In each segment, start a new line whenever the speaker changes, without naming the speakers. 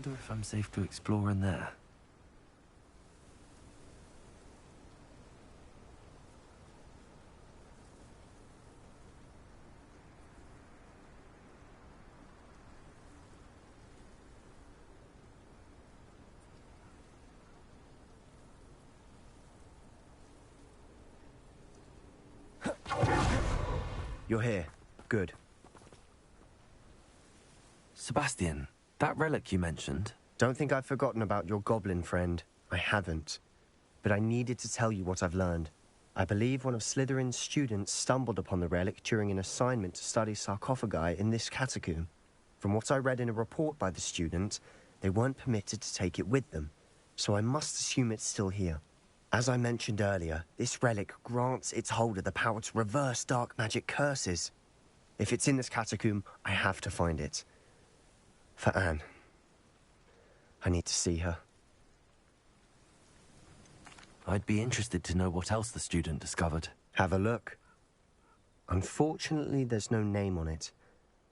Wonder if I'm safe to explore in there.
You're here. Good.
Sebastian, that relic you mentioned...
Don't think I've forgotten about your goblin friend. I haven't. But I needed to tell you what I've learned. I believe one of Slytherin's students stumbled upon the relic during an assignment to study sarcophagi in this catacomb. From what I read in a report by the student, they weren't permitted to take it with them, so I must assume it's still here. As I mentioned earlier, this relic grants its holder the power to reverse dark magic curses. If it's in this catacomb, I have to find it. For Anne. I need to see her.
I'd be interested to know what else the student discovered.
Have a look. Unfortunately, there's no name on it,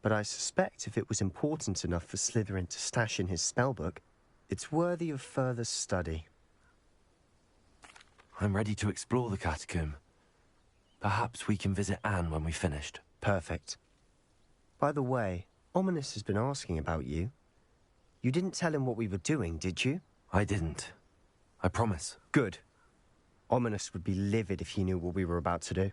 but I suspect if it was important enough for Slytherin to stash in his spellbook, it's worthy of further study.
I'm ready to explore the catacomb. Perhaps we can visit Anne when we've finished.
Perfect. By the way, Ominous has been asking about you. You didn't tell him what we were doing, did you?
I didn't. I promise.
Good. Ominous would be livid if he knew what we were about to do.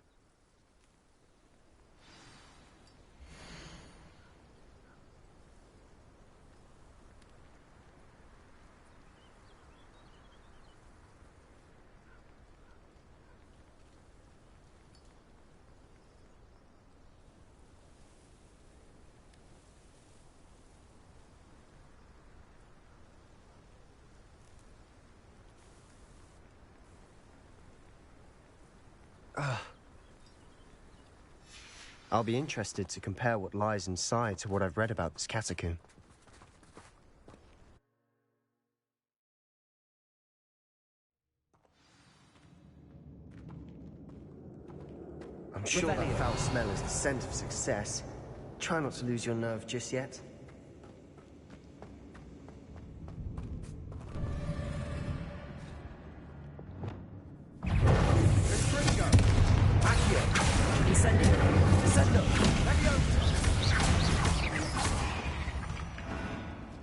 I'll be interested to compare what lies inside to what I've read about this catacomb. I'm sure that foul smell is the scent of success. Try not to lose your nerve just yet.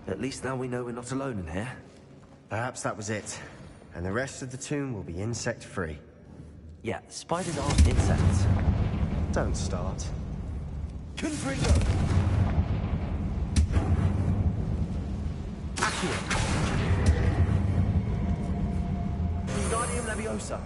At least now we know we're not alone in here.
Perhaps that was it. And the rest of the tomb will be insect-free.
Yeah, spiders aren't insects.
Don't start.
Confringo! Accio! Wingardium Leviosa!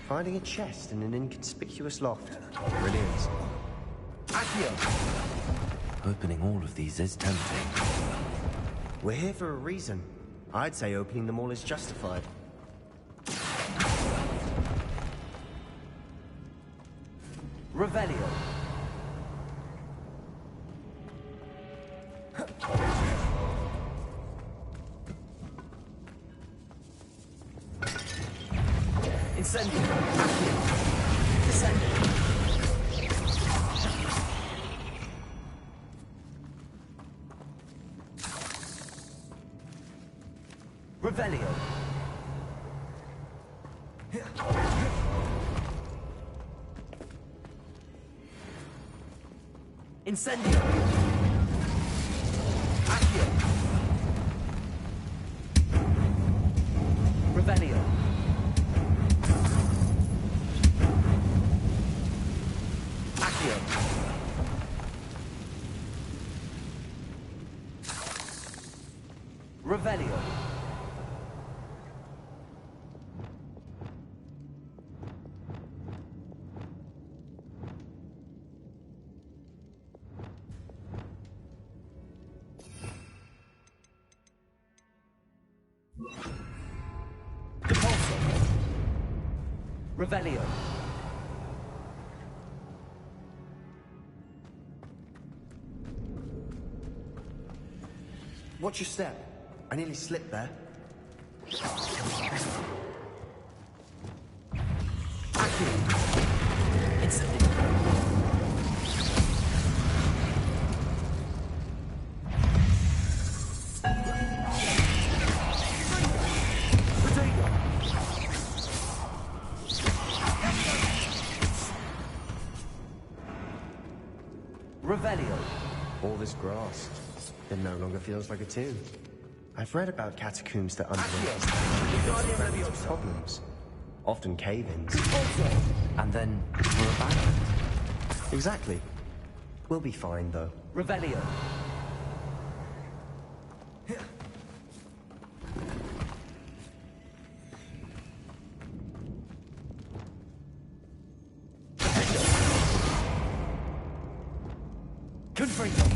Finding a chest in an inconspicuous loft. Brilliant.
Accio! Opening all of these is tempting.
We're here for a reason. I'd say opening them all is justified.
Revelio. Incendio. Descendo. Revelio. Incendio. Accio. Revelio. Accio. Revelio. Revelio.
Watch your step. I nearly slipped there.
Accio. Instantly. Revelio.
All this grass, it no longer feels like a tomb. I've read about catacombs that underwent problems, often cave-ins.
And then we're abandoned.
Exactly. We'll be fine, though.
Revelio. Confringo.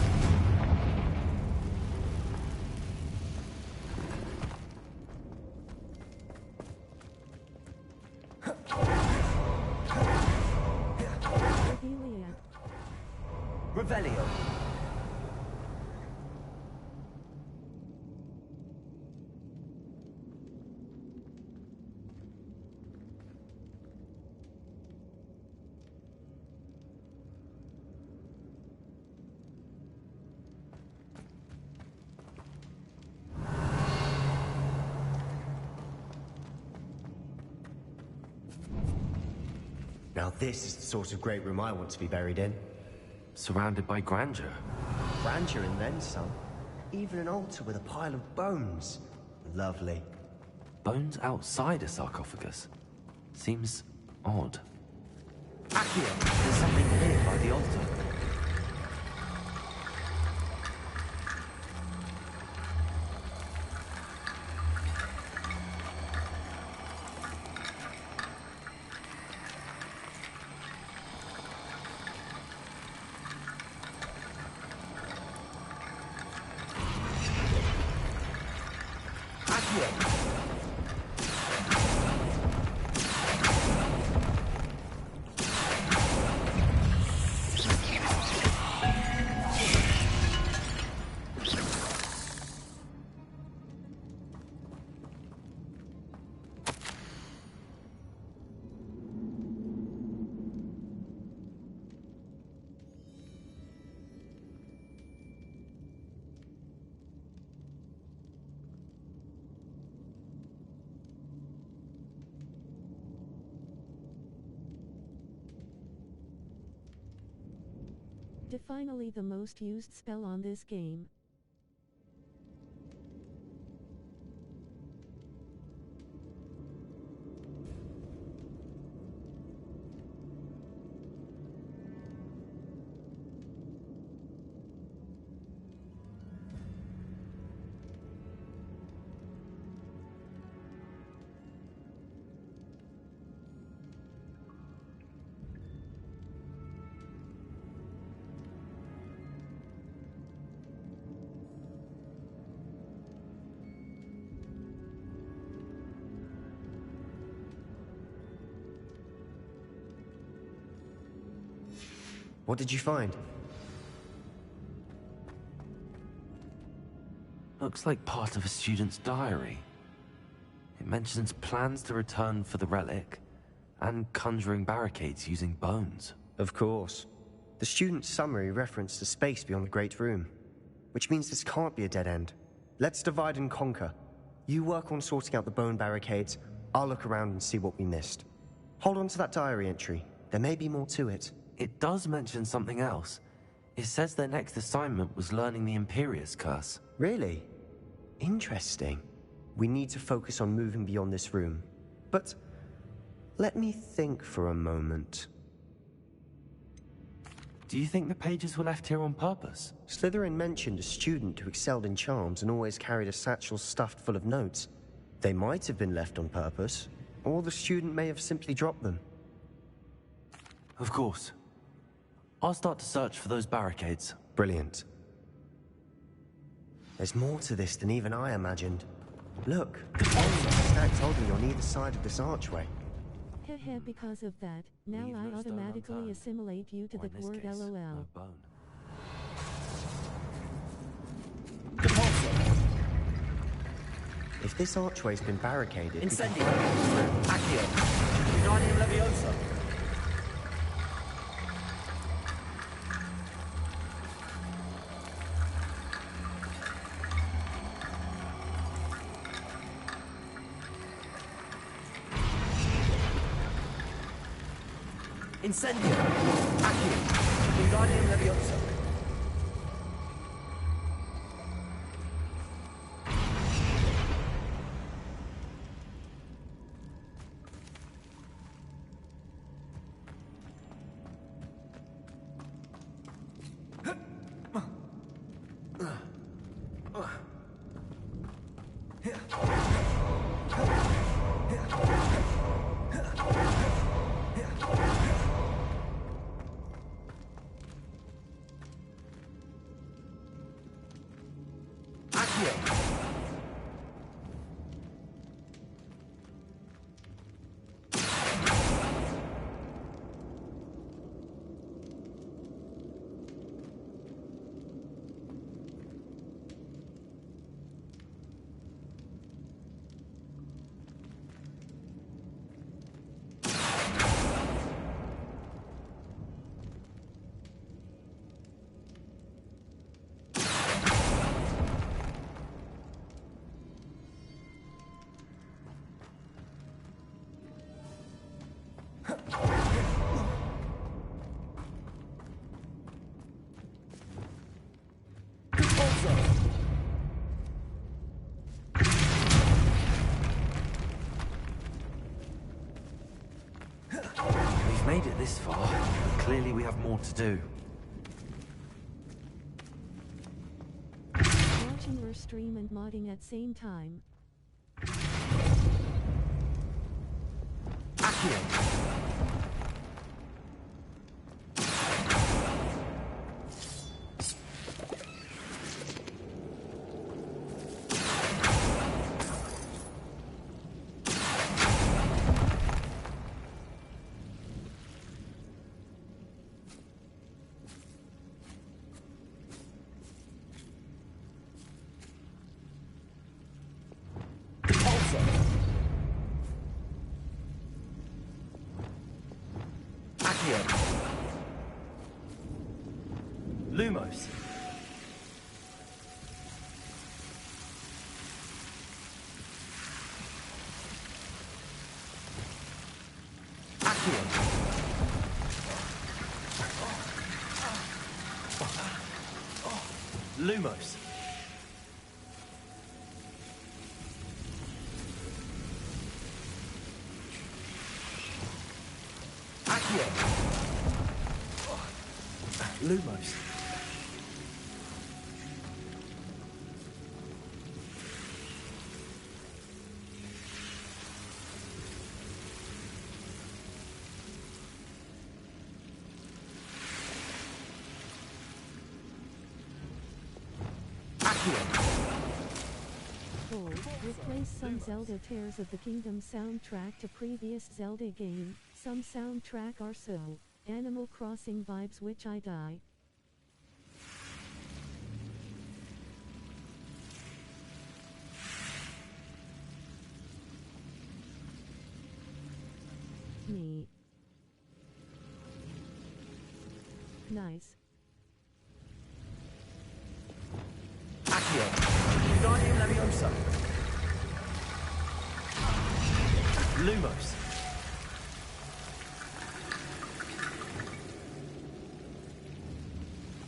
Revelio.
Now this is the sort of great room I want to be buried in.
Surrounded by grandeur.
Grandeur and then some. Even an altar with a pile of bones. Lovely.
Bones outside a sarcophagus. Seems odd. Accio! There's something here by the altar.
Finally, the most used spell on this game.
What did you find?
Looks like part of a student's diary. It mentions plans to return for the relic and conjuring barricades using bones.
Of course. The student's summary referenced a space beyond the Great Room, which means this can't be a dead end. Let's divide and conquer. You work on sorting out the bone barricades, I'll look around and see what we missed. Hold on to that diary entry. There may be more to it.
It does mention something else. It says their next assignment was learning the Imperius Curse.
Really? Interesting. We need to focus on moving beyond this room. But let me think for a moment.
Do you think the pages were left here on purpose?
Slytherin mentioned a student who excelled in charms and always carried a satchel stuffed full of notes. They might have been left on purpose, or the student may have simply dropped them.
Of course. I'll start to search for those barricades.
Brilliant. There's more to this than even I imagined. Look, the bones are stacked oddly on either side of this archway.
Hehe, because of that, now
Leave
I
no stone
automatically
unturned.
assimilate you to
Or
the
in this
word
case,
LOL.
no bone.
If this archway's been barricaded...
Incendio! Accio! Wingardium Leviosa!
Incendio! Accio! Wingardium Leviosa!
We've made it this far, but clearly we have more to do.
Watching your stream and modding at same time.
Accio! Lumos. Accio. Lumos. Accio. Lumos.
Gold. Replace some Zelda Tears of the Kingdom soundtrack to previous Zelda game. Some soundtrack are so Animal Crossing vibes which I die. Me. Nice.
Accio. Wingardium Leviosa. Lumos.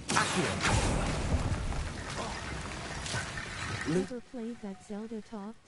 Accio.
Never played that Zelda talked?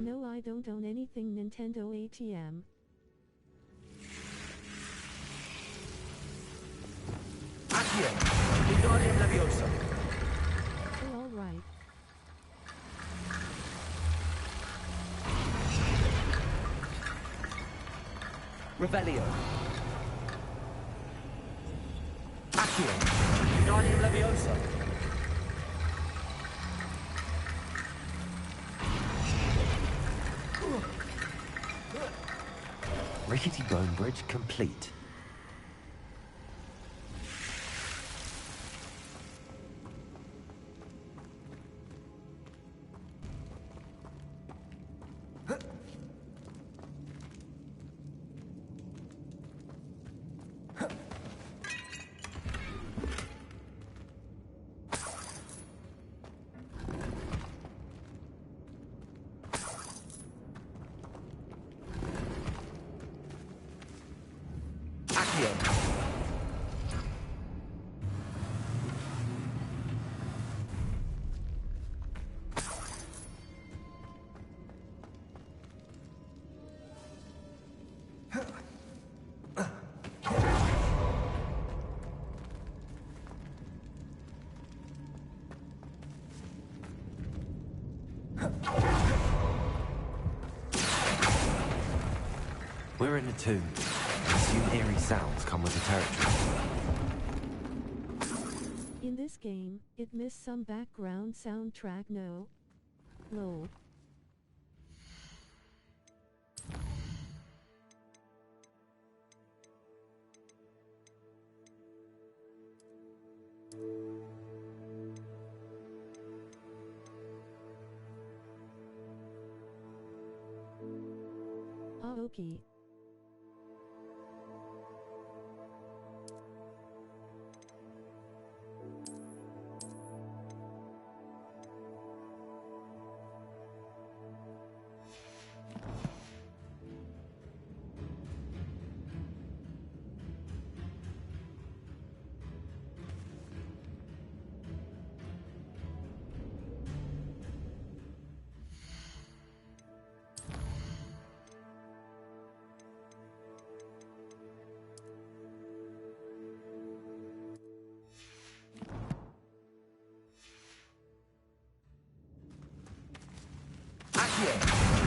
No, I don't own anything Nintendo ATM.
Accio. Wingardium Leviosa.
Oh, alright.
Revelio. Accio. Wingardium Leviosa.
rickety bone bridge complete. We're in a tomb. I assume eerie sounds come with the territory.
In this game, it missed some background soundtrack. No. Lol. Okay.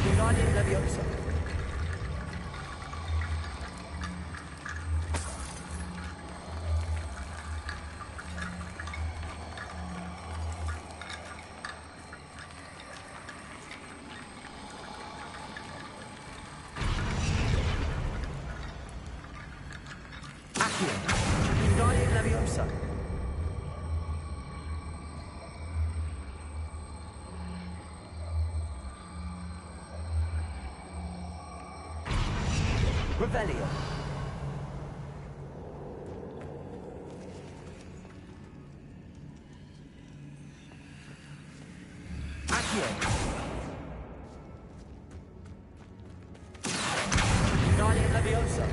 Wingardium Leviosa. Accio. Wingardium Leviosa. Revelio. Accio. Wingardium Leviosa.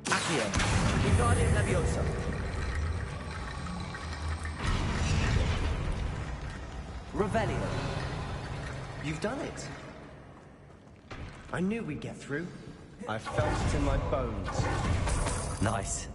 Accio. Wingardium Leviosa. Revelio.
You've done it. I knew we'd get through. I felt it in my bones.
Nice.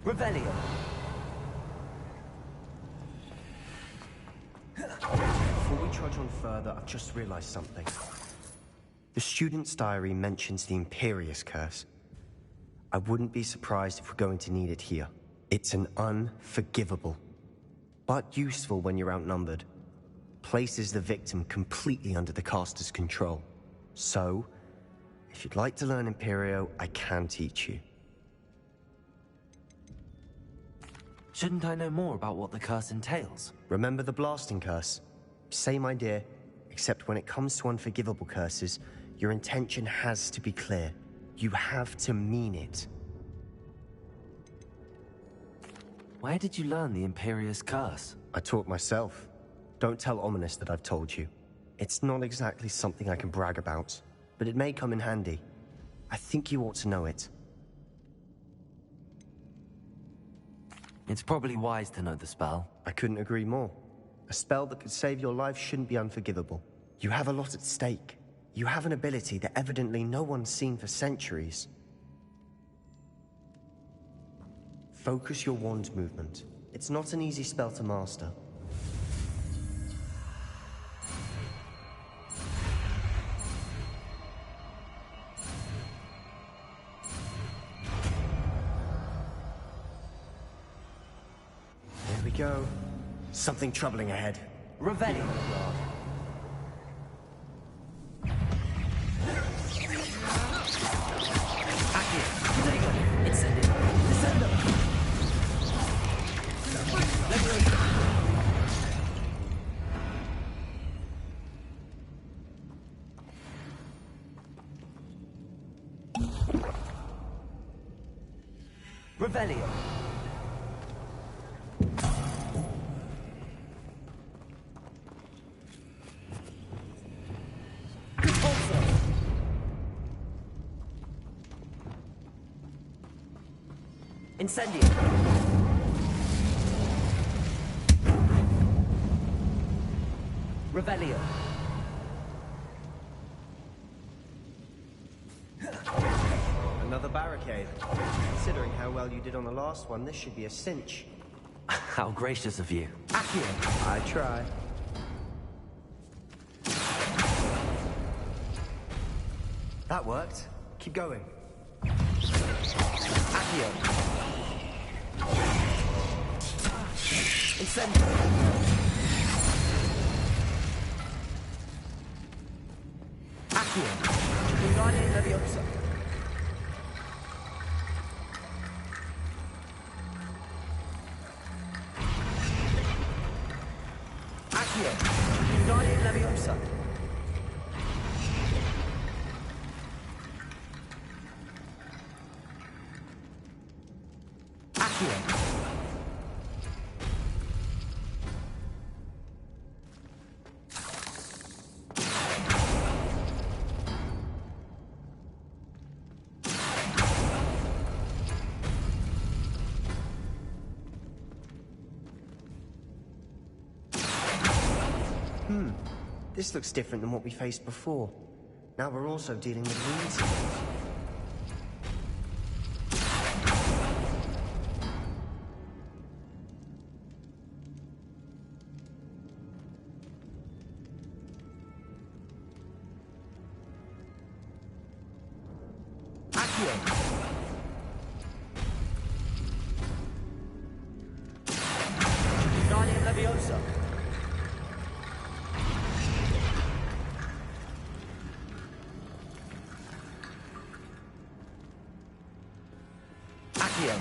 Revelio.
Before we trudge on further, I've just realized something. The student's diary mentions the Imperious Curse. I wouldn't be surprised if we're going to need it here. It's an unforgivable, but useful when you're outnumbered. Places the victim completely under the caster's control. So, if you'd like to learn Imperio, I can teach you.
Shouldn't I know more about what the curse entails?
Remember the blasting curse? Same idea, except when it comes to unforgivable curses, your intention has to be clear. You have to mean it.
Where did you learn the Imperious Curse?
I taught myself. Don't tell Ominous that I've told you. It's not exactly something I can brag about, but it may come in handy. I think you ought to know it.
It's probably wise to know the spell.
I couldn't agree more. A spell that could save your life shouldn't be unforgivable. You have a lot at stake. You have an ability that evidently no one's seen for centuries. Focus your wand movement. It's not an easy spell to master. There we go. Something troubling ahead.
Revelio. Revelio. Incendio. Revelio.
Another barricade. Considering how well you did on the last one, this should be a cinch.
How gracious of you.
Accio.
I try. That worked. Keep going.
Accio. Incendio. Accio. Wingardium Leviosa. Accio. Wingardium Leviosa. Accio.
This looks different than what we faced before. Now we're also dealing with weeds.
Accio. Wingardium Leviosa. Accio.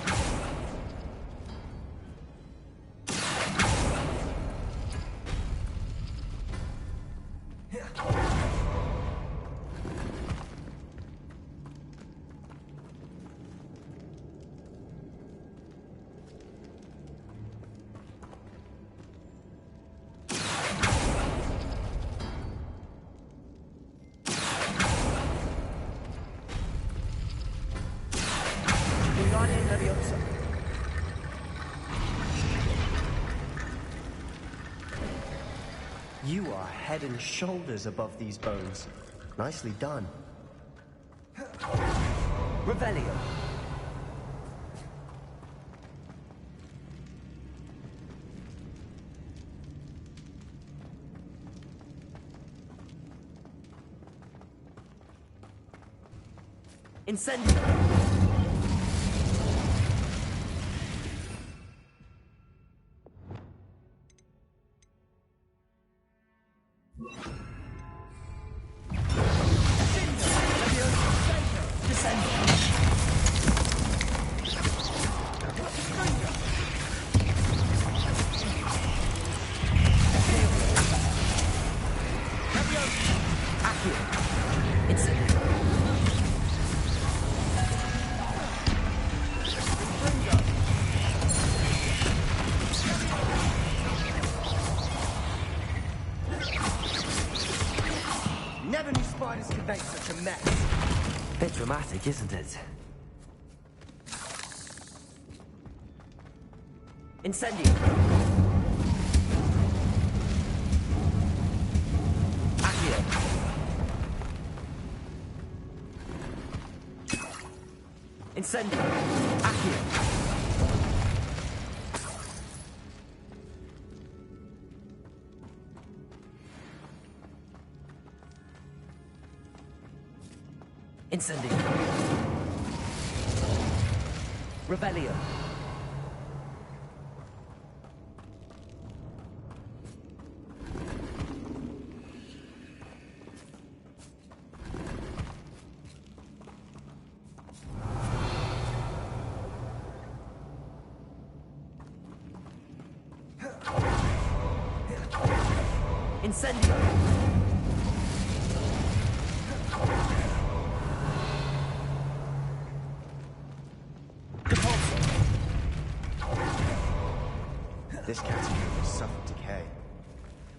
Wingardium Leviosa.
You are head and shoulders above these bones. Nicely done.
Revelio. Incendio. made such a mess.
Bit dramatic, isn't it?
Incendio. Accio. Incendio. Accio. Incendio. Revelio. Incendio.
This category has suffered decay,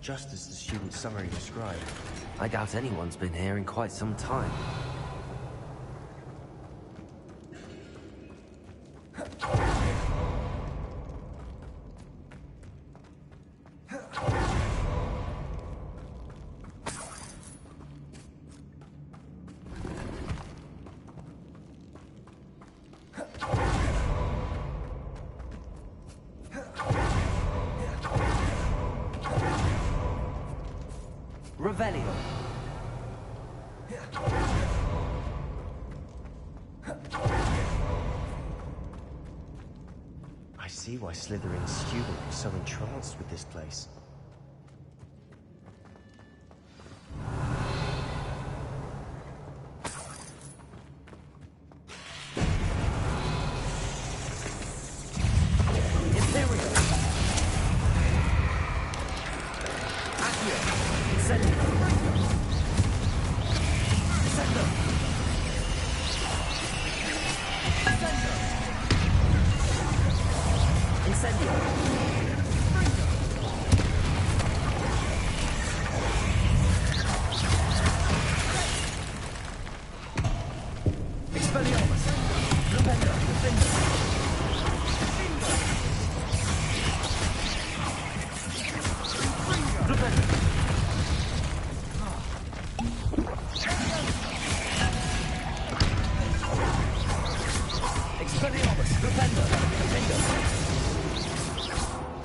just as the student's summary described.
I doubt anyone's been here in quite some time.
Revelio.
I see why Slytherin's student was so entranced with this place.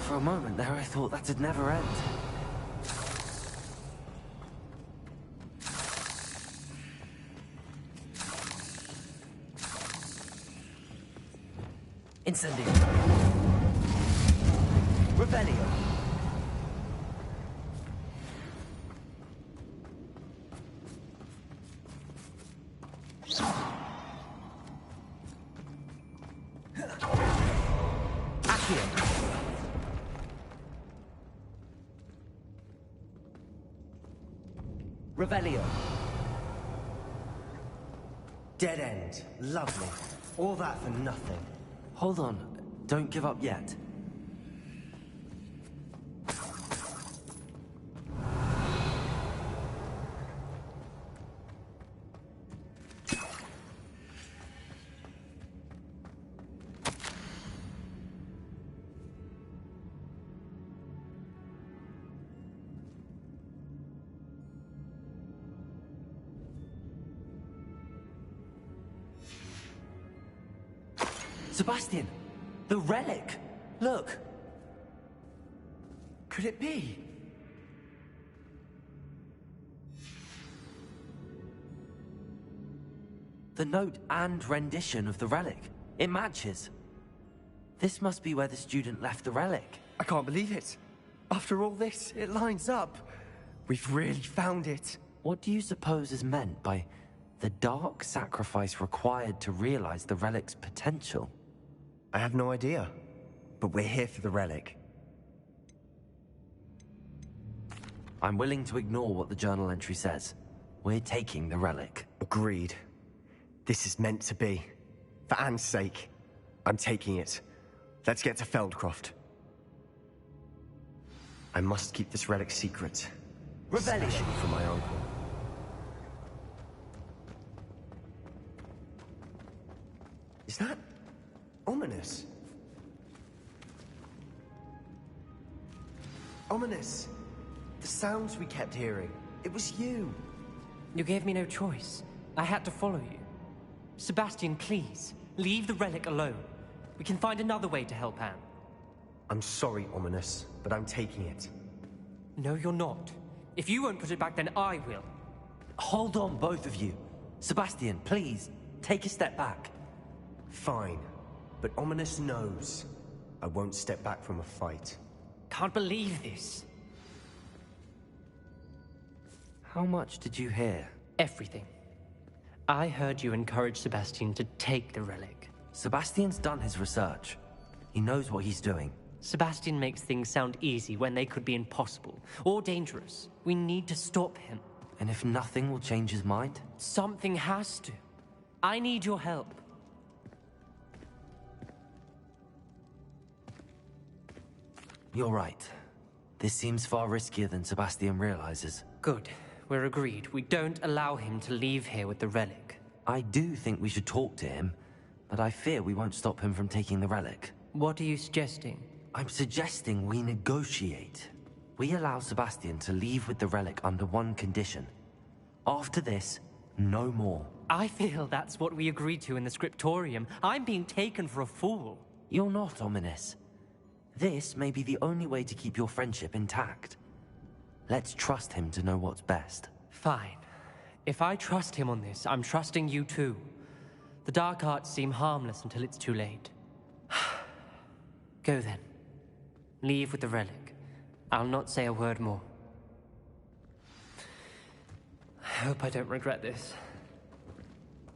For a moment there, I thought that'd never end.
Incendio. Revelio. Accio. Revelio.
Dead end. Lovely. All that for nothing.
Hold on, don't give up yet.
Sebastian, the relic. Look. Could it be?
The note and rendition of the relic. It matches. This must be where the student left the relic.
I can't believe it. After all this, it lines up. We've really found it.
What do you suppose is meant by the dark sacrifice required to realize the relic's potential?
I have no idea. But we're here for the relic.
I'm willing to ignore what the journal entry says. We're taking the relic.
Agreed. This is meant to be. For Anne's sake, I'm taking it. Let's get to Feldcroft. I must keep this relic secret.
Revelio.
Especially from my uncle. Ominous. Ominous! The sounds we kept hearing. It was you.
You gave me no choice. I had to follow you. Sebastian, please, leave the relic alone. We can find another way to help Anne.
I'm sorry, Ominous, but I'm taking it.
No, you're not. If you won't put it back, then I will.
Hold on, both of you. Sebastian, please, take a step back.
Fine, but Ominous knows I won't step back from a fight.
Can't believe this.
How much did you hear?
Everything. I heard you encourage Sebastian to take the relic.
Sebastian's done his research. He knows what he's doing.
Sebastian makes things sound easy when they could be impossible or dangerous. We need to stop him.
And if nothing will change his mind?
Something has to. I need your help.
You're right. This seems far riskier than Sebastian realizes.
Good. We're agreed. We don't allow him to leave here with the relic.
I do think we should talk to him, but I fear we won't stop him from taking the relic.
What are you suggesting?
I'm suggesting we negotiate. We allow Sebastian to leave with the relic under one condition. After this, no more.
I feel that's what we agreed to in the scriptorium. I'm being taken for a fool.
You're not, Ominous. This may be the only way to keep your friendship intact. Let's trust him to know what's best.
Fine. If I trust him on this, I'm trusting you too. The dark arts seem harmless until it's too late. Go then. Leave with the relic. I'll not say a word more. I hope I don't regret this.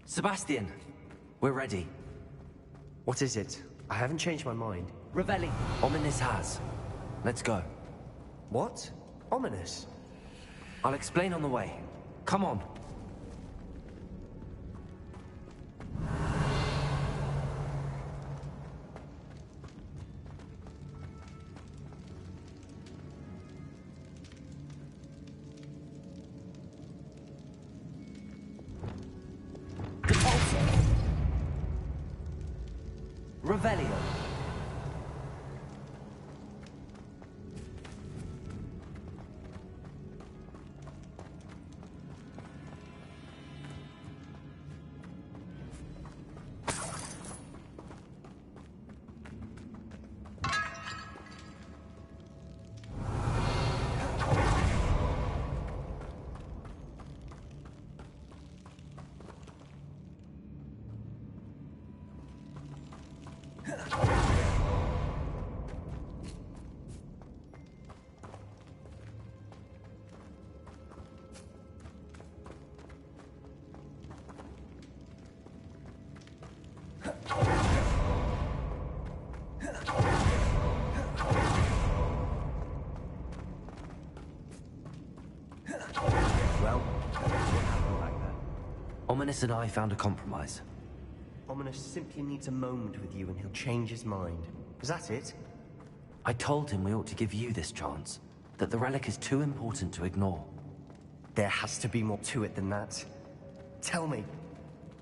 Sebastian, we're ready.
What is it? I haven't changed my mind.
Revelli. Ominous has. Let's go.
What? Ominous?
I'll explain on the way. Come on. Revelio.
Well, what happened back there?
Ominous and I found a compromise.
Ominous simply needs a moment with you and he'll change his mind. Is that it?
I told him we ought to give you this chance, that the relic is too important to ignore.
There has to be more to it than that. Tell me.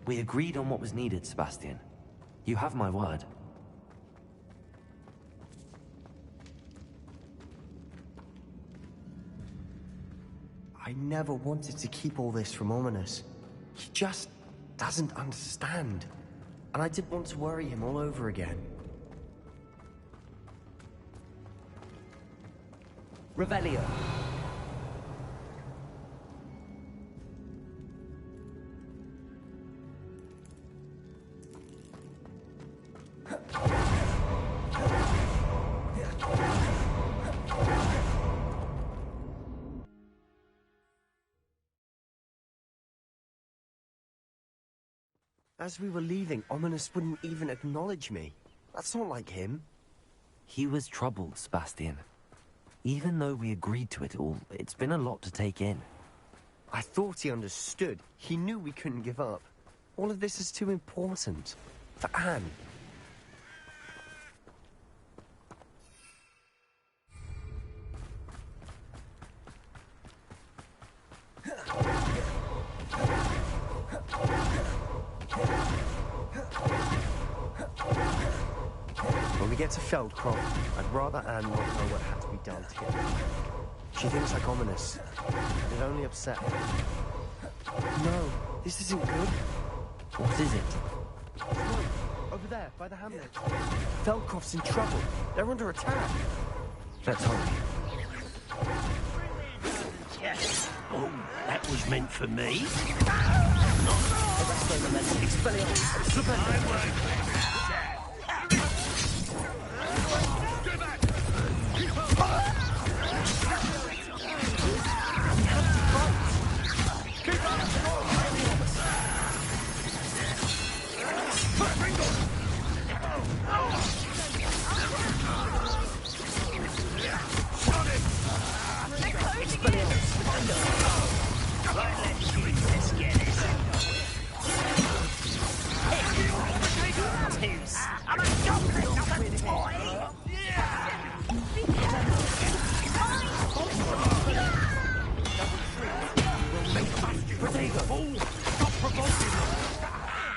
We agreed on what was needed, Sebastian. You have my word.
I never wanted to keep all this from Ominous. He just doesn't understand. And I didn't want to worry him all over again.
Revelio.
As we were leaving, Ominous wouldn't even acknowledge me. That's not like him.
He was troubled, Sebastian. Even though we agreed to it all, it's been a lot to take in.
I thought he understood. He knew we couldn't give up. All of this is too important. For Anne. we get to Feldcroft, I'd rather Anne not know what had to be done to get her back. She thinks I'm ominous, and it only upset her. No, this isn't good.
What is it?
Look, over there, by the hamlet. Feldcroft's in trouble. They're under attack.
Let's hurry.
Oh, that was meant for me.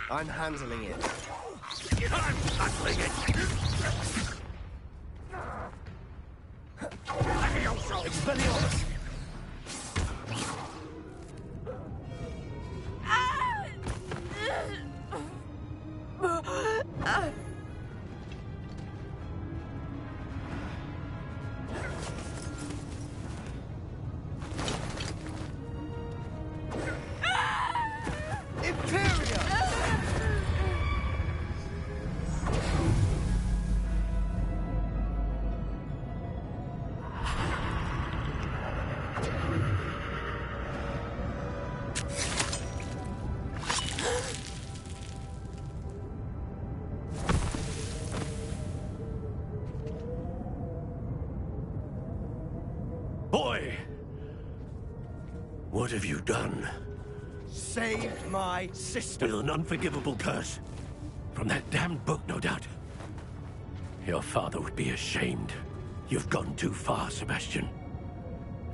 I'm handling it.
I'm handling it. Expelliarmus! Boy! What have you done?
Saved my sister.
With an unforgivable curse. From that damned book, no doubt. Your father would be ashamed. You've gone too far, Sebastian.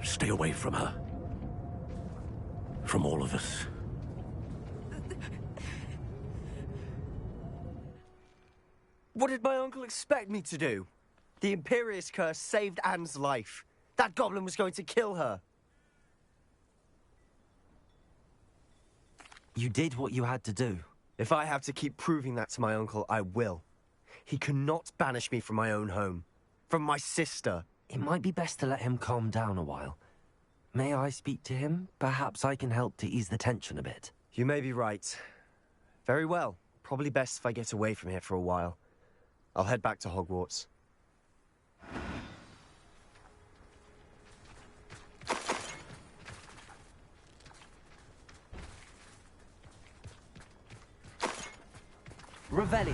Stay away from her. From all of us.
What did my uncle expect me to do? The Imperius curse saved Anne's life. That goblin was going to kill her.
You did what you had to do.
If I have to keep proving that to my uncle, I will. He cannot banish me from my own home. From my sister.
It might be best to let him calm down a while. May I speak to him? Perhaps I can help to ease the tension a bit.
You may be right. Very well. Probably best if I get away from here for a while. I'll head back to Hogwarts.
Revelio.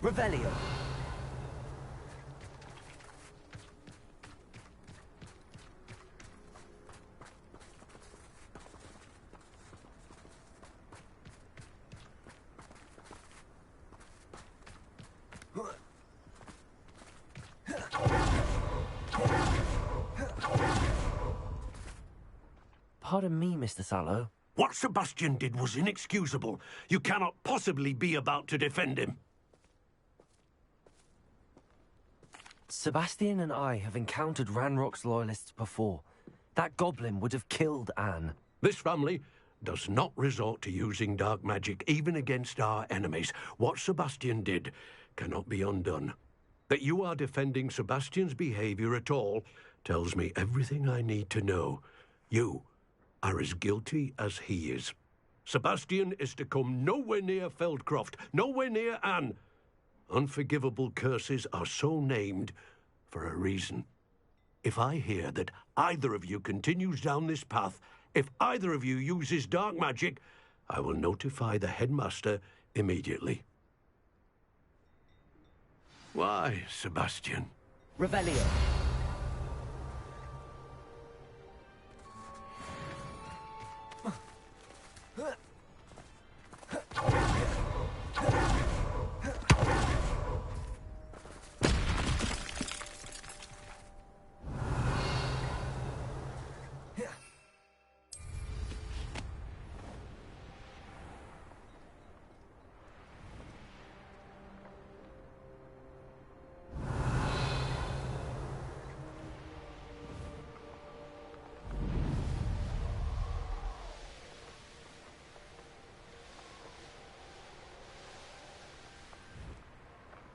Revelio.
Pardon me, Mr. Sallow.
What Sebastian did was inexcusable. You cannot possibly be about to defend him.
Sebastian and I have encountered Ranrock's loyalists before. That goblin would have killed Anne.
This family does not resort to using dark magic, even against our enemies. What Sebastian did cannot be undone. That you are defending Sebastian's behavior at all tells me everything I need to know. You are as guilty as he is. Sebastian is to come nowhere near Feldcroft, nowhere near Anne. Unforgivable curses are so named for a reason. If I hear that either of you continues down this path, if either of you uses dark magic, I will notify the headmaster immediately. Why, Sebastian?
Revelio.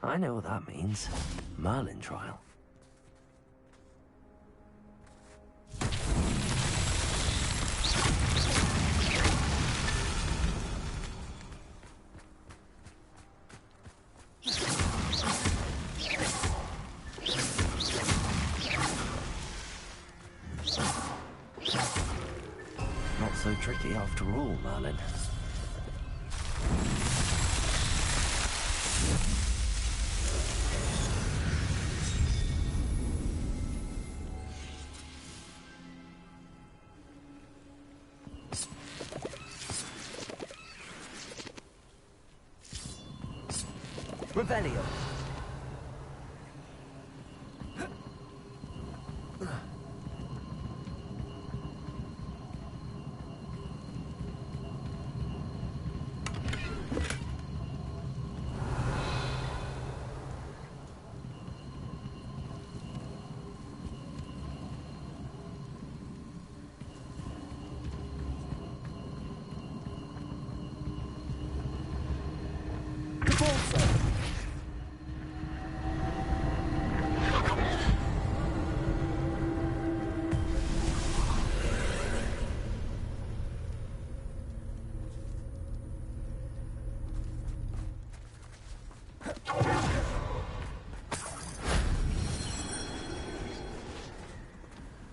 I know what that means. Merlin trial. Not so tricky after all, Merlin.
Revelio.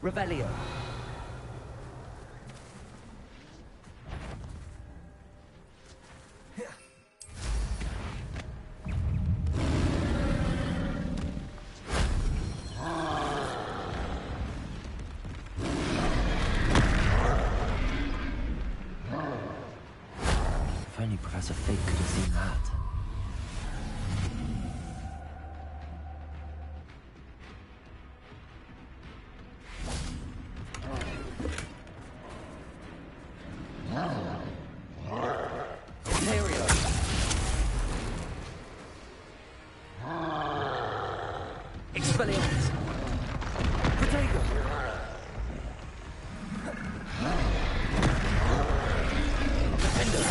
Revelio.
If only Professor Fig could have seen that.
Expelliarmus. Protego. Defender.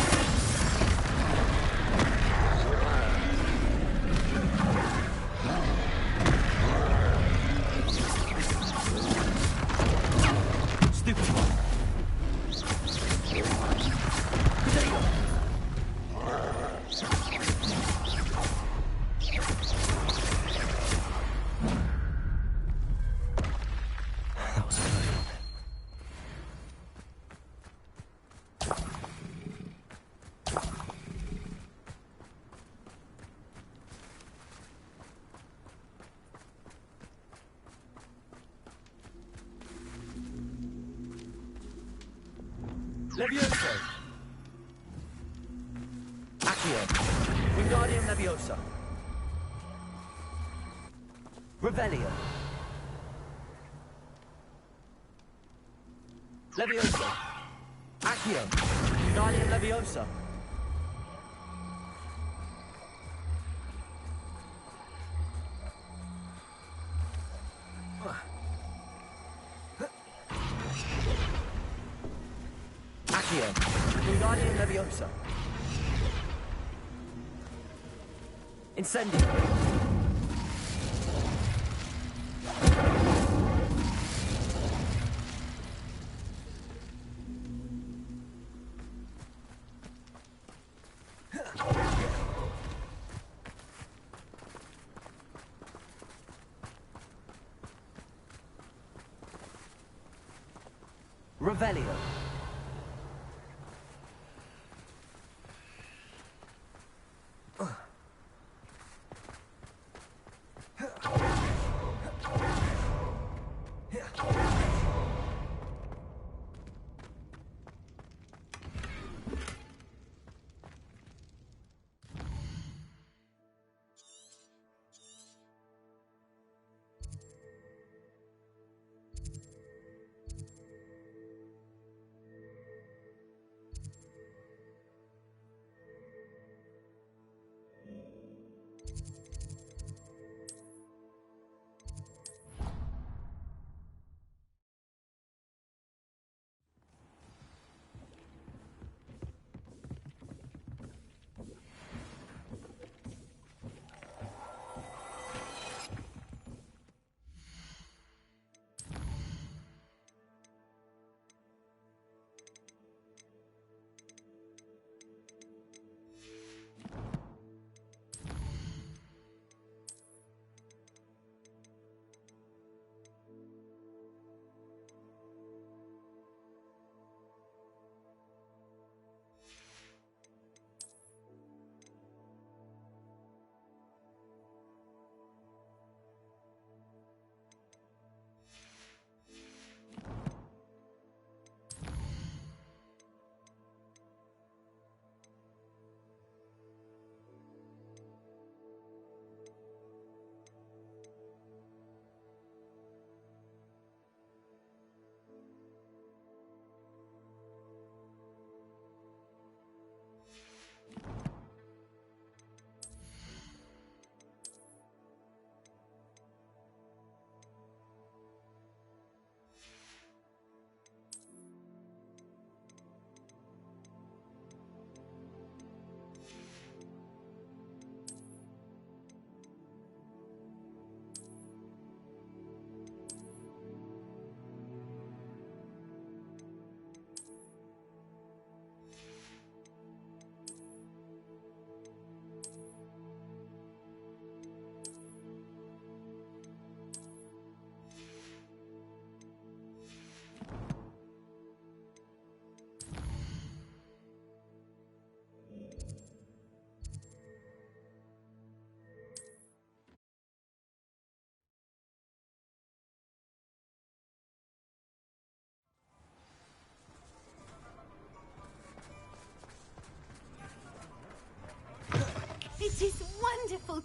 Stupid one. Protego.
That was a close one.
Levioso. Accio. Wingardium Leviosa. Revelio. Levioso. Accio. Wingardium Leviosa. Accio. Wingardium Leviosa. Incendio. Revelio.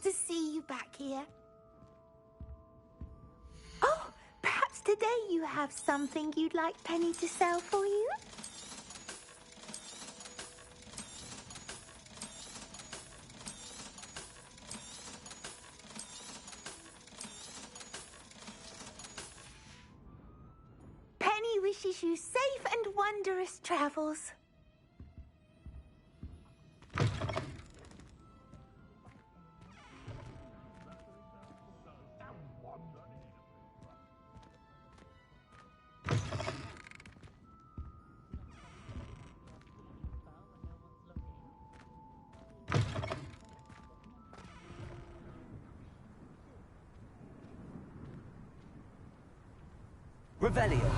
to see you back here. Oh, perhaps today you have something you'd like Penny to sell for you? Penny wishes you safe and wondrous travels.
Revelio.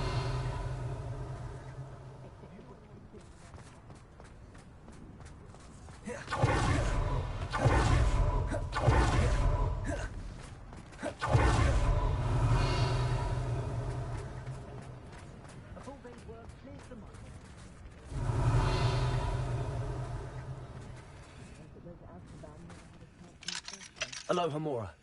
Aloha Mora.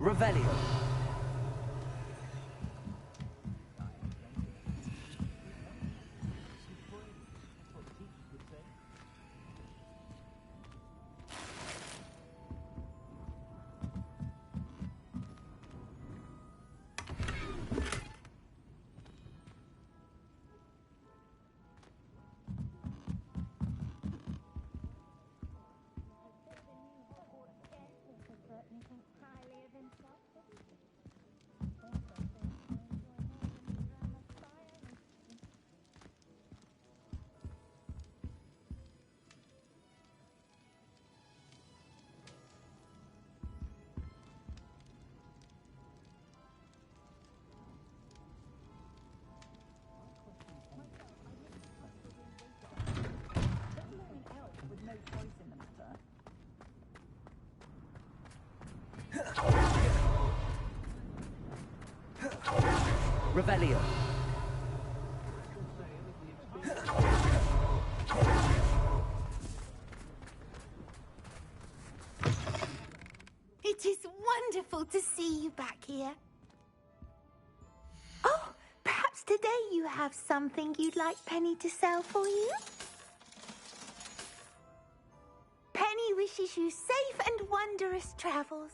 Revelio. Revelio.
It is wonderful to see you back here. Oh, perhaps today you have something you'd like Penny to sell for you? Penny wishes you safe and wondrous travels.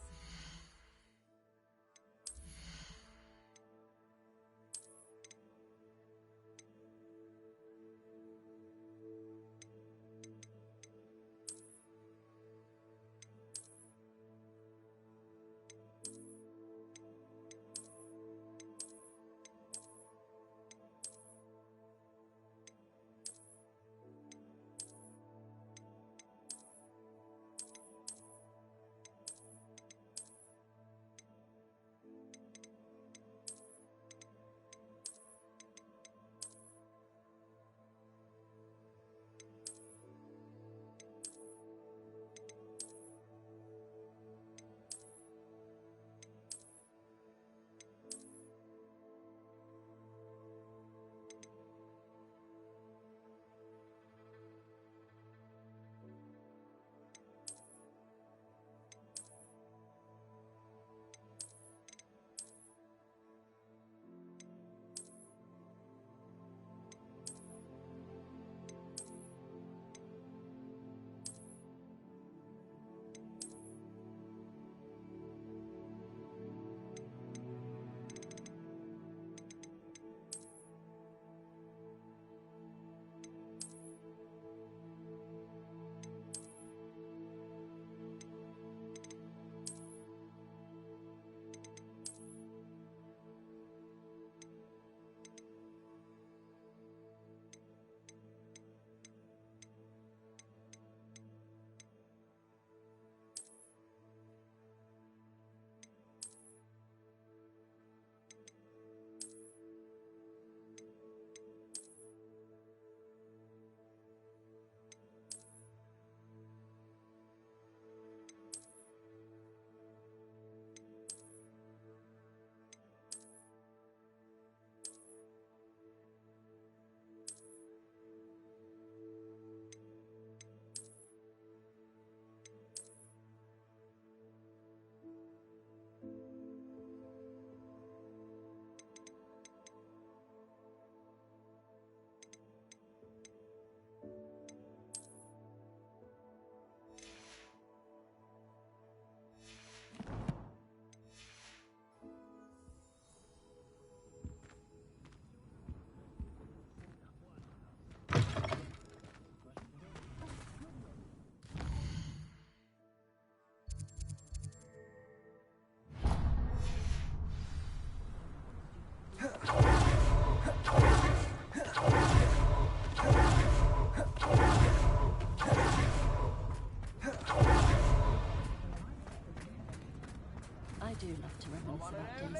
I do love to reminisce about days gone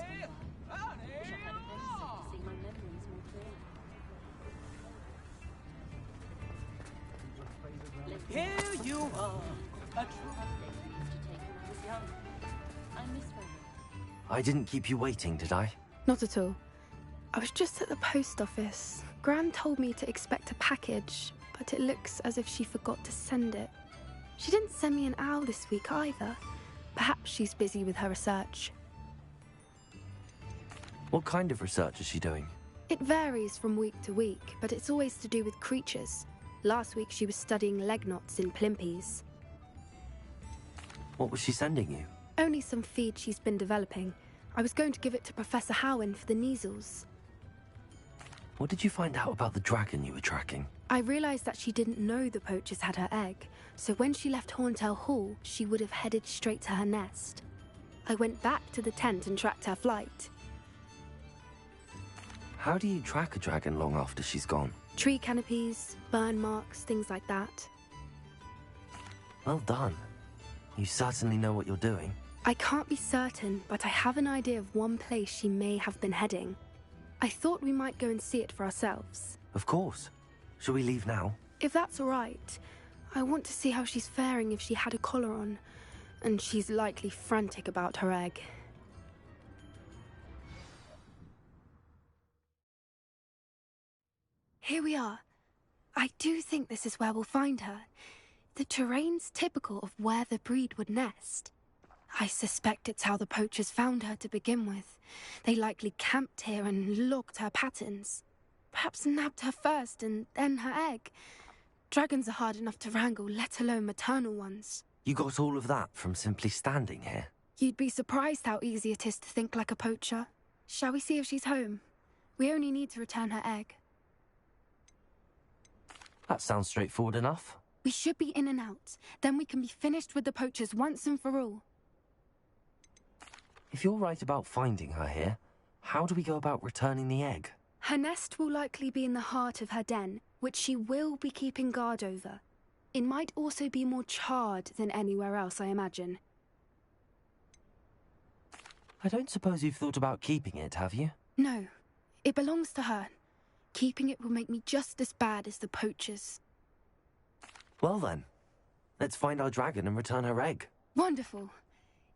by. Wish I had a pencil to see my memories more clearly.
Here you are. A true
They used to take when I was young. I miss my mum.
I didn't keep you waiting, did I?
Not at all. I was just at the post office. Gran told me to expect a package, but it looks as if she forgot to send it. She didn't send me an owl this week either. Perhaps she's busy with her research.
What kind of research is she doing?
It varies from week to week, but it's always to do with creatures. Last week she was studying leg knots in plimpies.
What was she sending you?
Only some feed she's been developing. I was going to give it to Professor Howen for the measles.
What did you find out about the dragon you were tracking?
I realised that she didn't know the poachers had her egg, so when she left Horntail Hall, she would have headed straight to her nest. I went back to the tent and tracked her flight.
How do you track a dragon long after she's gone?
Tree canopies, burn marks, things like that.
Well done. You certainly know what you're doing.
I can't be certain, but I have an idea of one place she may have been heading. I thought we might go and see it for ourselves.
Of course. Shall we leave now?
If that's all right. I want to see how she's faring if she had a collar on. And she's likely frantic about her egg. Here we are. I do think this is where we'll find her. The terrain's typical of where the breed would nest. I suspect it's how the poachers found her to begin with. They likely camped here and logged her patterns. Perhaps nabbed her first and then her egg. Dragons are hard enough to wrangle, let alone maternal ones.
You got all of that from simply standing here?
You'd be surprised how easy it is to think like a poacher. Shall we see if she's home? We only need to return her egg.
That sounds straightforward enough.
We should be in and out. Then we can be finished with the poachers once and for all.
If you're right about finding her here, how do we go about returning the egg?
Her nest will likely be in the heart of her den, which she will be keeping guard over. It might also be more charred than anywhere else, I imagine.
I don't suppose you've thought about keeping it, have you?
No. It belongs to her. Keeping it will make me just as bad as the poachers.
Well then, let's find our dragon and return her egg.
Wonderful.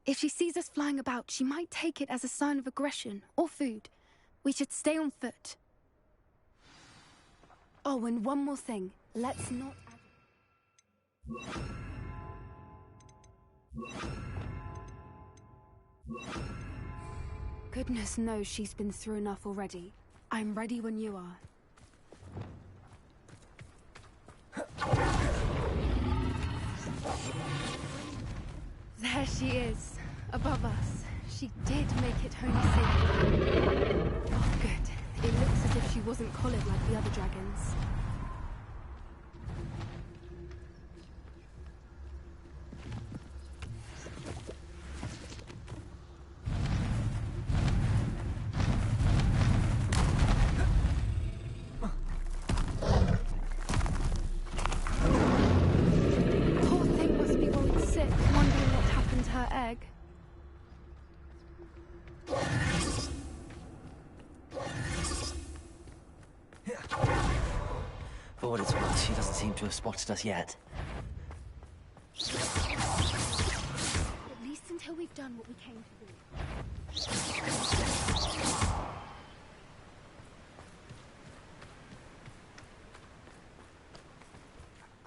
If she sees us flying about, she might take it as a sign of aggression or food. We should stay on foot. Oh, and one more thing. Let's not... Goodness knows she's been through enough already. I'm ready when you are. There she is, above us. She did make it home safely. Oh, good. It looks as if she wasn't collared like the other dragons. Egg.
For what it's worth, she doesn't seem to have spotted us yet.
At least until we've done what we came to do.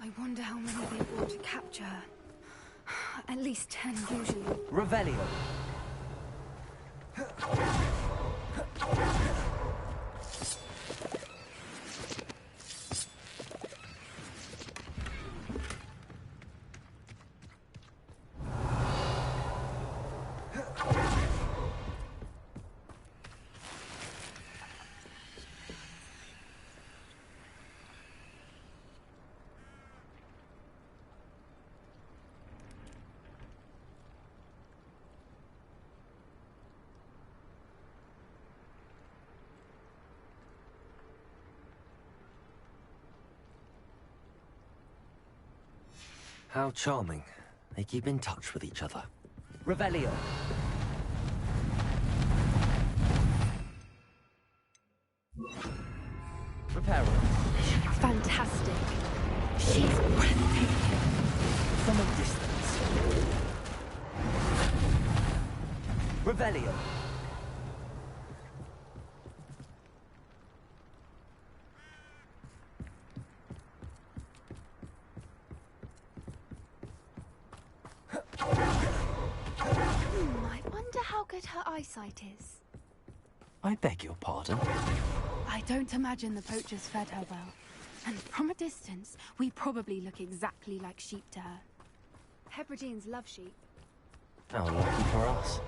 I wonder how many they brought to capture her. At least 10 usually.
Revelio.
How charming. They keep in touch with each other.
Revelio.
Revelio.
I wonder how good her eyesight is.
I beg your pardon?
I don't imagine the poachers fed her well. And from a distance, we probably look exactly like sheep to her. Hebrideans love sheep.
How lucky for us.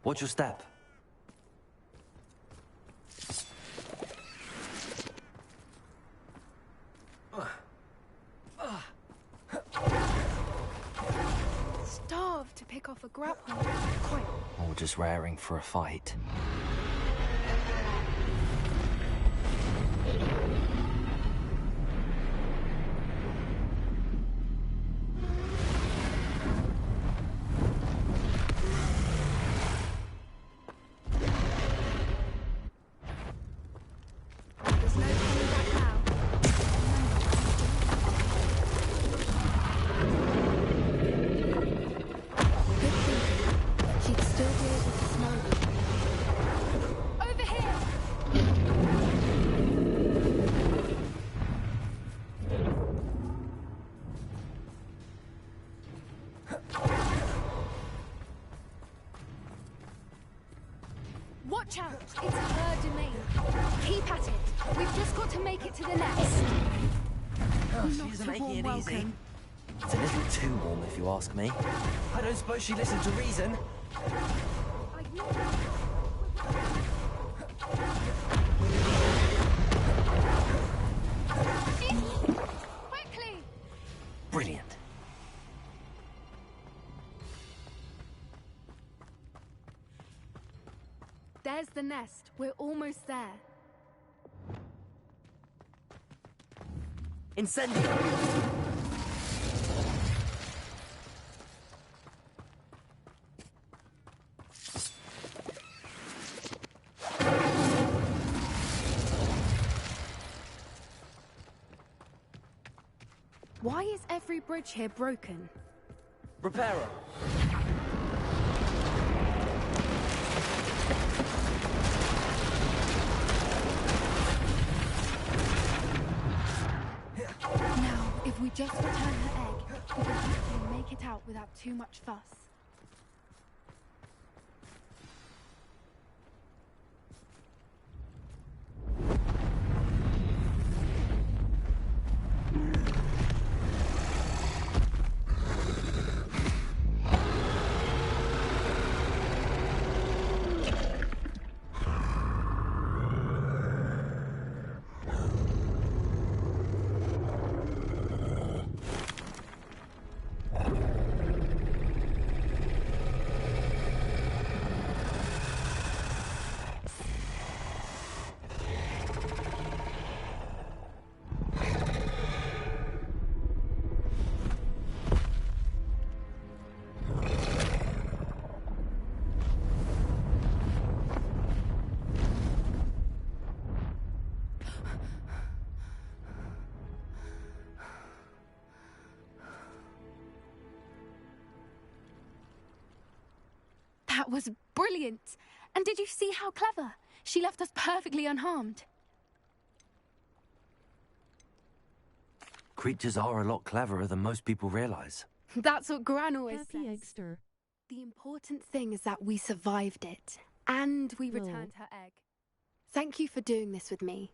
Watch your step.
Starved to pick off a grapple. Quite.
Or just raring for a fight.
There's no turning back now. Good thinking. She'd still be able to smell them. Over here! Watch out! It's her domain. Keep at it. We've just got to make it to the nest.
Oh, she
Not
isn't
a
making
warm
it easy.
welcome.
It's a little too warm, if you ask me. I don't suppose she listened to reason.
Quickly!
Brilliant.
There's the nest. We're almost there.
Incendio!
Why is every bridge here broken?
Reparo.
Now, if we just return her egg, we can hopefully make it out without too much fuss. That was brilliant! And did you see how clever? She left us perfectly unharmed.
Creatures are a lot cleverer than most people realize.
That's what Gran always
Happy
says.
Eggster.
The important thing is that we survived it. And we returned her egg. Thank you for doing this with me.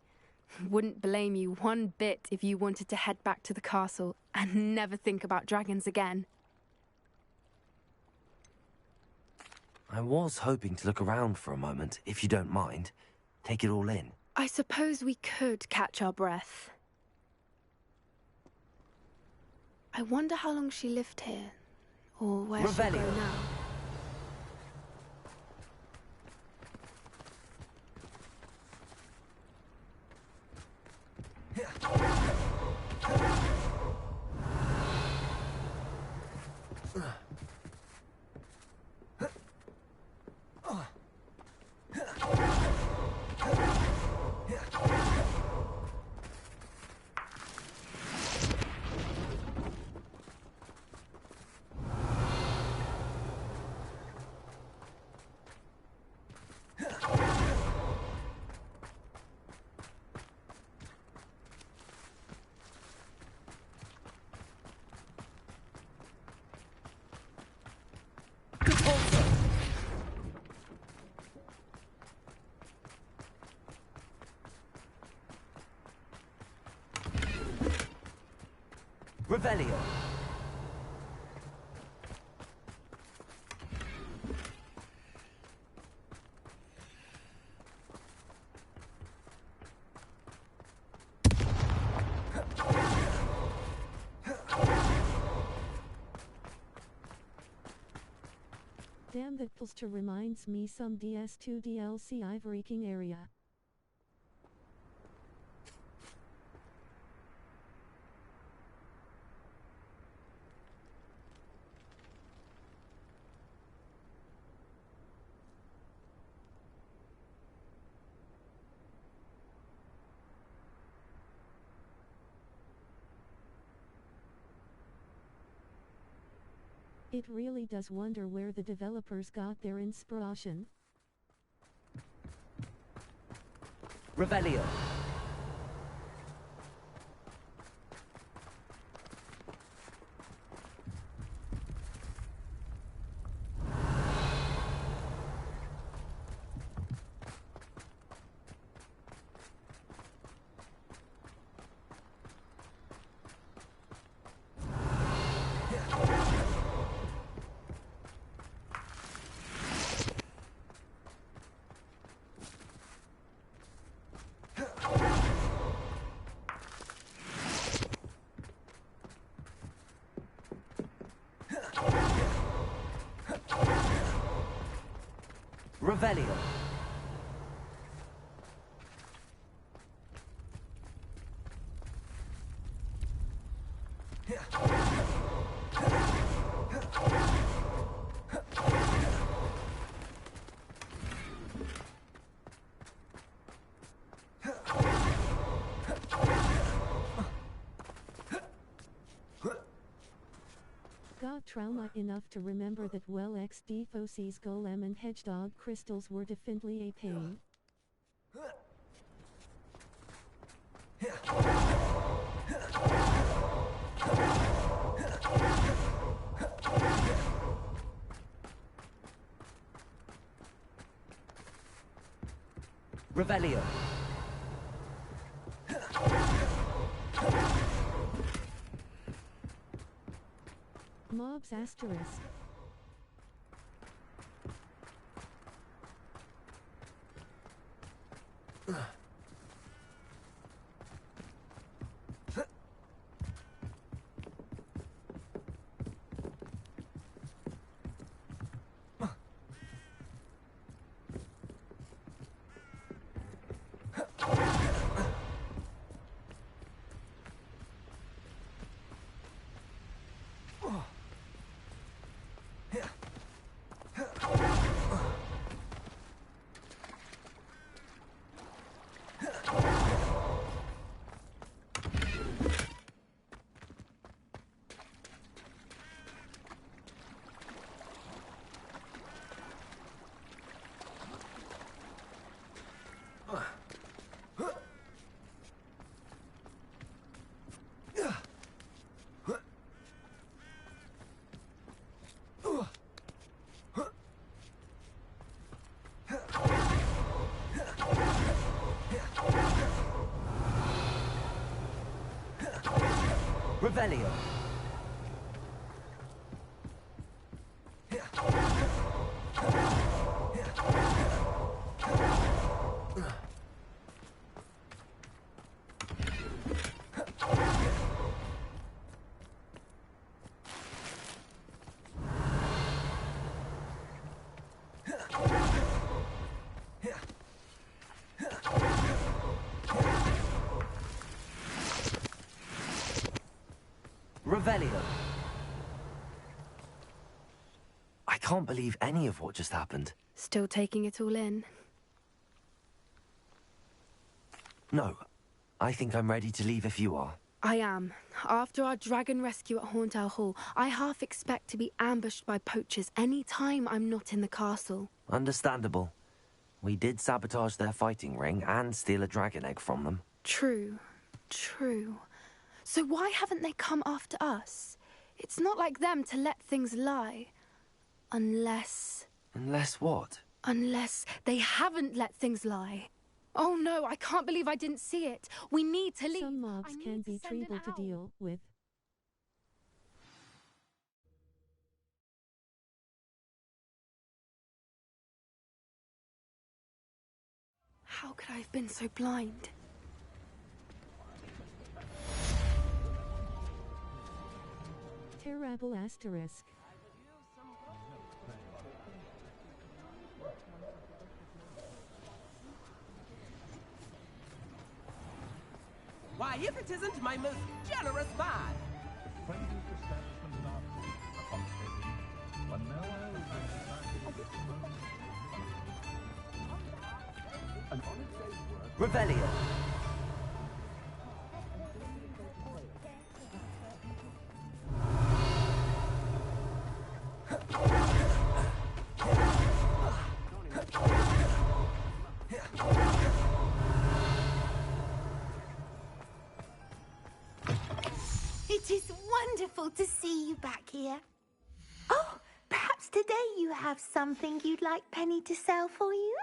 Wouldn't blame you one bit if you wanted to head back to the castle and never think about dragons again.
I was hoping to look around for a moment, if you don't mind. Take it all in.
I suppose we could catch our breath. I wonder how long she lived here, or where she'll go now.
Revelio.
Damn, that poster reminds me some DS2 DLC Ivory King area. It really does wonder where the developers got their inspiration.
Revelio. Revelio.
Got trauma enough to remember that well XD Fosse's golem and hedgehog crystals were definitely a pain.
Revelio.
Mobs asterisk.
Revelio. Revelio.
I can't believe any of what just happened.
Still taking it all in.
No, I think I'm ready to leave if you are.
I am. After our dragon rescue at Hauntow Hall, I half expect to be ambushed by poachers any time I'm not in the castle.
Understandable. We did sabotage their fighting ring and steal a dragon egg from them.
True. True. So why haven't they come after us? It's not like them to let things lie. Unless...
Unless what?
Unless they haven't let things lie. Oh no, I can't believe I didn't see it. We need to leave.
Some mobs can be trouble to deal with.
How could I have been so blind?
Terrible asterisk.
Why, if it isn't my most generous man!
Revelio.
It is wonderful to see you back here. Oh, perhaps today you have something you'd like Penny to sell for you?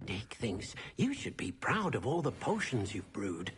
Dick thinks you should be proud of all the potions you've brewed.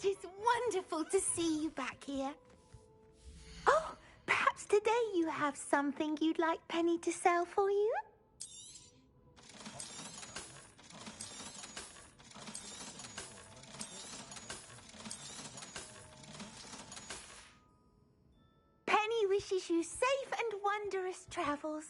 It is wonderful to see you back here. Oh, perhaps today you have something you'd like Penny to sell for you? Penny wishes you safe and wondrous travels.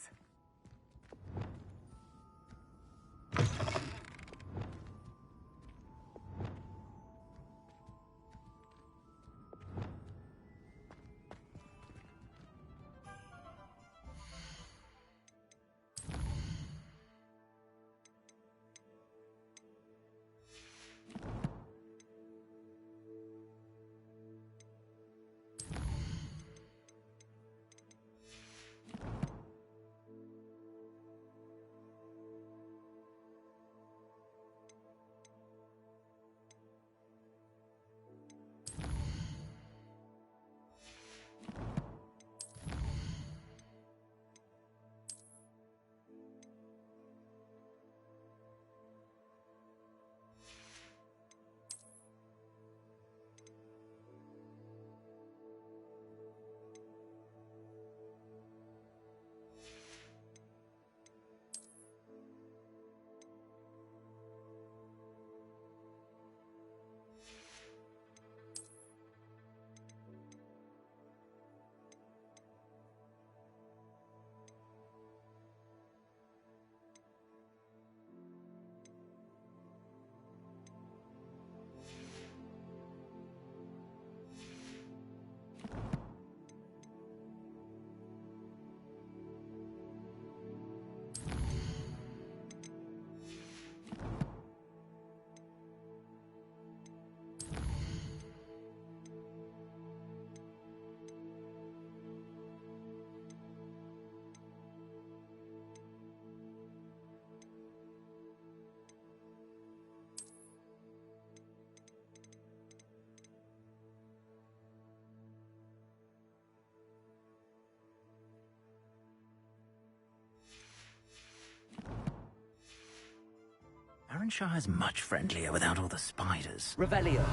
Arrenshire's much friendlier without all the spiders.
Revelio.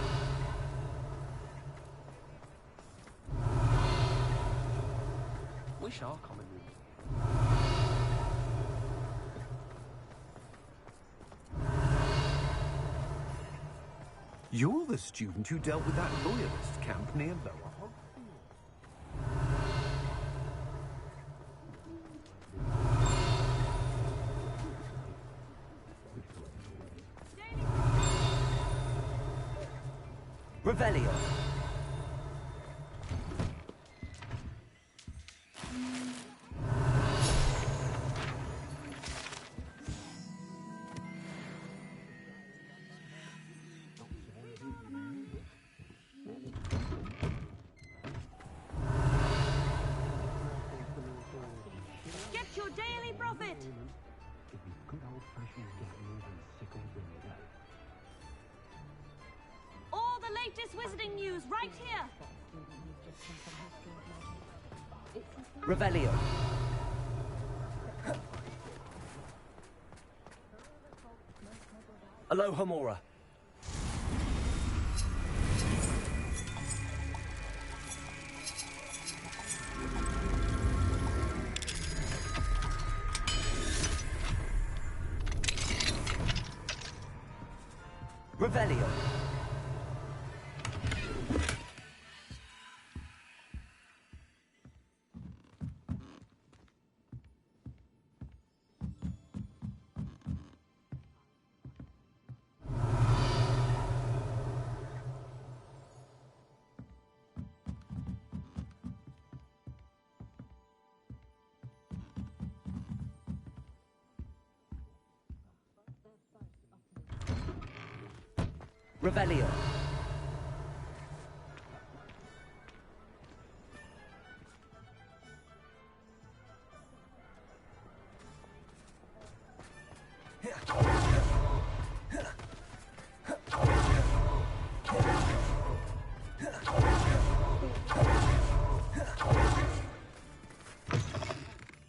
wish our common room.
You're the student who dealt with that loyalist camp near Lower Hogwarts.
Revelio.
Get your daily profit! All the latest wizarding news right here!
Revelio. Aloha Mora. Revelio. Revelio.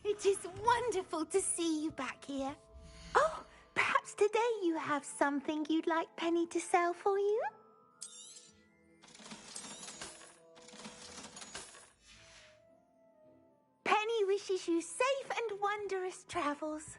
It is wonderful to see you back here. Oh, perhaps today you have something you'd like Penny to sell for you? Penny wishes you safe and wondrous travels.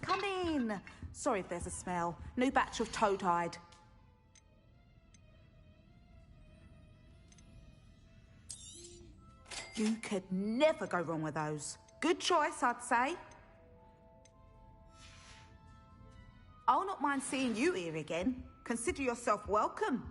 Come in. Sorry if there's a smell. New batch of toad-hide. You could never go wrong with those. Good choice, I'd say. I'll not mind seeing you here again. Consider yourself welcome.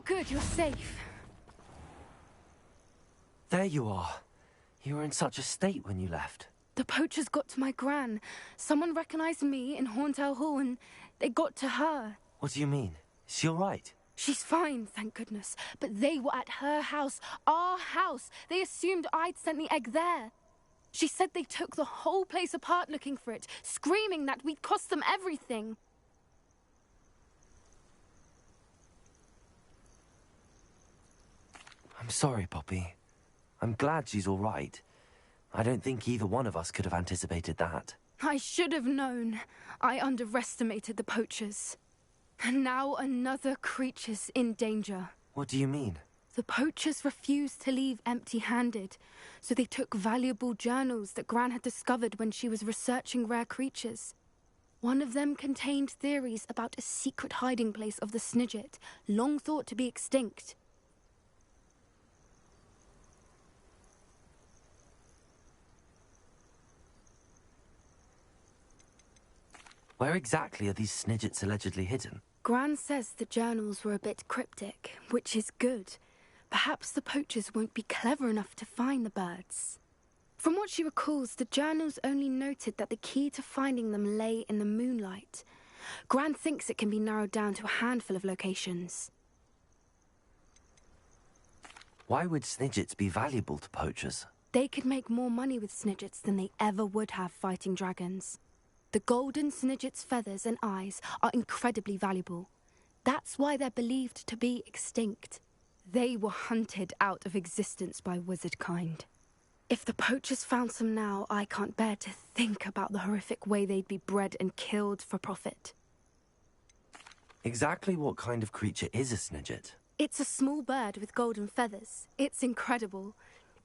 good, you're safe.
There you are. You were in such a state when you left.
The poachers got to my gran. Someone recognized me in Horntail Hall and they got to her.
What do you mean? Is she all right?
She's fine, thank goodness. But they were at her house, our house. They assumed I'd sent the egg there. She said they took the whole place apart looking for it, screaming that we'd cost them everything.
I'm sorry, Poppy. I'm glad she's all right. I don't think either one of us could have anticipated that.
I should have known. I underestimated the poachers. And now another creature's in danger.
What do you mean?
The poachers refused to leave empty-handed, so they took valuable journals that Gran had discovered when she was researching rare creatures. One of them contained theories about a secret hiding place of the Snidget, long thought to be extinct.
Where exactly are these Snidgets allegedly hidden?
Gran says the journals were a bit cryptic, which is good. Perhaps the poachers won't be clever enough to find the birds. From what she recalls, the journals only noted that the key to finding them lay in the moonlight. Gran thinks it can be narrowed down to a handful of locations.
Why would Snidgets be valuable to poachers?
They could make more money with Snidgets than they ever would have fighting dragons. The golden Snidget's feathers and eyes are incredibly valuable. That's why they're believed to be extinct. They were hunted out of existence by wizard kind. If the poachers found some now, I can't bear to think about the horrific way they'd be bred and killed for profit.
Exactly what kind of creature is a Snidget?
It's a small bird with golden feathers. It's incredible.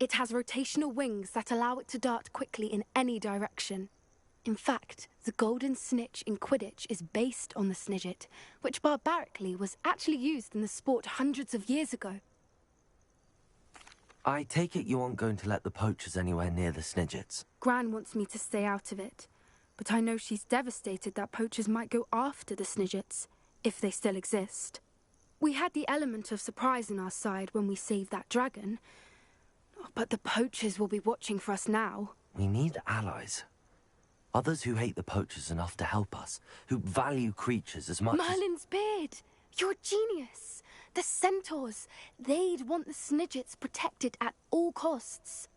It has rotational wings that allow it to dart quickly in any direction. In fact, the golden snitch in Quidditch is based on the Snidget, which barbarically was actually used in the sport hundreds of years ago.
I take it you aren't going to let the poachers anywhere near the Snidgets?
Gran wants me to stay out of it, but I know she's devastated that poachers might go after the Snidgets, if they still exist. We had the element of surprise on our side when we saved that dragon, but the poachers will be watching for us now.
We need allies. Others who hate the poachers enough to help us, who value creatures as much
Merlin's beard! You're a genius! The centaurs! They'd want the Snidgets protected at all costs.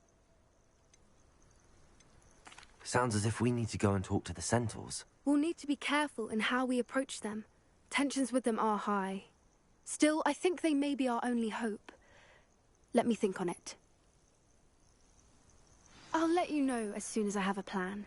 Sounds as if we need to go and talk to the centaurs.
We'll need to be careful in how we approach them. Tensions with them are high. Still, I think they may be our only hope. Let me think on it. I'll let you know as soon as I have a plan.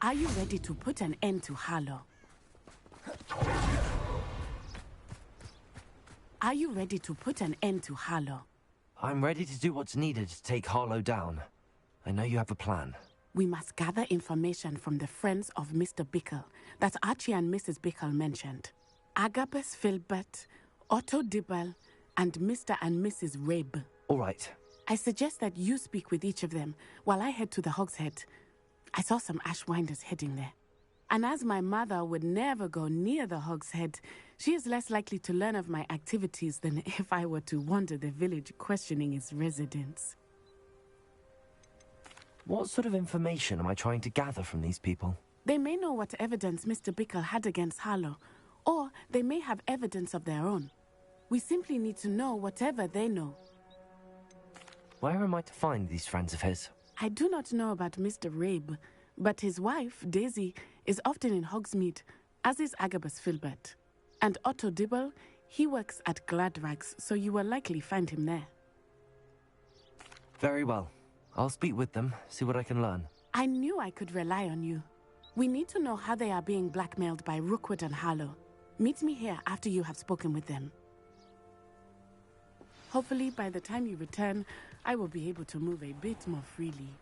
Are you ready to put an end to Harlow? Are you ready to put an end to Harlow?
I'm ready to do what's needed to take Harlow down. I know you have a plan.
We must gather information from the friends of Mr. Bickle that Archie and Mrs. Bickle mentioned. Agabus Filbert, Otto Dibble, and Mr. and Mrs. Rabe.
All right.
I suggest that you speak with each of them while I head to the Hogshead. I saw some Ashwinders heading there. And as my mother would never go near the Hogshead, she is less likely to learn of my activities than if I were to wander the village questioning its residents.
What sort of information am I trying to gather from these people?
They may know what evidence Mr. Bickle had against Harlow, or they may have evidence of their own. We simply need to know whatever they know.
Where am I to find these friends of his?
I do not know about Mr. Rabe, but his wife, Daisy, is often in Hogsmeade, as is Agabus Filbert. And Otto Dibble, he works at Gladrags, so you will likely find him there.
Very well. I'll speak with them, see what I can learn.
I knew I could rely on you. We need to know how they are being blackmailed by Rookwood and Harlow. Meet me here after you have spoken with them. Hopefully, by the time you return, I will be able to move a bit more freely.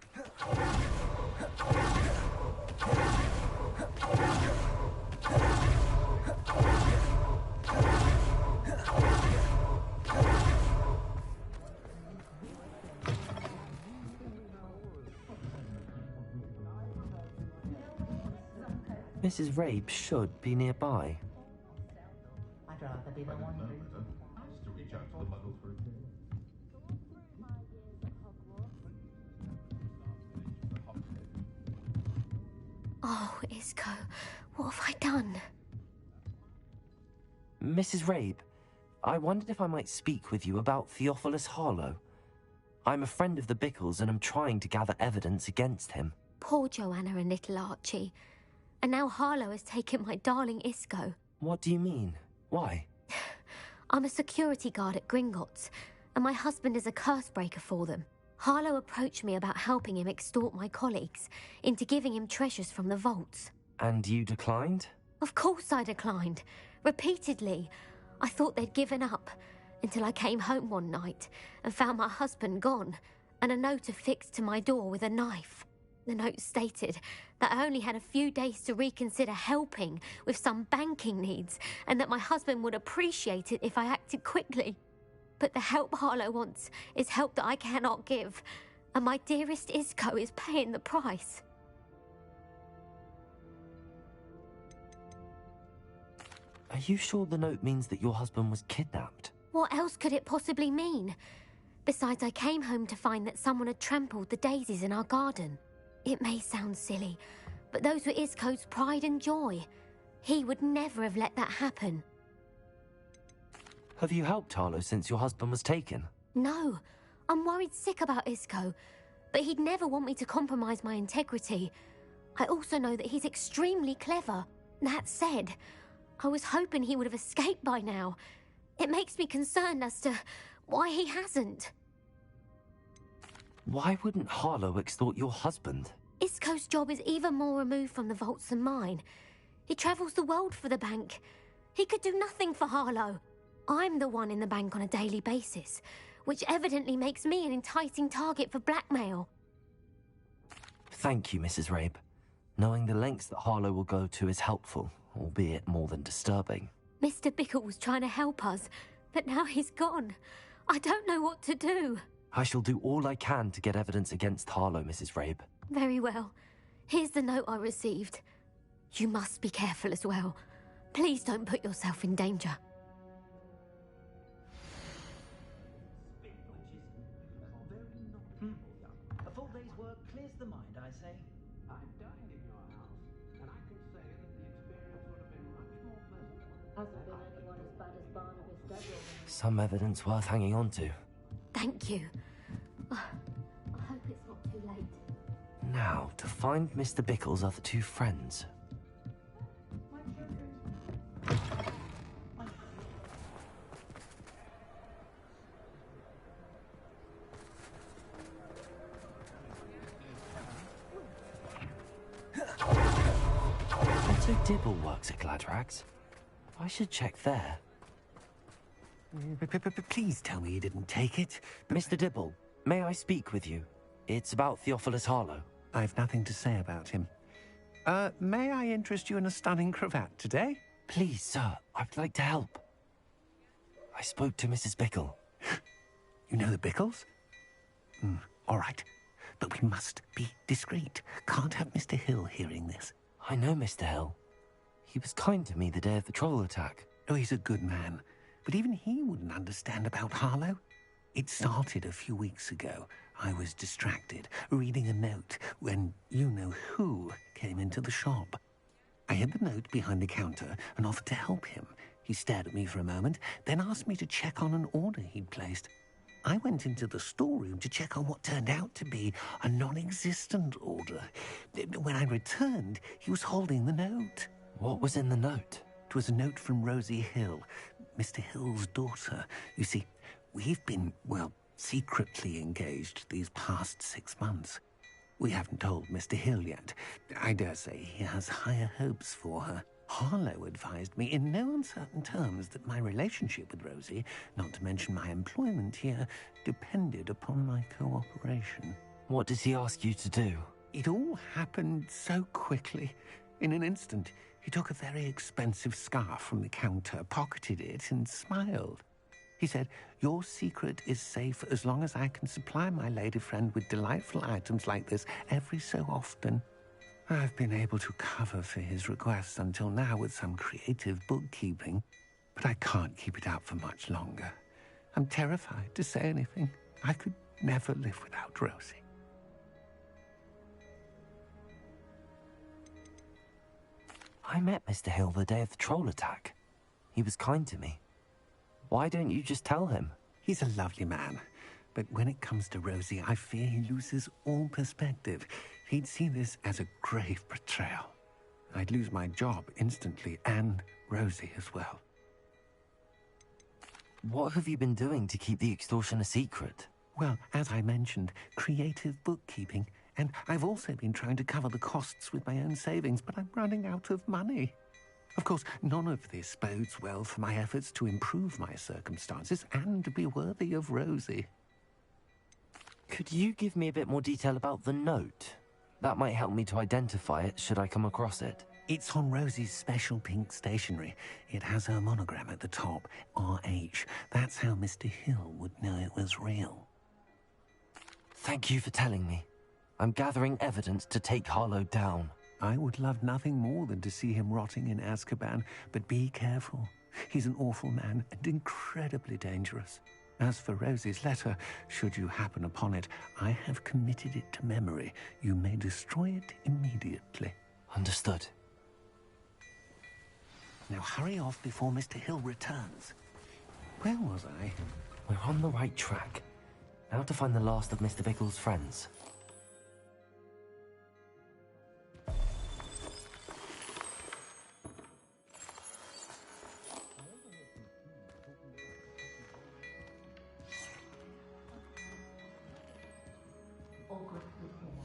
Mrs. Rabe should be nearby.
I'd rather be the one who...
Oh, Isco, what have I done?
Mrs. Rabe, I wondered if I might speak with you about Theophilus Harlow. I'm a friend of the Bickles and I'm trying to gather evidence against him.
Poor Joanna and little Archie. And now Harlow has taken my darling Isco.
What do you mean? Why?
I'm a security guard at Gringotts, and my husband is a curse breaker for them. Harlow approached me about helping him extort my colleagues into giving him treasures from the vaults.
And you declined?
Of course I declined. Repeatedly. I thought they'd given up, until I came home one night and found my husband gone, and a note affixed to my door with a knife. The note stated that I only had a few days to reconsider helping with some banking needs, and that my husband would appreciate it if I acted quickly. But the help Harlow wants is help that I cannot give, and my dearest Isco is paying the price.
Are you sure the note means that your husband was kidnapped?
What else could it possibly mean? Besides, I came home to find that someone had trampled the daisies in our garden. It may sound silly, but those were Isco's pride and joy. He would never have let that happen.
Have you helped Harlow since your husband was taken?
No, I'm worried sick about Isco, but he'd never want me to compromise my integrity. I also know that he's extremely clever. That said, I was hoping he would have escaped by now. It makes me concerned as to why he hasn't.
Why wouldn't Harlow extort your husband?
Isco's job is even more removed from the vaults than mine. He travels the world for the bank. He could do nothing for Harlow. I'm the one in the bank on a daily basis, which evidently makes me an enticing target for blackmail.
Thank you, Mrs. Rabe. Knowing the lengths that Harlow will go to is helpful, albeit more than disturbing.
Mr. Bickle was trying to help us, but now he's gone. I don't know what to do.
I shall do all I can to get evidence against Harlow, Mrs. Rabe.
Very well. Here's the note I received. You must be careful as well. Please don't put yourself in danger.
A full day's work clears the mind, I say.
I dined in your house, and I can say that the experience would have been much more pleasant.
Hasn't been anyone as bad as Barnabas Devil.
Some evidence worth hanging on to.
Thank you. I hope it's not too late.
Now, to find Mr. Bickle's other two friends. Otto Dibble works at Gladrags. I should check there.
Please tell me you didn't take it.
Mr. Dibble, may I speak with you? It's about Theophilus Harlow.
I've nothing to say about him. May I interest you in a stunning cravat today?
Please, sir, I'd like to help. I spoke to Mrs. Bickle.
You know the Bickles? All right. But we must be discreet. Can't have Mr. Hill hearing this.
I know Mr. Hill. He was kind to me the day of the troll attack.
Oh, he's a good man. But even he wouldn't understand about Harlow. It started a few weeks ago. I was distracted, reading a note, when you-know-who came into the shop. I hid the note behind the counter and offered to help him. He stared at me for a moment, then asked me to check on an order he'd placed. I went into the storeroom to check on what turned out to be a non-existent order. When I returned, he was holding the note.
What was in the note?
It was a note from Rosie Hill, Mr. Hill's daughter. You see, we've been, well, secretly engaged these past 6 months. We haven't told Mr. Hill yet. I dare say he has higher hopes for her. Harlow advised me in no uncertain terms that my relationship with Rosie, not to mention my employment here, depended upon my cooperation.
What did he ask you to do?
It all happened so quickly. In an instant, he took a very expensive scarf from the counter, pocketed it, and smiled. He said, "Your secret is safe as long as I can supply my lady friend with delightful items like this every so often." I've been able to cover for his requests until now with some creative bookkeeping, but I can't keep it up for much longer. I'm terrified to say anything. I could never live without Rosie.
I met Mr. Hill the day of the troll attack. He was kind to me. Why don't you just tell him?
He's a lovely man, but when it comes to Rosie, I fear he loses all perspective. He'd see this as a grave betrayal. I'd lose my job instantly, and Rosie as well.
What have you been doing to keep the extortion a secret?
Well, as I mentioned, creative bookkeeping. And I've also been trying to cover the costs with my own savings, but I'm running out of money. Of course, none of this bodes well for my efforts to improve my circumstances and to be worthy of Rosie.
Could you give me a bit more detail about the note? That might help me to identify it should I come across it.
It's on Rosie's special pink stationery. It has her monogram at the top, RH. That's how Mr. Hill would know it was real.
Thank you for telling me. I'm gathering evidence to take Harlow down.
I would love nothing more than to see him rotting in Azkaban, but be careful. He's an awful man and incredibly dangerous. As for Rosie's letter, should you happen upon it, I have committed it to memory. You may destroy it immediately.
Understood.
Now hurry off before Mr. Hill returns. Where was I?
We're on the right track. Now to find the last of Mr. Bickle's friends.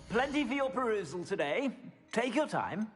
Plenty for your perusal today. Take your time.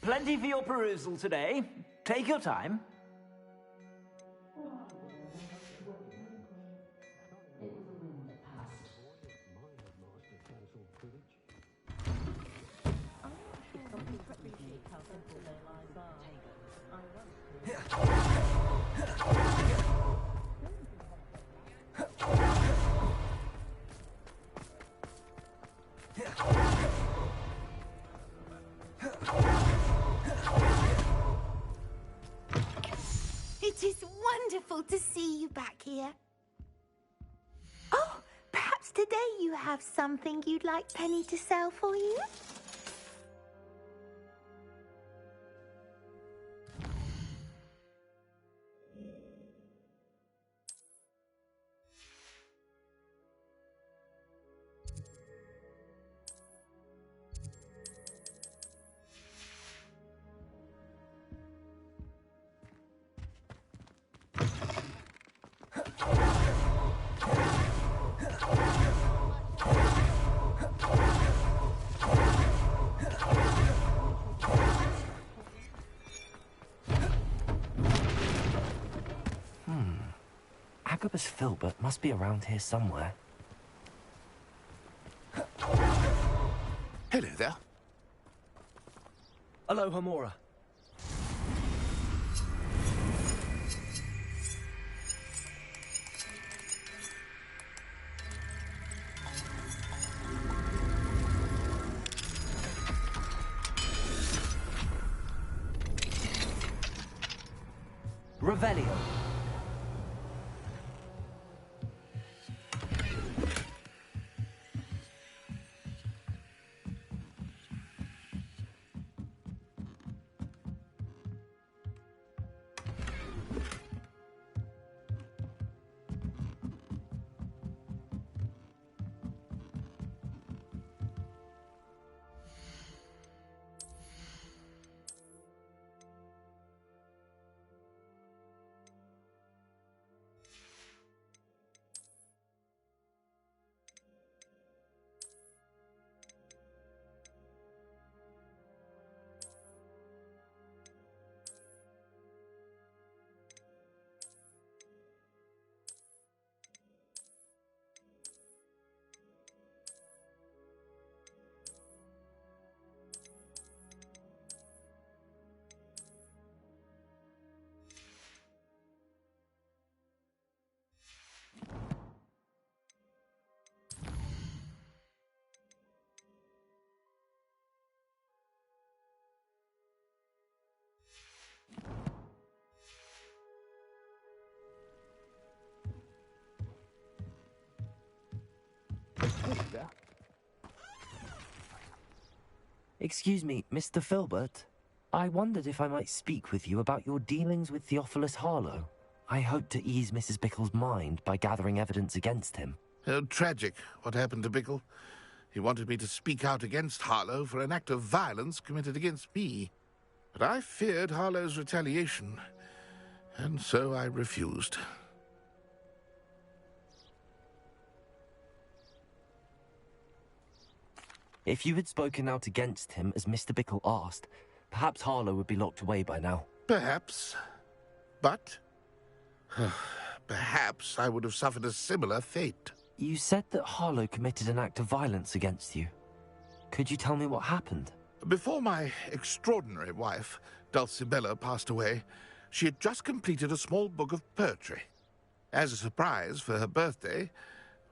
Plenty for your perusal today. Take your time.
It is wonderful to see you back here. Oh, perhaps today you have something you'd like Penny to sell for you?
Arquebus Filbert must be around here somewhere.
Hello there.
Hello, Hamora. Revelio.
Excuse me, Mr. Filbert. I wondered if I might speak with you about your dealings with Theophilus Harlow. I hope to ease Mrs. Bickle's mind by gathering evidence against him.
Oh, tragic, what happened to Bickle. He wanted me to speak out against Harlow for an act of violence committed against me. But I feared Harlow's retaliation, and so I refused.
If you had spoken out against him as Mr. Bickle asked, perhaps Harlow would be locked away by now.
Perhaps. But perhaps I would have suffered a similar fate.
You said that Harlow committed an act of violence against you. Could you tell me what happened?
Before my extraordinary wife, Dulcibella, passed away, she had just completed a small book of poetry. As a surprise for her birthday,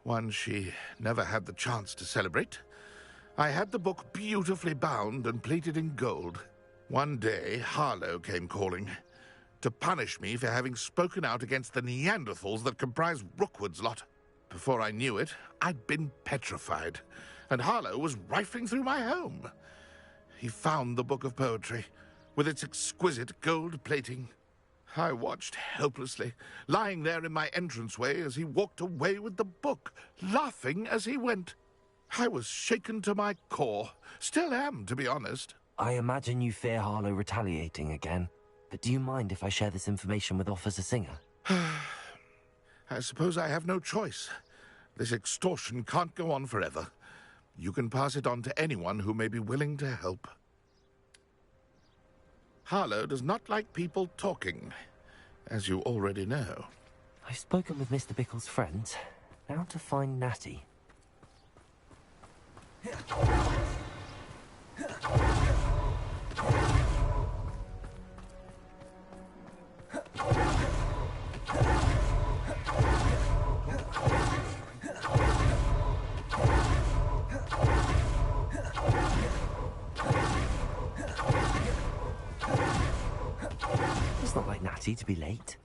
one she never had the chance to celebrate, I had the book beautifully bound and plated in gold. One day, Harlow came calling to punish me for having spoken out against the Neanderthals that comprise Rookwood's lot. Before I knew it, I'd been petrified, and Harlow was rifling through my home. He found the book of poetry, with its exquisite gold plating. I watched helplessly, lying there in my entranceway as he walked away with the book, laughing as he went. I was shaken to my core. Still am, to be honest.
I imagine you fear Harlow retaliating again, but do you mind if I share this information with Officer Singer?
I suppose I have no choice. This extortion can't go on forever. You can pass it on to anyone who may be willing to help. Harlow does not like people talking, as you already know.
I've spoken with Mr. Bickle's friends. Now to find Natty. It's not like Natty to be late.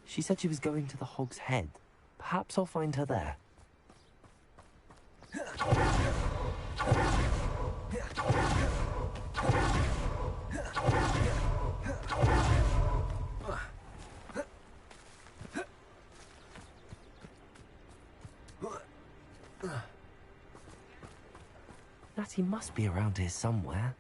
She said she was going to the Hog's Head. Perhaps I'll find her there. Natty must be around here somewhere.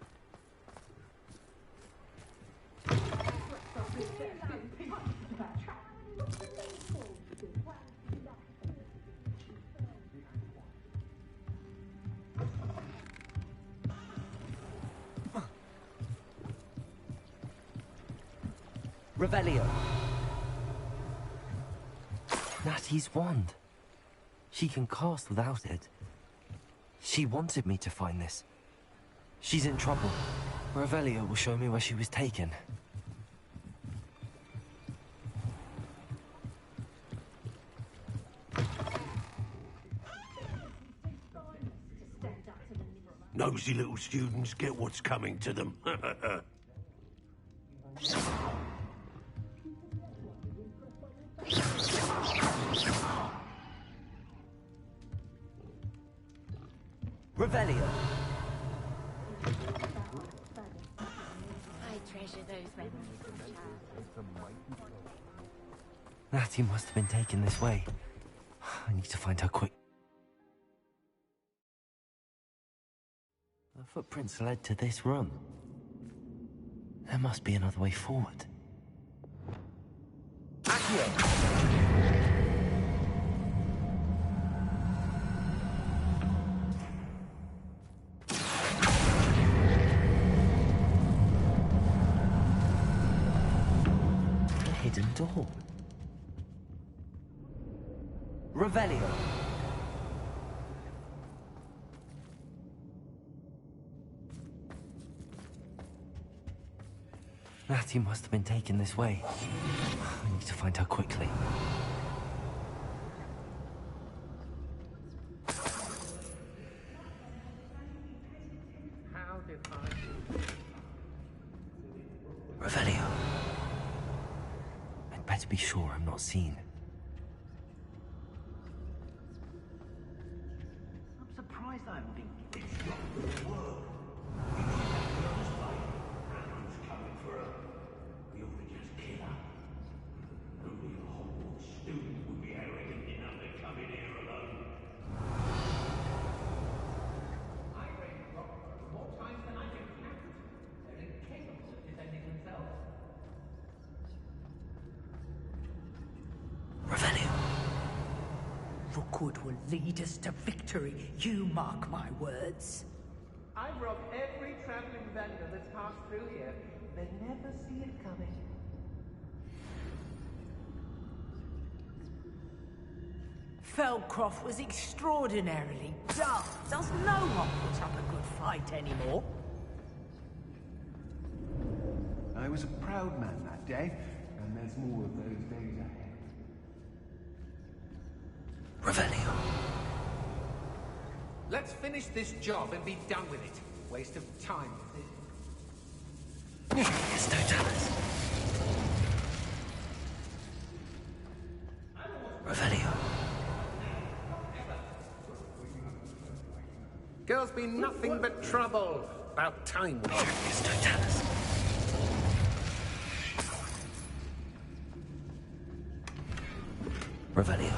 Revelio. Patty's wand. She can cast without it. She wanted me to find this. She's in trouble. Revelio will show me where she was taken.
Nosy little students get what's coming to them.
Revelio.
I treasure those memories of childhood.
Natty must have been taken this way. I need to find her quick. The footprints led to this room. There must be another way forward. A hidden door.
Revelio.
Natty must have been taken this way. I need to find her quickly. Revelio. I'd better be sure I'm not seen.
I'm surprised I haven't been
Rookwood will lead us to victory. You mark my words.
I've robbed every traveling vendor that's passed through here. They never see it coming.
Feldcroft was extraordinarily dull. Does no one put up a good fight anymore?
I was a proud man that day, and there's more of those days ahead.
Revelio.
Let's finish this job and be done with it. Waste of time.
It's no Dallas. Revelio.
Girl's been nothing but trouble. About time we...
It's no Dallas. Revelio.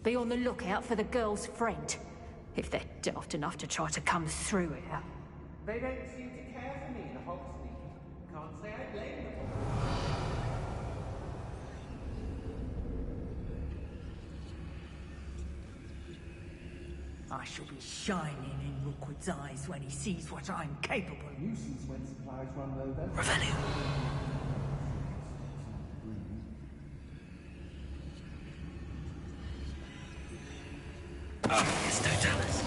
Be on the lookout for the girl's friend. If they're daft enough to try to come through here.
They don't seem to care for me in the Hogsmeade. Can't say I blame them.
I shall be shining in Rookwood's eyes when he sees what I'm capable of.
Nuisance when supplies run low, though.
Revelio. It's no Dallas.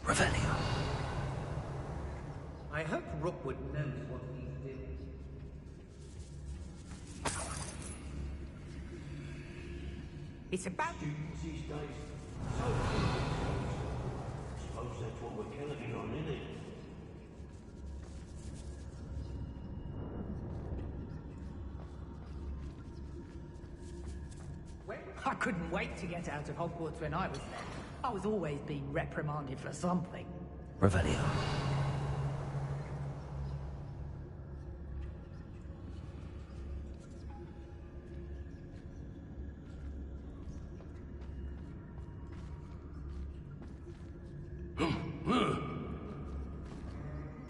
Revelio.
I hope Rookwood knows what he's doing.
It's about...
Students these days. So suppose that's what we're counting on, isn't it?
I couldn't wait to get out of Hogwarts when I was there. I was always being reprimanded for something.
Revelio.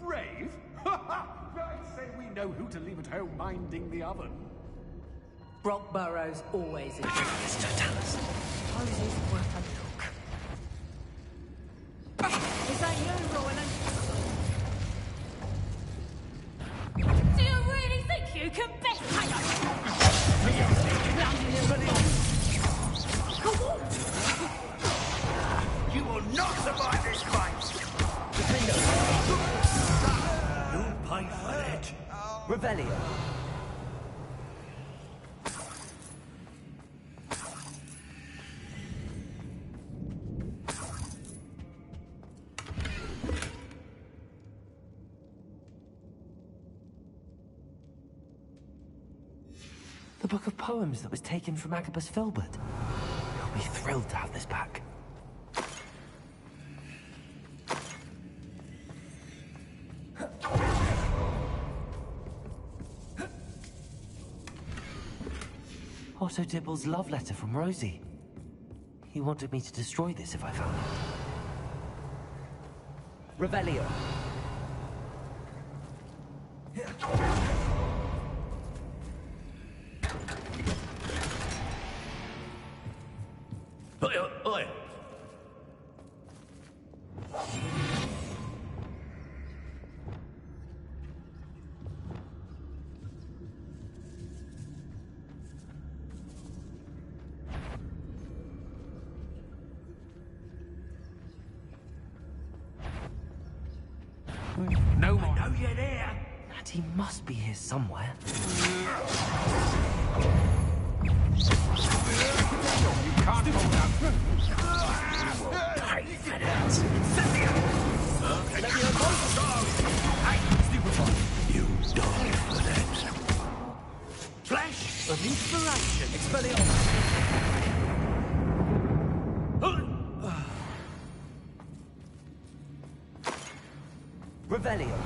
Brave? I'd say we know who to leave at home minding the oven.
Brock Burrow's always a
Mr. Dallas.
Suppose it's worth a look.
second best.
You will not survive this fight!
You'll pay for it.
Revelio.
The book of poems that was taken from Agabus Filbert. He'll be thrilled to have this back. Otto Dibble's love letter from Rosie. He wanted me to destroy this if I found it.
Revelio.
Oi.
No more.
I know you're there.
Natty must be here somewhere.
You can't hold out. Pay for that. You die for that. Flash of inspiration. Expelliarmus.
Revelio.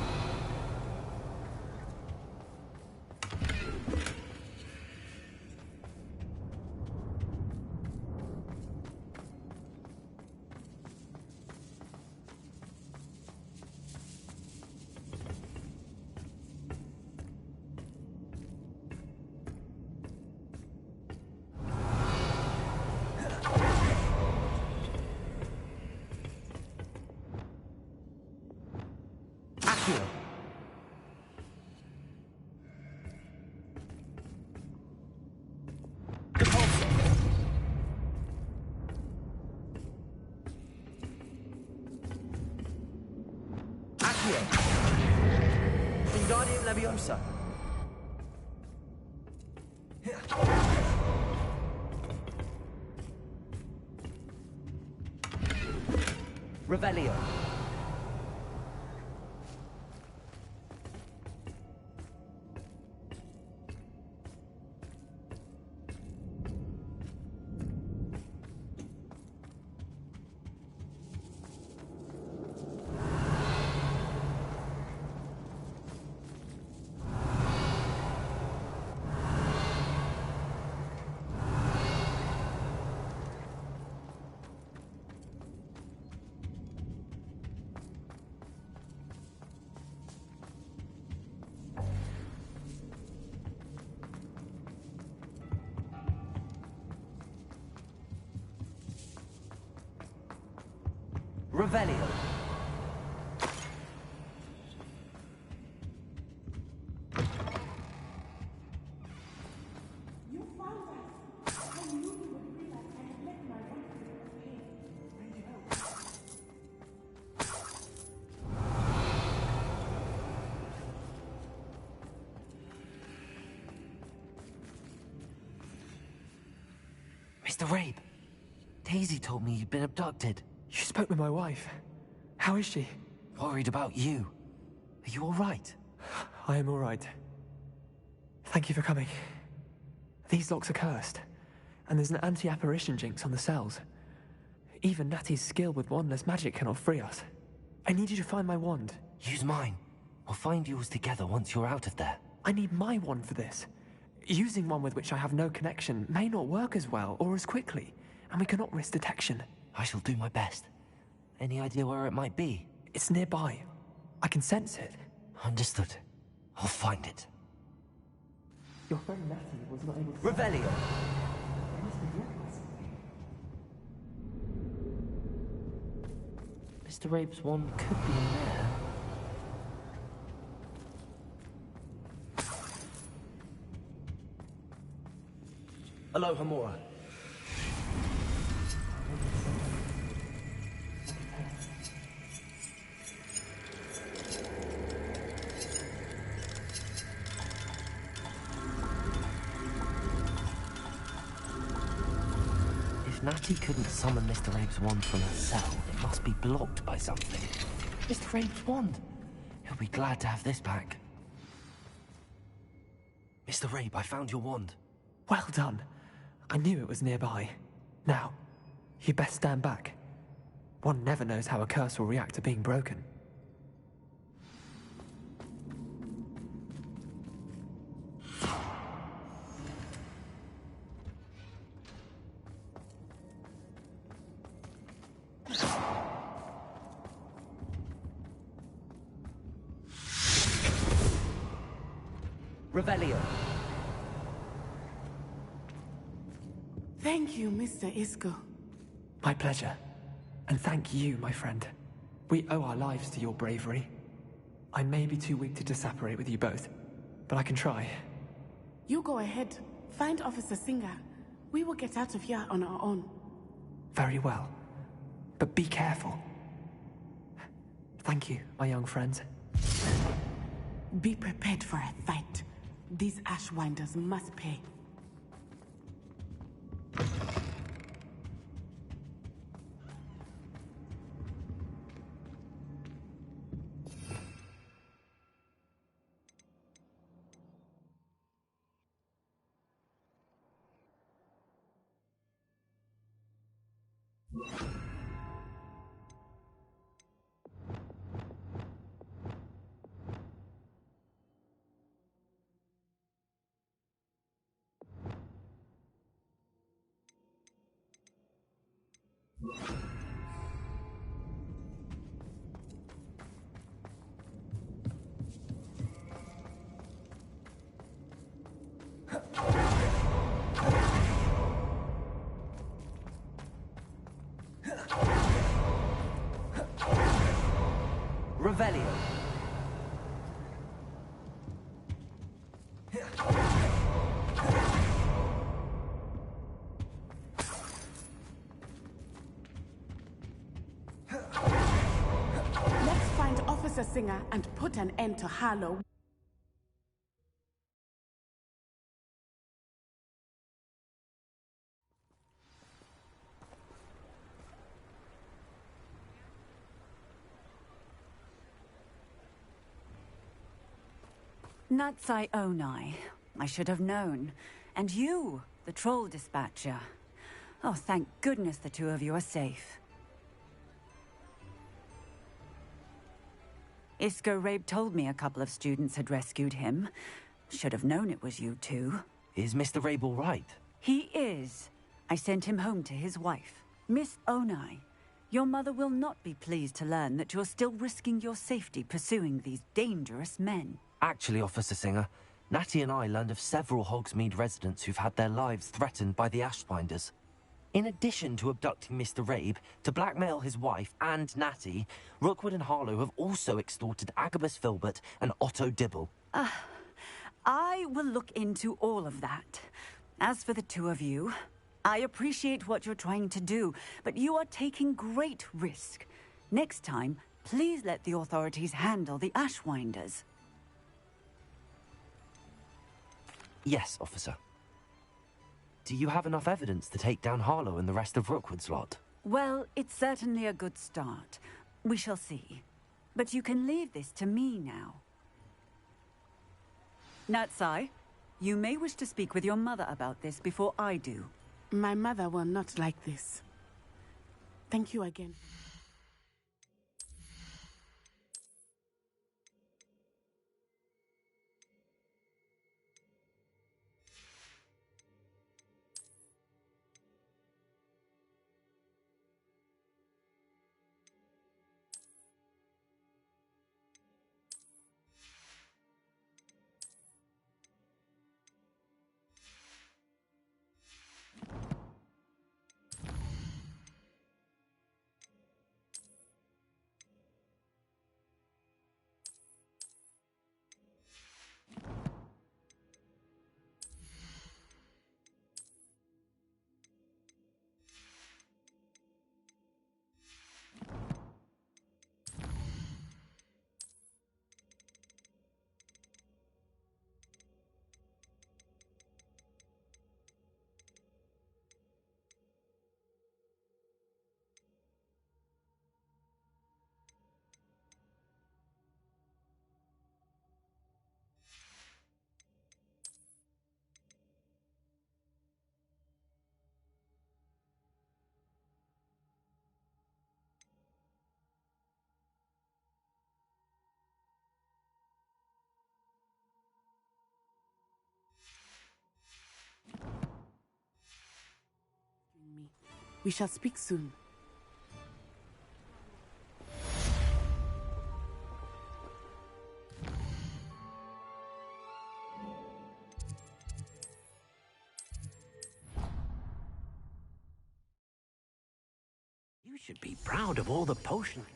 Accio. Accio. Wingardium Leviosa. Revelio. Revelio.
Mr. Rabe, Daisy told me you'd been abducted.
You spoke with my wife. How is she?
Worried about you. Are you all right?
I am all right. Thank you for coming. These locks are cursed, and there's an anti-apparition jinx on the cells. Even Natty's skill with wandless magic cannot free us. I need you to find my wand.
Use mine. We'll find yours together once you're out of there.
I need my wand for this. Using one with which I have no connection may not work as well or as quickly, and we cannot risk detection.
I shall do my best. Any idea where it might be?
It's nearby. I can sense it.
Understood. I'll find it.
Your friend Natty was not able to...
Revelio.
It must be blocked by something.
Mr. Rabe's wand could be in there.
Aloha Mora.
If Natty couldn't summon Mr. Abe's wand from her cell, it must be blocked by something. Mr. Abe's wand! He'll be glad to have this back. Mr. Abe, I found your wand.
Well done. I knew it was nearby. Now, you best stand back. One never knows how a curse will react to being broken.
Revelio.
Thank you, Mr. Isco.
My pleasure. And thank you, my friend. We owe our lives to your bravery. I may be too weak to disapparate with you both, but I can try.
You go ahead. Find Officer Singer. We will get out of here on our own.
Very well. But be careful. Thank you, my young friends.
Be prepared for a fight. These Ashwinders must pay.
Revelio.
Let's find Officer Singer and put an end to Harlow.
Natsai Onai. I should have known. And you, the troll dispatcher. Oh, thank goodness the two of you are safe. Isco Rabe told me a couple of students had rescued him. Should have known it was you two.
Is Mr. Rabe all right?
He is. I sent him home to his wife. Miss Onai, your mother will not be pleased to learn that you're still risking your safety pursuing these dangerous men.
Actually, Officer Singer, Natty and I learned of several Hogsmeade residents who've had their lives threatened by the Ashbinders. In addition to abducting Mr. Rabe, to blackmail his wife and Natty, Rookwood and Harlow have also extorted Agabus Filbert and Otto Dibble.
I will look into all of that. As for the two of you, I appreciate what you're trying to do, but you are taking great risk. Next time, please let the authorities handle the Ashwinders.
Yes, officer. Do you have enough evidence to take down Harlow and the rest of Rookwood's lot?
Well, it's certainly a good start. We shall see. But you can leave this to me now. Natsai, you may wish to speak with your mother about this before I do.
My mother will not like this. Thank you again. We shall speak soon.
You should be proud of all the potions.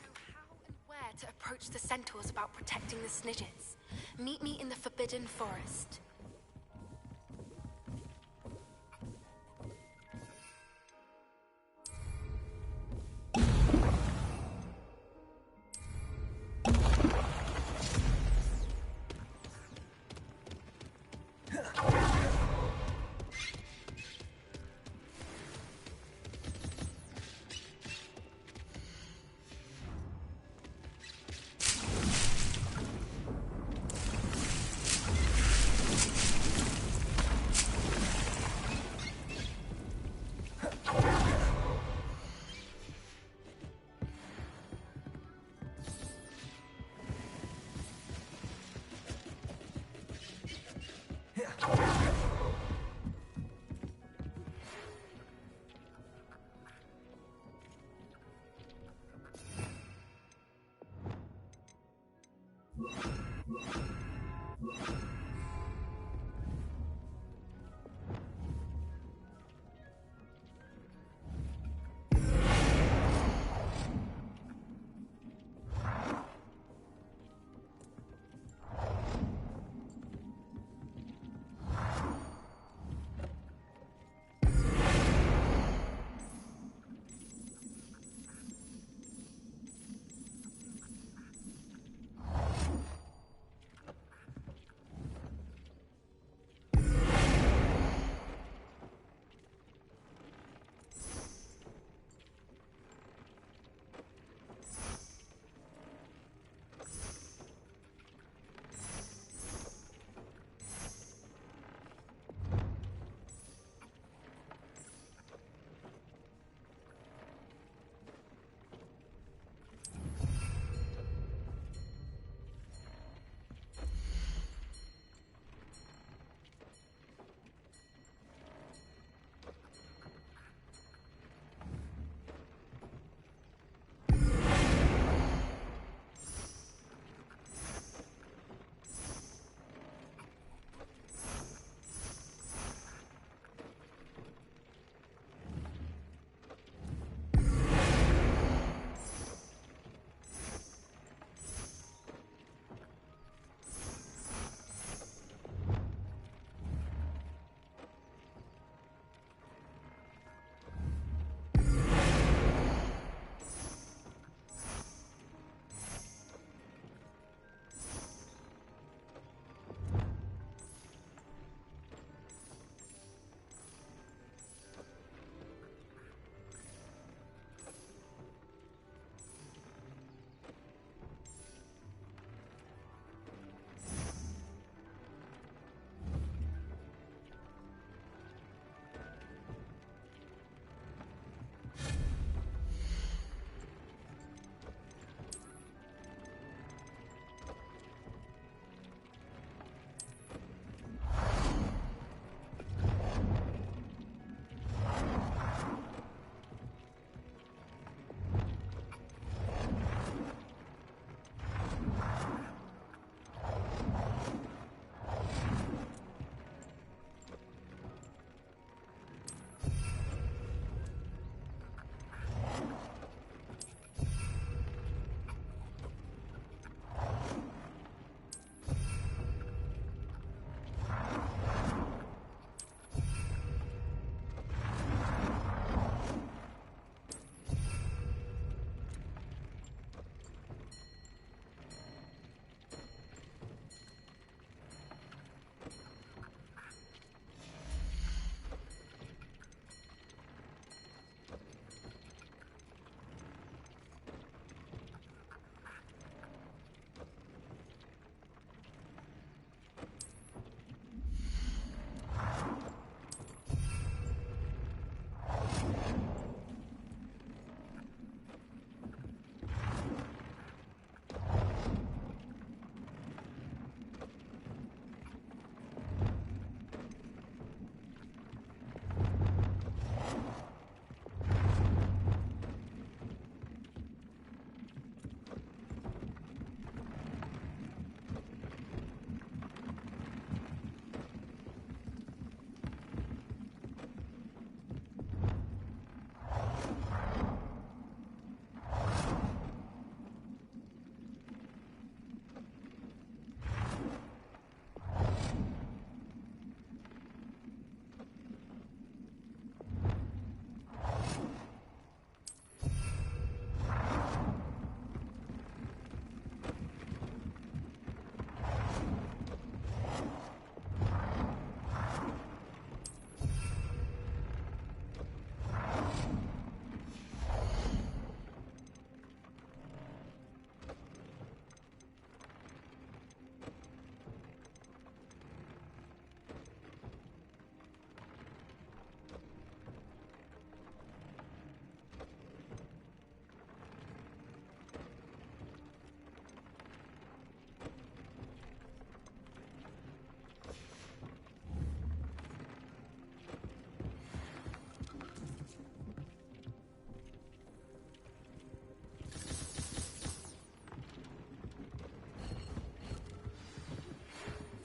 Where to approach the centaurs about protecting the Snidgets. Meet me in the Forbidden Forest.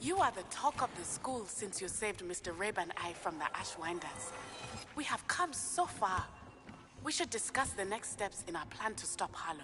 You are the talk of the school since you saved Mr. Rabe and I from the Ashwinders. We have come so far. We should discuss the next steps in our plan to stop Harlow.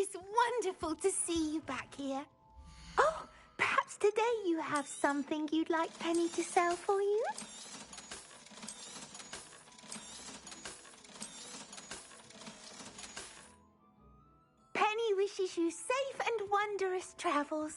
is wonderful to see you back here. Oh, perhaps today you have something you'd like Penny to sell for you? Penny wishes you safe and wondrous travels.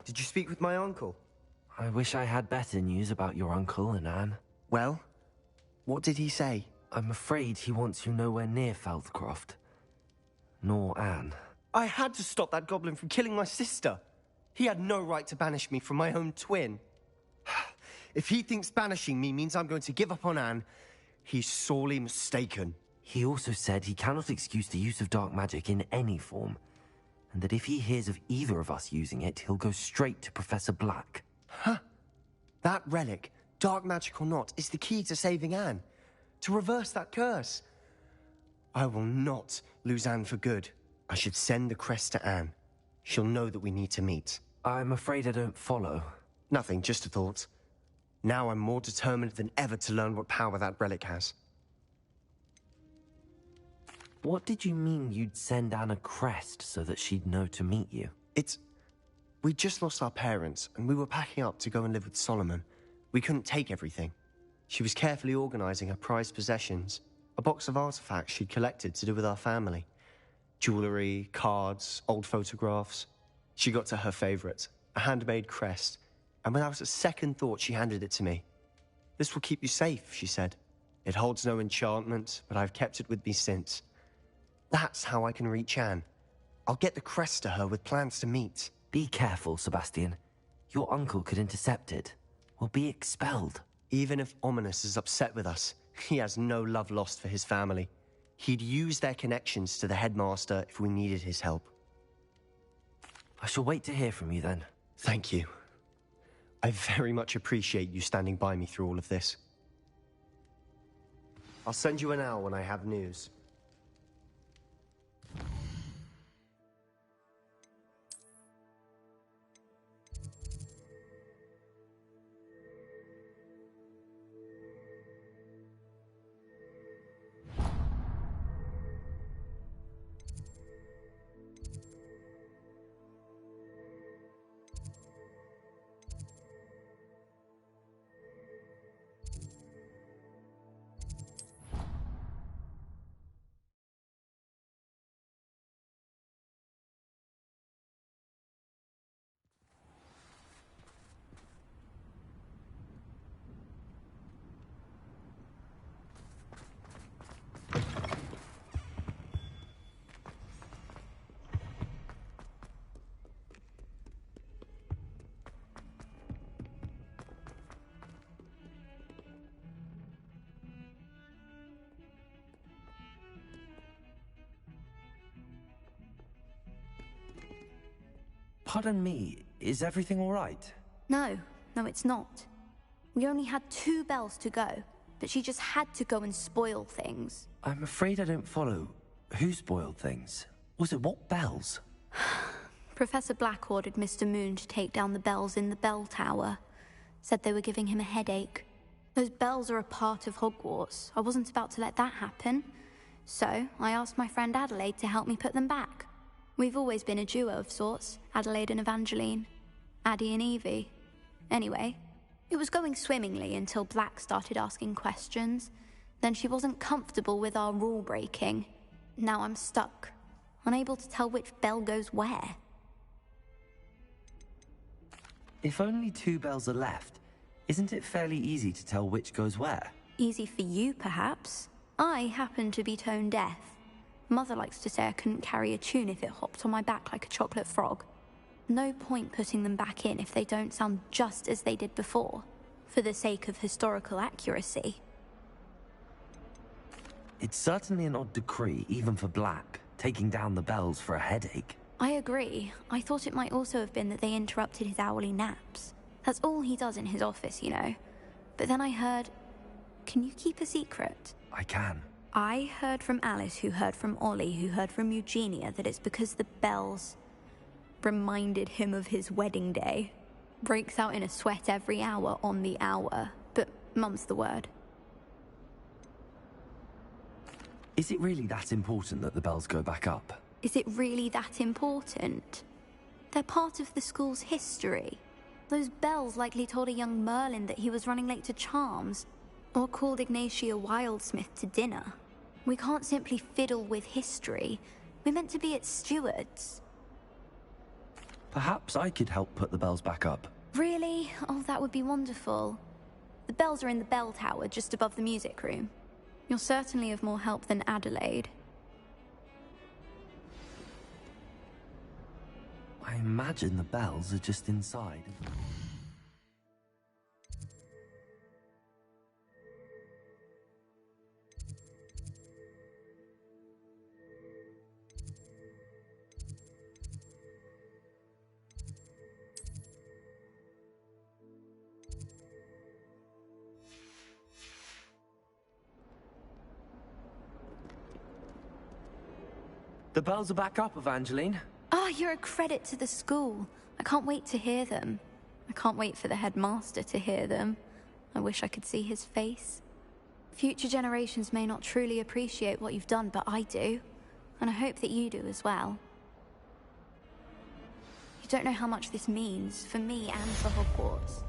Did you speak with my uncle?
I wish I had better news about your uncle and Anne.
Well, what did he say?
I'm afraid he wants you nowhere near Feldcroft. Nor Anne.
I had to stop that goblin from killing my sister. He had no right to banish me from my own twin. If he thinks banishing me means I'm going to give up on Anne, he's sorely mistaken.
He also said he cannot excuse the use of dark magic in any form, and that if he hears of either of us using it, he'll go straight to Professor Black.
Huh. That relic, dark magic or not, is the key to saving Anne. To reverse that curse. I will not lose Anne for good. I should send the crest to Anne. She'll know that we need to meet.
I'm afraid I don't follow.
Nothing, just a thought. Now I'm more determined than ever to learn what power that relic has.
What did you mean you'd send Anne a crest so that she'd know to meet you?
We just lost our parents, and we were packing up to go and live with Solomon. We couldn't take everything. She was carefully organizing her prized possessions, a box of artifacts she'd collected to do with our family. Jewelry, cards, old photographs. She got to her favorite, a handmade crest, and without a second thought, she handed it to me. "This will keep you safe," she said. "It holds no enchantment, but I've kept it with me since. That's how I can reach Anne. I'll get the crest to her with plans to meet."
Be careful, Sebastian. Your uncle could intercept it. We'll be expelled.
Even if Ominous is upset with us, he has no love lost for his family. He'd use their connections to the headmaster if we needed his help.
I shall wait to hear from you then.
Thank you. I very much appreciate you standing by me through all of this. I'll send you an owl when I have news.
Pardon me, is everything all right?
No, it's not. We only had 2 bells to go, but she just had to go and spoil things.
I'm afraid I don't follow. Who spoiled things? Was it what bells?
Professor Black ordered Mr. Moon to take down the bells in the bell tower. Said they were giving him a headache. Those bells are a part of Hogwarts. I wasn't about to let that happen. So, I asked my friend Adelaide to help me put them back. We've always been a duo of sorts, Adelaide and Evangeline. Addie and Evie. Anyway, it was going swimmingly until Black started asking questions. Then she wasn't comfortable with our rule breaking. Now I'm stuck, unable to tell which bell goes where.
If only 2 bells are left, isn't it fairly easy to tell which goes where?
Easy for you, perhaps. I happen to be tone deaf. Mother likes to say I couldn't carry a tune if it hopped on my back like a chocolate frog. No point putting them back in if they don't sound just as they did before, for the sake of historical accuracy.
It's certainly an odd decree, even for Black, taking down the bells for a headache.
I agree. I thought it might also have been that they interrupted his hourly naps. That's all he does in his office, you know. But then I heard... Can you keep a secret?
I can.
I heard from Alice, who heard from Ollie, who heard from Eugenia, that it's because the bells reminded him of his wedding day. Breaks out in a sweat every hour on the hour, but mum's the word.
Is it really that important that the bells go back up?
Is it really that important? They're part of the school's history. Those bells likely told a young Merlin that he was running late to Charms, or called Ignatia Wildsmith to dinner. We can't simply fiddle with history. We're meant to be its stewards.
Perhaps I could help put the bells back up.
Really? Oh, that would be wonderful. The bells are in the bell tower, just above the music room. You're certainly of more help than Adelaide.
I imagine the bells are just inside. The bells are back up, Evangeline.
Oh, you're a credit to the school. I can't wait to hear them. I can't wait for the headmaster to hear them. I wish I could see his face. Future generations may not truly appreciate what you've done, but I do. And I hope that you do as well. You don't know how much this means for me and for Hogwarts.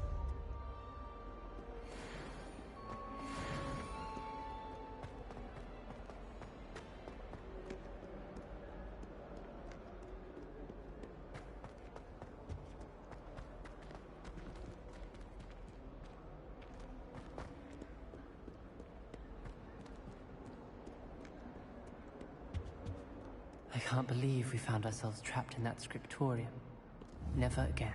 I can't believe we found ourselves trapped in that scriptorium. Never again.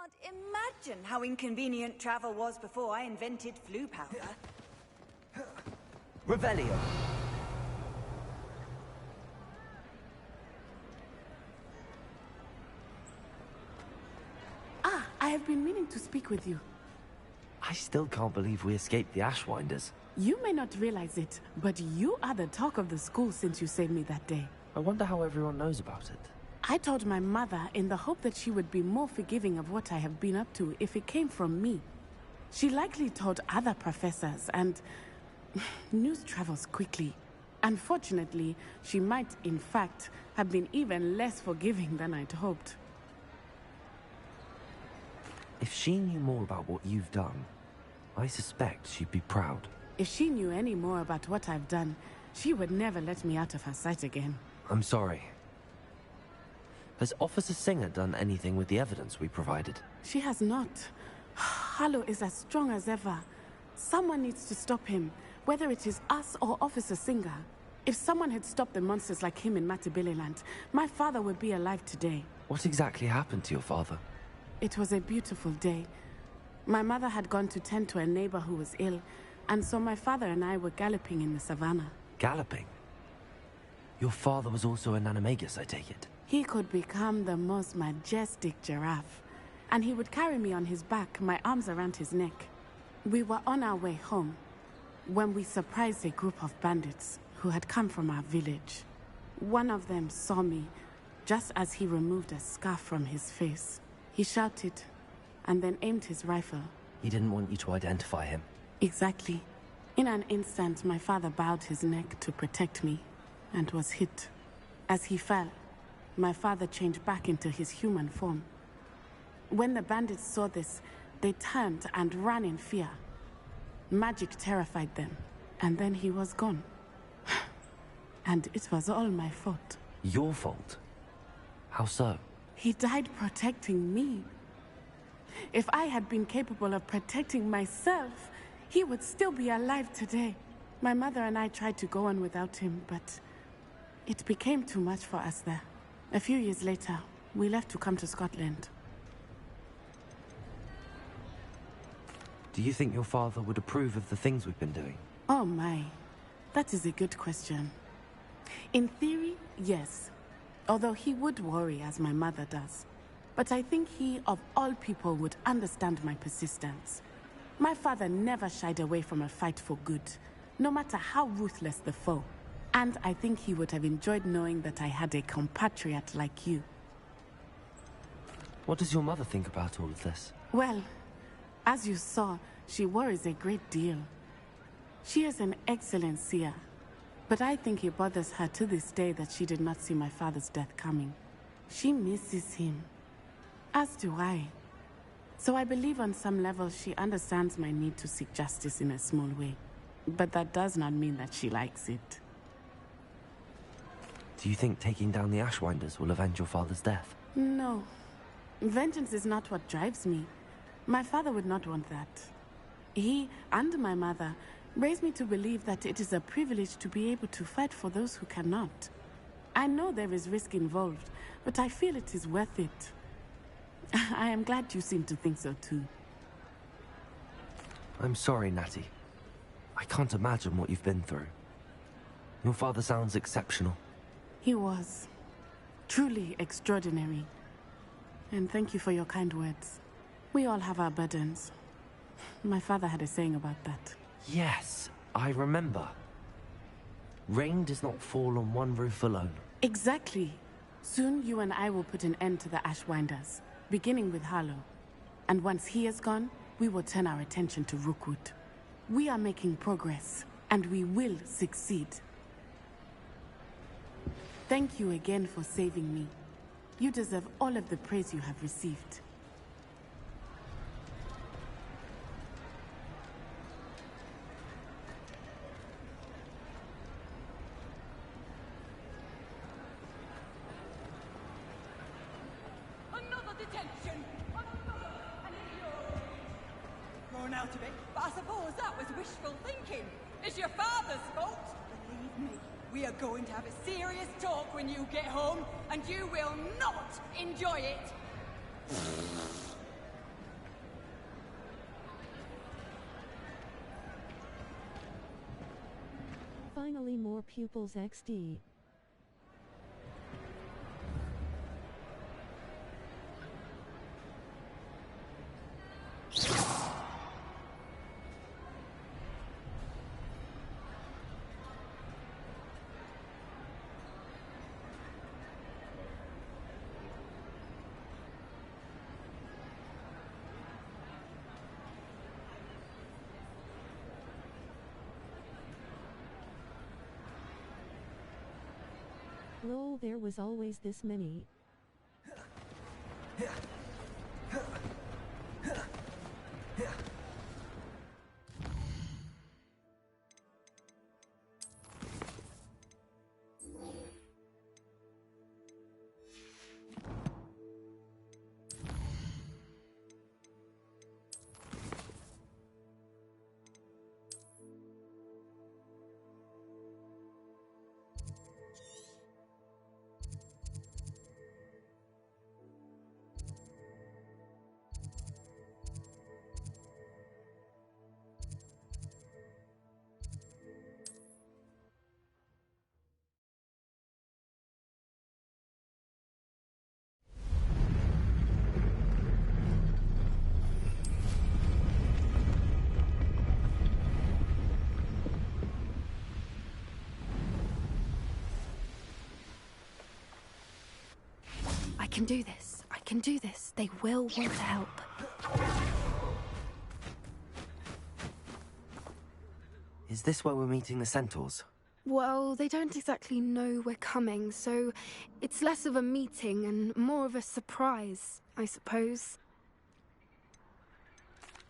can't imagine how inconvenient travel was before I invented flu powder.
Revelio.
Ah, I have been meaning to speak with you.
I still can't believe we escaped the Ashwinders.
You may not realize it, but you are the talk of the school since you saved me that day.
I wonder how everyone knows about it.
I told my mother in the hope that she would be more forgiving of what I have been up to if it came from me. She likely told other professors, and news travels quickly. Unfortunately, she might, in fact, have been even less forgiving than I'd hoped.
If she knew more about what you've done, I suspect she'd be proud.
If she knew any more about what I've done, she would never let me out of her sight again.
I'm sorry. Has Officer Singer done anything with the evidence we provided?
She has not. Harlow is as strong as ever. Someone needs to stop him, whether it is us or Officer Singer. If someone had stopped the monsters like him in Matabeleland, my father would be alive today.
What exactly happened to your father?
It was a beautiful day. My mother had gone to tend to a neighbor who was ill, and so my father and I were galloping in the savannah.
Galloping? Your father was also an animagus, I take it?
He could become the most majestic giraffe, and he would carry me on his back, my arms around his neck. We were on our way home when we surprised a group of bandits who had come from our village. One of them saw me just as he removed a scarf from his face. He shouted and then aimed his rifle.
He didn't want you to identify him.
Exactly. In an instant, my father bowed his neck to protect me and was hit. As he fell, my father changed back into his human form. When the bandits saw this, they turned and ran in fear. Magic terrified them, and then he was gone. And it was all my fault.
Your fault? How so?
He died protecting me. If I had been capable of protecting myself, he would still be alive today. My mother and I tried to go on without him, but it became too much for us there. A few years later, we left to come to Scotland.
Do you think your father would approve of the things we've been doing?
Oh my, that is a good question. In theory, yes. Although he would worry, as my mother does. But I think he, of all people, would understand my persistence. My father never shied away from a fight for good, no matter how ruthless the foe. And I think he would have enjoyed knowing that I had a compatriot like you.
What does your mother think about all of this?
Well, as you saw, she worries a great deal. She is an excellent seer. But I think it bothers her to this day that she did not see my father's death coming. She misses him. As do I. So I believe on some level she understands my need to seek justice in a small way. But that does not mean that she likes it.
Do you think taking down the Ashwinders will avenge your father's death?
No. Vengeance is not what drives me. My father would not want that. He and my mother raised me to believe that it is a privilege to be able to fight for those who cannot. I know there is risk involved, but I feel it is worth it. I am glad you seem to think so too.
I'm sorry, Natty. I can't imagine what you've been through. Your father sounds exceptional.
He was. Truly extraordinary. And thank you for your kind words. We all have our burdens. My father had a saying about that.
Yes, I remember. Rain does not fall on one roof alone.
Exactly. Soon you and I will put an end to the Ashwinders, beginning with Harlow. And once he is gone, we will turn our attention to Rookwood. We are making progress, and we will succeed. Thank you again for saving me. You deserve all of the praise you have received.
Another detention! And you're grown out of it, but I suppose that was wishful thinking. It's your father's fault. Believe me, we are going to have a serious talk when you get home, and you will not enjoy it.
Finally more pupils XD. Lol, there was always this many.
I can do this. I can do this. They will want to help.
Is this where we're meeting the centaurs?
Well, they don't exactly know we're coming, so it's less of a meeting and more of a surprise, I suppose.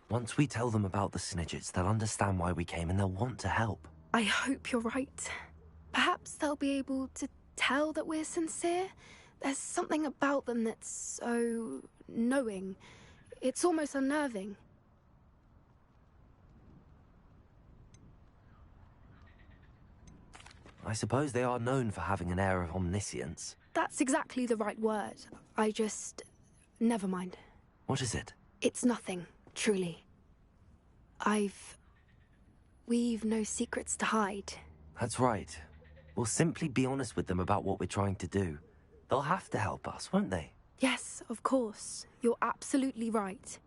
Once we tell them about the Snidgets, they'll understand why we came and they'll want to help.
I hope you're right. Perhaps they'll be able to tell that we're sincere. There's something about them that's so knowing. It's almost unnerving.
I suppose they are known for having an air of omniscience.
That's exactly the right word. I just... never mind.
What is it?
It's nothing, truly. We've no secrets to hide.
That's right. We'll simply be honest with them about what we're trying to do. They'll have to help us, won't they?
Yes, of course. You're absolutely right.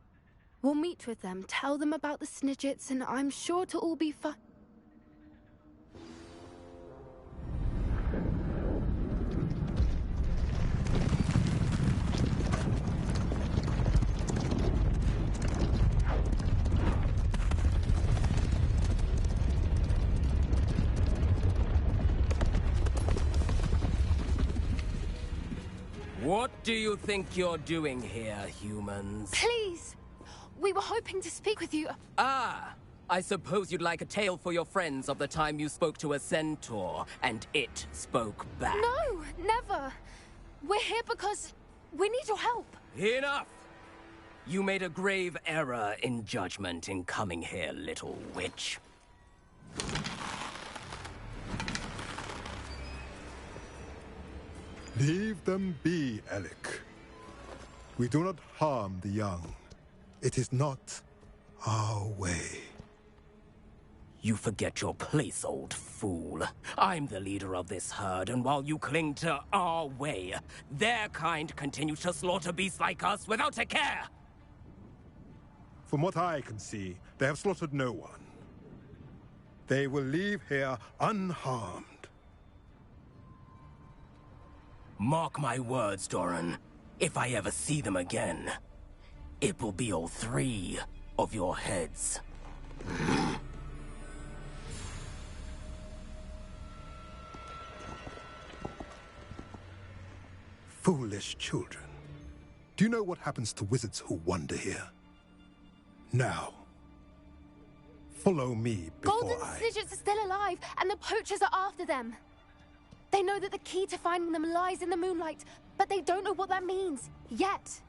We'll meet with them, tell them about the Snidgets, and I'm sure to all be fun.
What do you think you're doing here, humans?
Please! We were hoping to speak with you.
Ah! I suppose you'd like a tale for your friends of the time you spoke to a centaur, and it spoke back.
No, never. We're here because we need your help.
Enough! You made a grave error in judgment in coming here, little witch.
Leave them be, Alec. We do not harm the young. It is not our way.
You forget your place, old fool. I'm the leader of this herd, and while you cling to our way, their kind continue to slaughter beasts like us without a care!
From what I can see, they have slaughtered no one. They will leave here unharmed.
Mark my words, Doran. If I ever see them again, it will be all 3 of your heads.
Foolish children. Do you know what happens to wizards who wander here? Now, follow me before
Golden Snidgets are still alive, and the poachers are after them. They know that the key to finding them lies in the moonlight, but they don't know what that means, yet.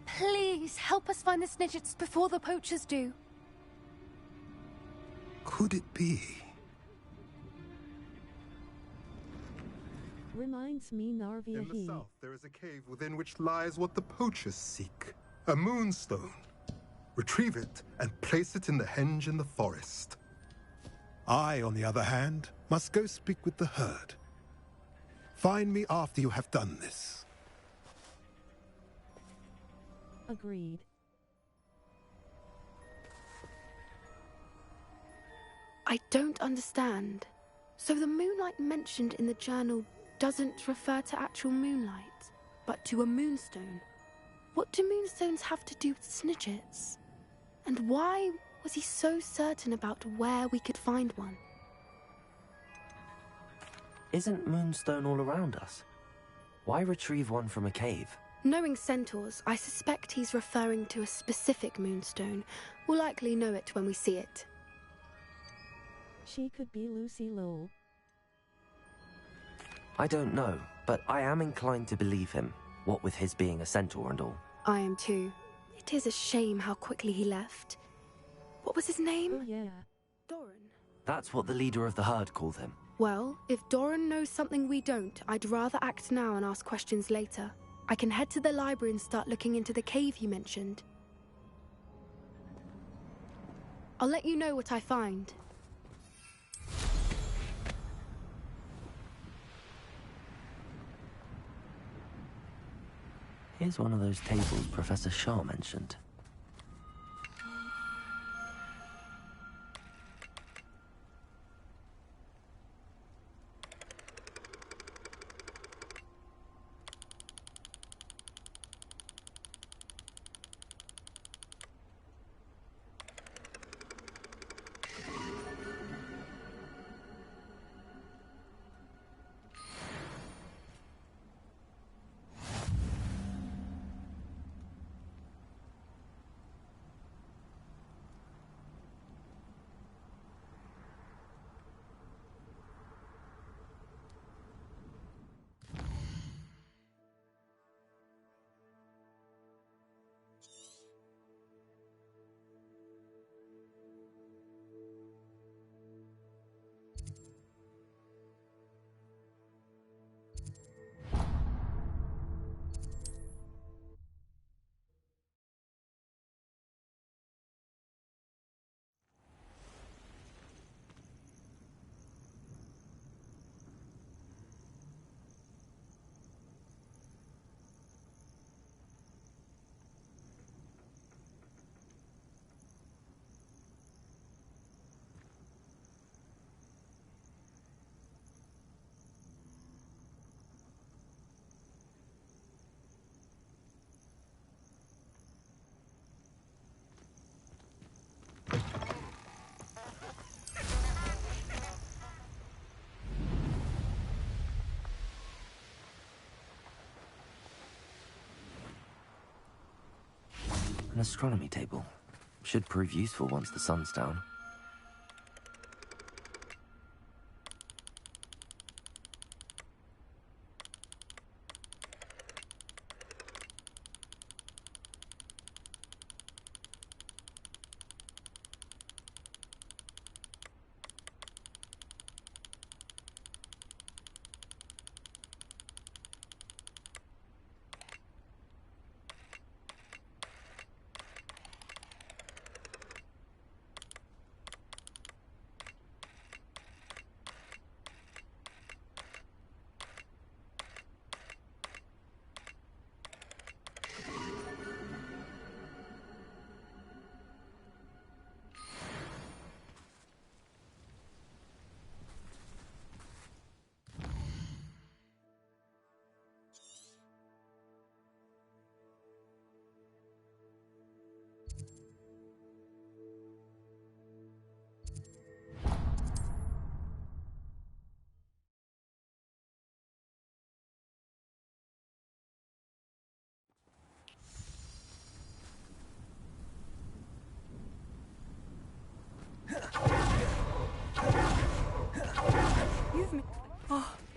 Please, help us find the Snidgets before the poachers do.
Could it be?
Reminds me Narvia
In the south, there is a cave within which lies what the poachers seek. A moonstone. Retrieve it and place it in the henge in the forest. I, on the other hand, must go speak with the herd. Find me after you have done this.
Agreed.
I don't understand. So the moonlight mentioned in the journal doesn't refer to actual moonlight, but to a moonstone. What do moonstones have to do with snidgets? And why was he so certain about where we could find one?
Isn't Moonstone all around us? Why retrieve one from a cave?
Knowing centaurs, I suspect he's referring to a specific moonstone. We'll likely know it when we see it.
She could be Lucy Lowell.
I don't know, but I am inclined to believe him, what with his being a centaur and all.
I am too. It is a shame how quickly he left. What was his name?
Oh, yeah.
Doran.
That's what the leader of the herd called him.
Well, if Doran knows something we don't, I'd rather act now and ask questions later. I can head to the library and start looking into the cave you mentioned. I'll let you know what I find.
Here's one of those tables Professor Shaw mentioned. An astronomy table. Should prove useful once the sun's down.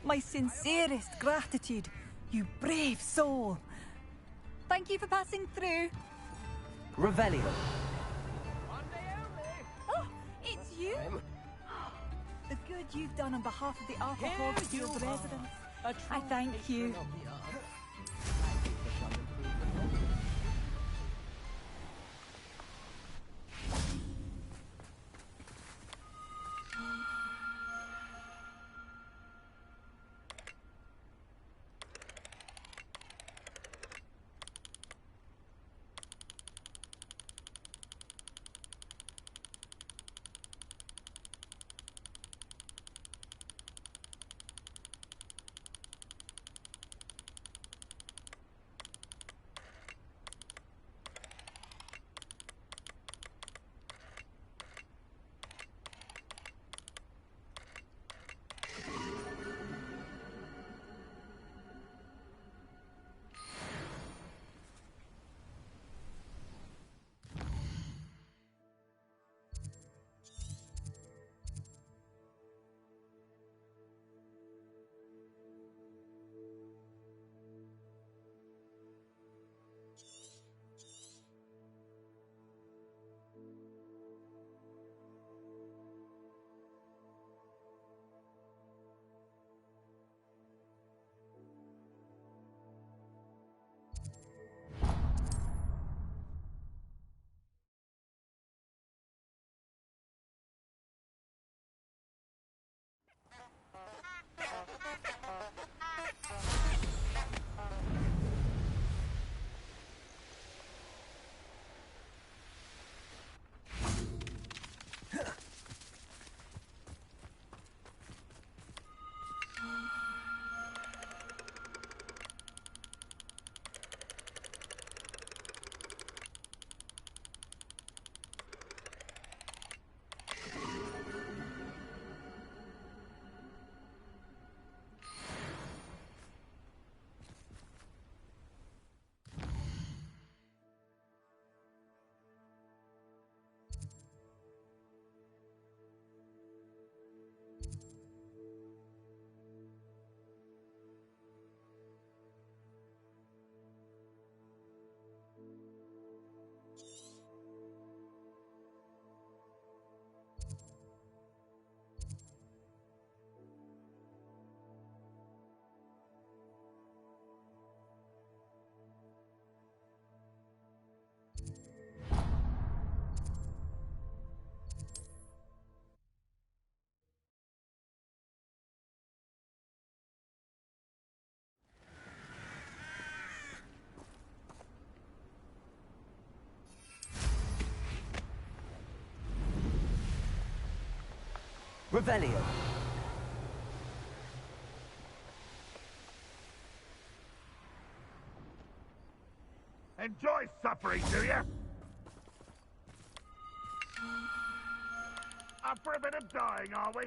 My sincerest gratitude, you brave soul. Thank you for passing through.
Revelio.
Oh, it's you? The good you've done on behalf of the Arthur Hogwarts residents. I thank you.
Revelio.
Enjoy suffering, do you? Up for a bit of dying, are we?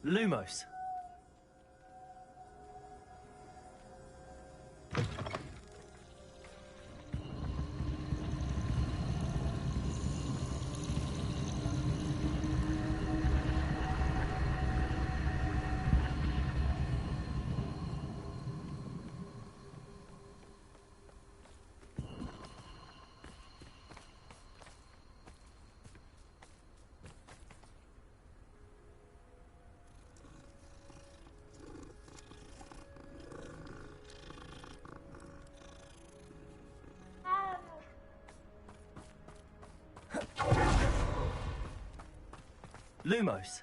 Lumos. Lumos.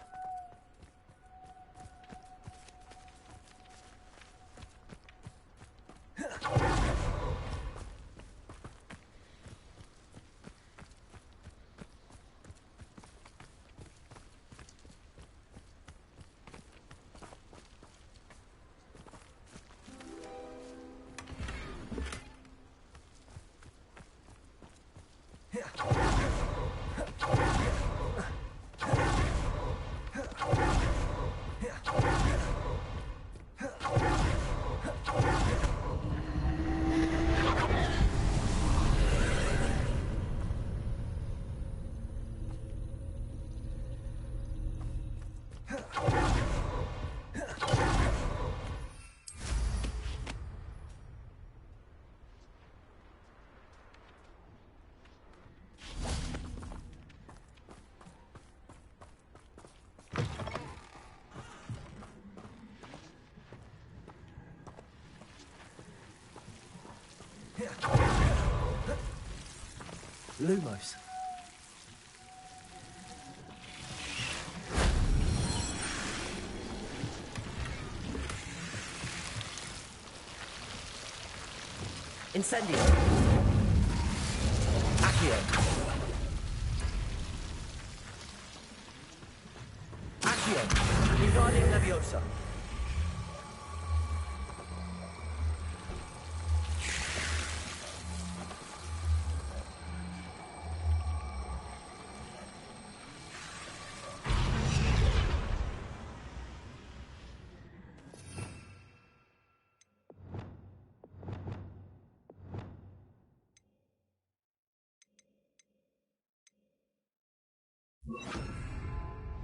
Lumos. Incendio. Accio. Accio. Wingardium Leviosa.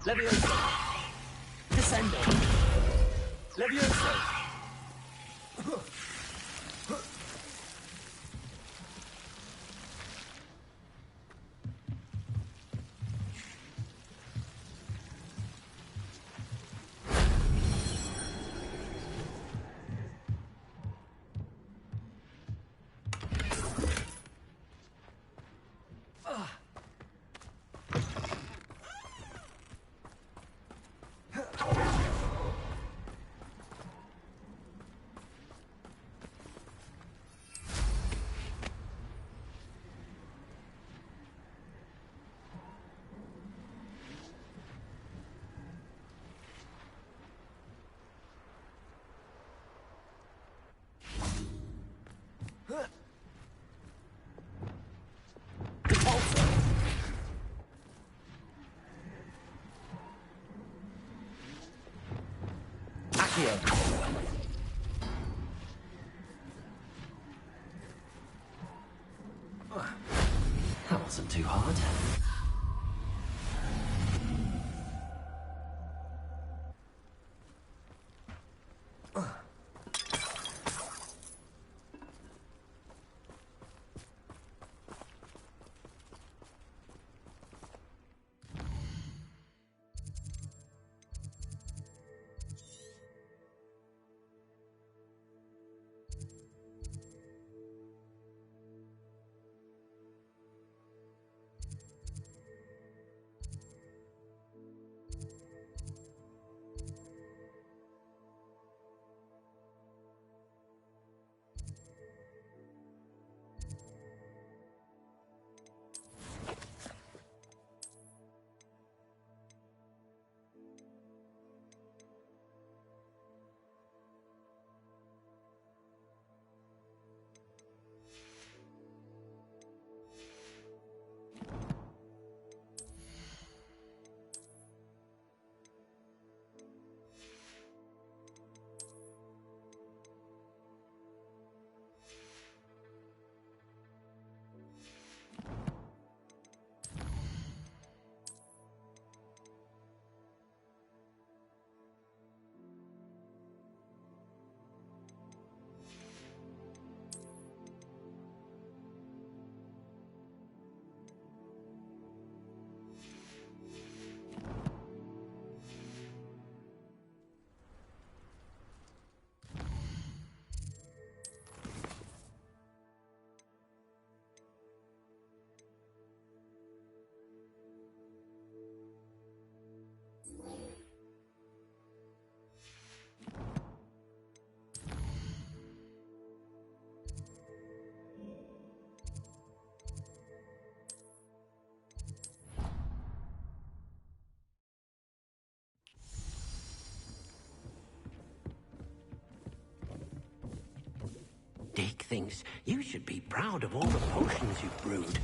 Levioso. Descendo. Levioso. Accio.
That wasn't too hard.
Dick thinks you should be proud of all the potions you've brewed.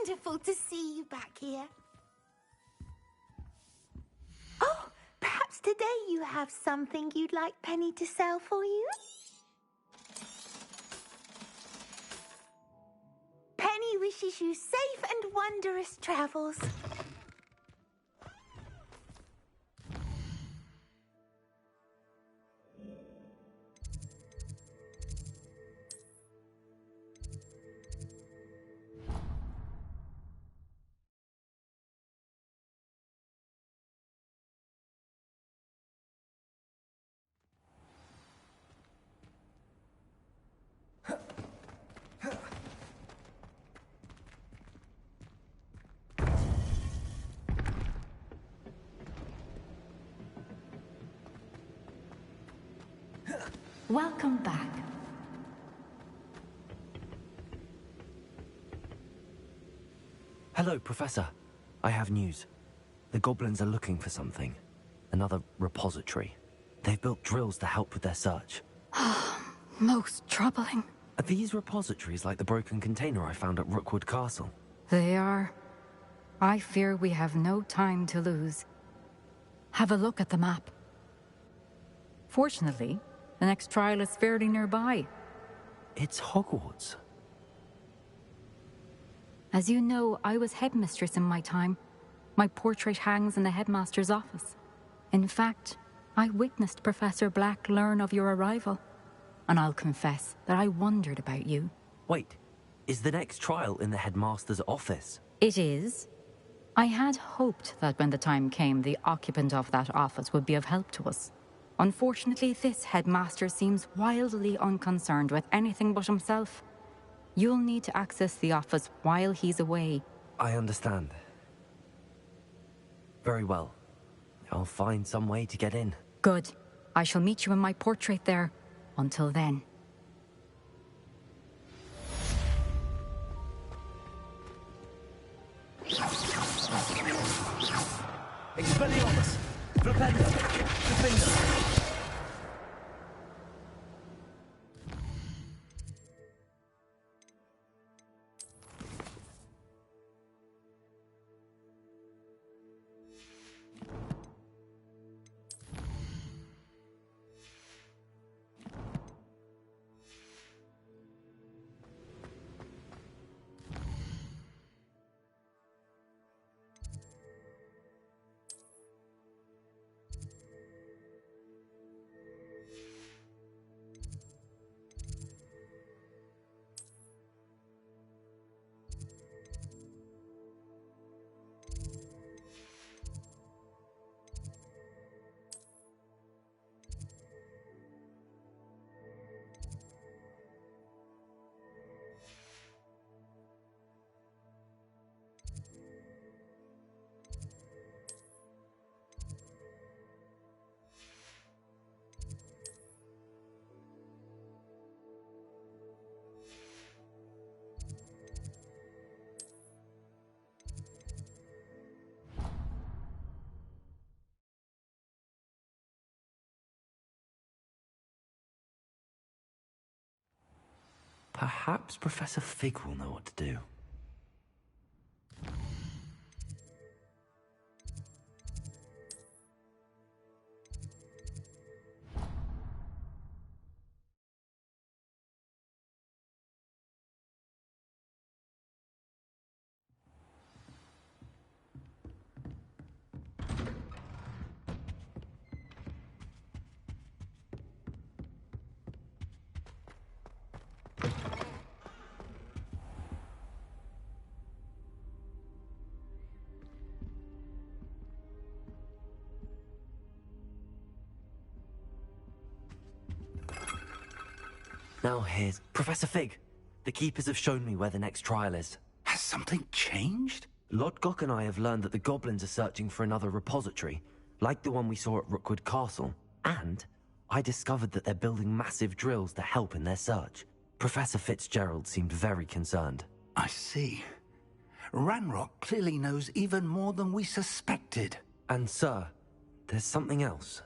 wonderful to see you back here. Oh, perhaps today you have something you'd like Penny to sell for you? Penny wishes you safe and wondrous travels.
Welcome back.
Hello, Professor. I have news. The goblins are looking for something. Another repository. They've built drills to help with their search.
Most troubling.
Are these repositories like the broken container I found at Rookwood Castle?
They are. I fear we have no time to lose. Have a look at the map. Fortunately, the next trial is fairly nearby.
It's Hogwarts.
As you know, I was headmistress in my time. My portrait hangs in the headmaster's office. In fact, I witnessed Professor Black learn of your arrival. And I'll confess that I wondered about you.
Wait, is the next trial in the headmaster's office?
It is. I had hoped that when the time came, the occupant of that office would be of help to us. Unfortunately, this headmaster seems wildly unconcerned with anything but himself. You'll need to access the office while he's away.
I understand. Very well. I'll find some way to get in.
Good. I shall meet you in my portrait there. Until then.
Expelliarmus! Flipendo! Defender!
Perhaps Professor Fig will know what to do. Now here's Professor Fig. The Keepers have shown me where the next trial is.
Has something changed?
Lodgok and I have learned that the goblins are searching for another repository, like the one we saw at Rookwood Castle. And I discovered that they're building massive drills to help in their search. Professor Fitzgerald seemed very concerned.
I see. Ranrock clearly knows even more than we suspected.
And sir, there's something else.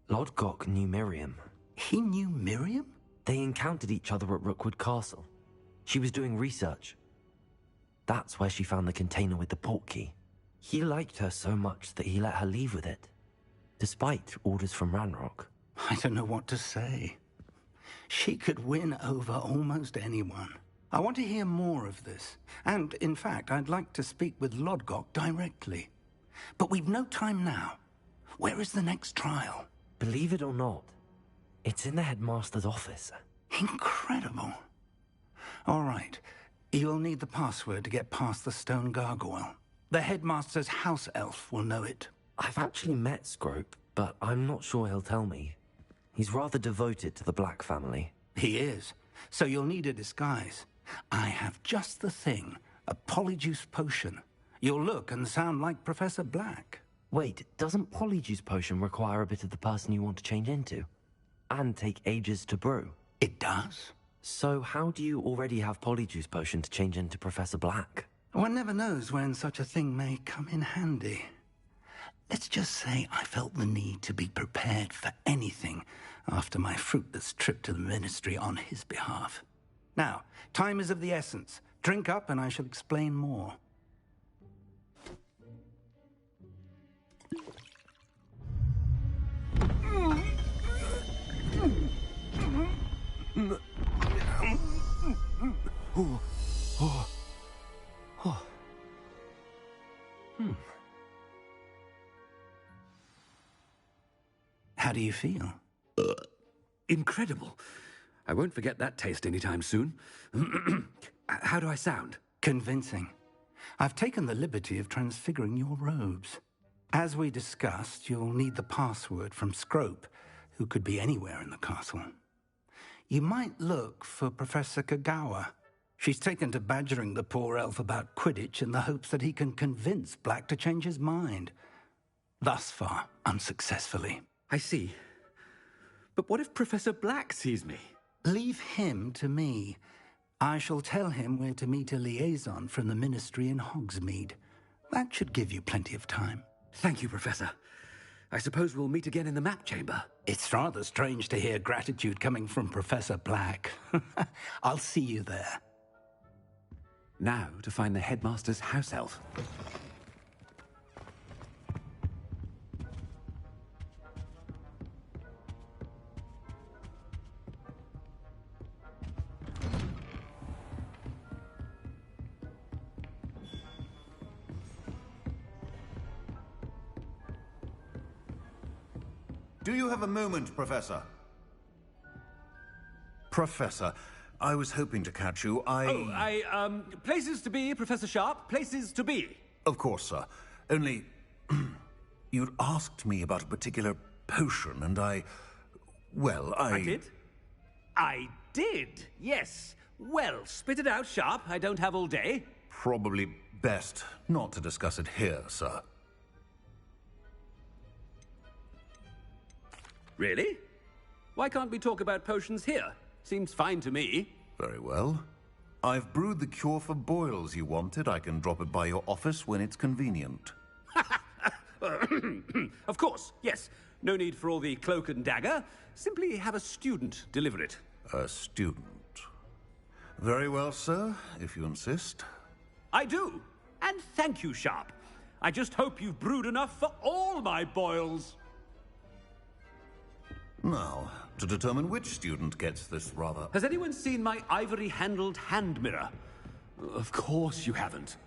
Lodgok knew Miriam.
He knew Miriam?
They encountered each other at Rookwood Castle. She was doing research. That's where she found the container with the portkey. He liked her so much that he let her leave with it, despite orders from Ranrock.
I don't know what to say. She could win over almost anyone. I want to hear more of this. And, in fact, I'd like to speak with Lodgok directly. But we've no time now. Where is the next trial?
Believe it or not, it's in the headmaster's office.
Incredible. All right. You'll need the password to get past the stone gargoyle. The headmaster's house elf will know it.
I've actually met Scrope, but I'm not sure he'll tell me. He's rather devoted to the Black family.
He is. So you'll need a disguise. I have just the thing. A polyjuice potion. You'll look and sound like Professor Black.
Wait, doesn't polyjuice potion require a bit of the person you want to change into? And take ages to brew?
It does.
So how do you already have polyjuice potion to change into Professor Black?
One never knows when such a thing may come in handy. Let's just say I felt the need to be prepared for anything after my fruitless trip to the Ministry on his behalf. Now, time is of the essence. Drink up and I shall explain more. How do you feel?
Incredible. I won't forget that taste anytime soon. How do I sound?
Convincing. I've taken the liberty of transfiguring your robes. As we discussed, you'll need the password from Scrope, who could be anywhere in the castle. You might look for Professor Kagawa. She's taken to badgering the poor elf about Quidditch in the hopes that he can convince Black to change his mind. Thus far, unsuccessfully.
I see. But what if Professor Black sees me?
Leave him to me. I shall tell him where to meet a liaison from the Ministry in Hogsmeade. That should give you plenty of time.
Thank you, Professor. I suppose we'll meet again in the map chamber.
It's rather strange to hear gratitude coming from Professor Black. I'll see you there.
Now to find the headmaster's house elf.
Do you have a moment, Professor? Professor, I was hoping to catch you.
Places to be, Professor Sharp. Places to be.
Of course, sir. Only, you'd asked me about a particular potion, and I
did? I did, yes. Well, spit it out, Sharp. I don't have all day.
Probably best not to discuss it here, sir.
Really? Why can't we talk about potions here? Seems fine to me.
Very well. I've brewed the cure for boils you wanted. I can drop it by your office when it's convenient.
Of course, yes. No need for all the cloak and dagger. Simply have a student deliver it.
A student. Very well, sir, if you insist.
I do. And thank you, Sharp. I just hope you've brewed enough for all my boils.
Now, to determine which student gets this rather...
Has anyone seen my ivory-handled hand mirror? Of course you haven't.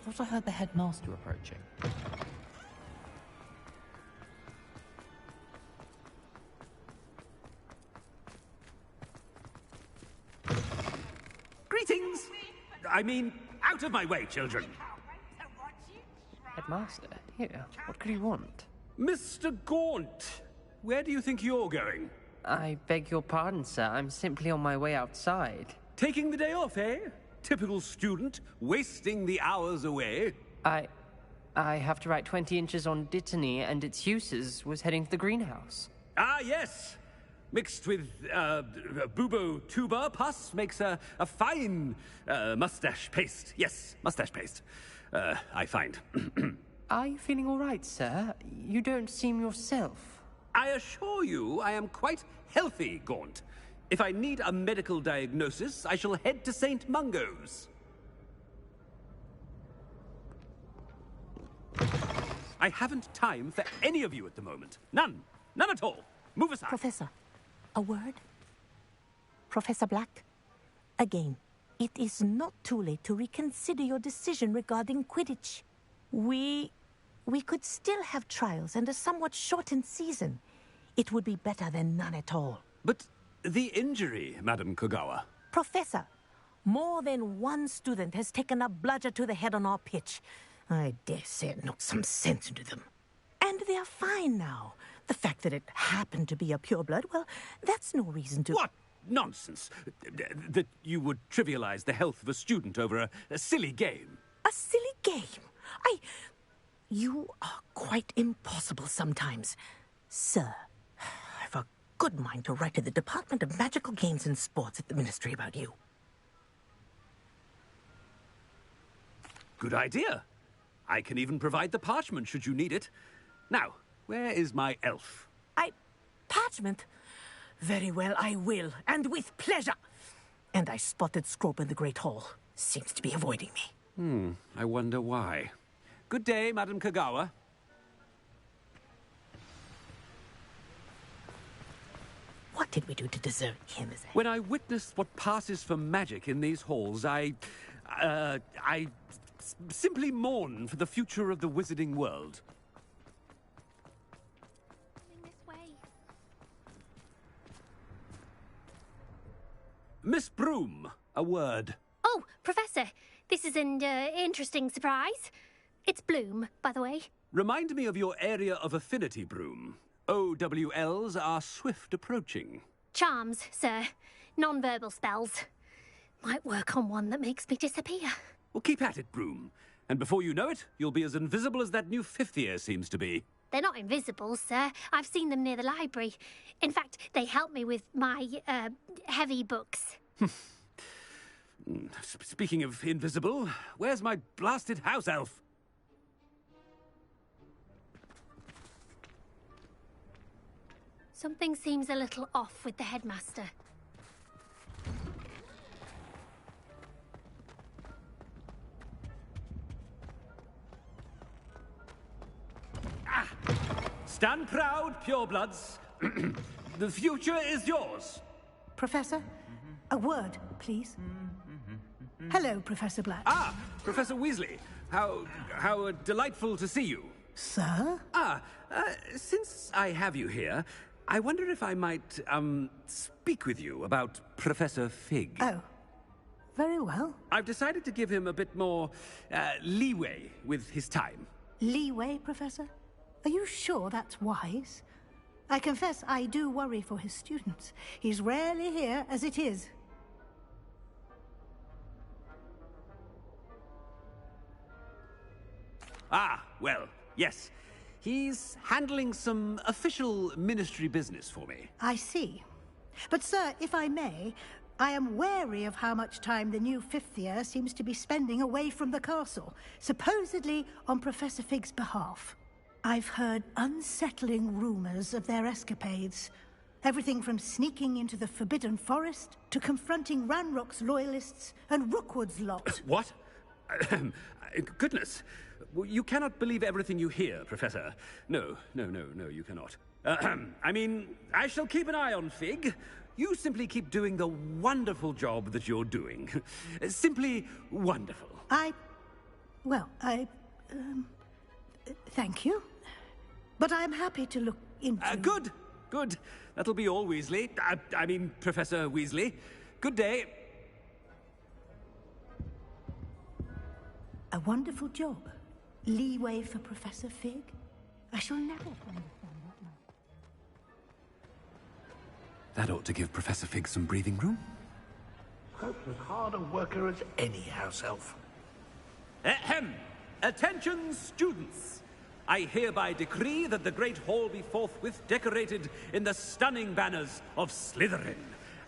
I thought I heard the headmaster approaching.
Greetings! I mean, out of my way, children.
Headmaster, here, what could you want?
Mr. Gaunt, where do you think you're going?
I beg your pardon, sir. I'm simply on my way outside.
Taking the day off, eh? Typical student, wasting the hours away.
I have to write 20 inches on Dittany and its uses was heading to the greenhouse.
Ah, yes. Mixed with bubo tuber pus makes a fine mustache paste. Yes, mustache paste. I find.
Are you feeling all right, sir? You don't seem yourself.
I assure you I am quite healthy, Gaunt. If I need a medical diagnosis, I shall head to St. Mungo's. I haven't time for any of you at the moment. None. None at all. Move aside.
Professor, a word? Professor Black? Again, it is not too late to reconsider your decision regarding Quidditch. We could still have trials and a somewhat shortened season. It would be better than none at all.
But the injury, Madam Kogawa.
Professor, more than one student has taken a bludger to the head on our pitch. I dare say it knocked some sense into them. And they are fine now. The fact that it happened to be a pureblood, well, that's no reason to...
What nonsense! That you would trivialize the health of a student over a silly game.
A silly game? You are quite impossible sometimes. Sir, I've a good mind to write to the Department of Magical Games and Sports at the Ministry about you.
Good idea. I can even provide the parchment should you need it. Now, where is my elf?
Parchment? Very well, I will, and with pleasure. And I spotted Scrope in the Great Hall. Seems to be avoiding me.
I wonder why. Good day, Madam Kogawa.
What did we do to deserve him as a...
When I witnessed what passes for magic in these halls, I simply mourn for the future of the wizarding world. Miss Broom, a word.
Oh, Professor, this is an interesting surprise. It's Bloom, by the way.
Remind me of your area of affinity, Broom. OWLs are swift approaching.
Charms, sir. Non-verbal spells. Might work on one that makes me disappear.
Well, keep at it, Broom. And before you know it, you'll be as invisible as that new fifth year seems to be.
They're not invisible, sir. I've seen them near the library. In fact, they help me with my, heavy books.
Speaking of invisible, where's my blasted house elf?
Something seems a little off with the headmaster.
Stand proud, purebloods. The future is yours.
Professor, a word, please. Hello, Professor Black.
Ah, Professor Weasley. How delightful to see you.
Sir?
Since I have you here, I wonder if I might, speak with you about Professor Fig.
Oh, very well.
I've decided to give him a bit more, leeway with his time.
Leeway, Professor? Are you sure that's wise? I confess I do worry for his students. He's rarely here as it is.
Ah, well, yes. He's handling some official ministry business for me.
I see. But, sir, if I may, I am wary of how much time the new fifth year seems to be spending away from the castle, supposedly on Professor Fig's behalf. I've heard unsettling rumors of their escapades. Everything from sneaking into the Forbidden Forest to confronting Ranrock's loyalists and Rookwood's lot.
What? Goodness. You cannot believe everything you hear, Professor. No, you cannot. I mean, I shall keep an eye on Fig. You simply keep doing the wonderful job that you're doing. Simply wonderful.
Thank you. But I'm happy to look into...
Good. That'll be all, Weasley. I mean, Professor Weasley. Good day.
A wonderful job. Leeway for Professor Fig? I shall never understand that.
That ought to give Professor Fig some breathing room.
Scrope's as hard a worker as any house elf.
Ahem! Attention, students! I hereby decree that the Great Hall be forthwith decorated in the stunning banners of Slytherin.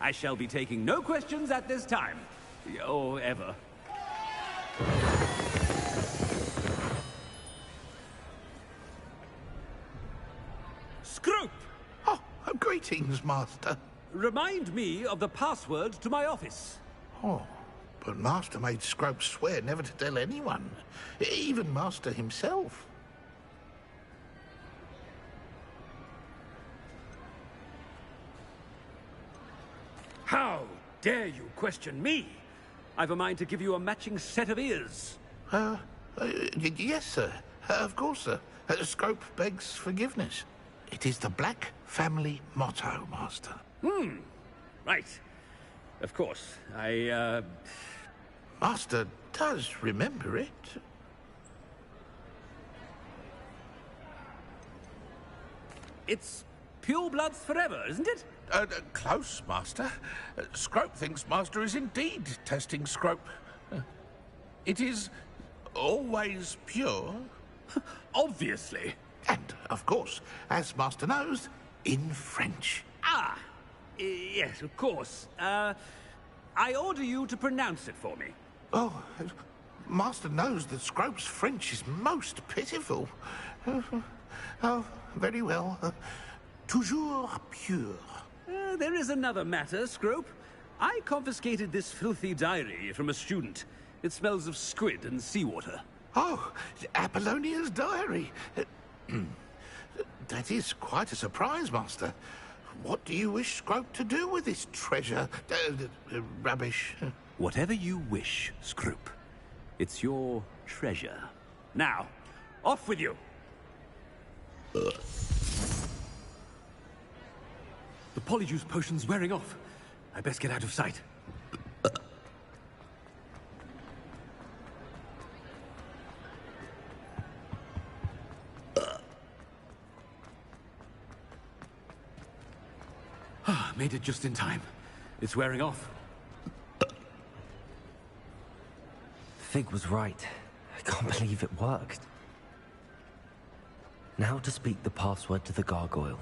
I shall be taking no questions at this time. Or ever. Scrope!
Oh, greetings, Master.
Remind me of the password to my office.
Oh, but Master made Scrope swear never to tell anyone. Even Master himself.
How dare you question me? I've a mind to give you a matching set of ears.
Yes, sir. Of course, sir. Scrope begs forgiveness. It is the Black family motto, Master.
Right. Of course.
Master does remember it.
It's pure bloods forever, isn't it?
Close, Master. Scrope thinks Master is indeed testing Scrope. It is always pure.
Obviously.
And, of course, as Master knows, in French.
Ah! Yes, of course. I order you to pronounce it for me.
Oh, Master knows that Scrope's French is most pitiful. Oh, very well. Toujours pure.
There is another matter, Scrope. I confiscated this filthy diary from a student. It smells of squid and seawater.
Oh, Apollonia's diary. That is quite a surprise, Master. What do you wish Scrope to do with this treasure? Rubbish.
Whatever you wish, Scrope. It's your treasure. Now, off with you. The polyjuice potion's wearing off. I best get out of sight. Made it just in time. It's wearing off.
Fig was right. I can't believe it worked. Now to speak the password to the gargoyle.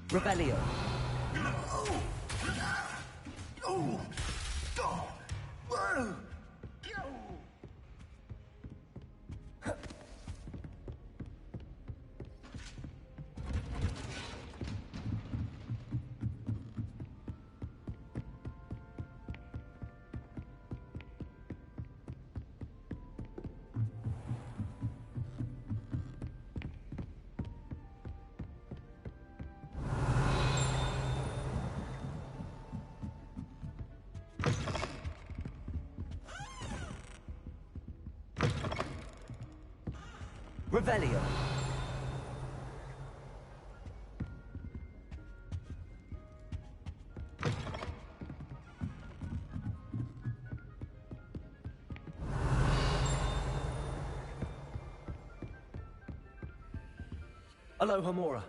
Revelio. Revelio. Alohomora.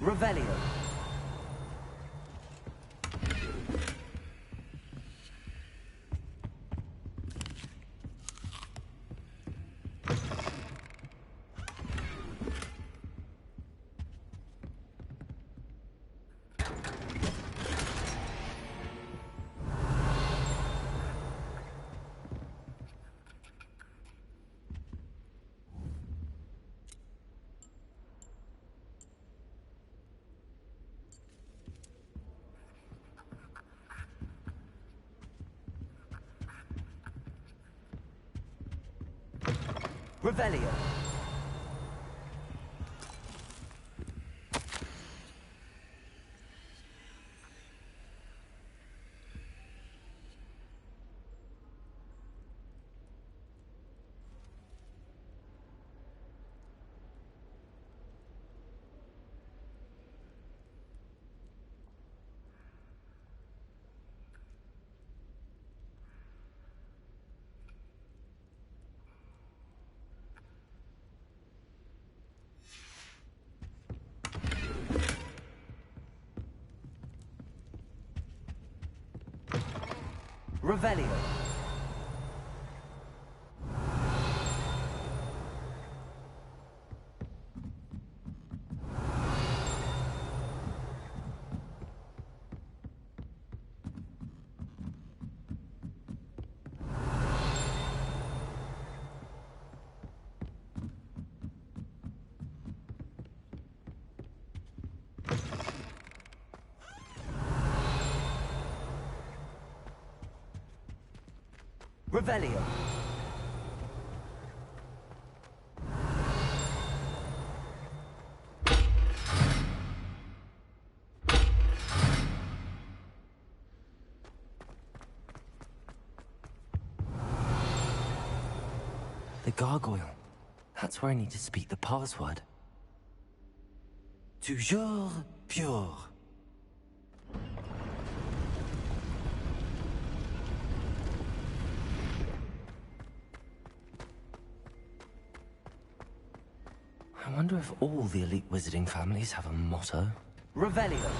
Revelio. Revelio. Revelio. Revelio. The gargoyle. That's where I need to speak the password. Toujours pure. I wonder if all the elite wizarding families have a motto. Revelio.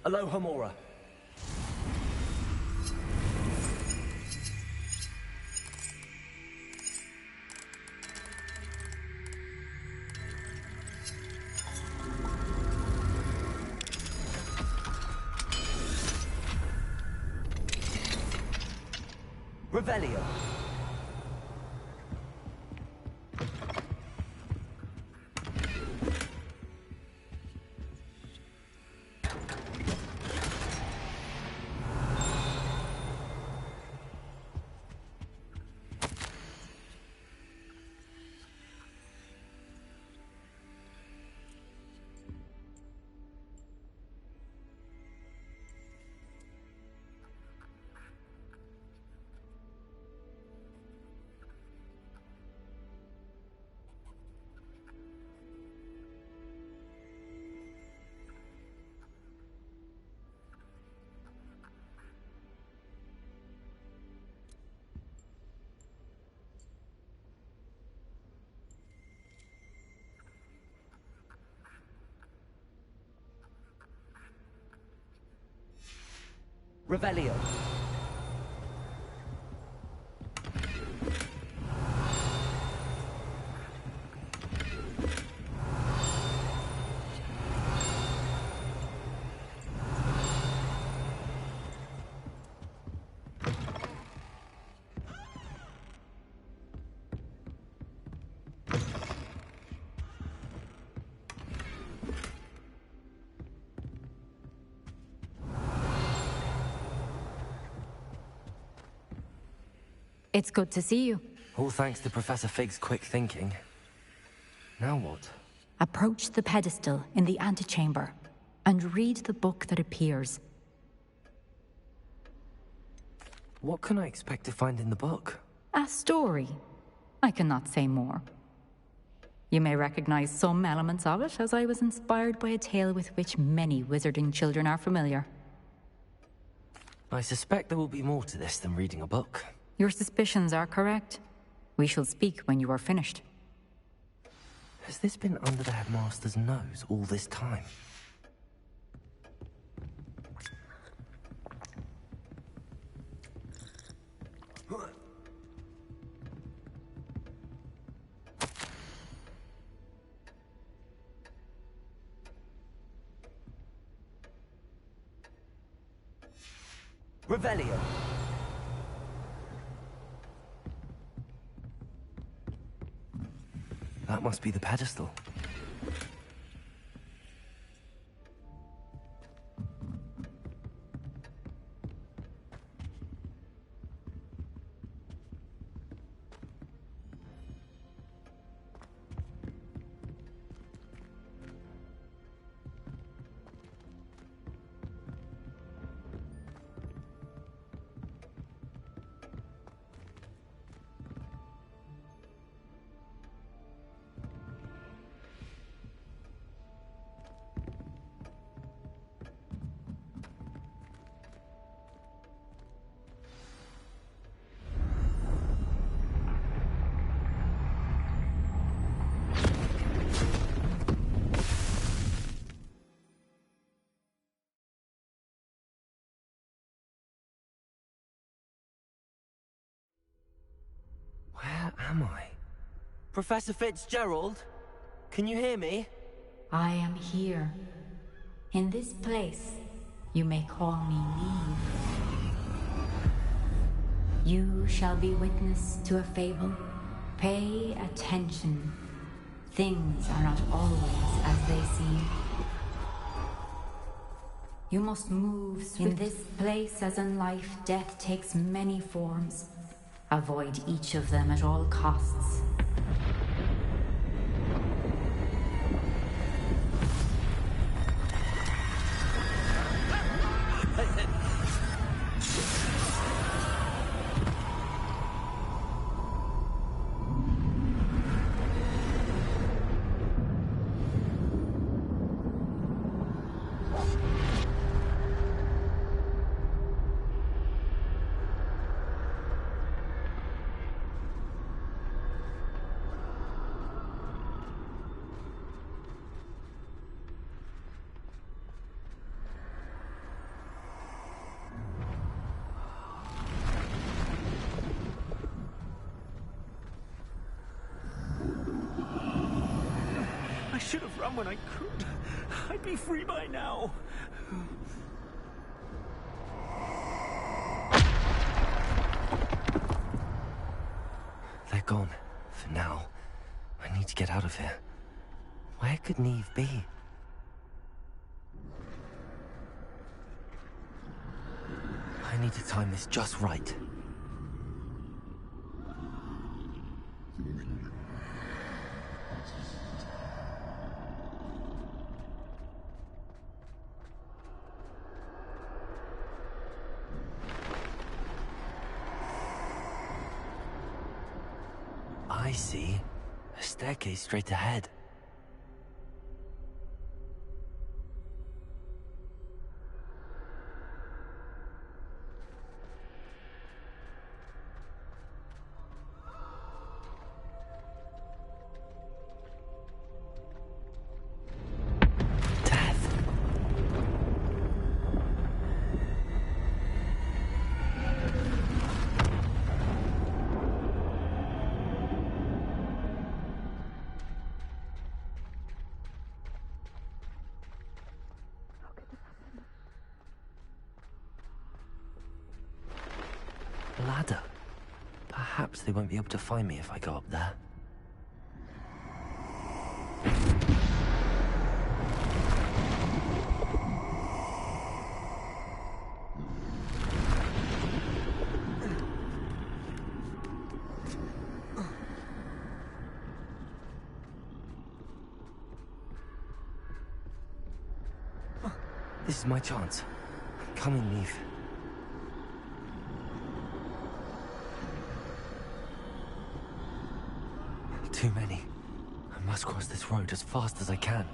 Aloha Mora.
Revelio. Revelio.
It's good to see you.
All thanks to Professor Fig's quick thinking. Now what?
Approach the pedestal in the antechamber and read the book that appears.
What can I expect to find in the book?
A story. I cannot say more. You may recognize some elements of it, as I was inspired by a tale with which many wizarding children are familiar.
I suspect there will be more to this than reading a book.
Your suspicions are correct. We shall speak when you are finished.
Has this been under the headmaster's nose all this time?
Revelio.
That must be the pedestal. Where am I?
Professor Fitzgerald? Can you hear me?
I am here. In this place, you may call me Neve. You shall be witness to a fable. Pay attention. Things are not always as they seem. You must move in this place as in life, death takes many forms. Avoid each of them at all costs.
I should have run when I could. I'd be free by now.
They're gone. For now. I need to get out of here. Where could Neve be? I need to time this just right. I see. A staircase straight ahead. Ladder. Perhaps they won't be able to find me if I go up there. This is my chance. Come and leave. Too many. I must cross this road as fast as I can.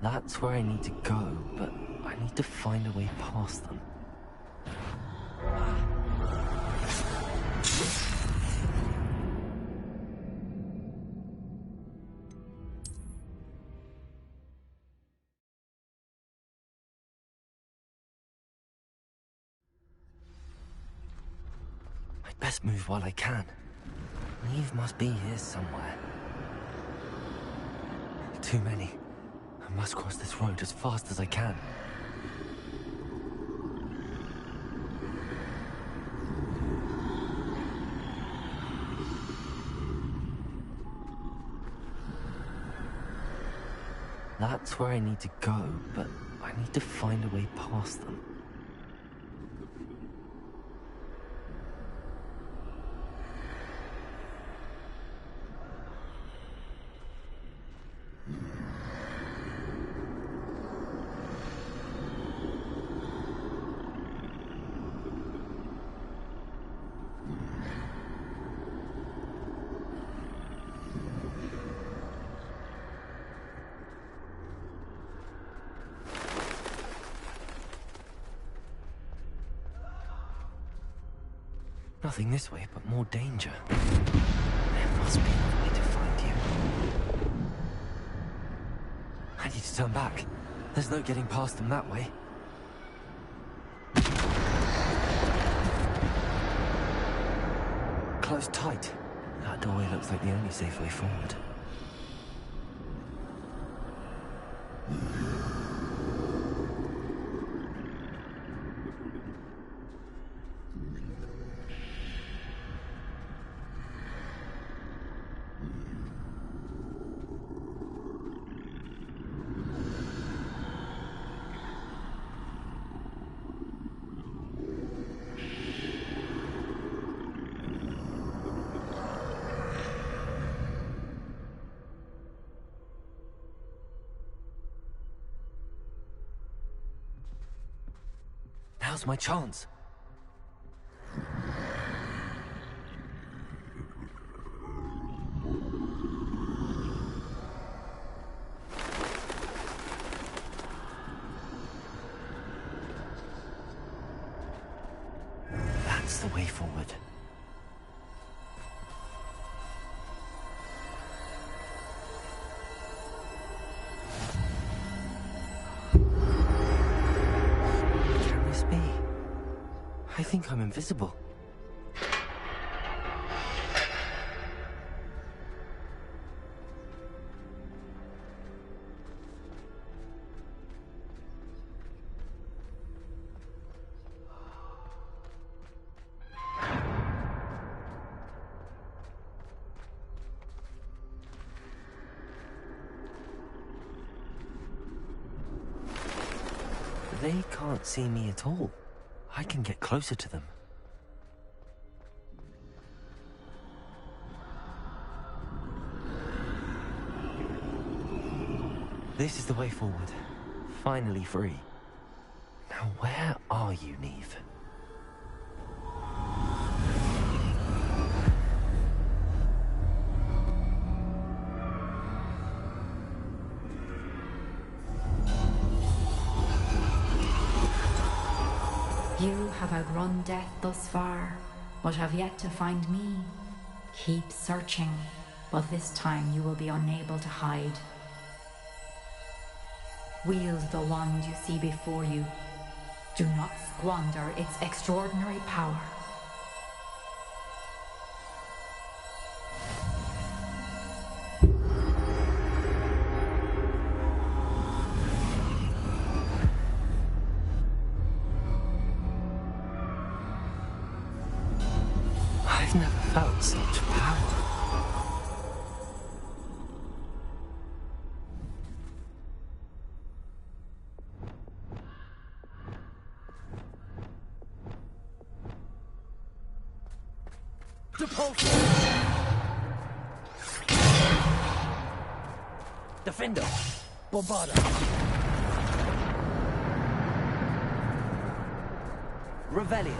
That's where I need to go, but I need to find a way past them. I'd best move while I can. Neve must be here somewhere. Too many. I must cross this road as fast as I can. That's where I need to go, but I need to find a way past them. Nothing this way, but more danger. There must be another way to find you. I need to turn back. There's no getting past them that way. Close tight. That doorway looks like the only safe way forward. Now's my chance. That's the way forward. I think I'm invisible. They can't see me at all. I can get closer to them. This is the way forward. Finally free. Now where are you, Neve?
You have outrun death thus far, but have yet to find me. Keep searching, but this time you will be unable to hide. Wield the wand you see before you. Do not squander its extraordinary power.
I've never felt such power.
Defender! Bombarda! Revelio!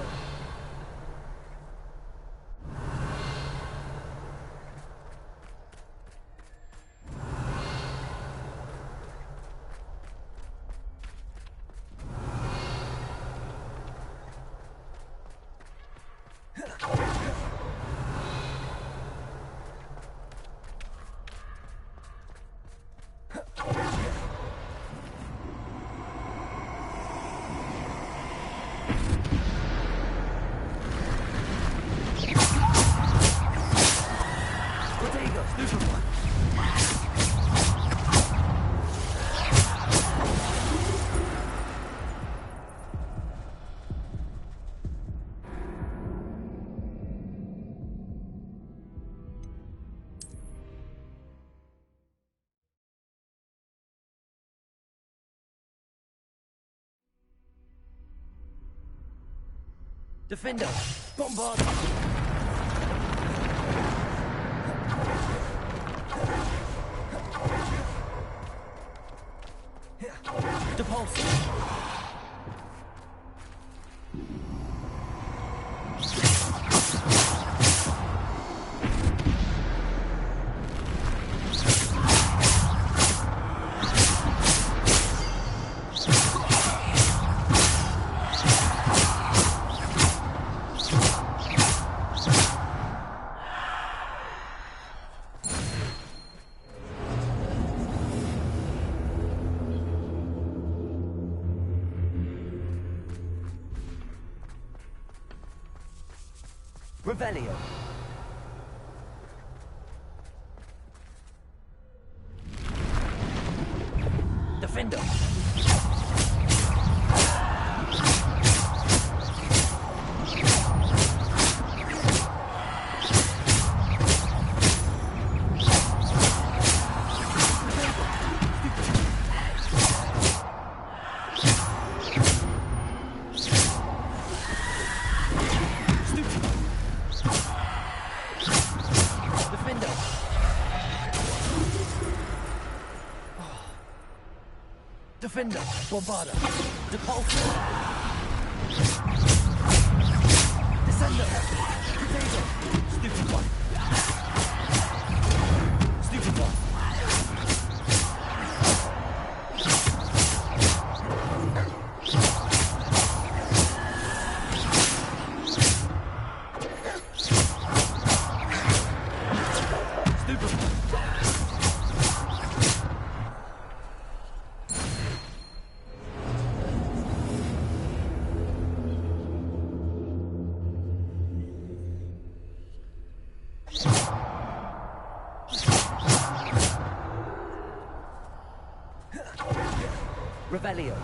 Defender! Bombard! Depulse!
Revelio.
Defender! Defender! Bombarda! Depulse! Descender! Potato! Stupid one! Stupid one!
Revelio.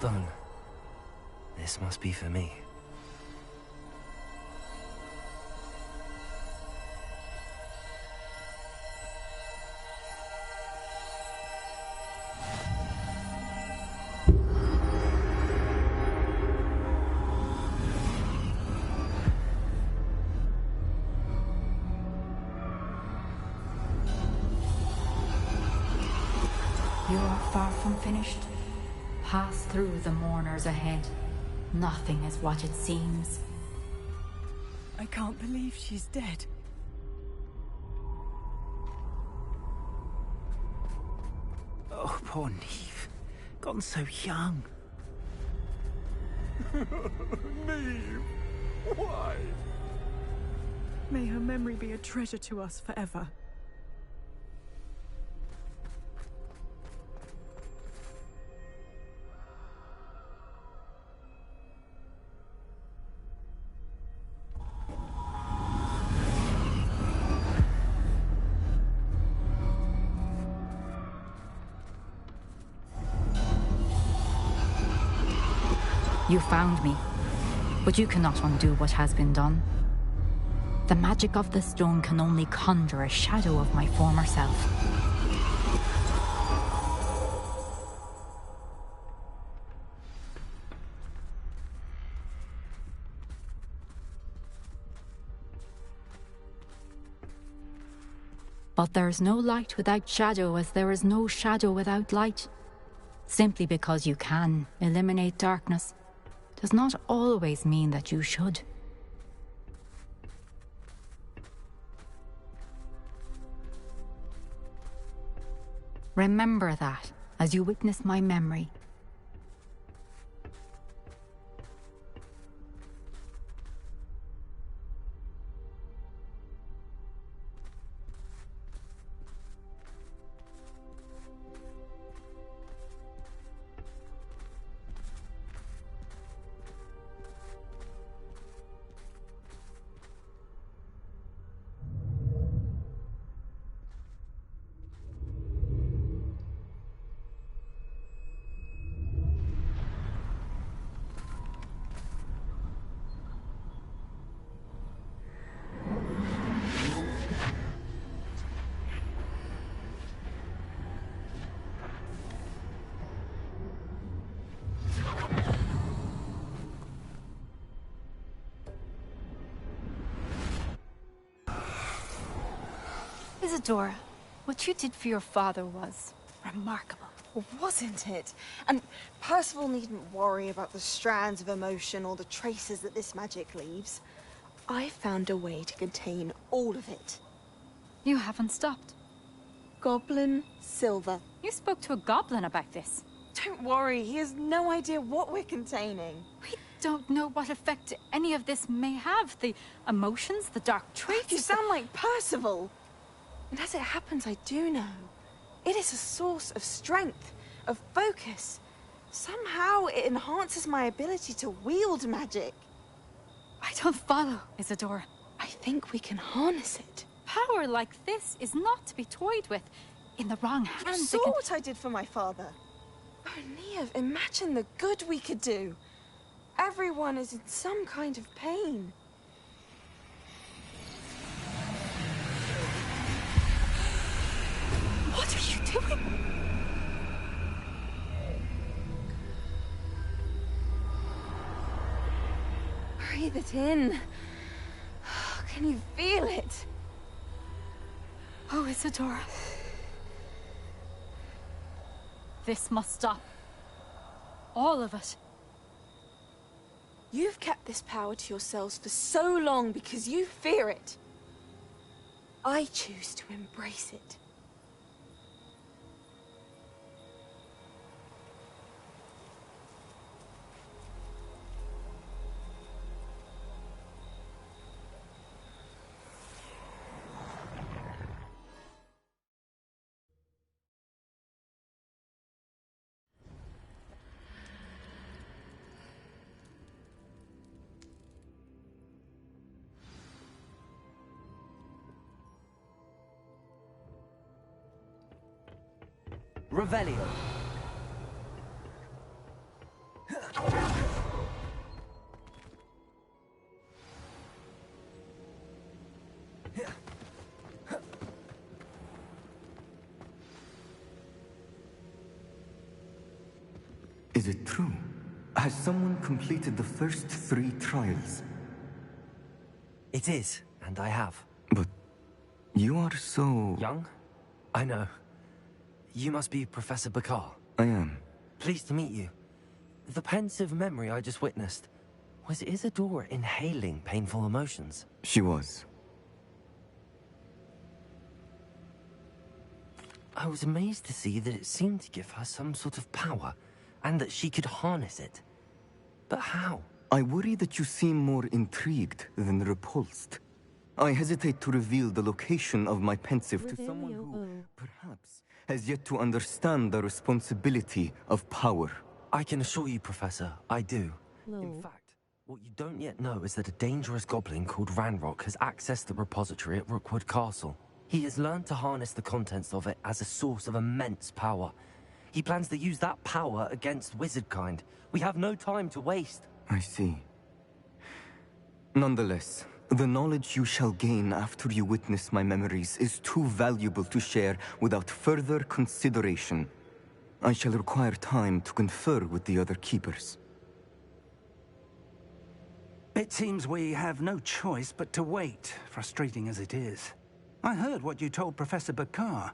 stone. This must be for me.
You are far from finished. Pass through the mourners ahead. Nothing is what it seems.
I can't believe she's dead.
Oh, poor Neve. Gone so young.
Neve! Why?
May her memory be a treasure to us forever.
You found me, but you cannot undo what has been done. The magic of the stone can only conjure a shadow of my former self. But there is no light without shadow, as there is no shadow without light. Simply because you can eliminate darkness does not always mean that you should. Remember that as you witness my memory.
Isadora, what you did for your father was remarkable.
Well, wasn't it? And Percival needn't worry about the strands of emotion or the traces that this magic leaves. I found a way to contain all of it.
You haven't stopped.
Goblin Silver.
You spoke to a goblin about this.
Don't worry, he has no idea what we're containing.
We don't know what effect any of this may have. The emotions, the dark traits.
You sound like Percival. And as it happens, I do know. It is a source of strength, of focus. Somehow it enhances my ability to wield magic.
I don't follow, Isadora.
I think we can harness it.
Power like this is not to be toyed with. In the wrong hands,
You saw what I did for my father. Oh, Neve, imagine the good we could do. Everyone is in some kind of pain.
What are you doing?
Breathe it in. Can you feel it?
Oh, Isadora. This must stop. All of it.
You've kept this power to yourselves for so long because you fear it. I choose to embrace it.
Revelio.
Is it true? Has someone completed the first 3 trials?
It is, and I have.
But you are so...
Young? I know. You must be Professor Bakar.
I am.
Pleased to meet you. The pensive memory I just witnessed, was Isadora inhaling painful emotions?
She was.
I was amazed to see that it seemed to give her some sort of power, and that she could harness it. But how?
I worry that you seem more intrigued than repulsed. I hesitate to reveal the location of my pensive to someone who, perhaps, has yet to understand the responsibility of power.
I can assure you, Professor, I do. In fact, what you don't yet know is that a dangerous goblin called Ranrock has accessed the repository at Rookwood Castle. He has learned to harness the contents of it as a source of immense power. He plans to use that power against wizardkind. We have no time to waste.
I see. Nonetheless, the knowledge you shall gain after you witness my memories is too valuable to share without further consideration. I shall require time to confer with the other keepers.
It seems we have no choice but to wait, frustrating as it is. I heard what you told Professor Bakar.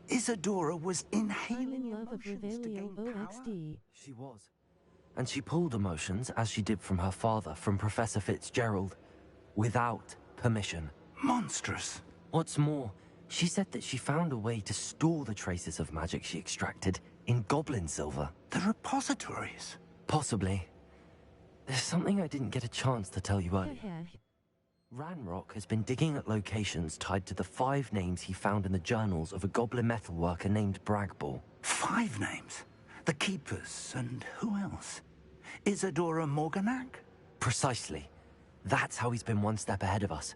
Isadora was inhaling emotions to gain power.
She was. And she pulled emotions, as she did from her father, from Professor Fitzgerald, without permission.
Monstrous.
What's more, she said that she found a way to store the traces of magic she extracted in goblin silver.
The repositories?
Possibly. There's something I didn't get a chance to tell you earlier. Ranrock has been digging at locations tied to the 5 names he found in the journals of a goblin metalworker named Bragball.
5 names? The Keepers, and who else? Isadora Morganac?
Precisely. That's how he's been one step ahead of us.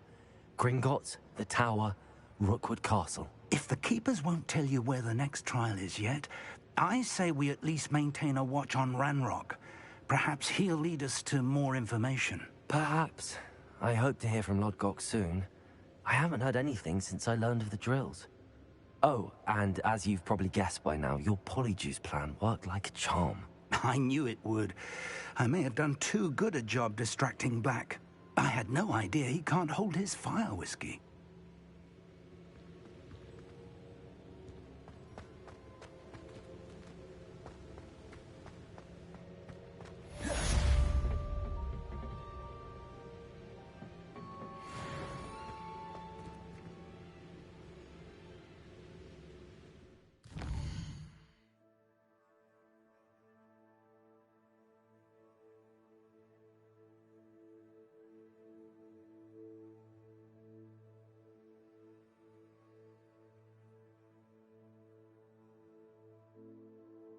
Gringotts, the Tower, Rookwood Castle.
If the Keepers won't tell you where the next trial is yet, I say we at least maintain a watch on Ranrock. Perhaps he'll lead us to more information.
Perhaps. I hope to hear from Lodgok soon. I haven't heard anything since I learned of the drills. Oh, and as you've probably guessed by now, your Polyjuice plan worked like a charm.
I knew it would. I may have done too good a job distracting Black. I had no idea he can't hold his fire whiskey.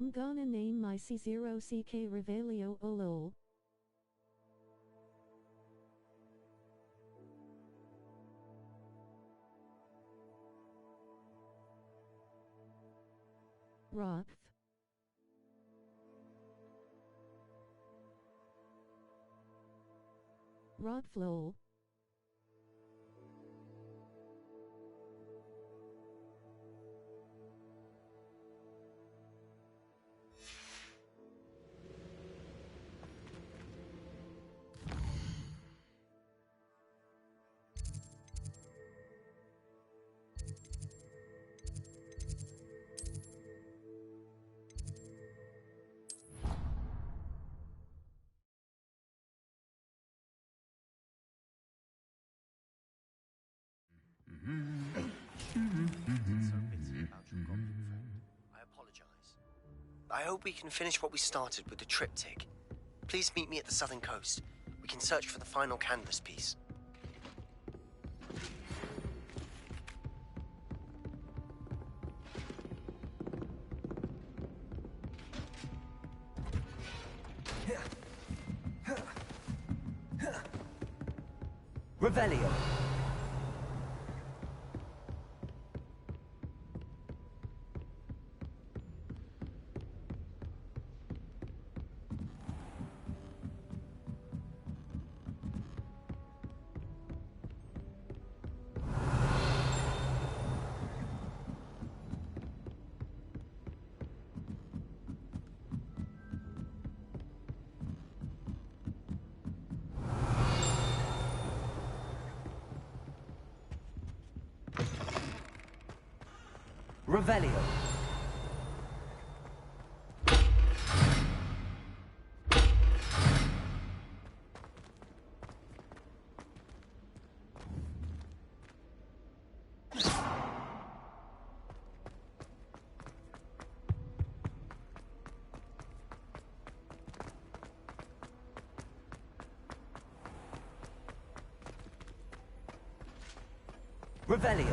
I'm gonna name my C0CK Revelio Olol. Roth. Rodflow.
I apologize. I hope we can finish what we started with the triptych. Please meet me at the southern coast. We can search for the final canvas piece.
Revelio. Revelio. Revelio.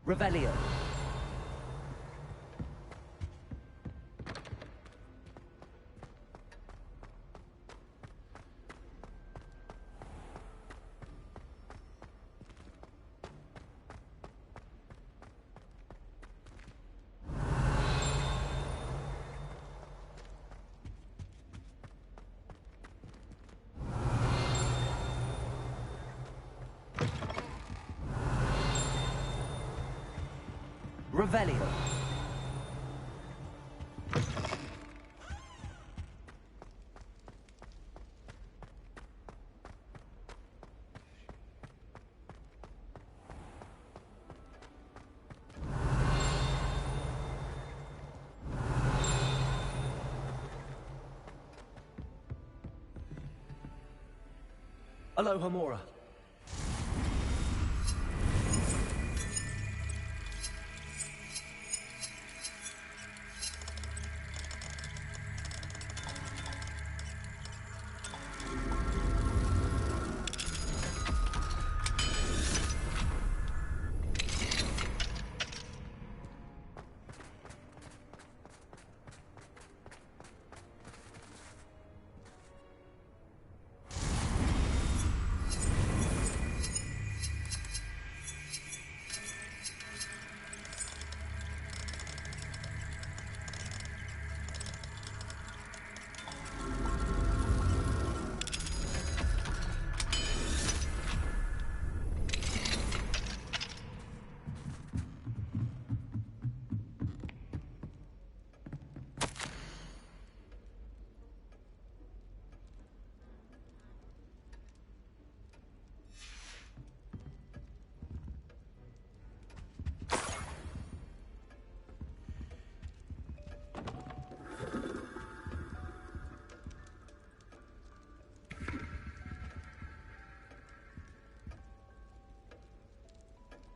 Revelio. Revelio. Aloha Mora.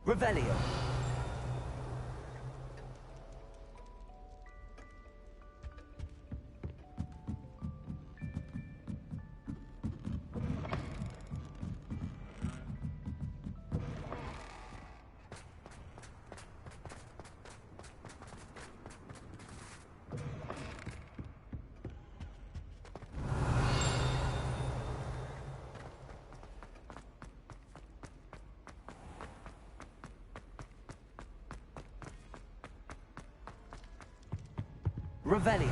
Revelio. Revelio.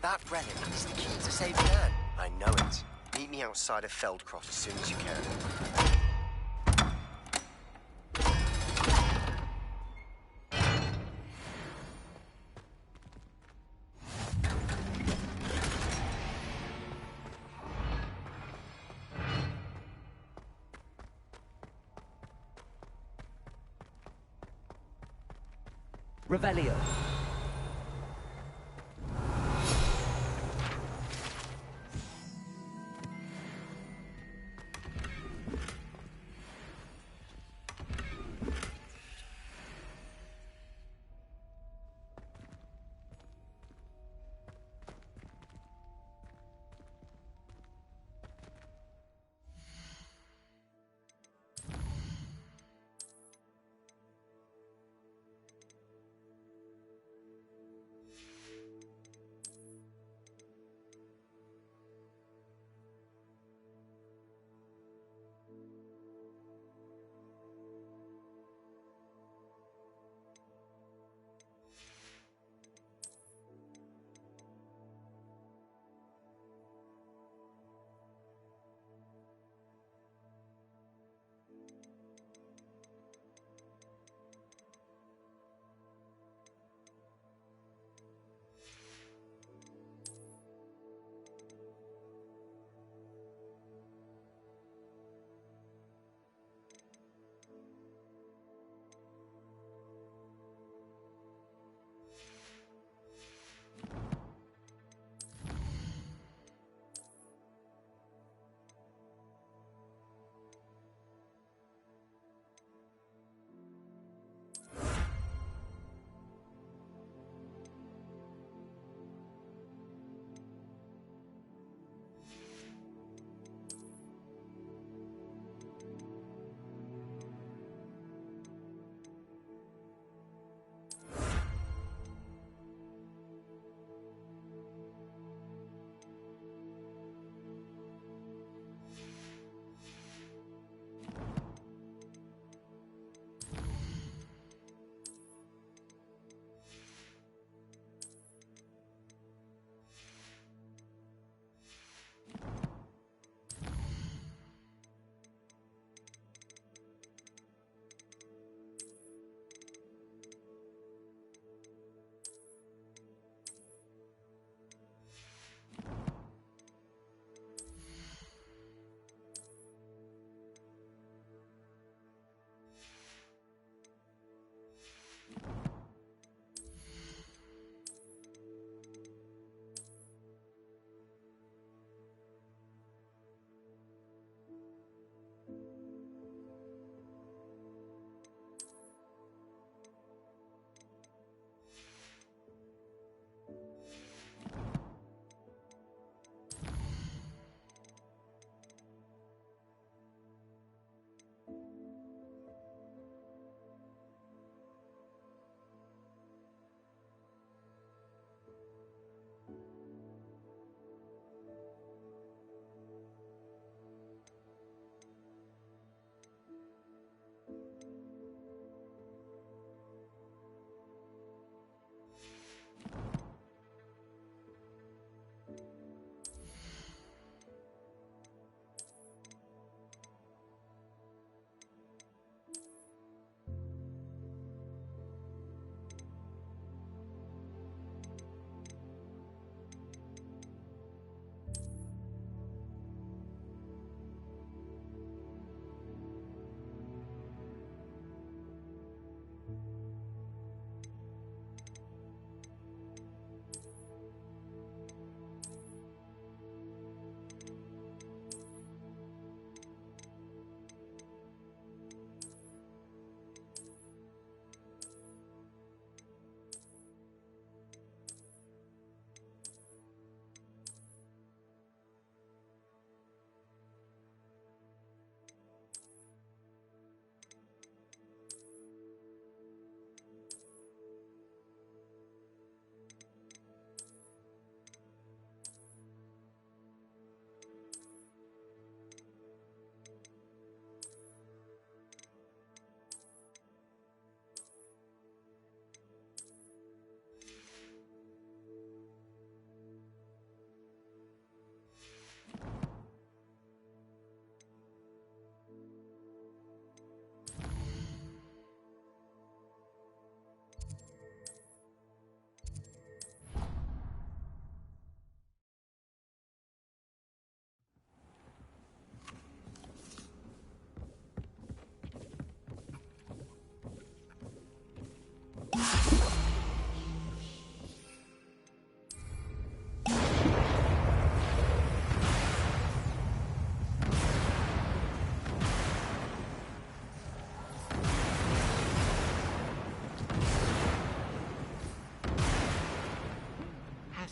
That relic is the key to saving Anne. I know it. Meet me outside of Feldcroft as soon as you can.
Revelio.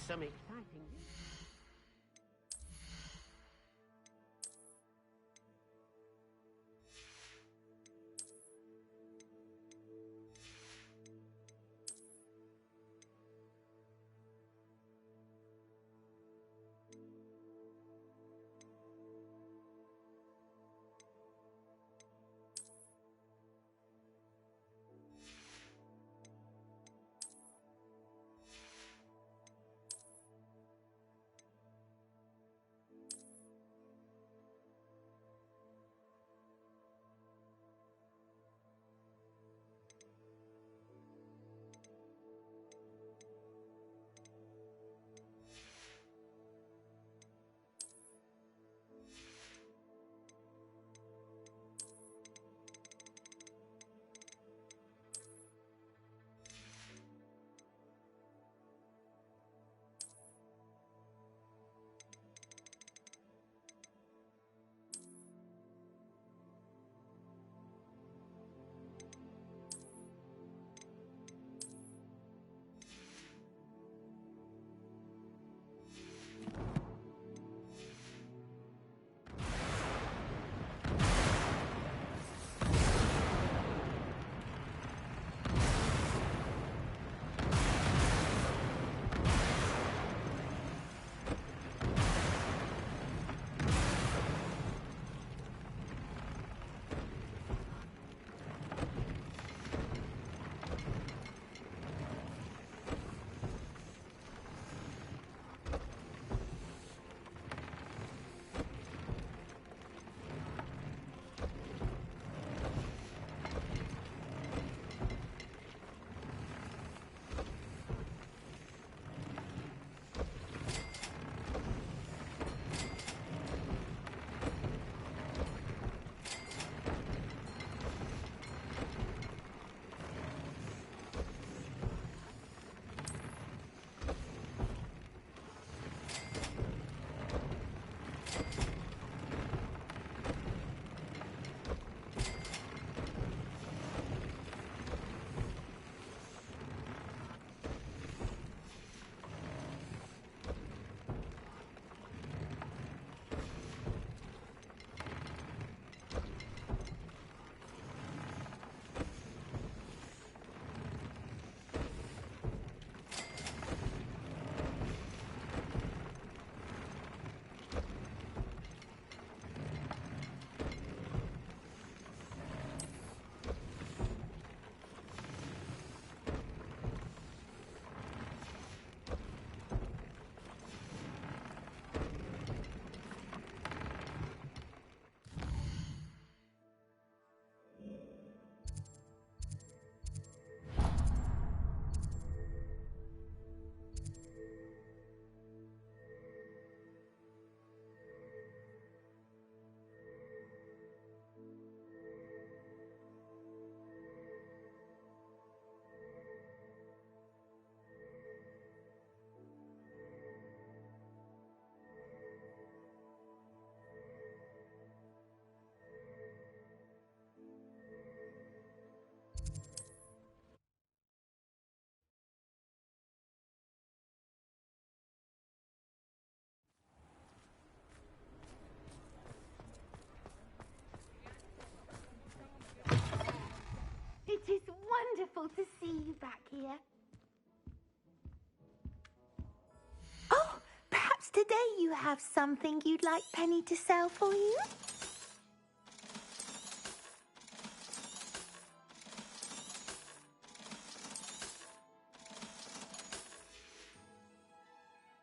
some exciting...
It is wonderful to see you back here. Oh, perhaps today you have something you'd like Penny to sell for you?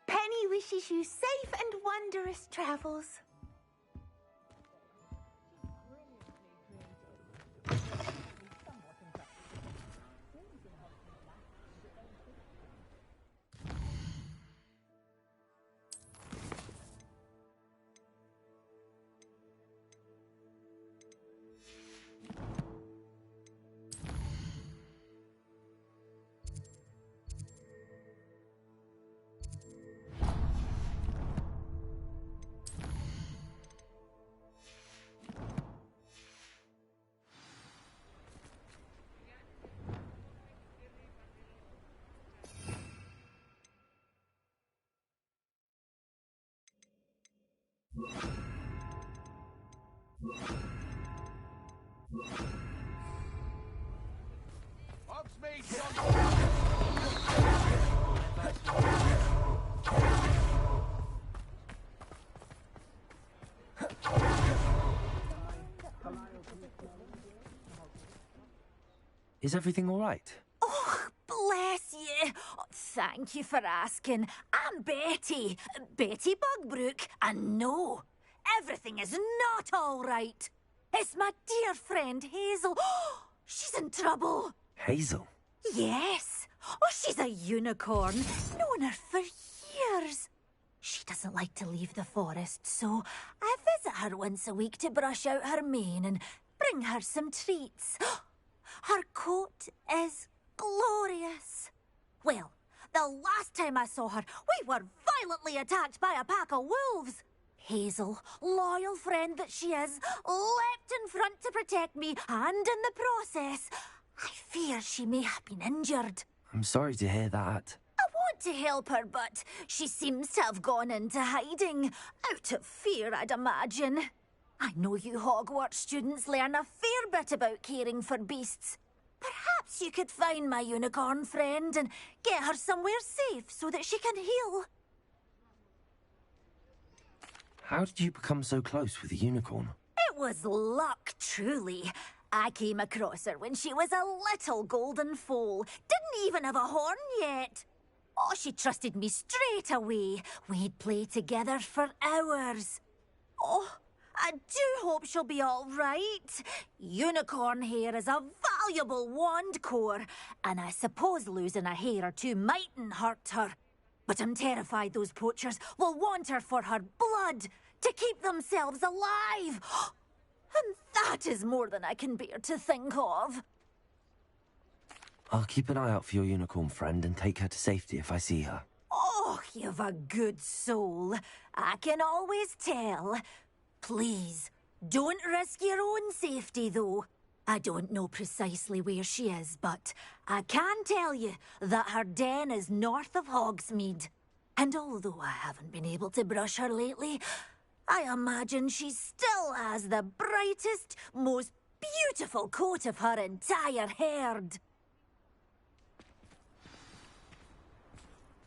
Penny wishes you safe and wondrous travels.
Is everything all right?
Oh, bless you. Oh, thank you for asking. I'm Betty. Betty Bugbrook. And no, everything is not all right. It's my dear friend Hazel. She's in trouble.
Hazel?
Yes. Oh, she's a unicorn. Known her for years. She doesn't like to leave the forest, so I visit her once a week to brush out her mane and bring her some treats. Her coat is glorious. Well, the last time I saw her, we were violently attacked by a pack of wolves. Hazel, loyal friend that she is, leapt in front to protect me, and in the process, I fear she may have been injured.
I'm sorry to hear that.
I want to help her, but she seems to have gone into hiding. Out of fear, I'd imagine. I know you Hogwarts students learn a fair bit about caring for beasts. Perhaps you could find my unicorn friend and get her somewhere safe so that she can heal.
How did you become so close with the unicorn?
It was luck, truly. I came across her when she was a little golden foal. Didn't even have a horn yet. Oh, she trusted me straight away. We'd play together for hours. Oh, I do hope she'll be all right. Unicorn hair is a valuable wand core, and I suppose losing a hair or two mightn't hurt her. But I'm terrified those poachers will want her for her blood, to keep themselves alive. And that is more than I can bear to think of.
I'll keep an eye out for your unicorn friend and take her to safety if I see her.
Oh, you've a good soul. I can always tell. Please, don't risk your own safety, though. I don't know precisely where she is, but I can tell you that her den is north of Hogsmeade. And although I haven't been able to brush her lately, I imagine she still has the brightest, most beautiful coat of her entire herd.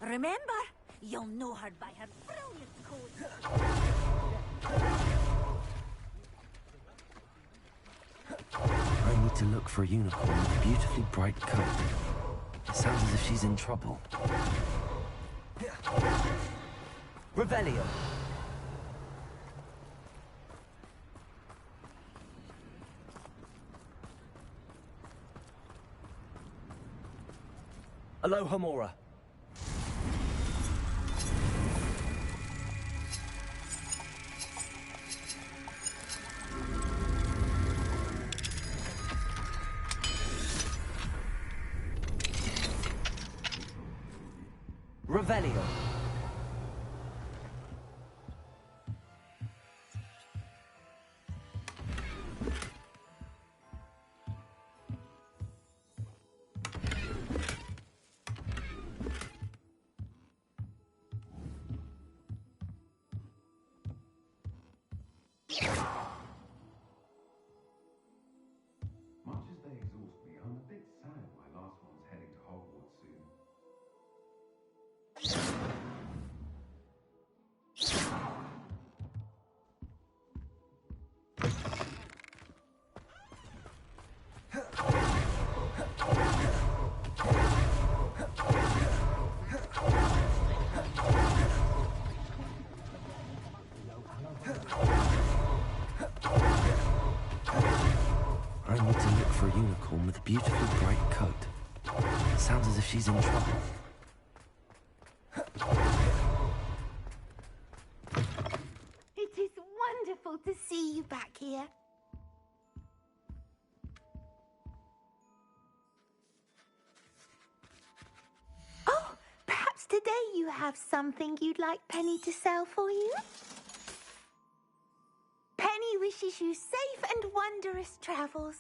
Remember, you'll know her by her brilliant coat.
I need to look for a unicorn with a beautifully bright coat. It sounds as if she's in trouble. Revelio! Aloha Mora. Revelio.
Much as they exhaust me, I'm a bit sad my last one's heading to Hogwarts soon.
I need to look for a unicorn with a beautifully bright coat. It sounds as if she's in trouble.
It is wonderful to see you back here. Oh, perhaps today you have something you'd like Penny to sell for you? Penny wishes you safe and wondrous travels.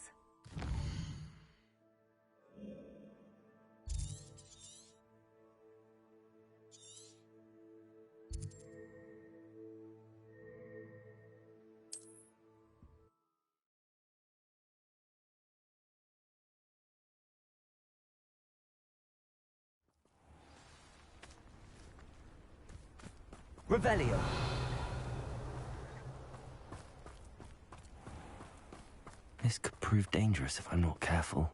Revelio. This could prove dangerous if I'm not careful.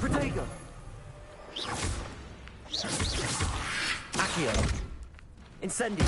Protego! Accio! Incendio!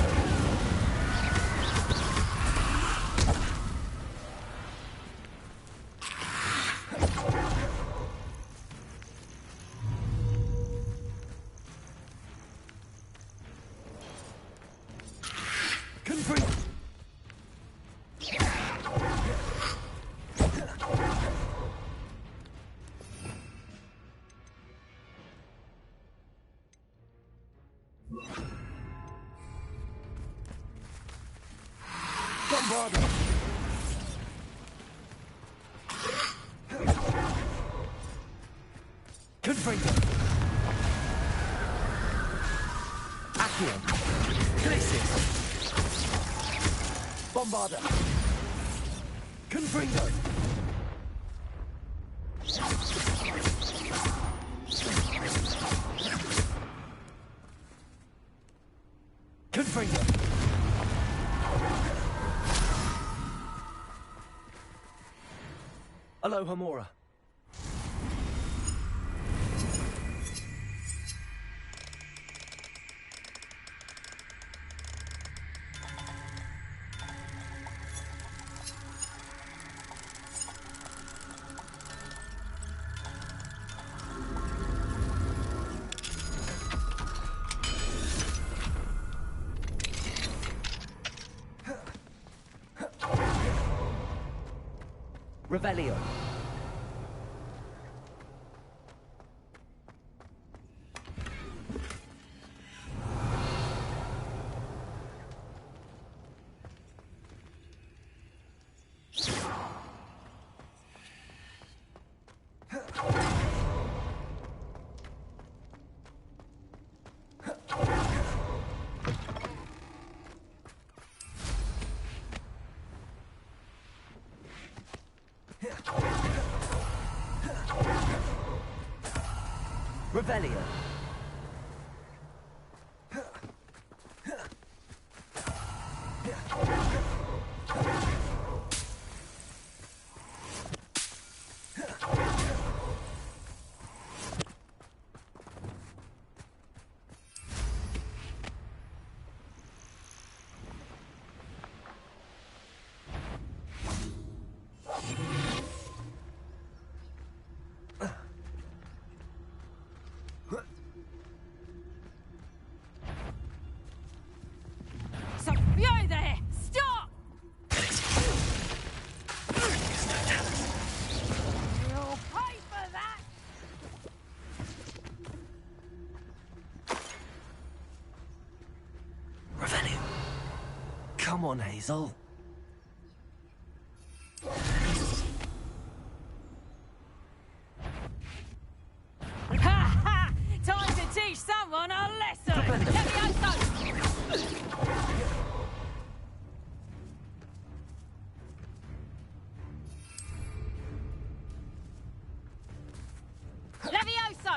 Confringo! Accio! Glacis! Bombarda! Confringo! Confringo! Aloha Mora. Revelio. Revelio.
You there! Stop! You'll pay for that!
Revelio. Come on, Hazel.
Ha ha! Time to teach someone a lesson! Let me also...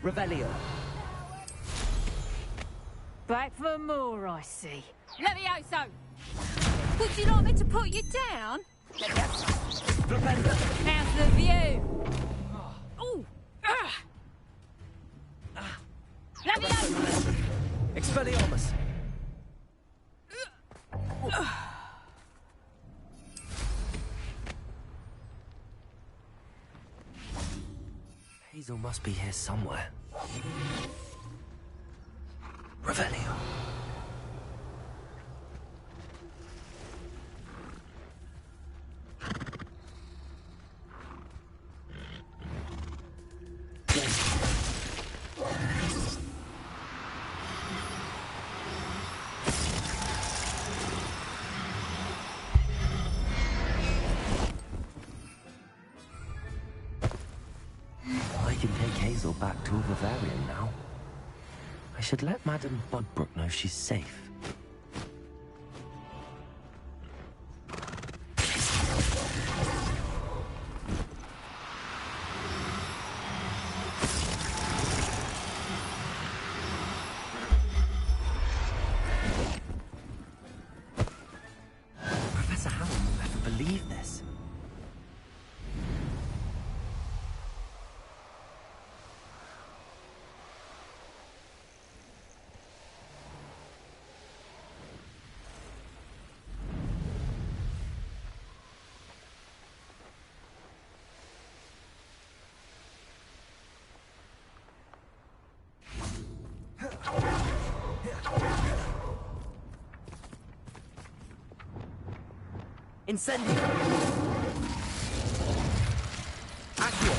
Revelio.
Back for more, I see. Levioso! Would you like me to put you down? How's the view? Ooh! Levioso!
Expelliarmus. Hazel must be here somewhere. Revelio. Hazel back to a Bavarian now. I should let Madame Budbrook know she's safe. Professor Howell will never believe this.
Incendio! Accio!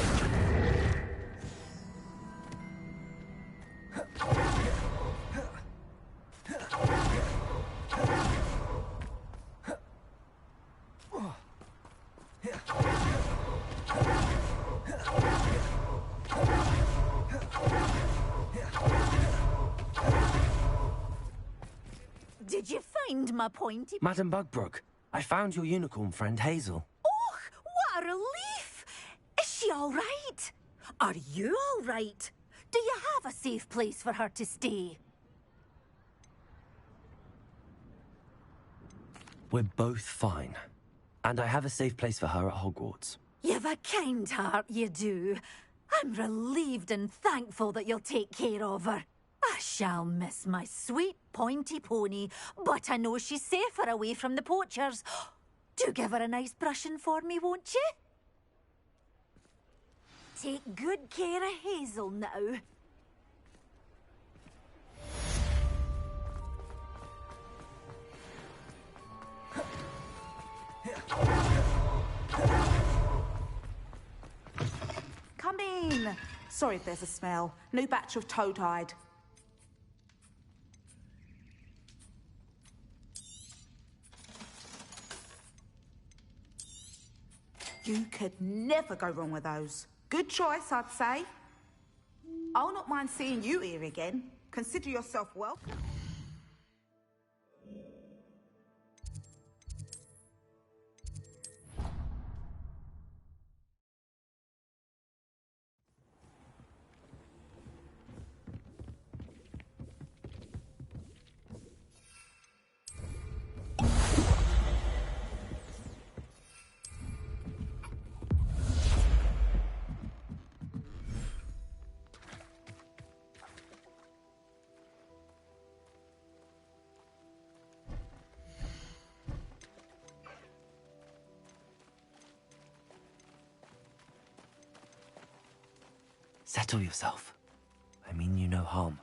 Did you find my pointy...
Madame Budbrook, I found your unicorn friend Hazel.
Oh, what a relief! Is she all right? Are you all right? Do you have a safe place for her to stay?
We're both fine. And I have a safe place for her at Hogwarts.
You've a kind heart, you do. I'm relieved and thankful that you'll take care of her. I shall miss my sweet pointy pony, but I know she's safer away from the poachers. Do give her a nice brushing for me, won't you? Take good care of Hazel now.
Come in. Sorry if there's a smell. New batch of toad-hide. You could never go wrong with those. Good choice, I'd say. I'll not mind seeing you here again. Consider yourself welcome.
Settle yourself. I mean you no harm.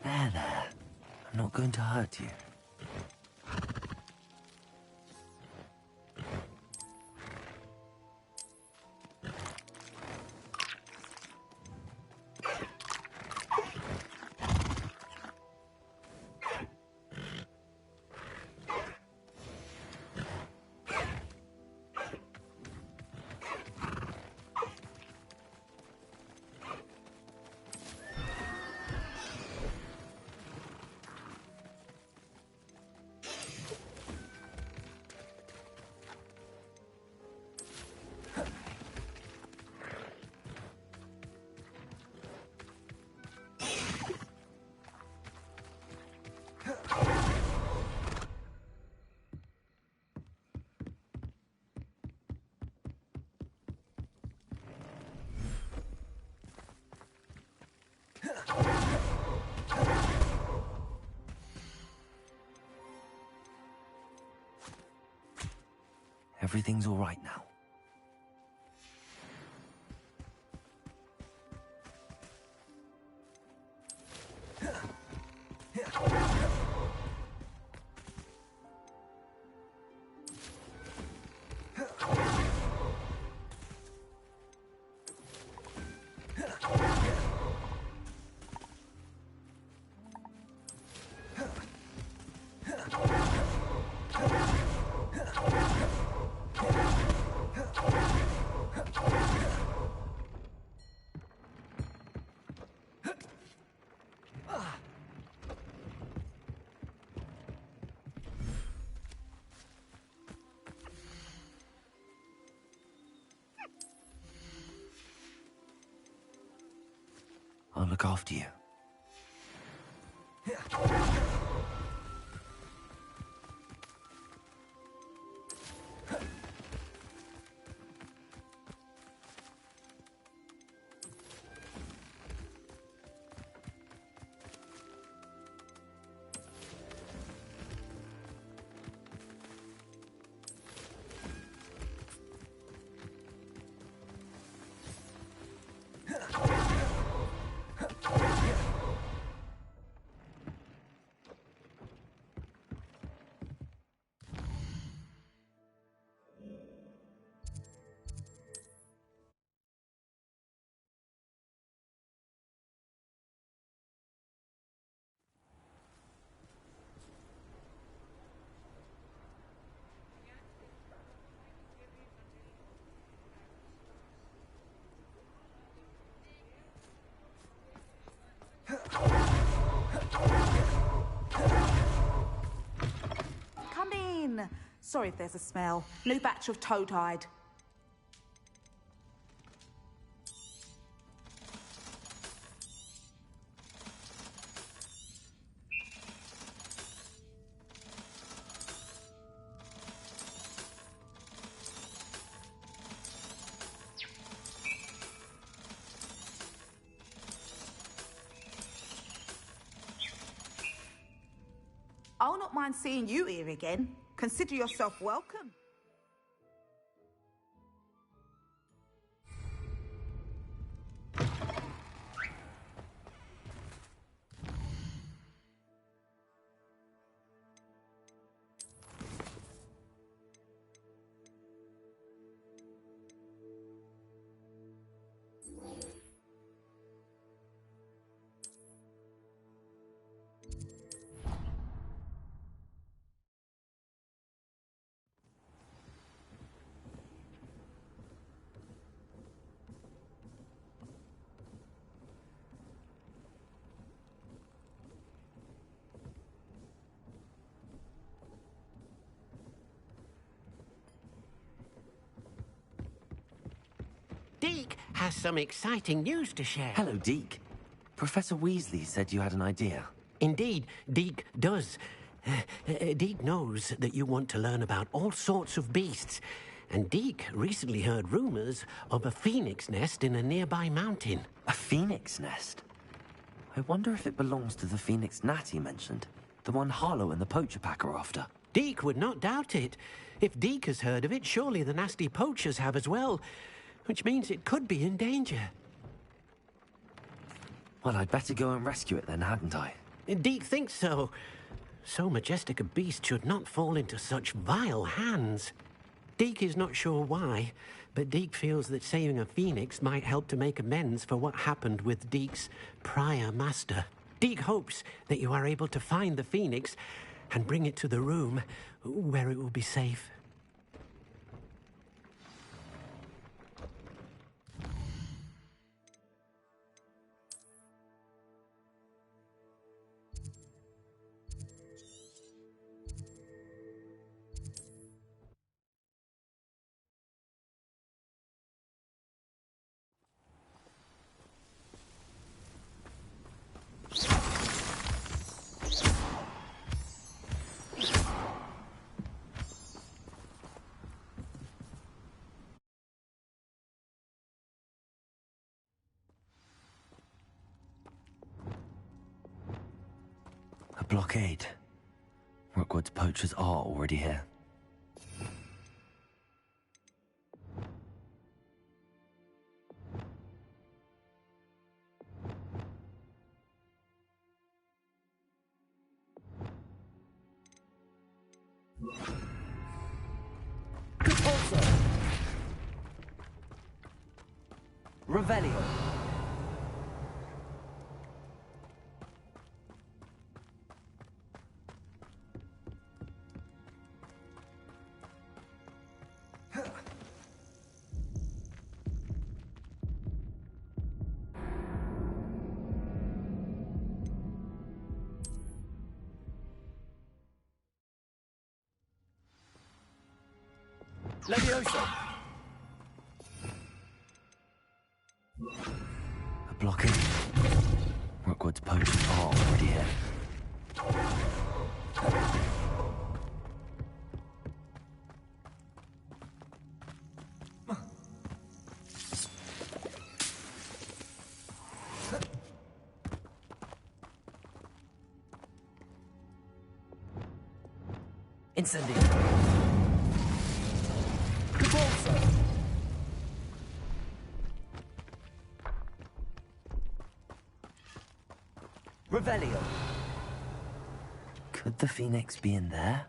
There. I'm not going to hurt you. Everything's all right now. I'll look after you.
Come in. Sorry if there's a smell. New batch of toad-hide. I'll not mind seeing you here again. Consider yourself welcome.
Deke has some exciting news to share.
Hello, Deke. Professor Weasley said you had an idea.
Indeed, Deke does. Deke knows that you want to learn about all sorts of beasts, and Deke recently heard rumors of a phoenix nest in a nearby mountain.
A phoenix nest? I wonder if it belongs to the phoenix Natty mentioned, the one Harlow and the poacher pack are after.
Deke would not doubt it. If Deke has heard of it, surely the nasty poachers have as well, which means it could be in danger.
Well, I'd better go and rescue it then, hadn't I?
Deke thinks so. So majestic a beast should not fall into such vile hands. Deke is not sure why, but Deke feels that saving a phoenix might help to make amends for what happened with Deke's prior master. Deke hopes that you are able to find the phoenix and bring it to the room where it will be safe.
A blockade. Rookwood's poachers are already here. Repulsor! Revelio! Levioso! A blockade. Rookwood's potent are already here. Incendio! Revelio. Could the Phoenix be in there?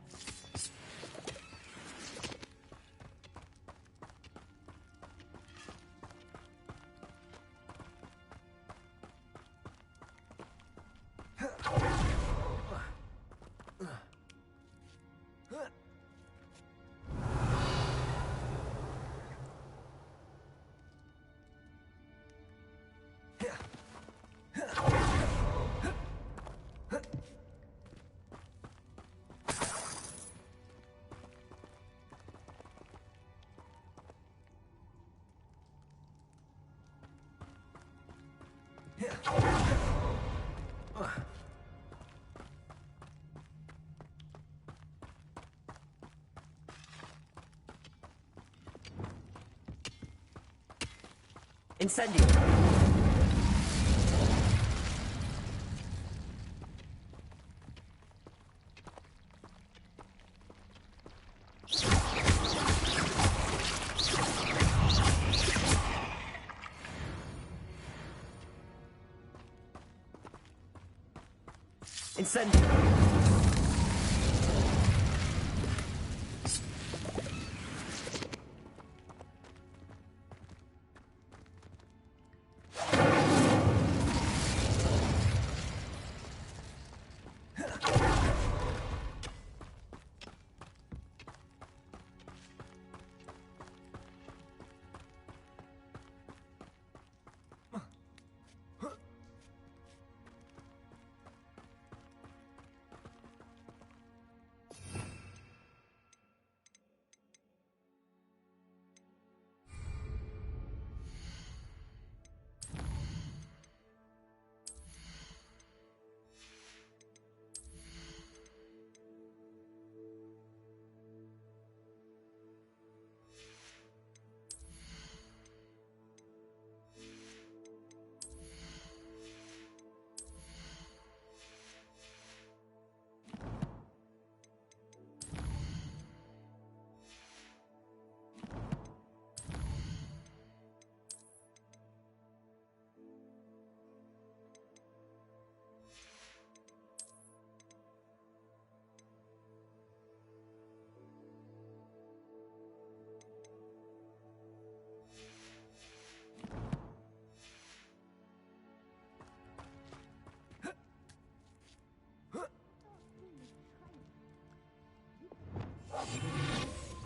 Incendio! Incendio!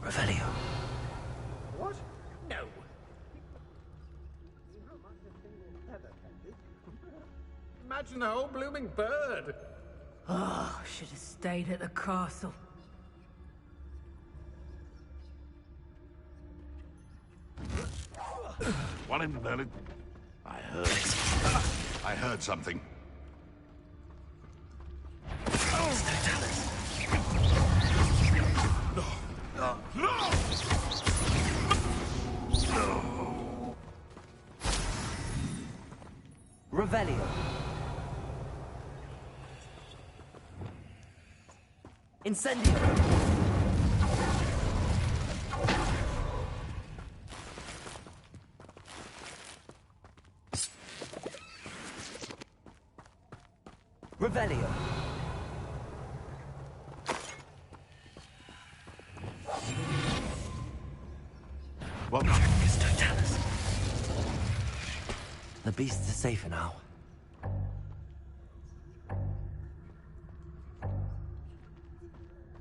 Revelio.
What? No. Imagine a whole blooming bird.
Oh, should have stayed at the castle.
What in Merlin? I heard something.
Revelio. Incendio. Revelio.
Well done.
The beasts are safer now.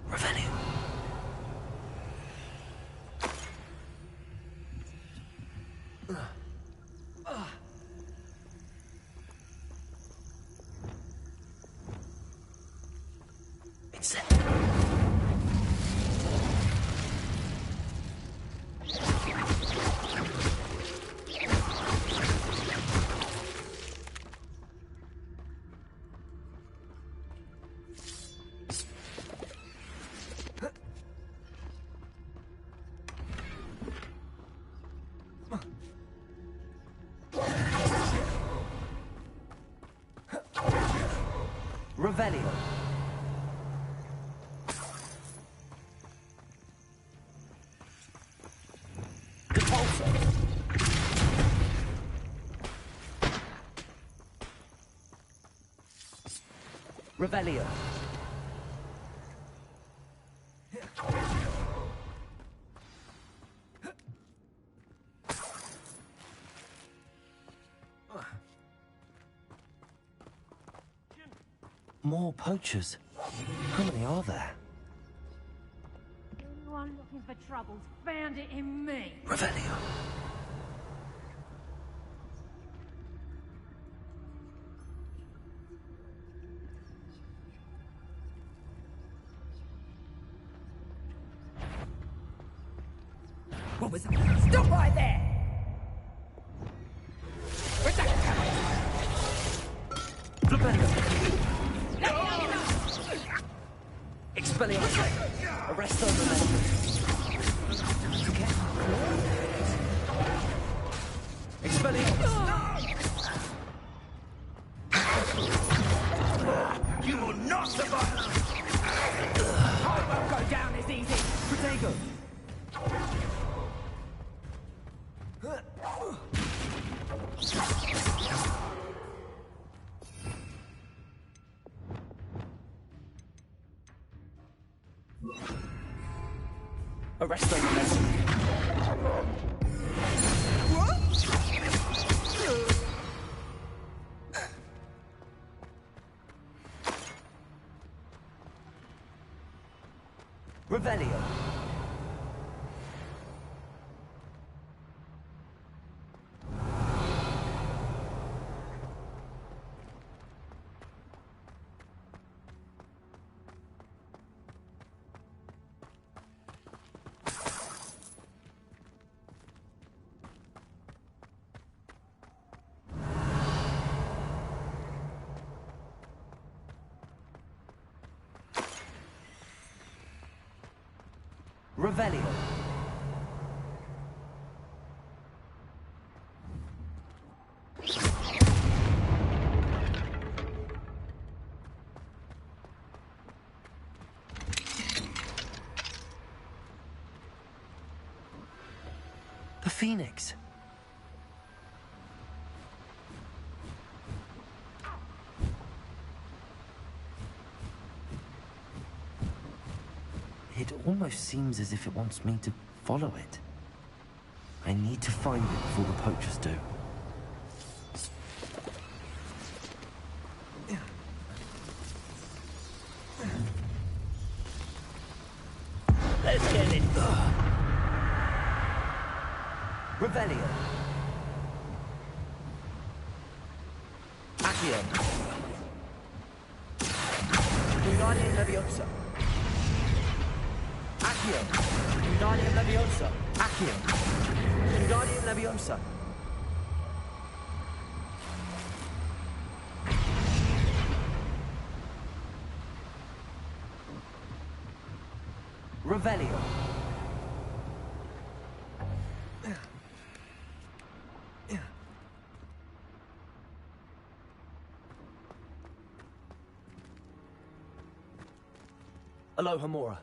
Revelio. It's it. Revelio. Depulso. Revelio. More poachers. How many are there?
Anyone looking for troubles found it in me.
Revelio.
What was that? Stop right there! Where's that?
Expelliarmus. Arrest those elementals. Expelliarmus.
You will not survive! I won't go down as easy!
Protego. Arrest those elementals. Revelio. Revelio. The Phoenix. It almost seems as if it wants me to follow it. I need to find it before the poachers do.
Let's get it!
Revelio. Accio. Wingardium Leviosa. Accio. Wingardium Leviosa. Accio. Wingardium Leviosa. Revelio. Aloha Mora.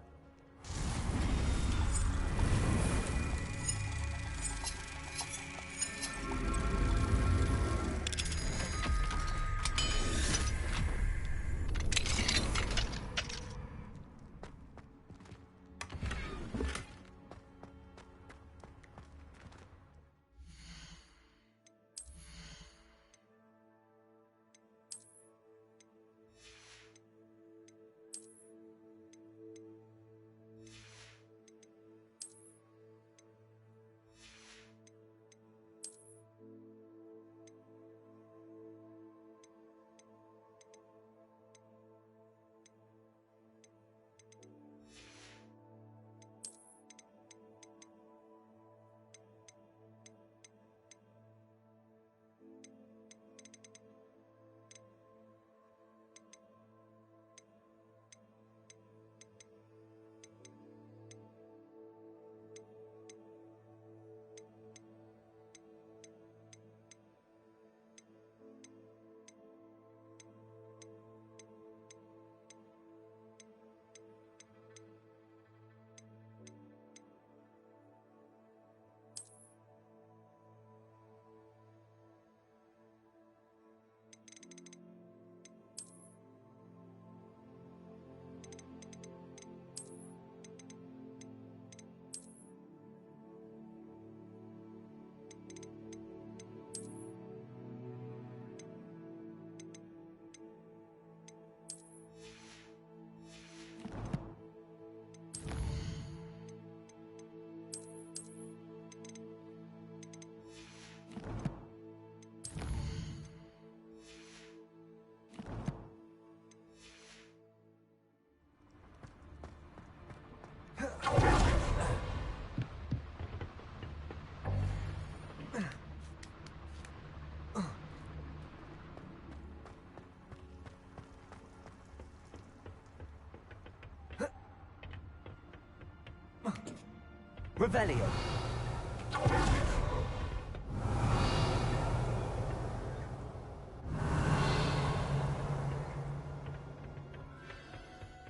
Revelio.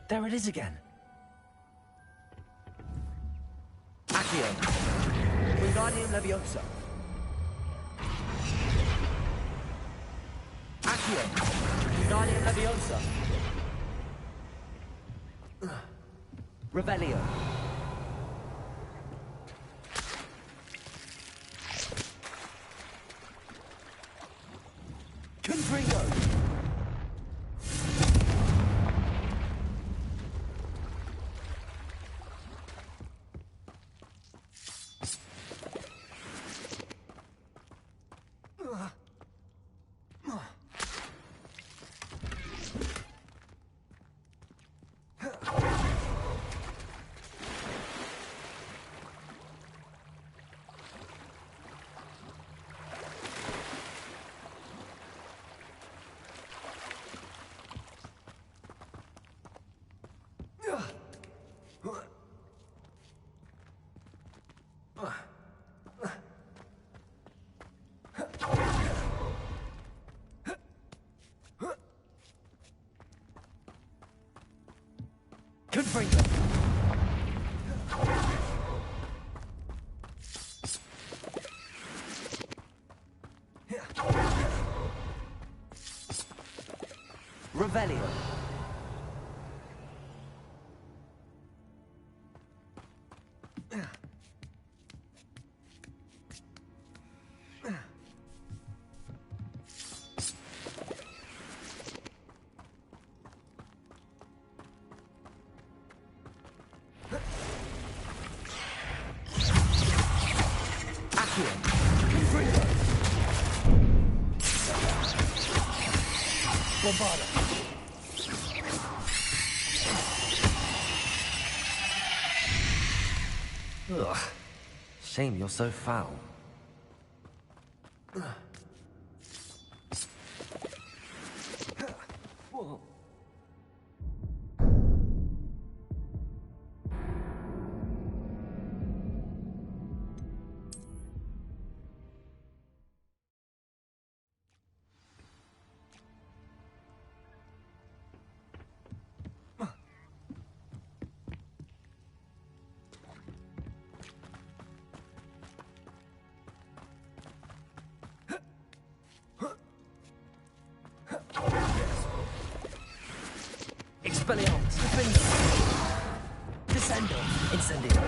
There it is again. Accio. Wingardium Leviosa. Accio. Wingardium Leviosa. Revelio. Confringo. Confringo. Revelio. Ugh. Shame you're so foul. Whoa. Expelliarmus, Defender, Descendo, Incendio.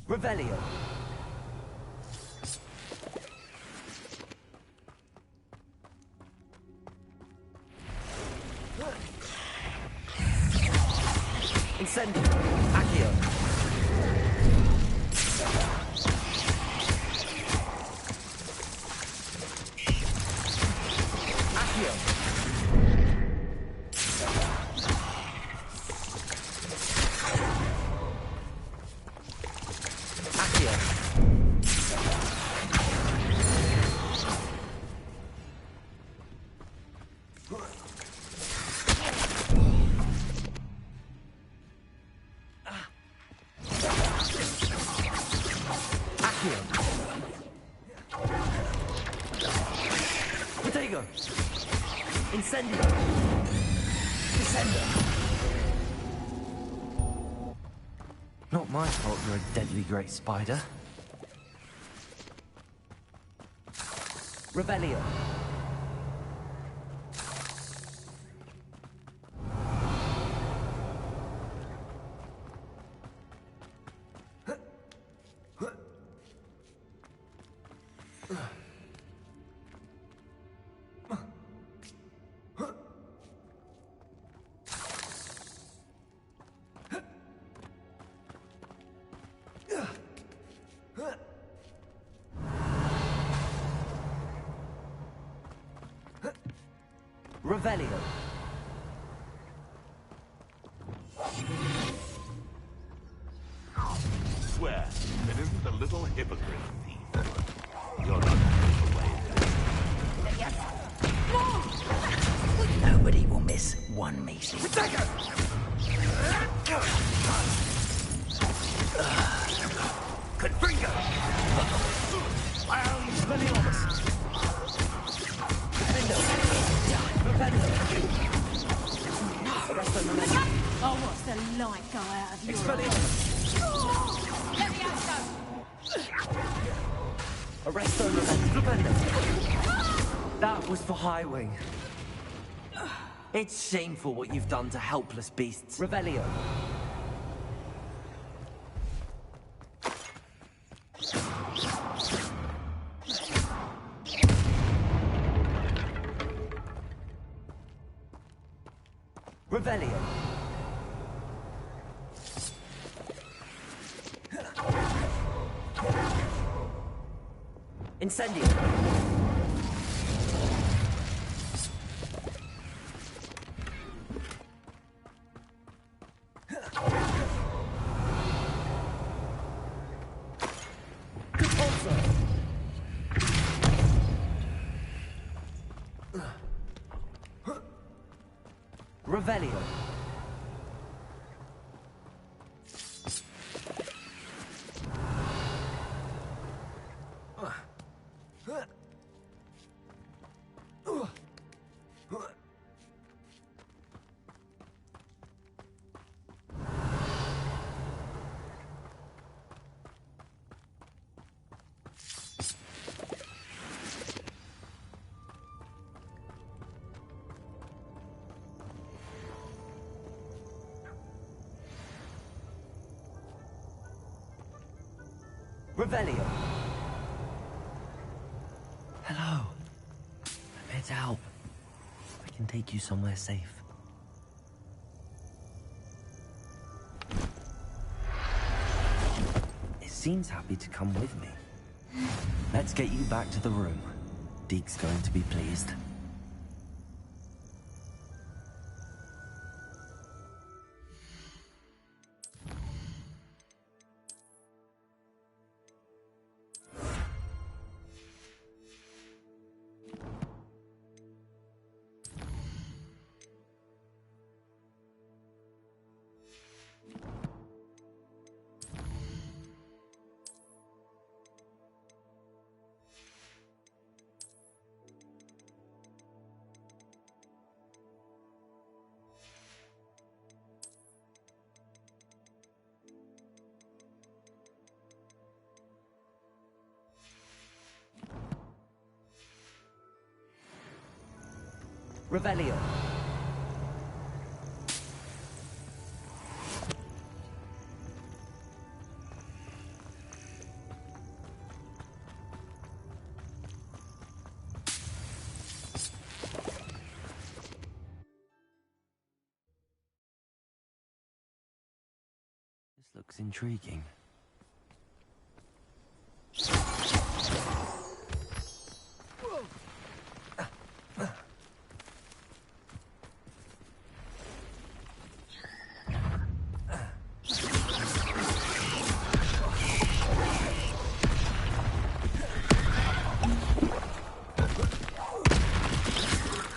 Revelio. Incendio. Accio. Accio. Accio. Protego! Incendio! Descendo! Not my fault you're a deadly great spider. Rebellion. Revelio.
Swear, it isn't a little hypocrite thief. You're not away.
Nobody will miss one meeting.
Confringo! Wow, he's spending on us.
Oh, what's the light go out of your Let me out,
Arresto Stupendo. That was for Highwing. It's shameful what you've done to helpless beasts. Revelio. Revelio. Incendio. Revelio. Revelio. Hello. I'm here to help. I can take you somewhere safe. It seems happy to come with me. Let's get you back to the room. Deke's going to be pleased. Revelio. Looks intriguing.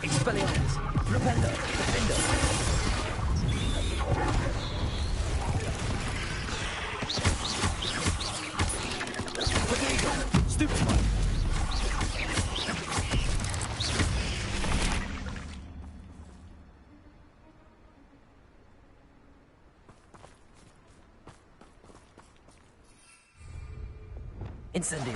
Expelliarmus! Repender! Defender! Stupefy! Incendio!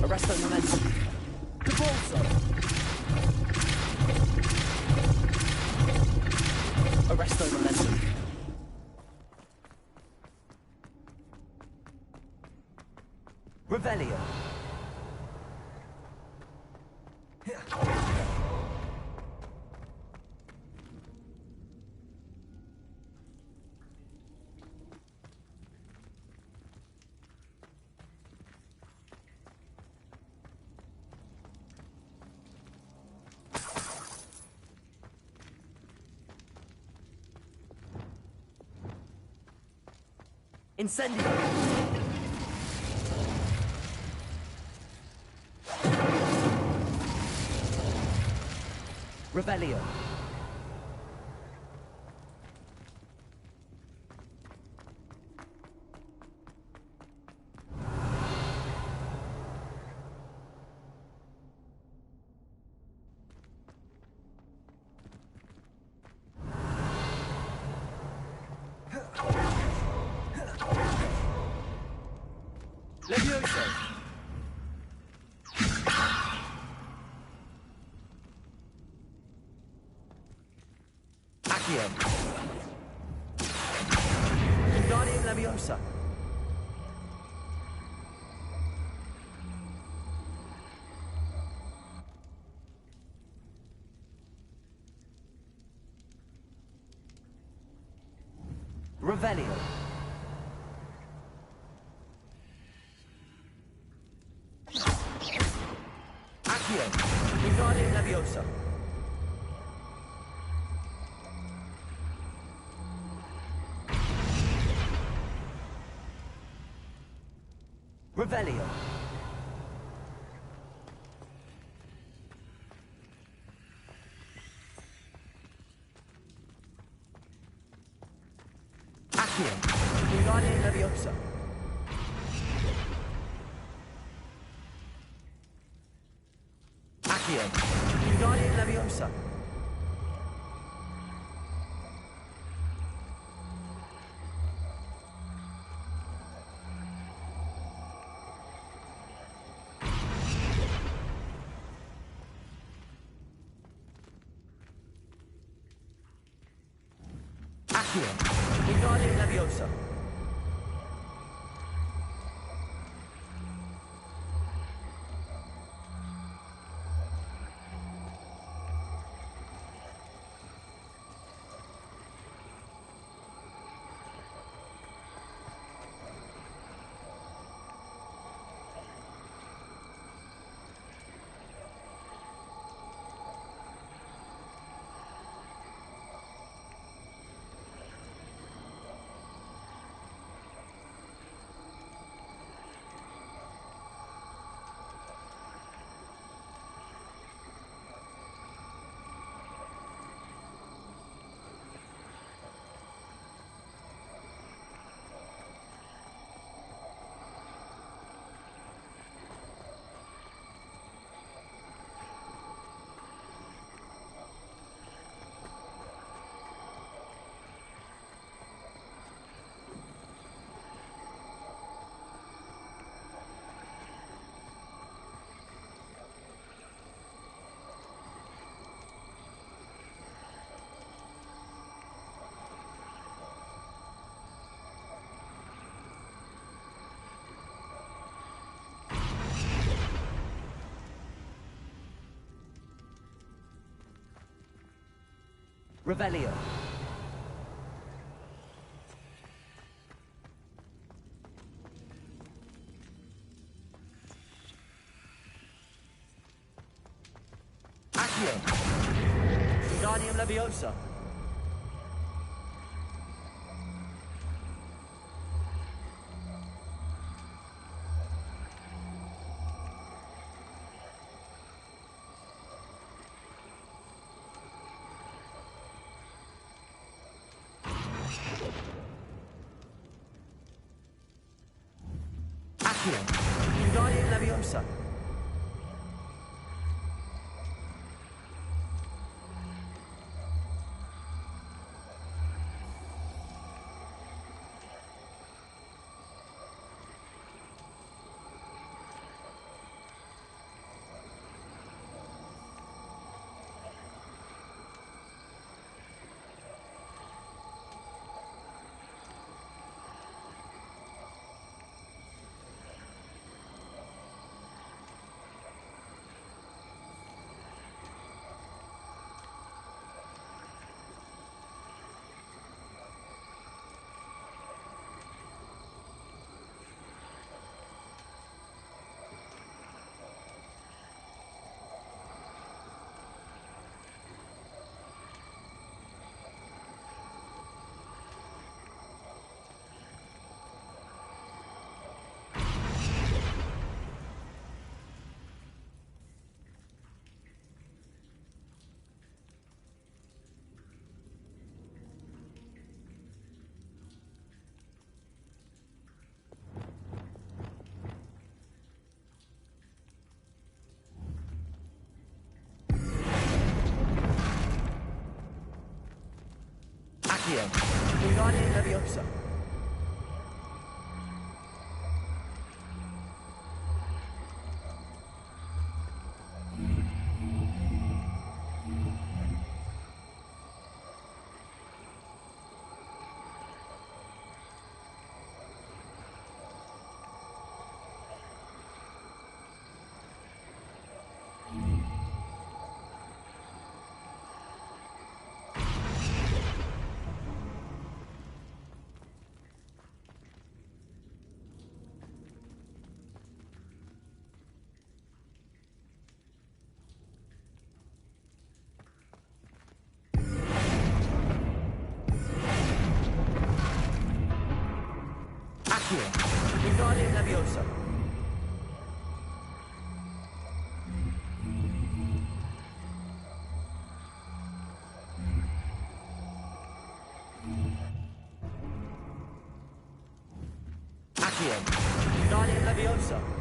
Arresto momentum. Depulso. Arresto momentum. Revelio. Incendio! Revelio! Levioso! Accio! Wingardium Leviosa! Revelio! Accio! Wingardium Leviosa! Revelio! Accio! Wingardium Leviosa! Accio! Wingardium Leviosa! Accio! Wingardium Leviosa! Revelio. Accio. Wingardium Leviosa. Accio. Wingardium Leviosa. Accio. Wingardium Leviosa. Accio. Wingardium Leviosa. Accio. Wingardium Leviosa.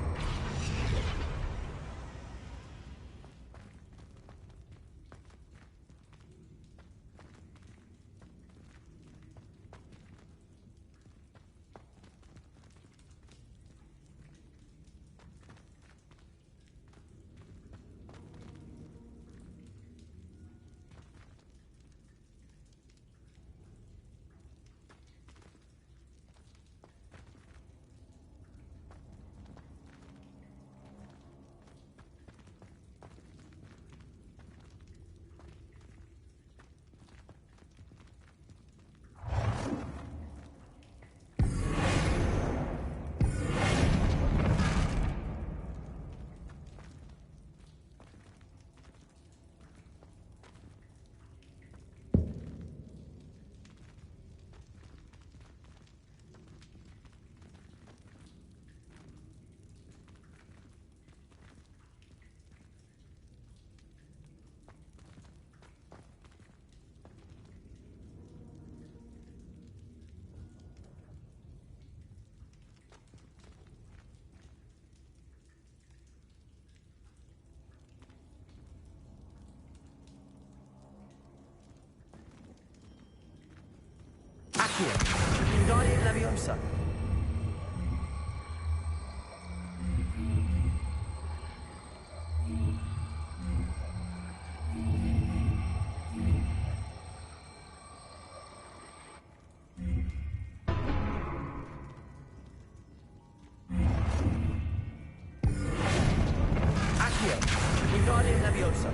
Accio. Wingardium Leviosa. Accio. Wingardium Leviosa.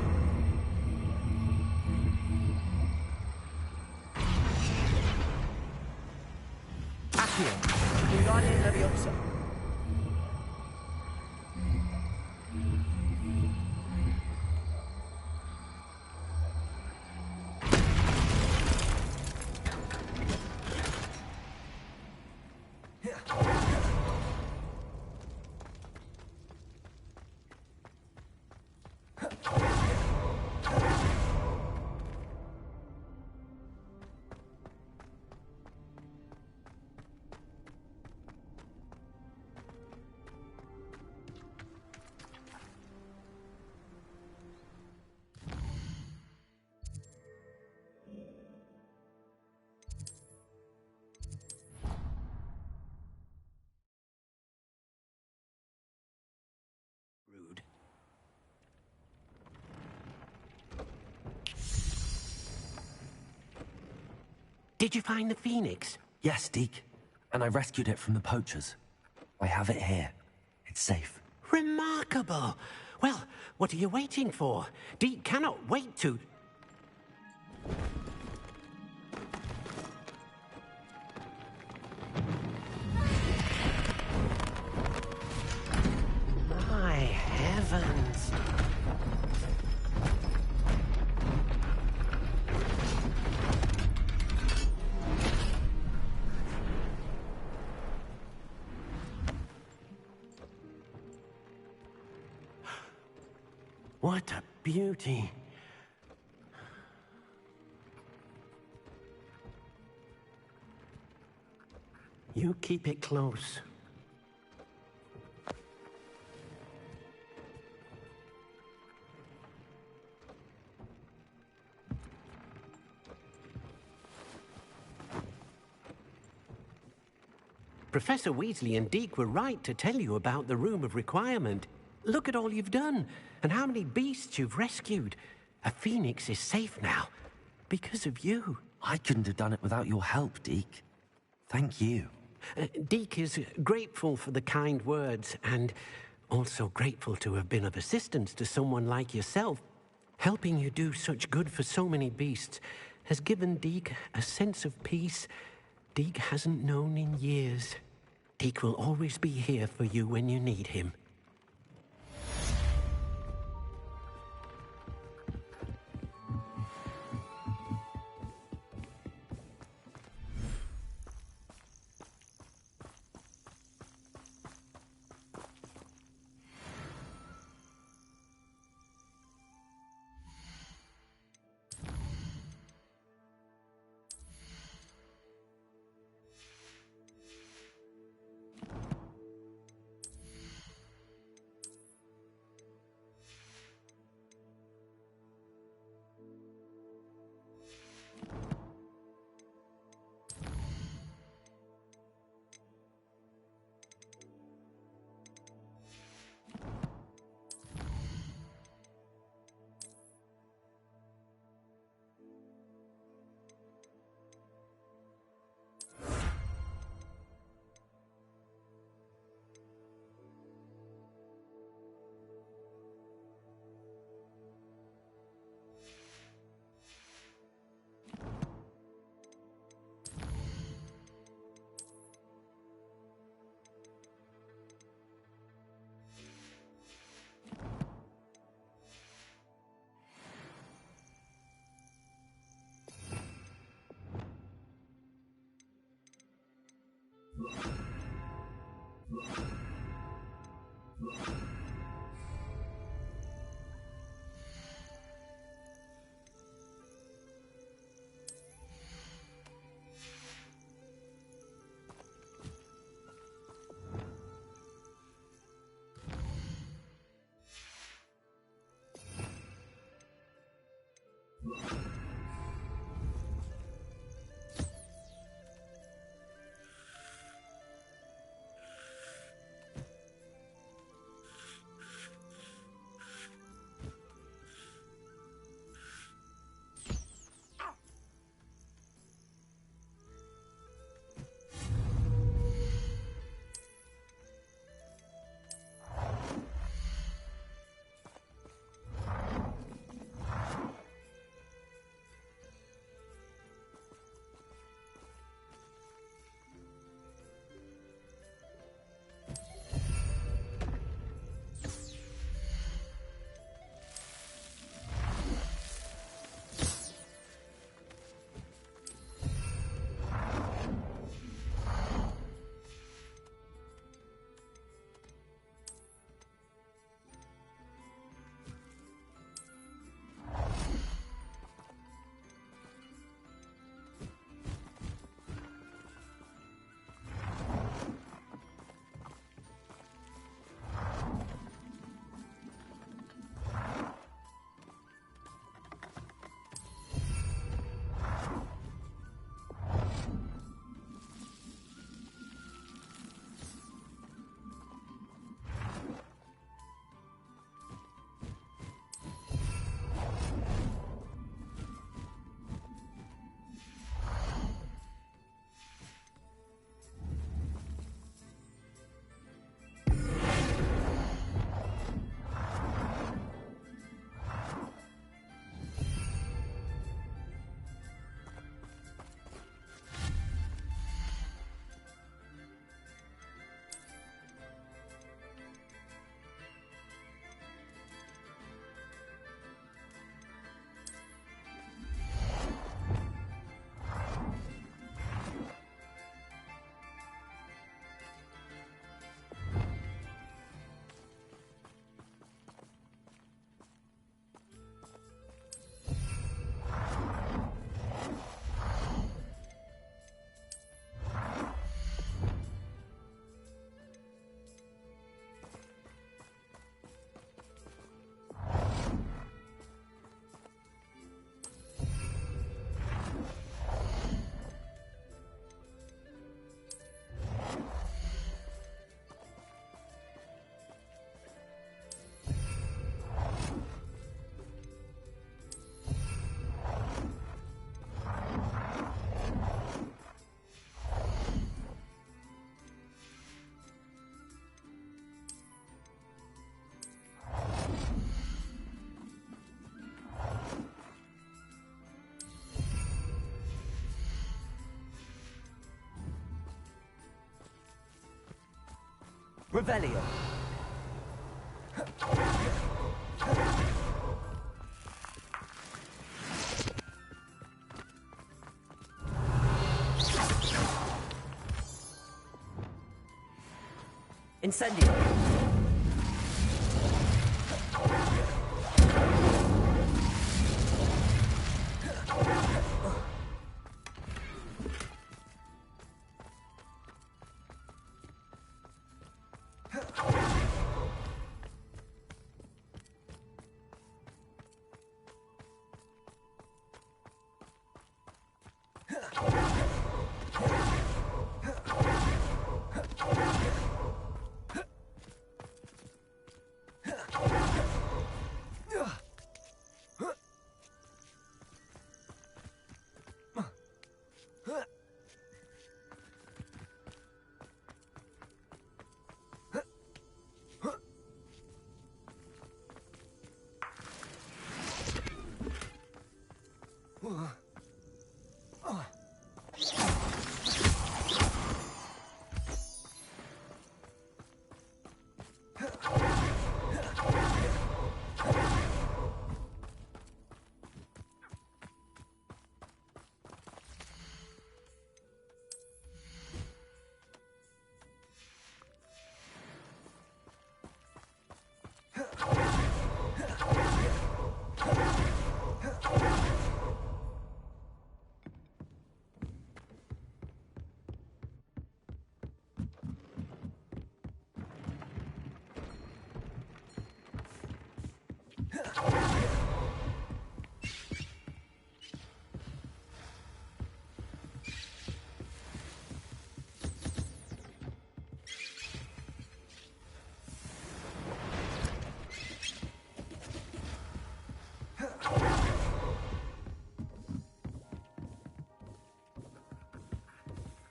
Did you find the phoenix?
Yes, Deke. And I rescued it from the poachers. I have it here. It's safe.
Remarkable! Well, what are you waiting for? Deke cannot wait to... My heavens! What a beauty. You keep it close. Professor Weasley and Deke were right to tell you about the Room of Requirement. Look at all you've done, and how many beasts you've rescued. A phoenix is safe now, because of you.
I couldn't have done it without your help, Deke. Thank you.
Deke is grateful for the kind words, and also grateful to have been of assistance to someone like yourself. Helping you do such good for so many beasts has given Deke a sense of peace Deke hasn't known in years. Deke will always be here for you when you need him.
Revelio. Incendio.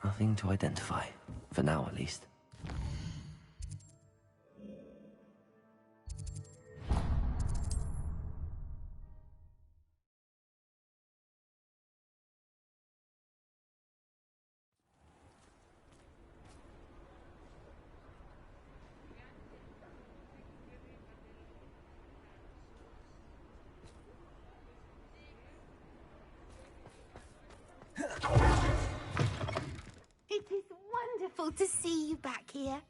Nothing to identify, for now at least.
It is wonderful to see you back here.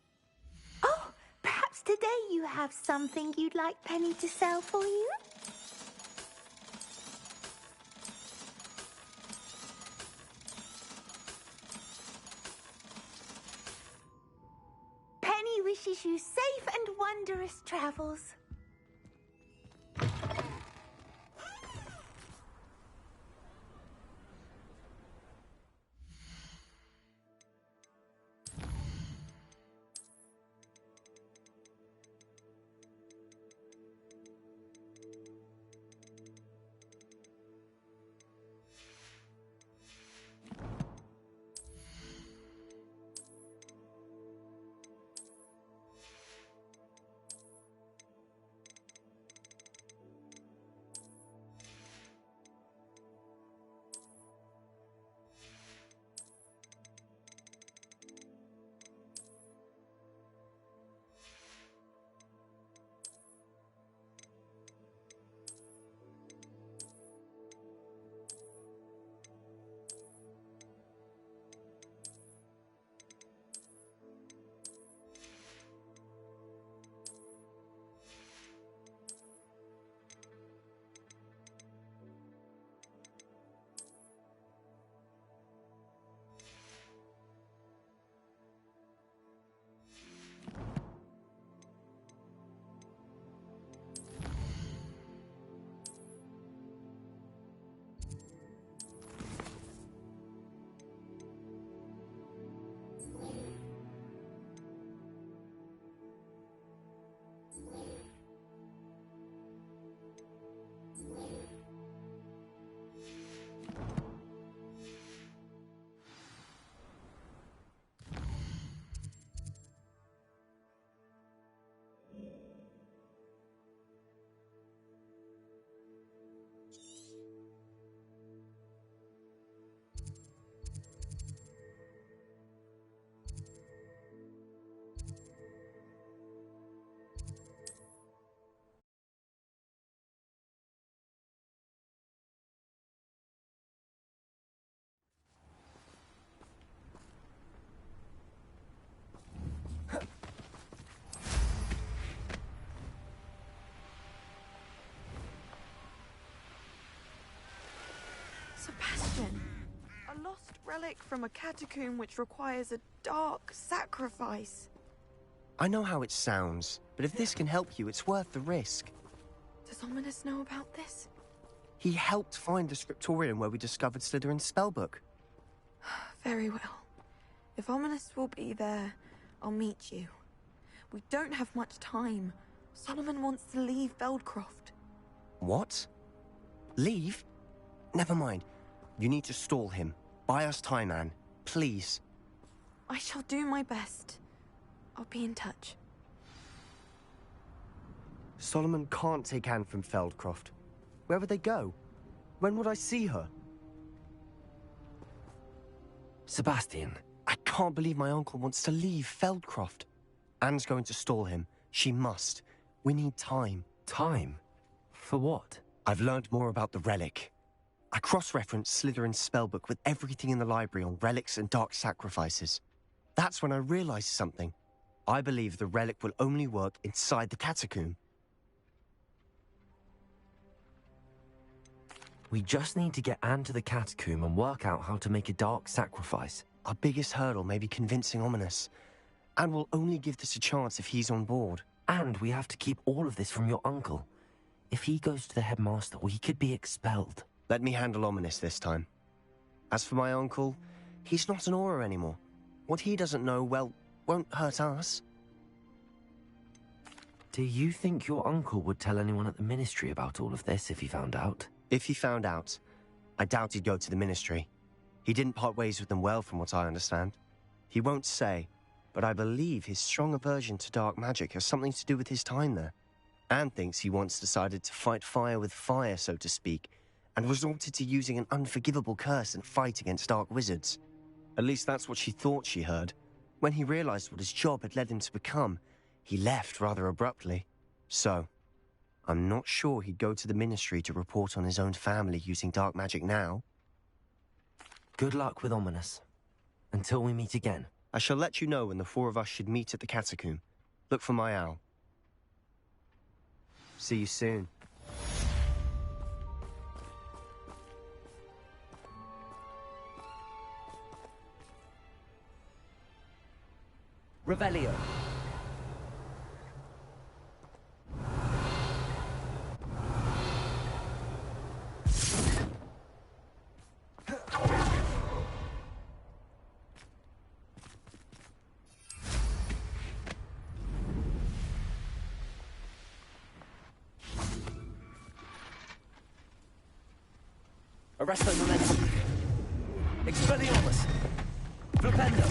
Oh, perhaps today you have something you'd like Penny to sell for you? Penny wishes you safe and wondrous travels.
Sebastian, a lost relic from a catacomb which requires a dark sacrifice.
I know how it sounds, but if this can help you, it's worth the risk.
Does Ominous know about this?
He helped find the scriptorium where we discovered Slytherin's spellbook.
Very well. If Ominous will be there, I'll meet you. We don't have much time. Solomon wants to leave Feldcroft.
What? Leave? Never mind. You need to stall him. Buy us time, Anne. Please.
I shall do my best. I'll be in touch.
Solomon can't take Anne from Feldcroft. Where would they go? When would I see her?
Sebastian.
I can't believe my uncle wants to leave Feldcroft. Anne's going to stall him. She must. We need time.
Time? For what?
I've learned more about the relic. I cross-referenced Slytherin's spellbook with everything in the library on relics and dark sacrifices. That's when I realized something. I believe the relic will only work inside the catacomb.
We just need to get Anne to the catacomb and work out how to make a dark sacrifice.
Our biggest hurdle may be convincing Ominous. Anne will only give this a chance if he's on board.
And we have to keep all of this from your uncle. If he goes to the headmaster, we could be expelled.
Let me handle Ominous this time. As for my uncle, he's not an Auror anymore. What he doesn't know, well, won't hurt us.
Do you think your uncle would tell anyone at the Ministry about all of this if he found out?
If he found out, I doubt he'd go to the Ministry. He didn't part ways with them well, from what I understand. He won't say, but I believe his strong aversion to dark magic has something to do with his time there. Anne thinks he once decided to fight fire with fire, so to speak, and resorted to using an unforgivable curse in a fight against dark wizards. At least that's what she thought she heard. When he realized what his job had led him to become, he left rather abruptly. So, I'm not sure he'd go to the Ministry to report on his own family using dark magic now.
Good luck with Ominous. Until we meet again.
I shall let you know when the four of us should meet at the catacomb. Look for my owl. See you soon.
Revelio. Arresto momentum. Expelliarmus. Flipendo.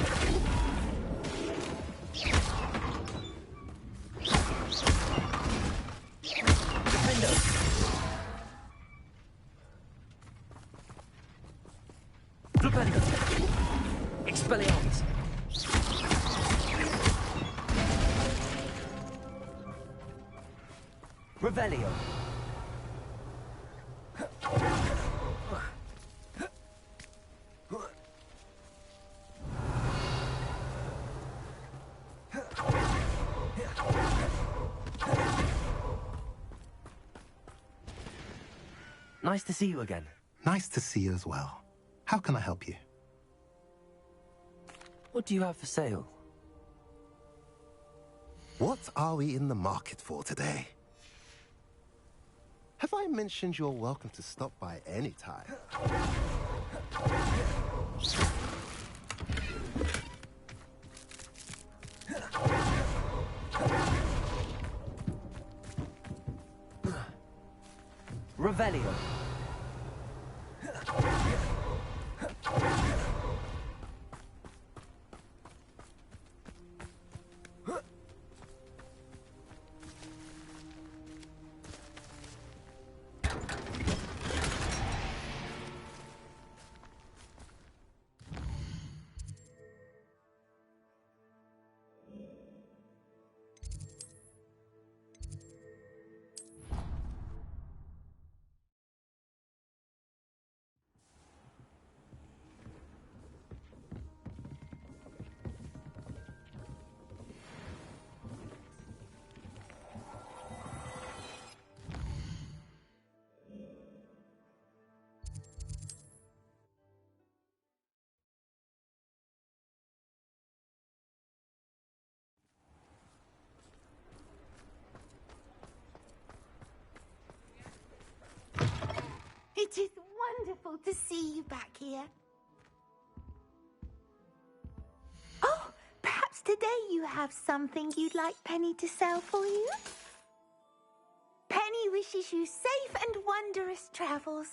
Defendo. Flipendo. Expelliarmus. Revelio. Nice to see you again.
Nice to see you as well. How can I help you?
What do you have for sale?
What are we in the market for today? Have I mentioned you're welcome to stop by any time?
Revelio.
Wonderful to see you back here. Oh, perhaps today you have something you'd like Penny to sell for you? Penny wishes you safe and wondrous travels.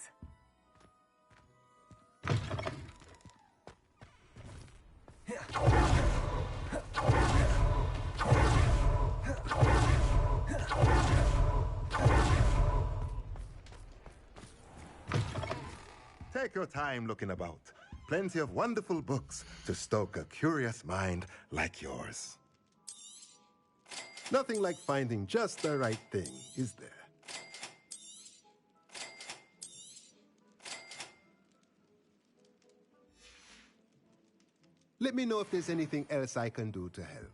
Take your time looking about. Plenty of wonderful books to stoke a curious mind like yours. Nothing like finding just the right thing, is there? Let me know if there's anything else I can do to help.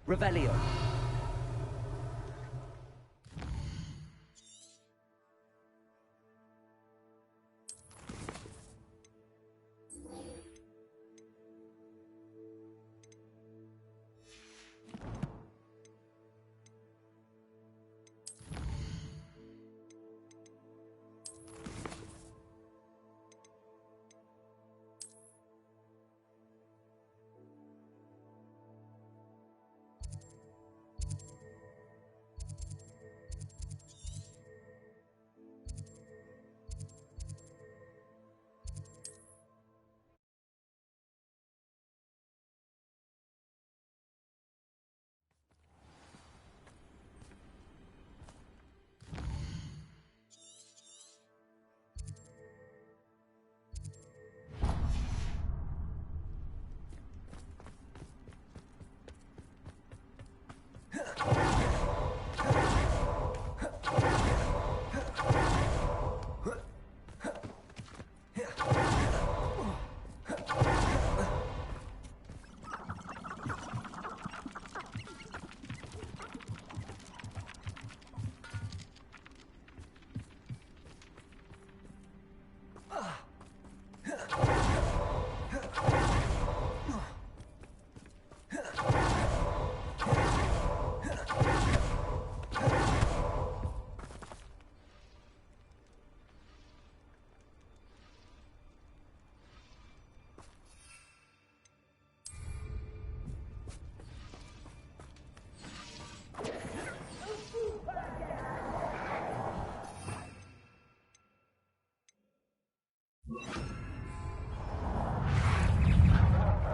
Revelio.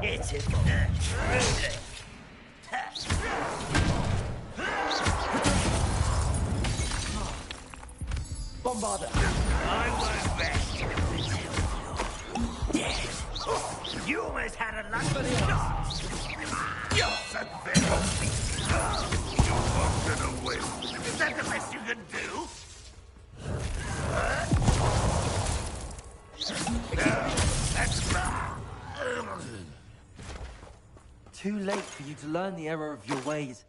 It's intruder.
Bombarder.
I won't rest until you're dead. You almost had a lucky shot. You're so very. You're not gonna win. Is that the best you can do?
Too late for you to learn the error of your ways.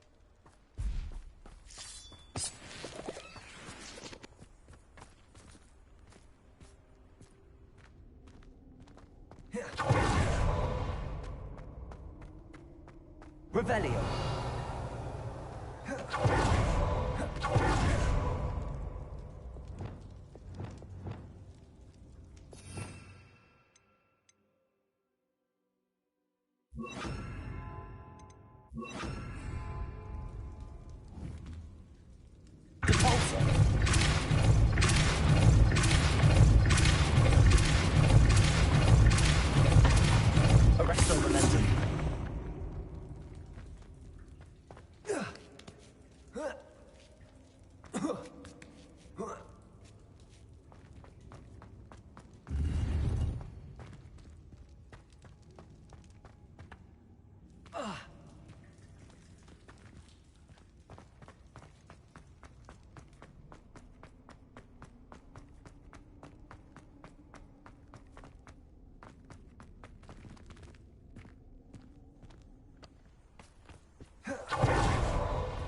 Revelio.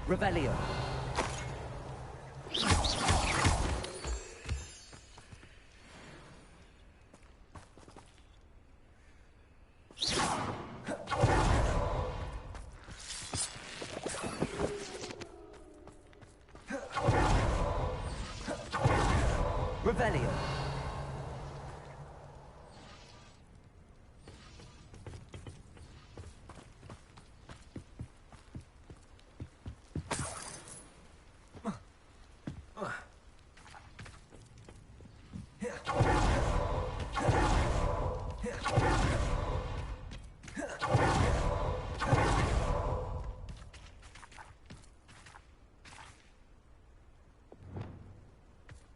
Revelio. Revelio.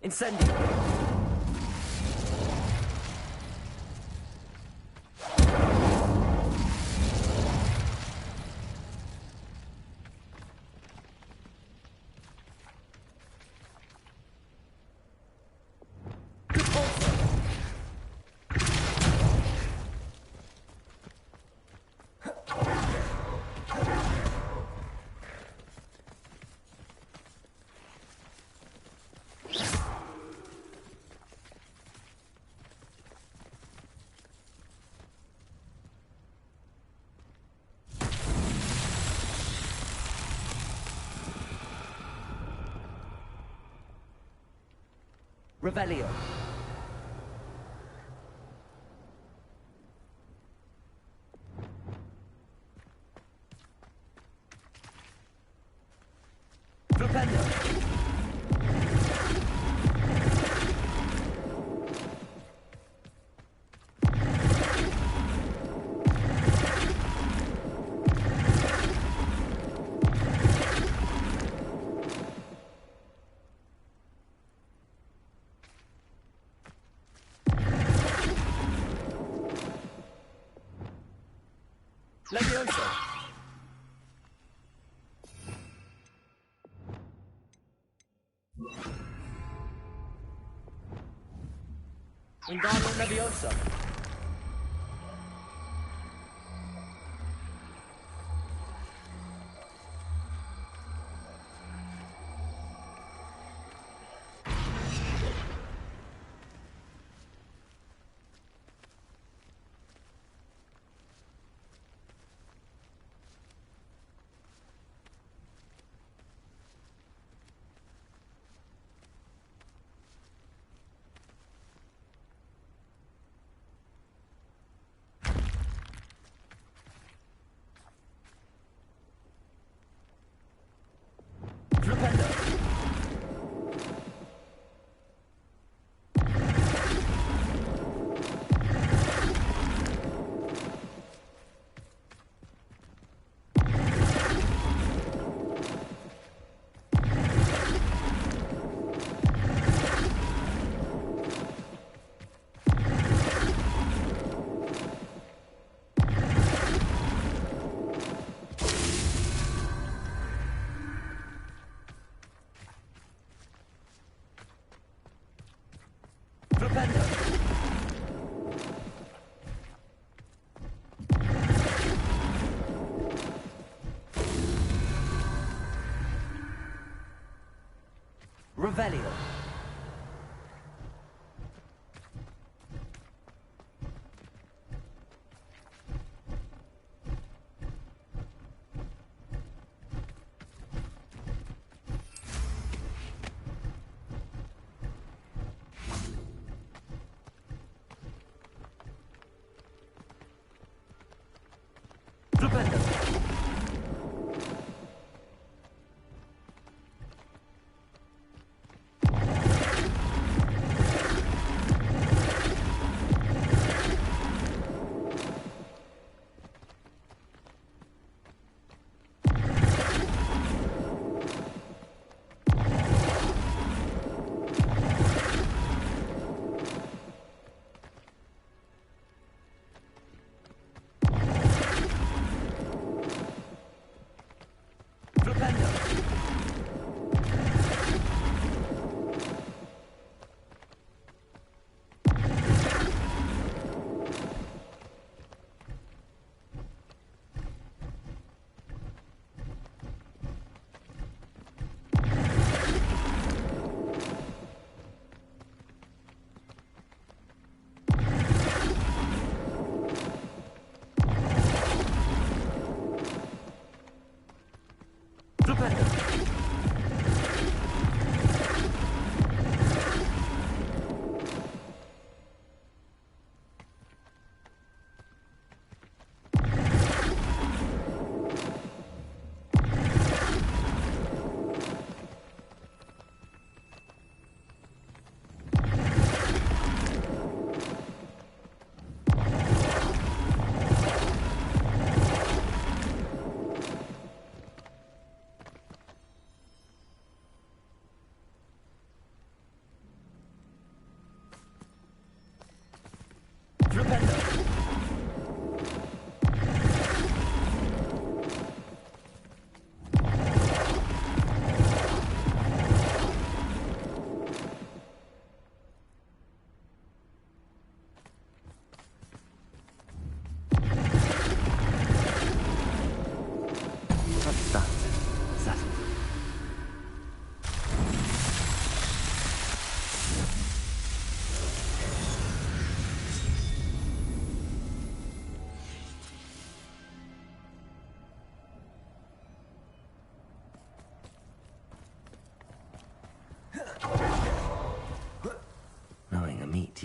Incendio. Revelio. Flipendo. Levioso. Wingardium Leviosa. Flipendo. Flipendo. Revelio. Flipendo.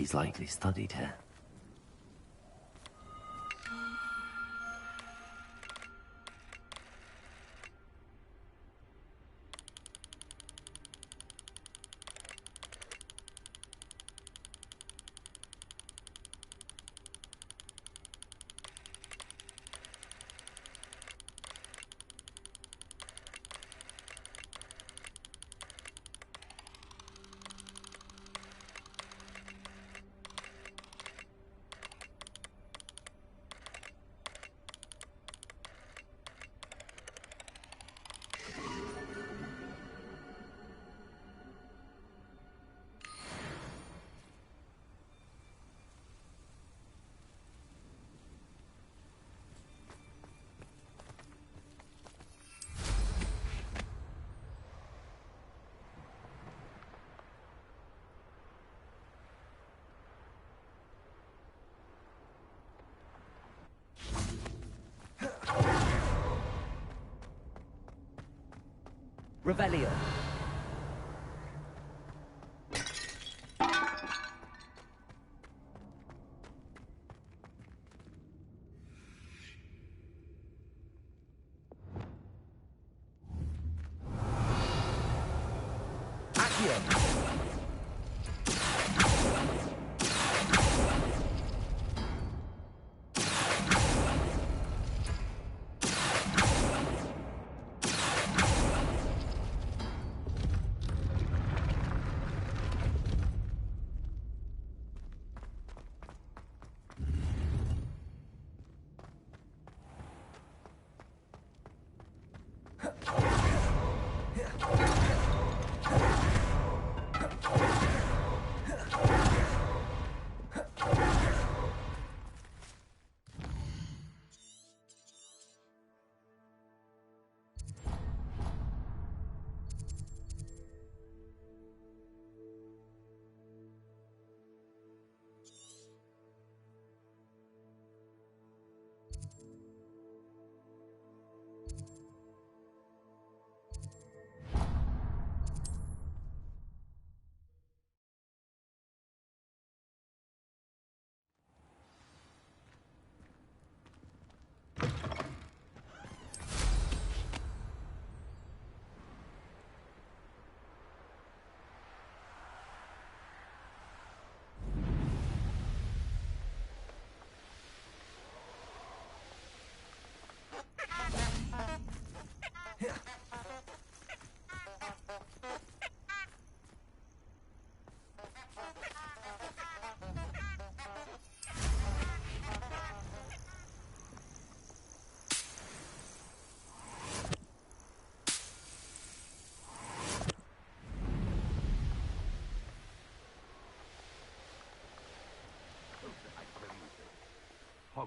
He's likely studied here.
Revelio.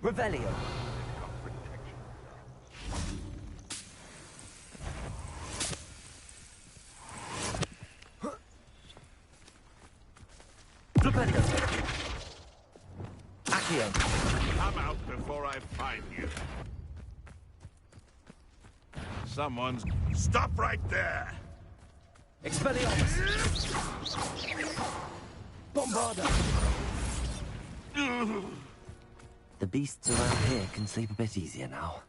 Revelio. Revelio. Accio.
Come out before I find you. Someone's... Stop right there!
Expelliarmus. Bombarda.
The beasts around here can sleep a bit easier now.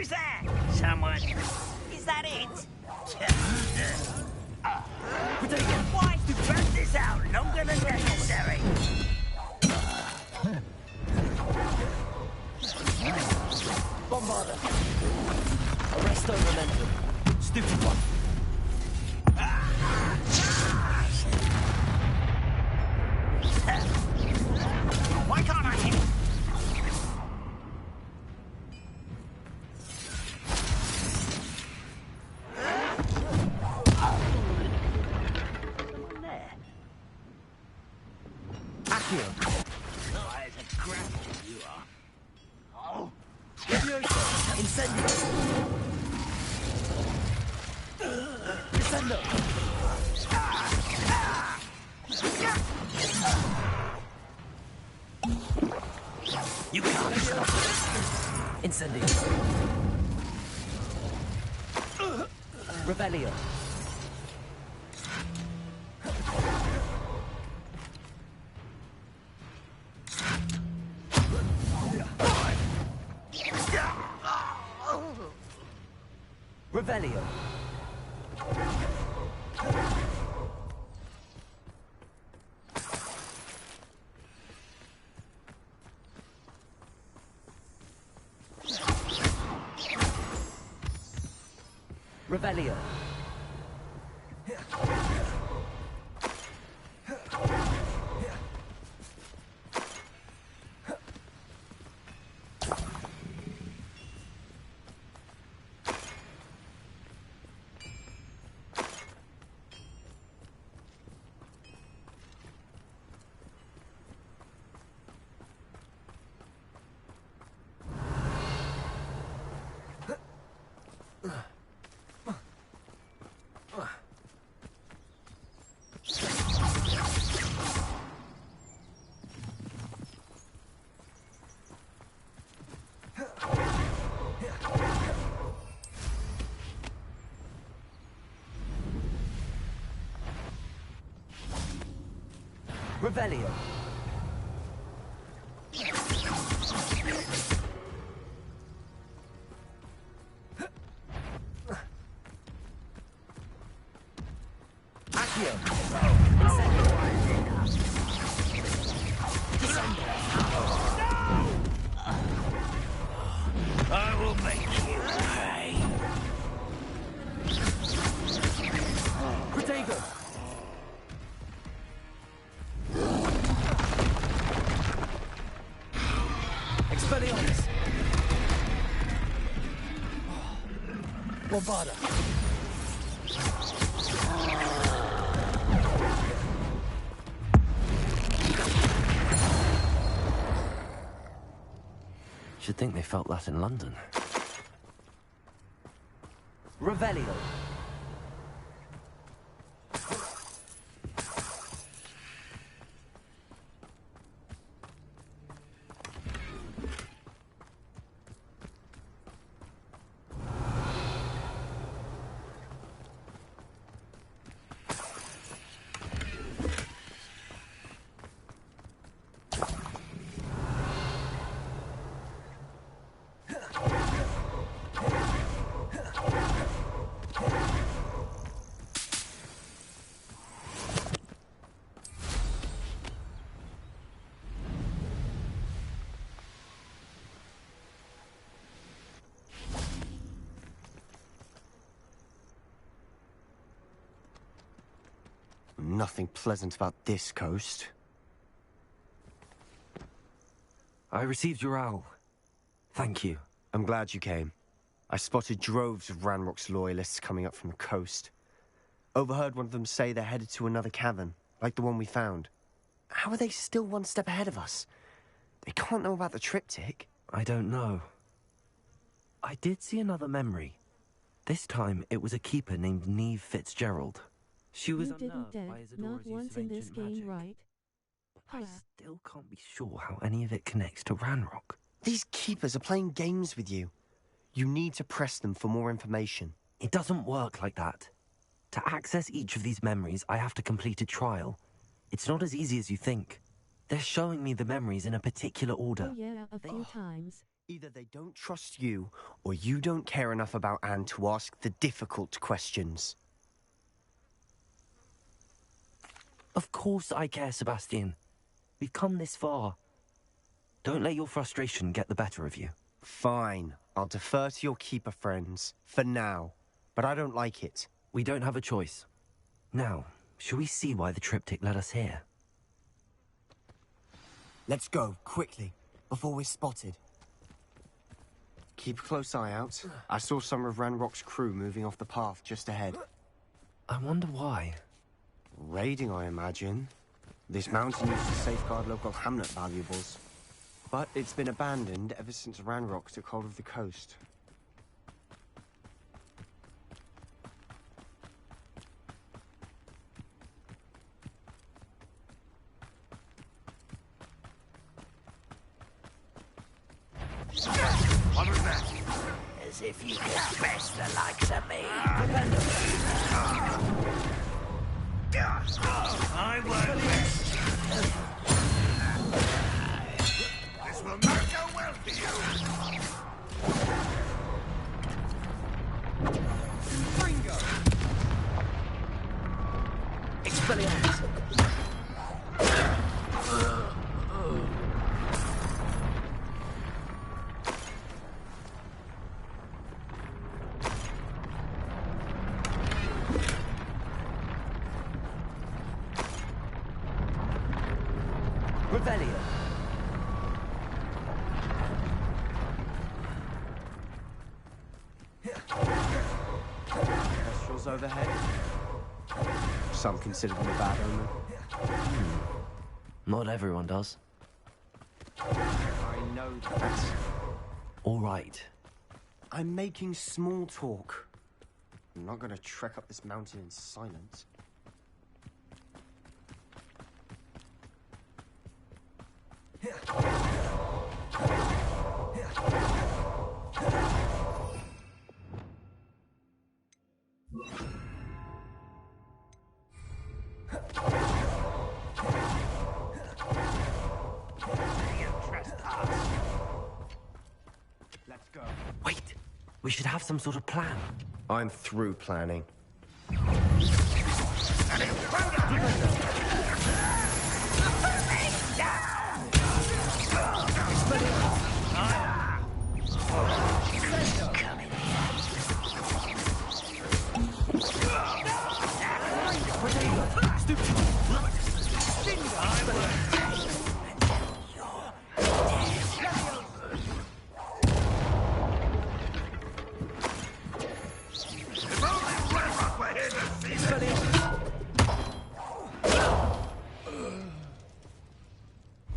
Who's there? Someone. Is that it? Why to burn this out longer than necessary?
Bombarder. Arresto momentum. Stupid one.
Why can't I hit? As a grapple you are. Oh.
Incendio. Descendo. You can't stop this. Incendio. Rebellion. Revelio. Revelio. Revelio. Accio. Incendio. Descendo.
I will make you pay.
Protego. Expelliarmus. Bombarda.
Should think they felt that in London.
Revelio.
Nothing pleasant about this coast.
I received your owl. Thank you.
I'm glad you came. I spotted droves of Ranrock's loyalists coming up from the coast. Overheard one of them say they're headed to another cavern, like the one we found. How are they still one step ahead of us? They can't know about the triptych.
I don't know. I did see another memory. This time, it was a keeper named Neve Fitzgerald. She was
You didn't
unnerved
dead,
by Isadora's
not
use
once
of
in this
ancient
game,
magic.
right?
I still can't be sure how any of it connects to Ranrock.
These keepers are playing games with you. You need to press them for more information.
It doesn't work like that. To access each of these memories, I have to complete a trial. It's not as easy as you think. They're showing me the memories in a particular order.
Oh yeah, a few times.
Either they don't trust you, or you don't care enough about Anne to ask the difficult questions.
Of course I care, Sebastian. We've come this far. Don't let your frustration get the better of you.
Fine. I'll defer to your keeper friends, for now. But I don't like it.
We don't have a choice. Now, shall we see why the triptych led us here?
Let's go, quickly, before we're spotted. Keep a close eye out. I saw some of Ranrock's crew moving off the path just ahead.
I wonder why.
Raiding, I imagine. This mountain used to safeguard local hamlet valuables. But it's been abandoned ever since Ranrock took hold of the coast.
What was that?
As if you could best the likes of me. I won't rest.
This will not go well for you.
Ringo! Expelliarmus!
Revelio.
Kestrels overhead. Some consider them a bad omen.
Not everyone does.
I know that.
All right.
I'm making small talk. I'm not going to trek up this mountain in silence. Let's go.
Wait, we should have some sort of plan.
I'm through planning.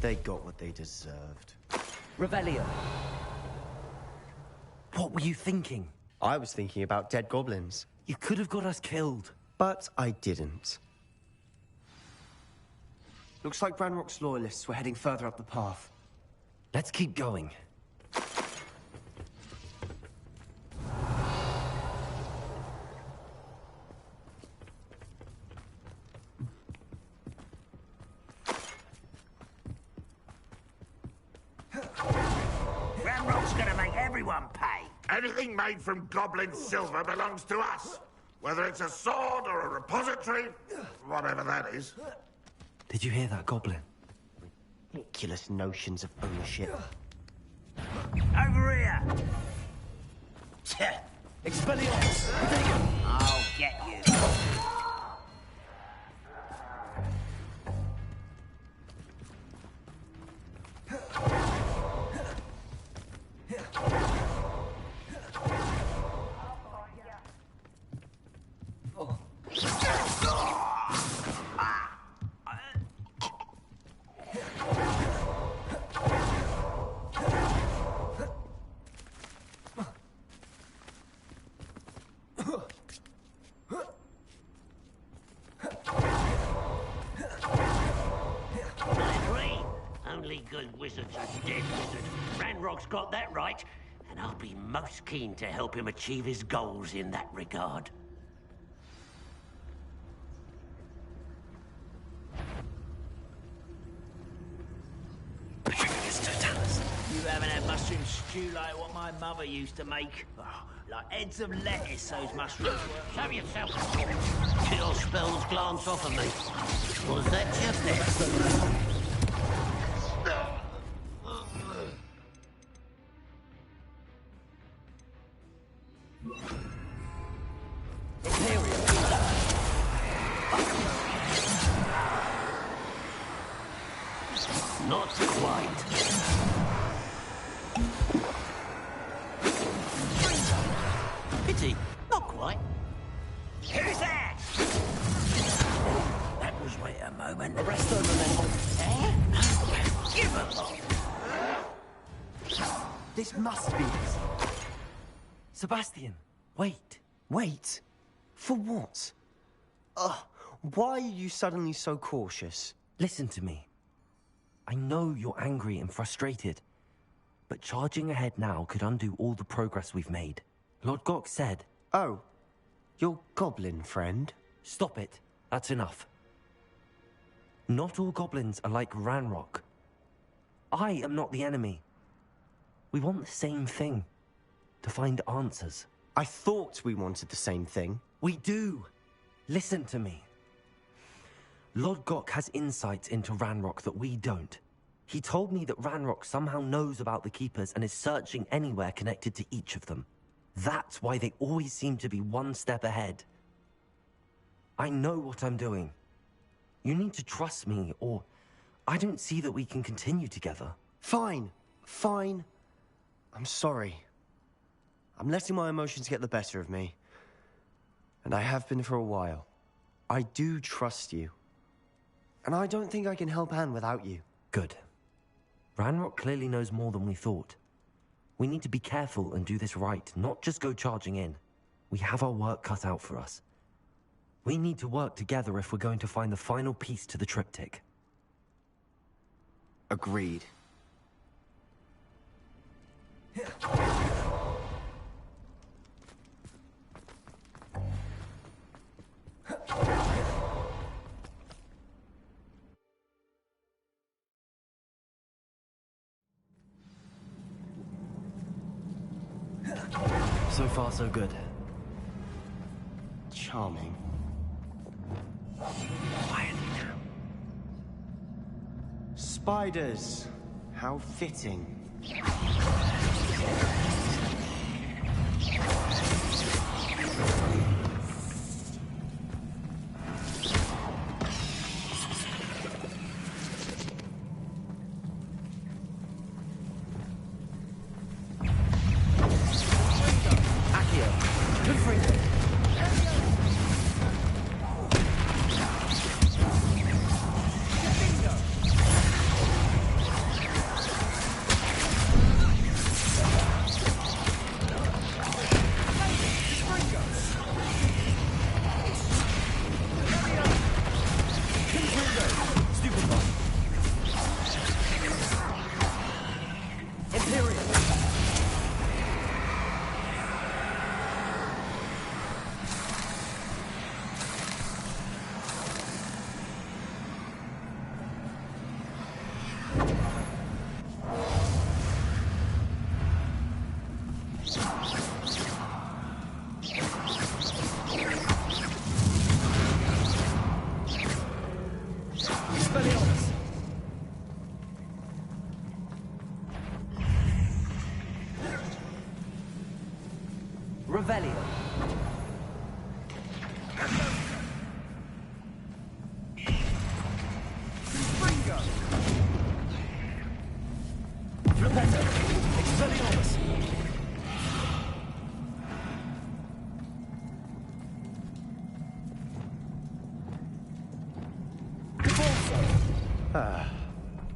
They got what they deserved.
Revelio. What were you thinking?
I was thinking about dead goblins.
You could have got us killed.
But I didn't. Looks like Ranrock's loyalists were heading further up the path.
Let's keep going.
Ranrock's gonna make everyone pay. Anything made from goblin silver belongs to us. Whether it's a sword or a repository, whatever that is.
Did you hear that, Goblin?
Ridiculous notions of ownership.
Over here!
Expelliarmus!
I'll get you.
Good wizard's a dead wizard. Ranrock's got that right, and I'll be most keen to help him achieve his goals in that regard.
Mr. Tallis.
You haven't had mushroom stew like what my mother used to make? Oh, like heads of lettuce, those mushrooms were. Show yourself. Till your spells glance off of me. Was that your best? Not quite. Pity, not quite. Who's that? That was wait a moment. Arrest them and then... Give a look.
This must be it. Sebastian, wait.
Wait? For what? Why are you suddenly so cautious?
Listen to me. I know you're angry and frustrated, but charging ahead now could undo all the progress we've made. Lord Gok said...
Oh, your goblin friend?
Stop it. That's enough. Not all goblins are like Ranrock. I am not the enemy. We want the same thing. To find answers.
I thought we wanted the same thing.
We do. Listen to me. Lord Gok has insights into Ranrock that we don't. He told me that Ranrock somehow knows about the Keepers and is searching anywhere connected to each of them. That's why they always seem to be one step ahead. I know what I'm doing. You need to trust me, or I don't see that we can continue together.
Fine. I'm sorry. I'm letting my emotions get the better of me. And I have been for a while. I do trust you. And I don't think I can help Anne without you.
Good. Ranrock clearly knows more than we thought. We need to be careful and do this right, not just go charging in. We have our work cut out for us. We need to work together if we're going to find the final piece to the triptych.
Agreed.
So far, so good.
Charming.
Quietly now.
Spiders. How fitting.
Revelio. Flipetto. Expelliarmus.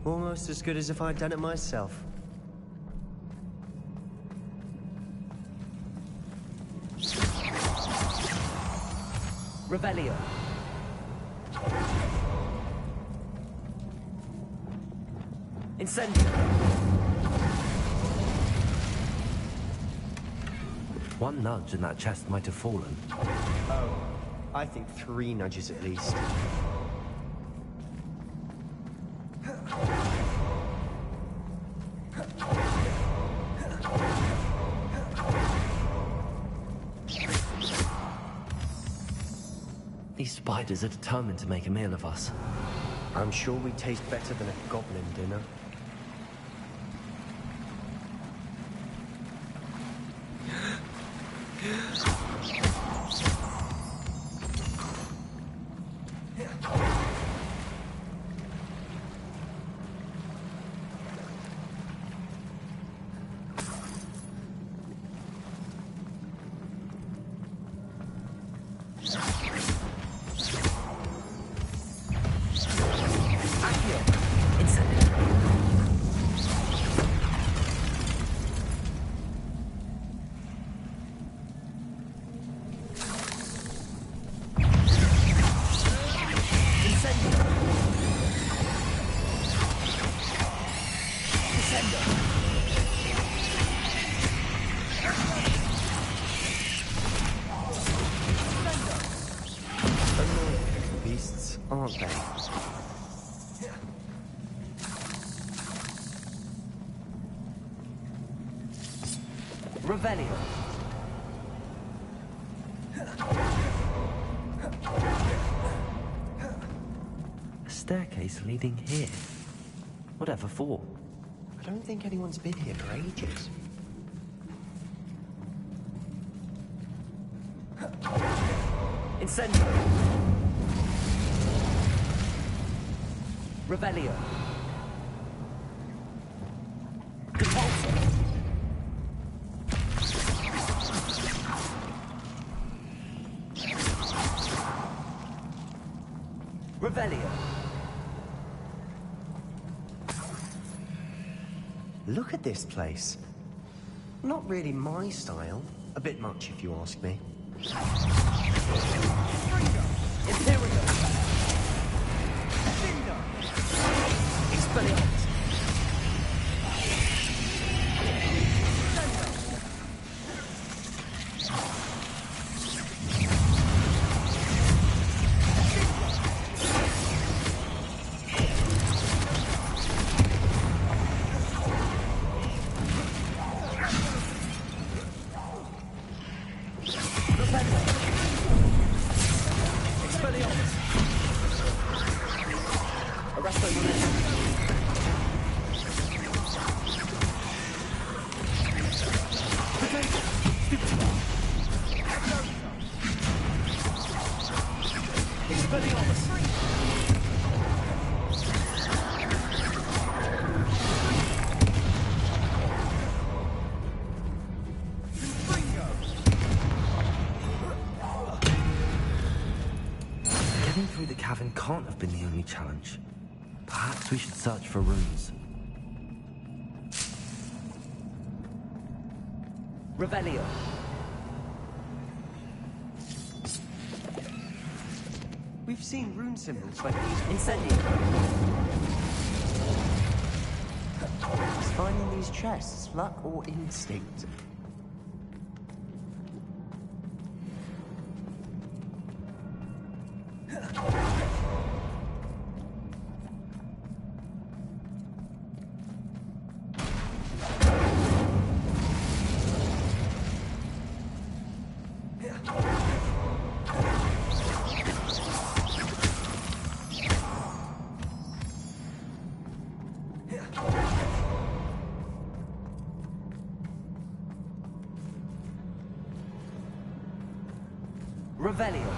Almost as good as if I'd done it myself.
Revelio. Incendio. One nudge and that chest might have fallen.
Oh, I think 3 nudges at least.
These spiders are determined to make a meal of us.
I'm sure we taste better than a goblin dinner. Aren't they?
Revelio. A staircase leading here. Whatever for?
I don't think anyone's been here for ages.
Incendio. Revelio. Convulso. Revelio.
Look at this place. Not really my style. A bit much, if you ask me.
Imperial. Expelliarmus. Getting through the cavern can't have been the only challenge. Perhaps we should search for runes. Revelio.
We've seen rune symbols like these.
Incendio.
Is finding these chests luck or instinct?
Revelio.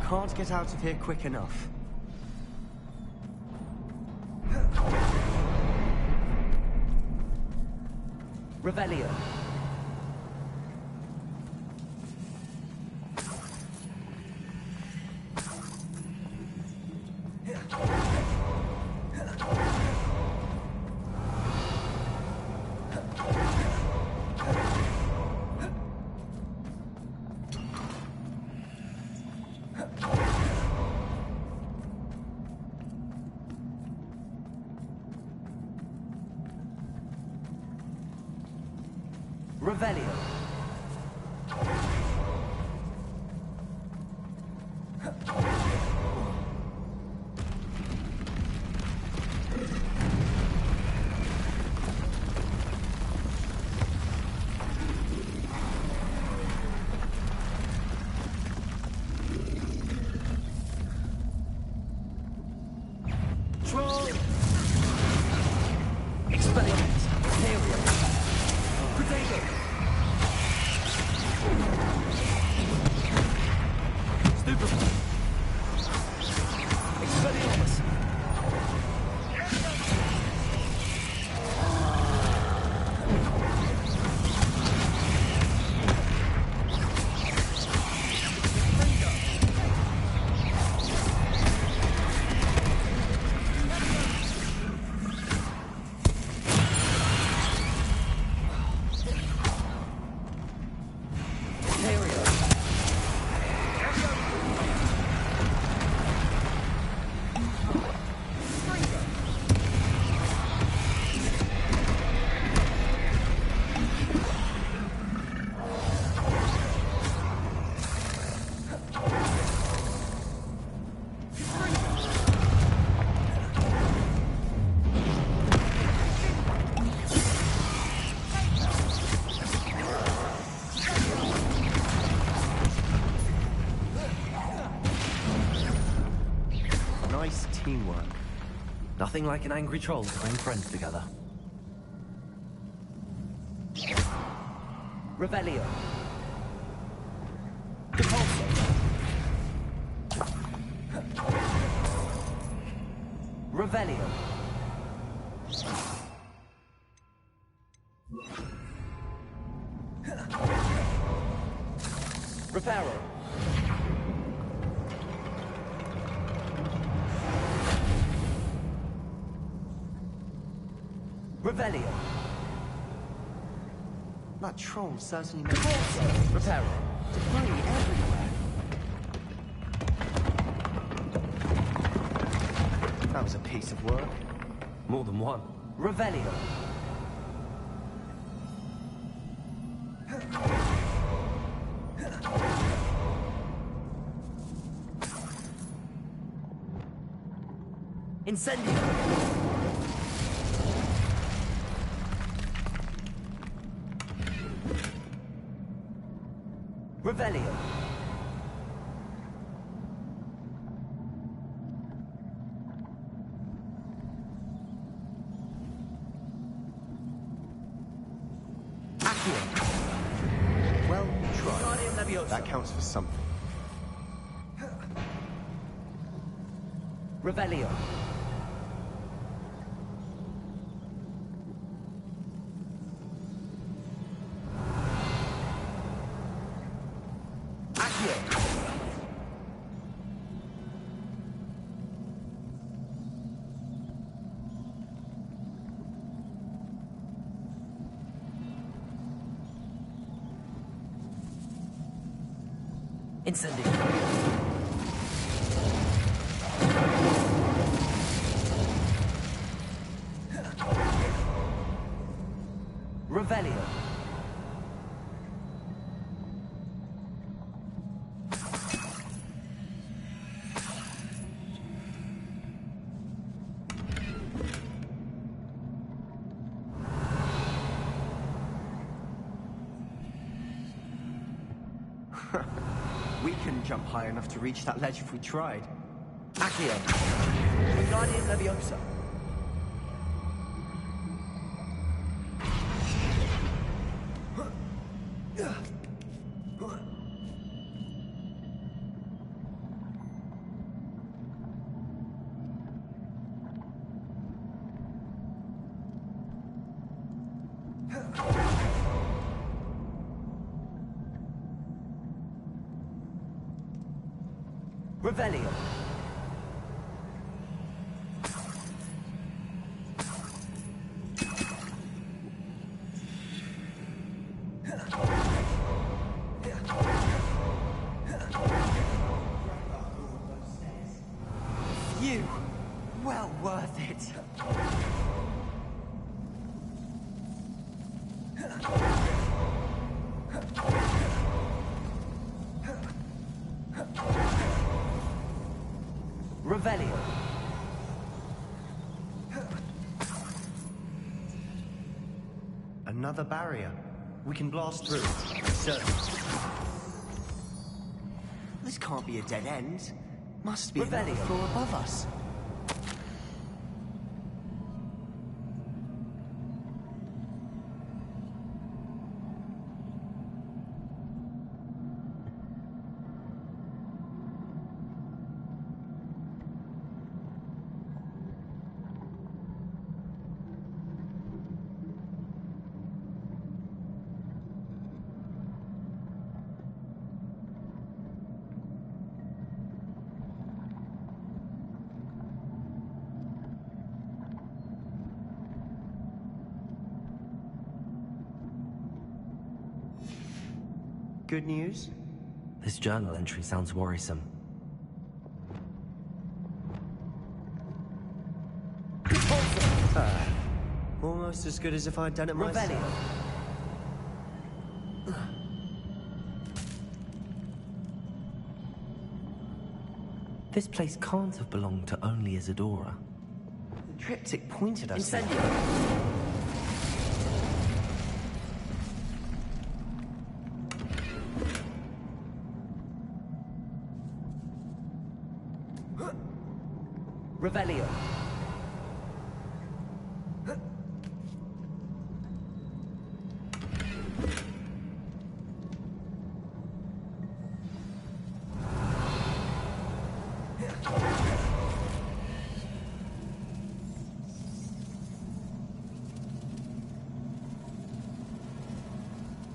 Can't get out of here quick enough.
Revelio. Revelio.
Nice teamwork.
Nothing like an angry troll to bring friends together. Revelio. Depulso. Revelio. Reparo. Revelio.
That troll certainly makes
Reparo.
debris everywhere. That was a piece of work.
More than one. Revelio. Incendio. Revelio. Accio.
Well tried.
Guardian Leviosa.
That counts for something.
Revelio. Accio. Incendio. Revelio.
We couldn't jump high enough to reach that ledge if we tried.
Accio. Guardian Leviosa. Revelio.
Phew! Well worth it.
Revelio.
Another barrier. We can blast through it. Certainly. This can't be a dead end. Must be another floor above us. Good news?
This journal entry sounds worrisome.
Almost as good as if I'd done it myself.
This place can't have belonged to only Isadora.
The triptych pointed us there.
Revelio.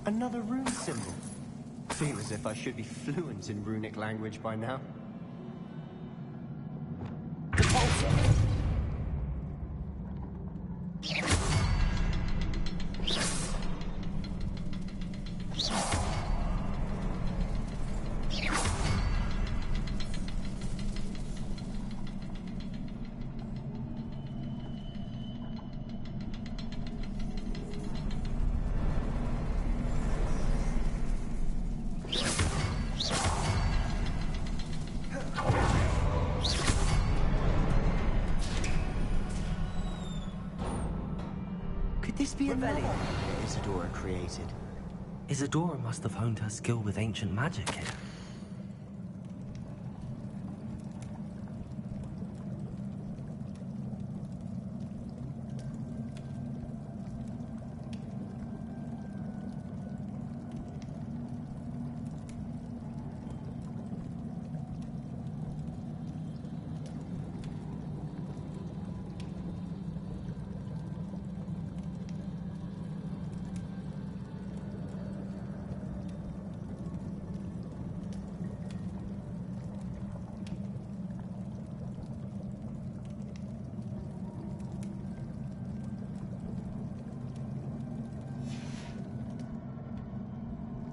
Another rune symbol. Feel as if I should be fluent in runic language by now. This be another Isadora created.
Isadora must have honed her skill with ancient magic here.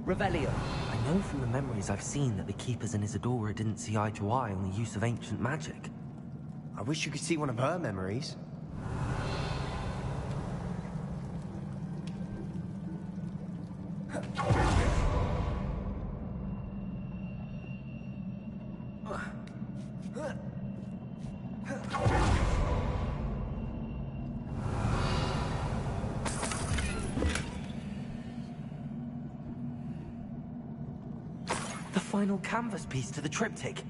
Revelio.
I know from the memories I've seen that the Keepers and Isadora didn't see eye to eye on the use of ancient magic.
I wish you could see one of her memories.
Final canvas piece to the triptych.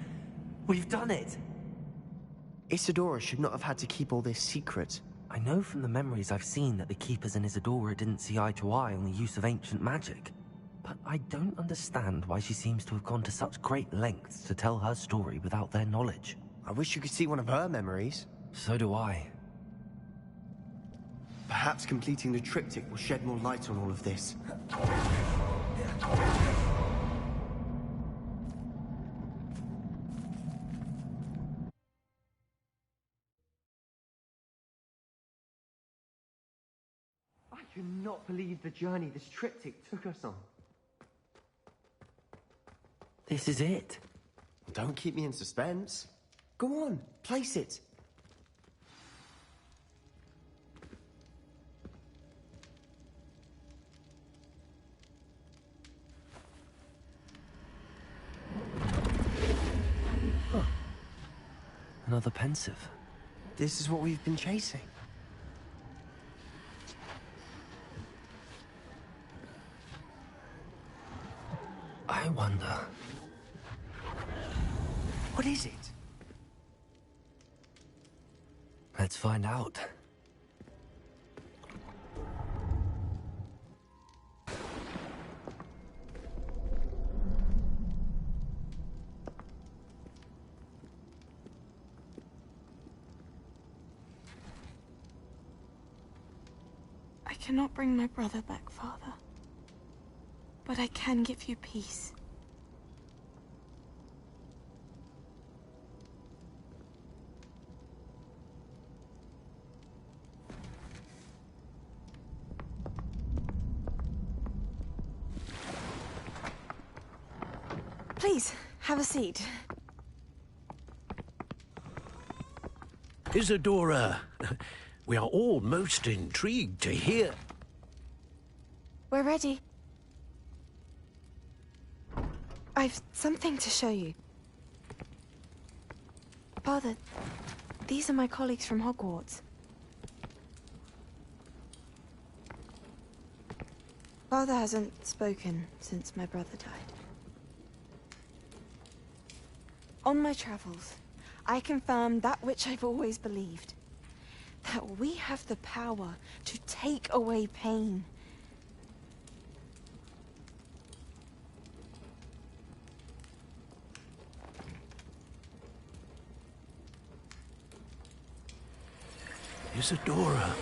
We've done it!
Isadora should not have had to keep all this secret.
I know from the memories I've seen that the Keepers and Isadora didn't see eye to eye on the use of ancient magic. But I don't understand why she seems to have gone to such great lengths to tell her story without their knowledge.
I wish you could see one of her memories.
So do I.
Perhaps completing the triptych will shed more light on all of this. I cannot believe the journey this triptych took us on.
This is it.
Don't keep me in suspense. Go on, place it.
Huh. Another pensive.
This is what we've been chasing.
I wonder...
What is it?
Let's find out.
I cannot bring my brother back, Father. But I can give you peace. Please, have a seat.
Isadora, we are all most intrigued to hear.
We're ready. I've something to show you. Father, these are my colleagues from Hogwarts. Father hasn't spoken since my brother died. On my travels, I confirmed that which I've always believed. That we have the power to take away pain.
Isadora.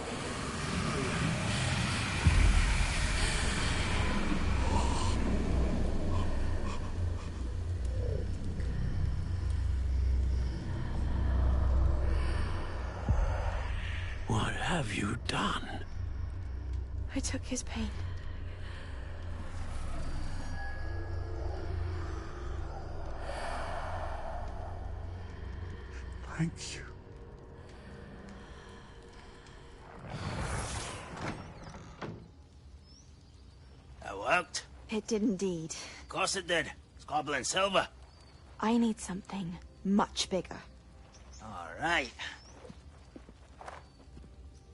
What have you done?
I took his pain.
Thank you.
That worked?
It did indeed.
Of course it did. It's goblin silver.
I need something much bigger.
All right.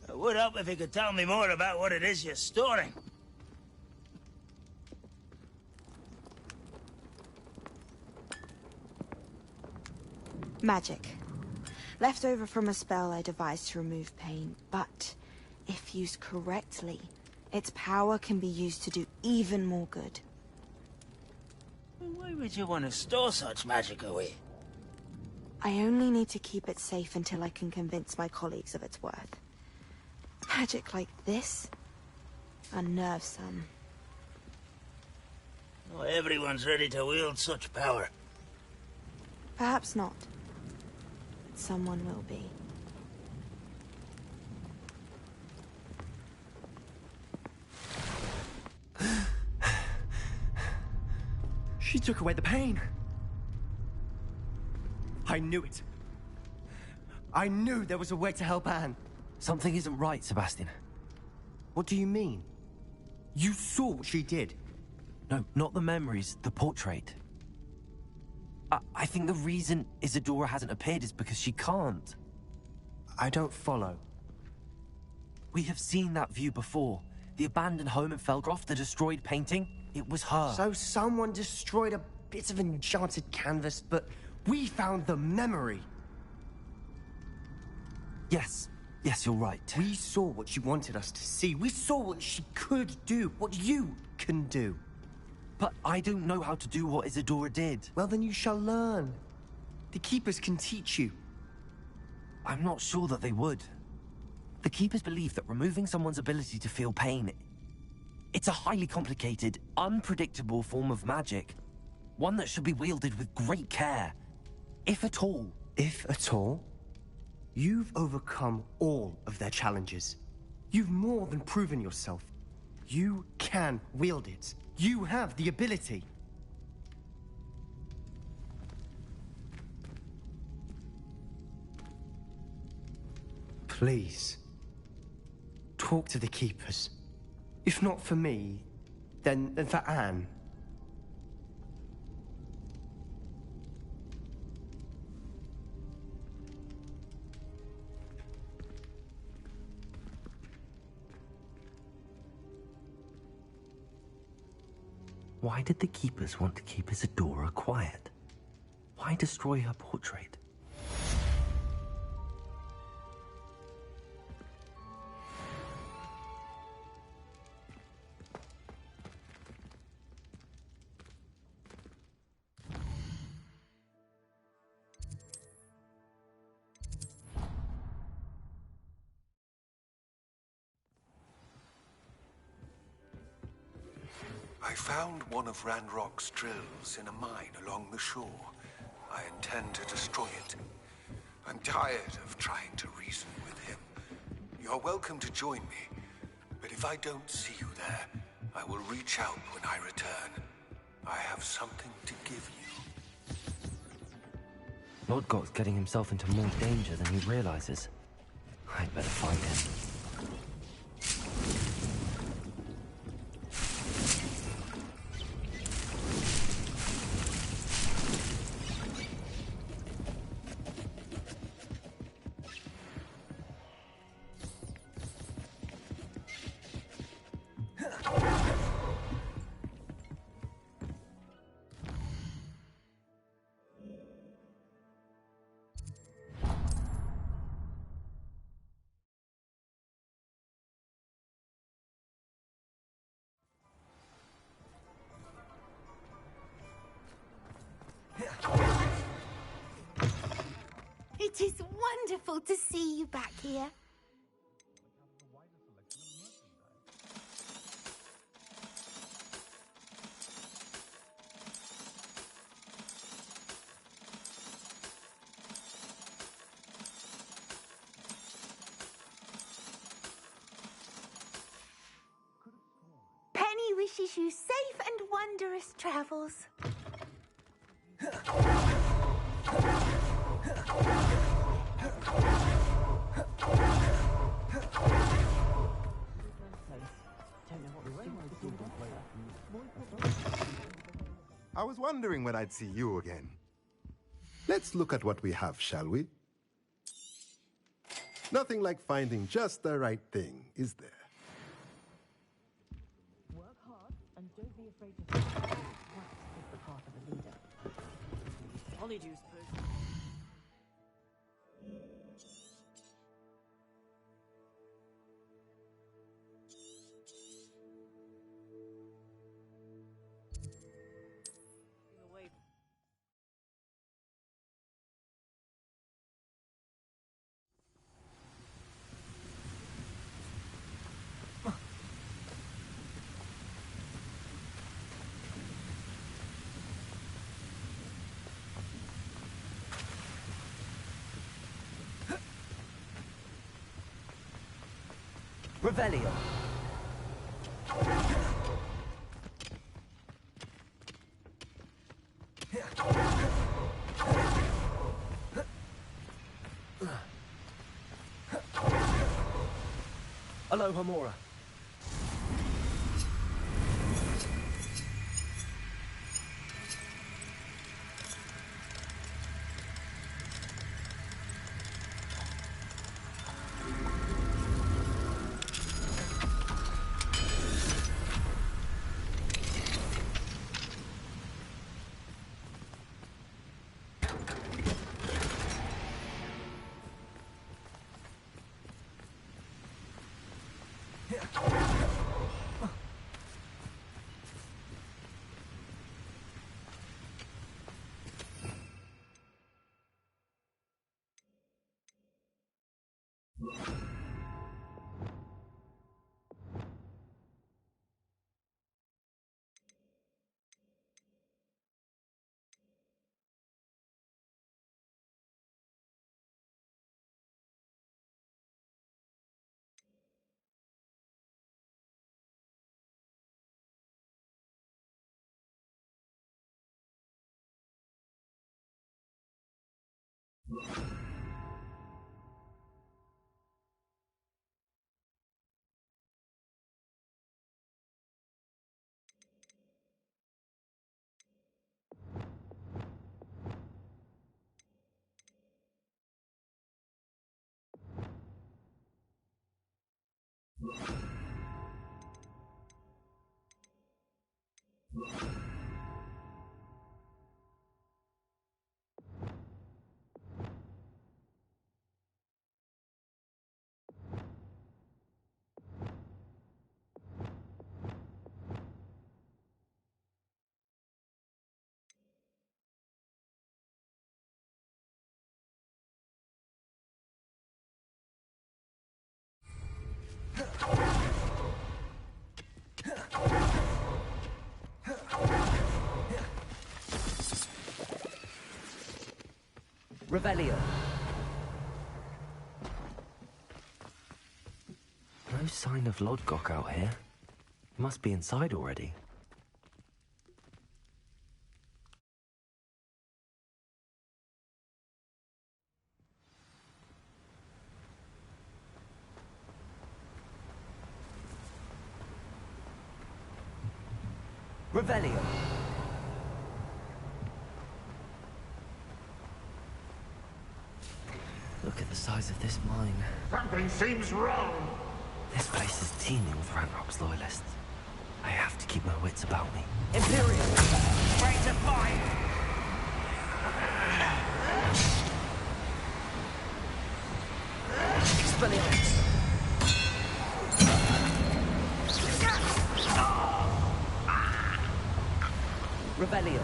It would help if you could tell me more about what it is you're storing.
Magic. Left over from a spell I devised to remove pain, but if used correctly, its power can be used to do even more good.
Why would you want to store such magic away?
I only need to keep it safe until I can convince my colleagues of its worth. Magic like this unnerves some.
Not everyone's ready to wield such power.
Perhaps not. But someone will be.
She took away the pain. I knew it. I knew there was a way to help Anne.
Something isn't right, Sebastian.
What do you mean? You saw what she did.
No, not the memories, the portrait. I think the reason Isadora hasn't appeared is because she can't.
I don't follow.
We have seen that view before. The abandoned home in Felgroth, the destroyed painting. It was her.
So someone destroyed a bit of enchanted canvas, but we found the memory.
Yes. Yes, you're right.
We saw what she wanted us to see. We saw what she could do, what you can do.
But I don't know how to do what Isadora did.
Well, then you shall learn. The Keepers can teach you.
I'm not sure that they would. The Keepers believe that removing someone's ability to feel pain, it's a highly complicated, unpredictable form of magic. One that should be wielded with great care. If at all.
If at all? You've overcome all of their challenges. You've more than proven yourself. You can wield it. You have the ability. Please, talk to the Keepers. If not for me, then for Anne.
Why did the Keepers want to keep Isadora quiet? Why destroy her portrait?
I found one of Ranrock's drills in a mine along the shore. I intend to destroy it. I'm tired of trying to reason with him. You're welcome to join me, but if I don't see you there, I will reach out when I return. I have something to give you.
Lodgok's getting himself into more danger than he realizes. I'd better find him.
It is wonderful to see you back here. Penny wishes you safe and wondrous travels.
I was wondering when I'd see you again. Let's look at what we have, shall we? Nothing like finding just the right thing, is there?
Work hard and don't be afraid to fail. That is the path of a leader. Honeydew spoon.
Revelio. Alohomora. Revelio. No sign of Lodgok out here. He must be inside already. Revelio. Look at the size of this mine.
Something seems wrong.
This place is teeming with Ranrock's loyalists. I have to keep my wits about me. Imperial!
Ready to fight!
Expelliarmus! Revelio.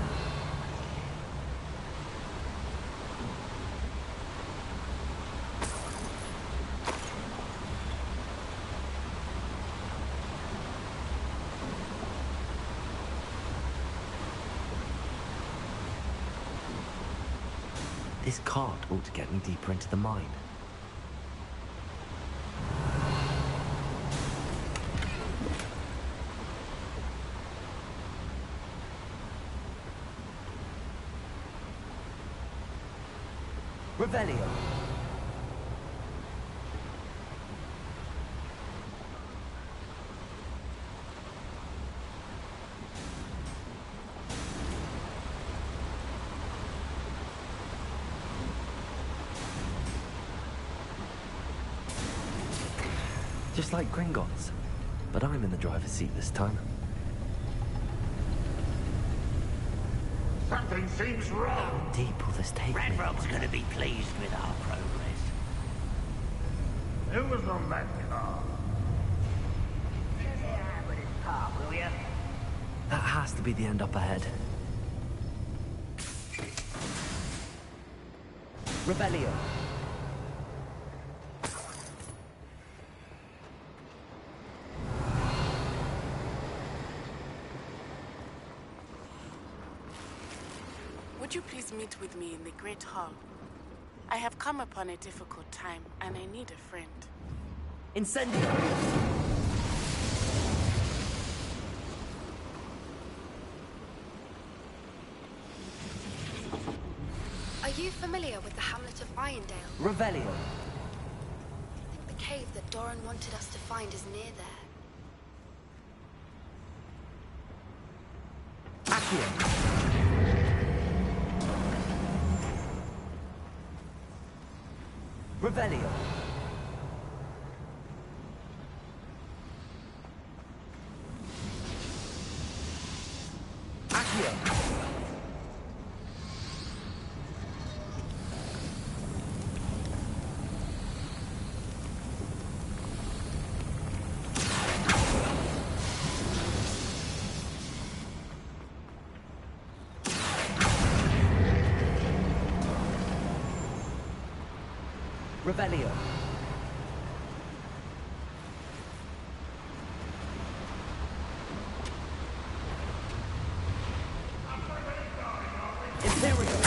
This cart ought to get me deeper into the mine. Revelio. Just like Gringotts, but I'm in the driver's seat this time.
Something seems wrong.
How deep will this take me?
Ranrock's gonna be pleased with our progress.
Who was on that car?
With his car, will ya?
That has to be the end up ahead. Revelio.
Would you please meet with me in the Great Hall? I have come upon a difficult time, and I need a friend.
Incendio!
Are you familiar with the hamlet of Irondale?
Revelio.
I think the cave that Doran wanted us to find is near there.
Accio. Revelio. Accio. Revelio. Imperial.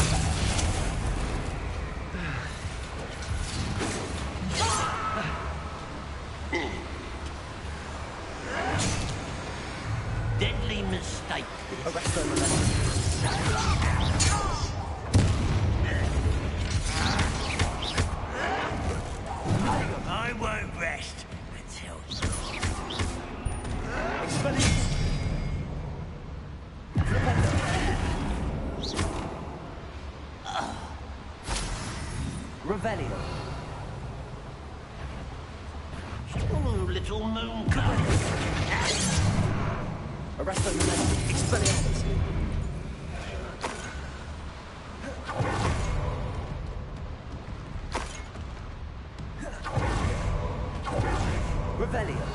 Deadly mistake.
Arresto Revelio.
I won't rest until...
Revelio.
Oh, little moon cloud.
Arresto Revelio. Expelliarmus. Revelio.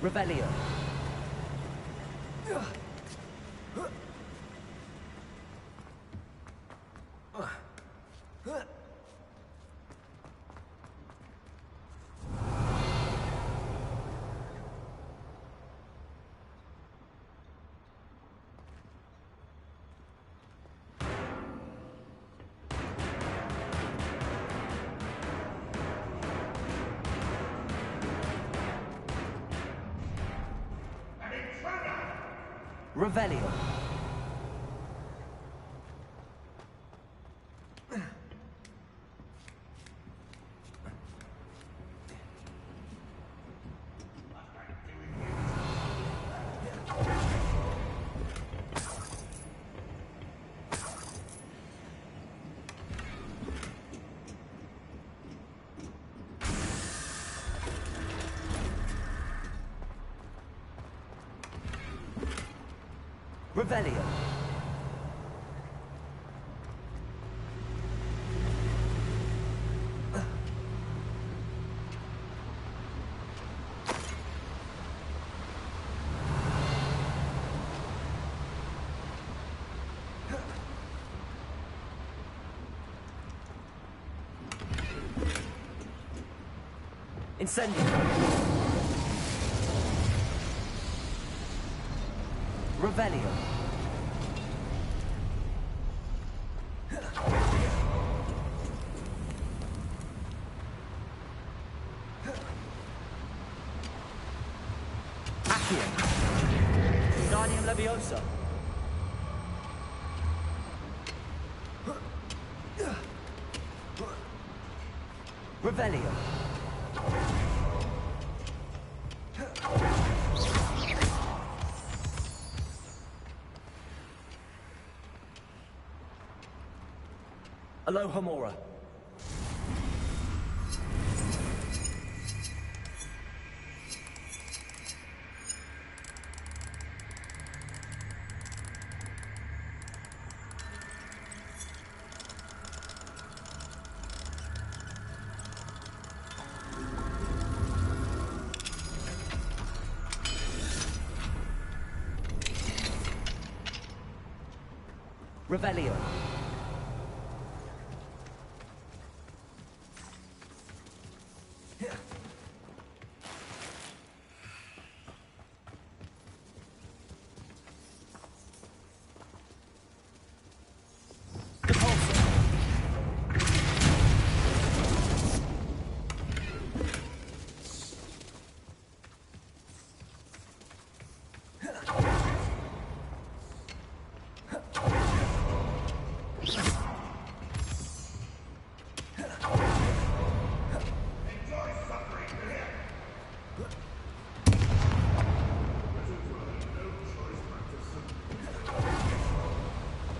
Revelio. Revelio. Revelio. Incendio. Revelio. Accio. Guardian Leviosa. Revelio. Aloha Mora. Revelio.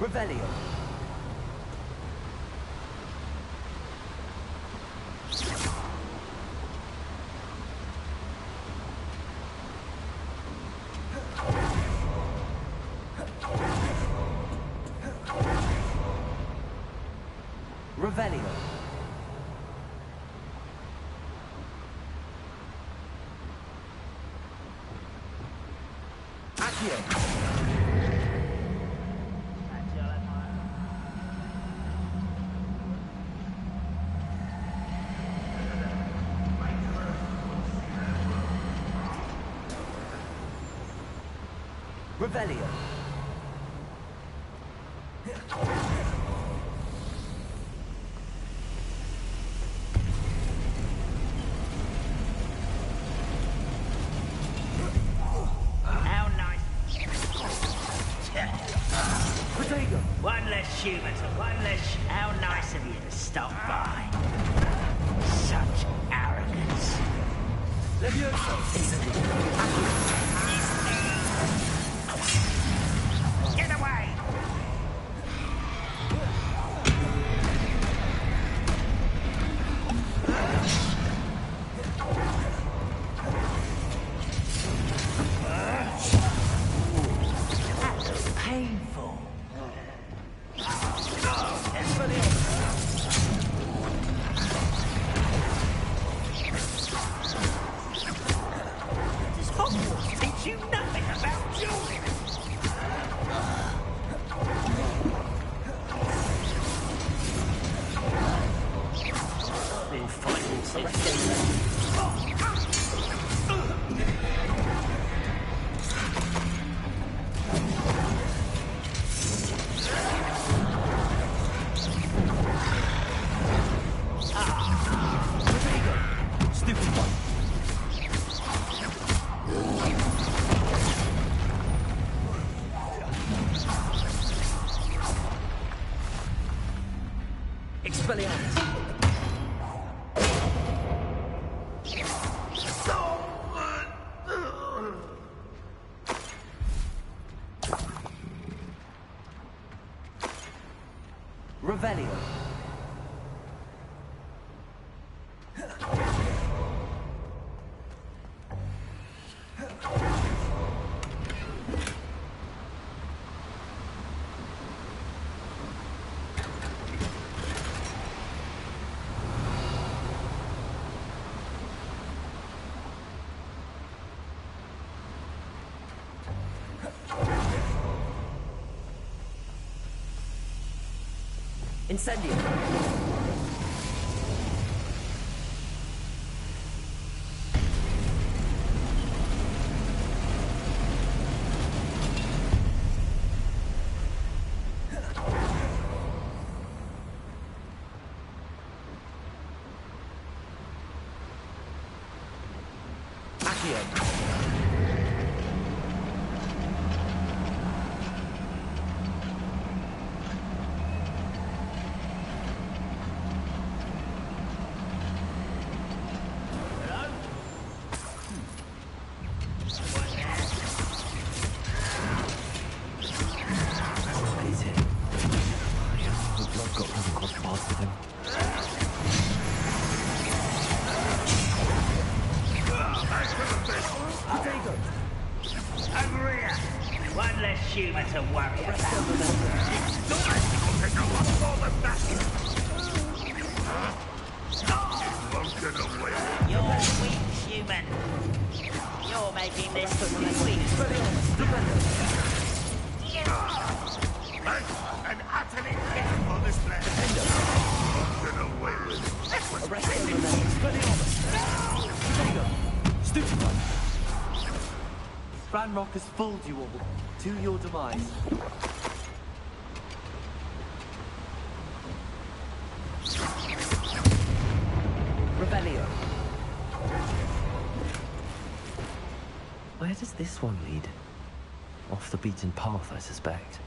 Revelio. Revelio. Accio. Revelio.
How nice.
Potato.
One less human, one less. How nice of you to stop by. Such arrogance.
Leviosa.
Get away! That was painful. Does Hogwarts teach you nothing about dueling? Been fighting since
Expelliarmus! Revelio. Incendio. Accio.
One less human to worry about. You're weak, human. You're making this too weak.
An utterly pitiful display. Get away with it.
Stupefy. Ranrock has fooled you all to your demise. Revelio. Where does this one lead? Off the beaten path, I suspect.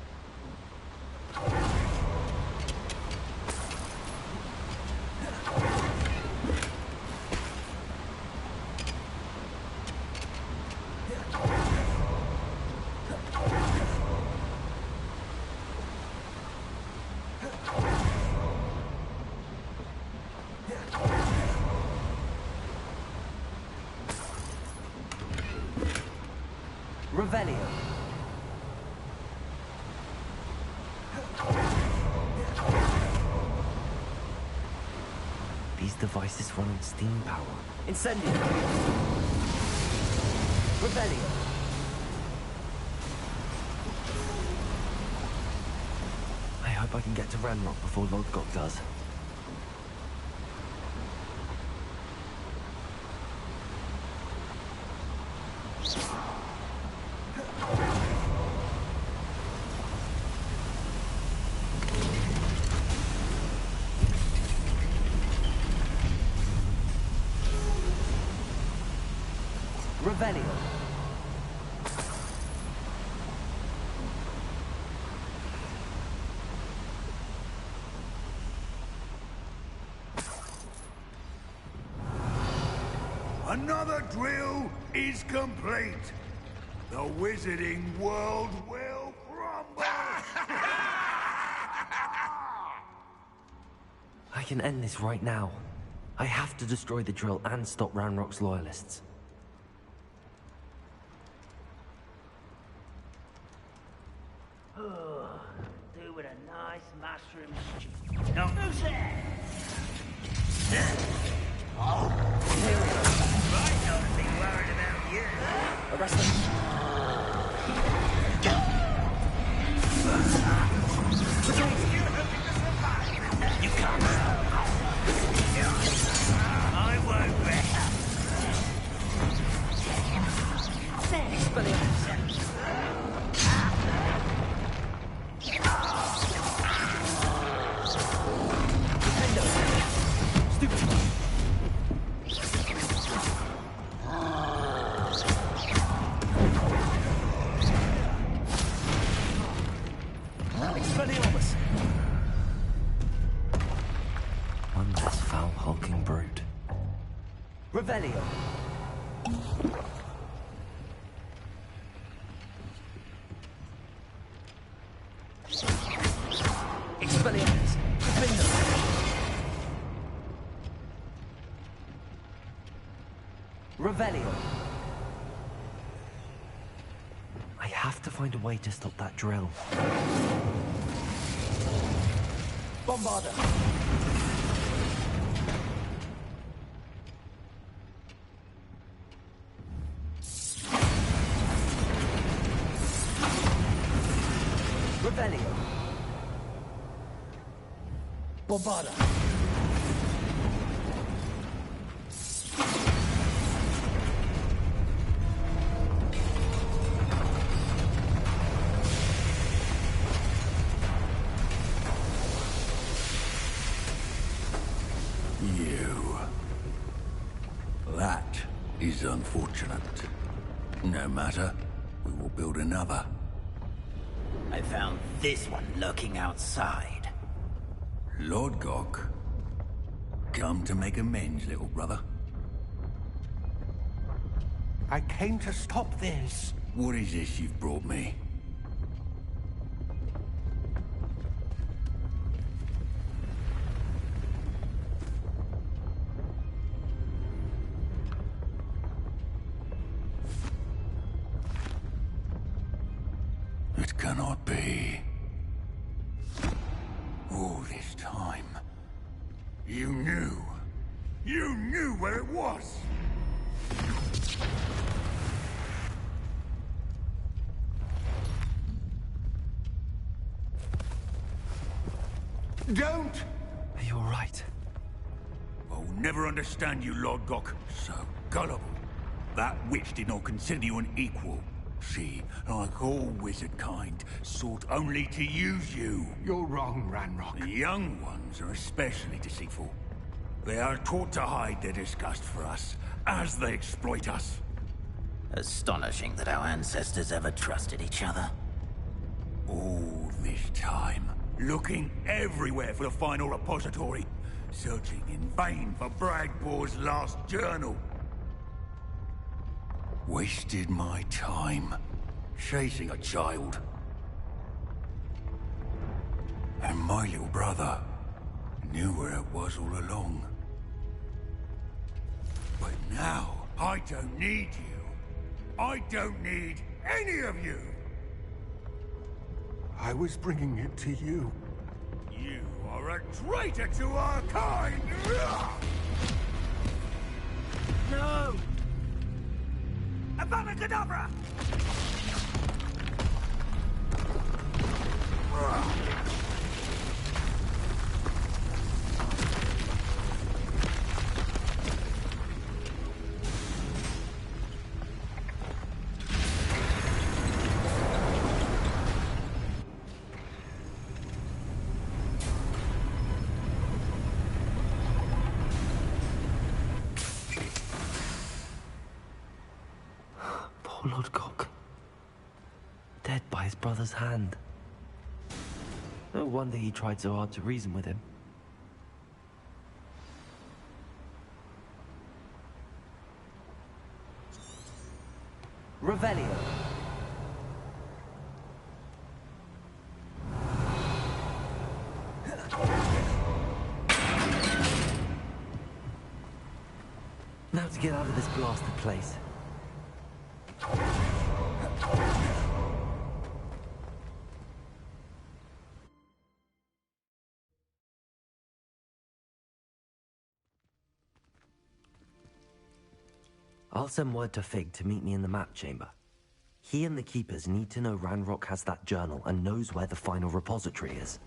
Revelio. These devices run on steam power. Incendio. Revelio. I hope I can get to Ranrock before Lodgok does. Revelio.
Another drill is complete. The wizarding world will crumble.
I can end this right now. I have to destroy the drill and stop Ranrock's loyalists.
Do with a nice mushroom stew. Now who's there? Right, don't be worried about you.
Arrest them.
You can't. I won't rest. Thanks, buddy.
Revelio. Expelliarmus. Revelio. I have to find a way to stop that drill. Bombarda. Revelio. Bombarda.
That is unfortunate. No matter, we will build another.
I found this one lurking outside.
Lord Gok, come to make amends, little brother.
I came to stop this.
What is this you've brought me? It cannot be. All this time, you knew. You knew where it was! Don't!
Are you all right?
I'll never understand you, Lord Gok. So gullible. That witch did not consider you an equal. She, like all wizard kind, sought only to use you.
You're wrong, Ranrock.
The young ones are especially deceitful. They are taught to hide their disgust for us, as they exploit us.
Astonishing that our ancestors ever trusted each other.
All this time, looking everywhere for the final repository, searching in vain for Bragbor's last journal. Wasted my time, chasing a child. And my little brother knew where it was all along. But now, I don't need you. I don't need any of you!
I was bringing it to you.
You are a traitor to our kind!
No! Avada Kedavra!
Poor Lord Gok. Dead by his brother's hand. No wonder he tried so hard to reason with him. Revelio. Now to get out of this blasted place. I'll send word to Fig to meet me in the map chamber. He and the Keepers need to know Ranrock has that journal and knows where the final repository is.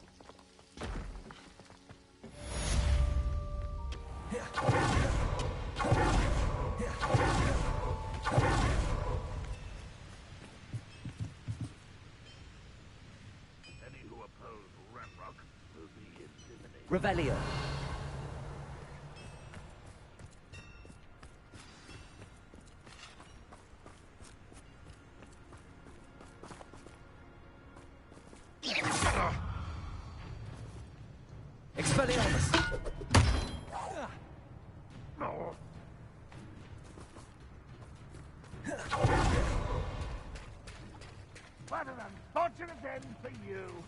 Any who oppose Ranrock will be eliminated.
Revelio. Expelliarmus!
year's end for you.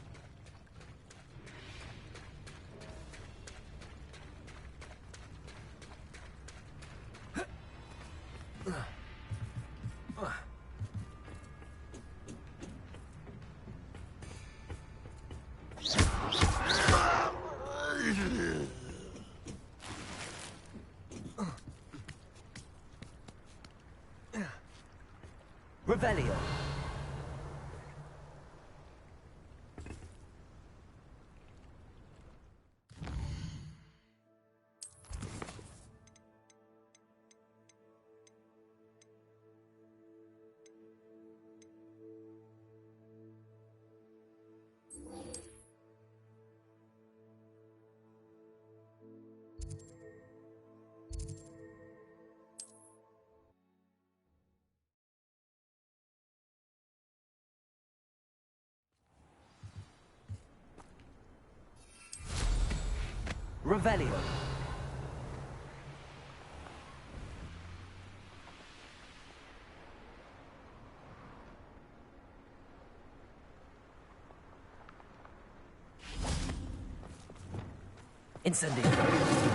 Revelio. Revelio. Incendio.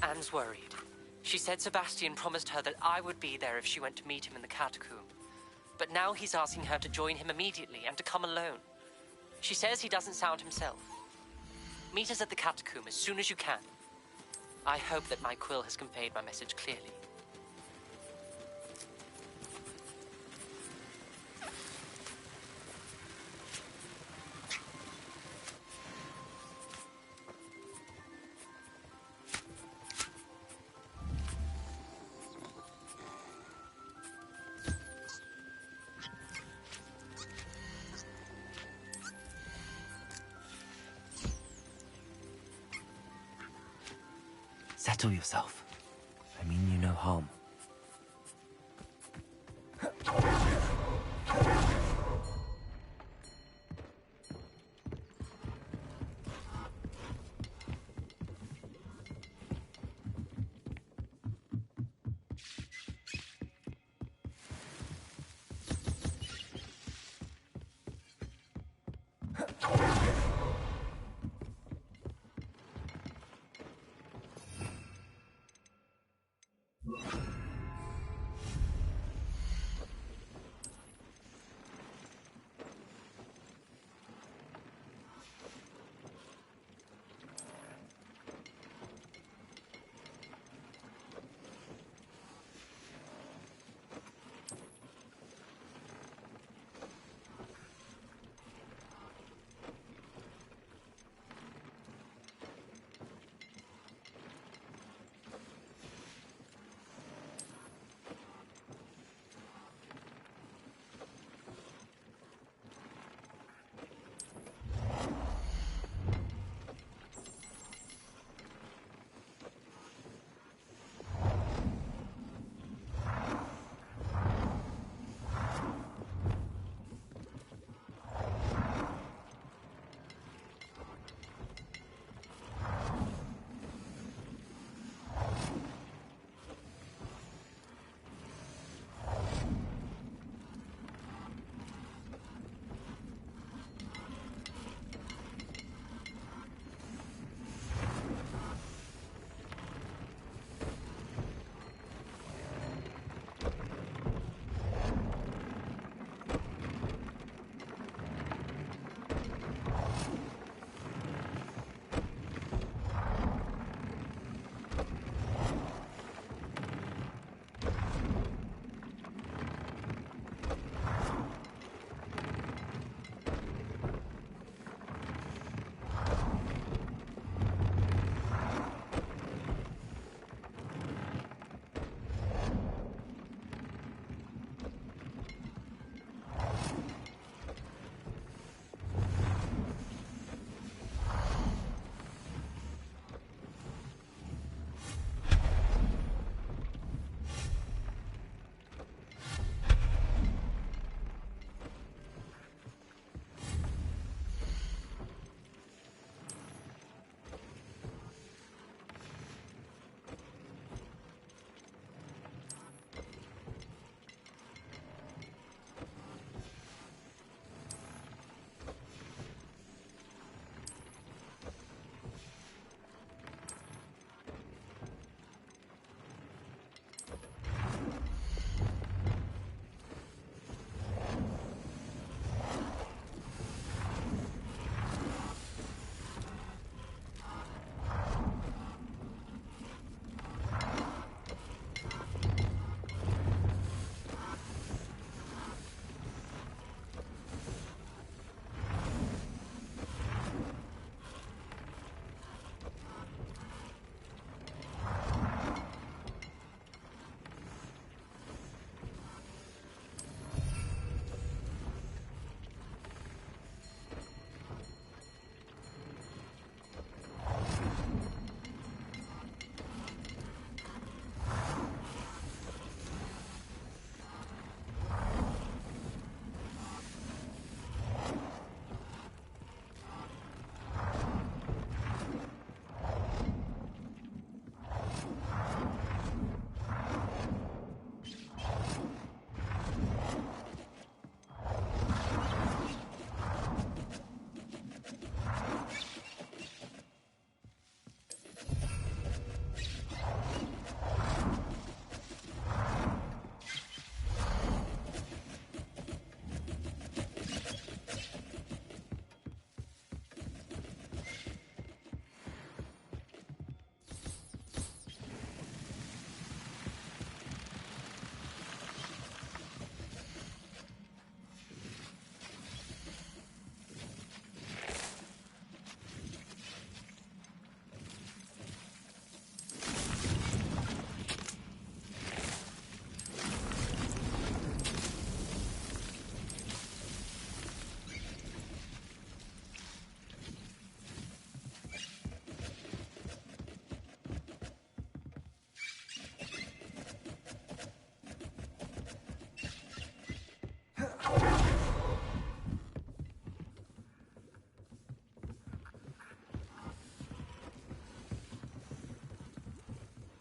Anne's worried. She said Sebastian promised her that I would be there if she went to meet him in the catacomb. But now he's asking her to join him immediately and to come alone. She says he doesn't sound himself. Meet us at the catacomb as soon as you can. I hope that my quill has conveyed my message clearly.
Settle yourself. I mean you no harm.
You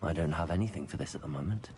I don't have anything for this at the moment.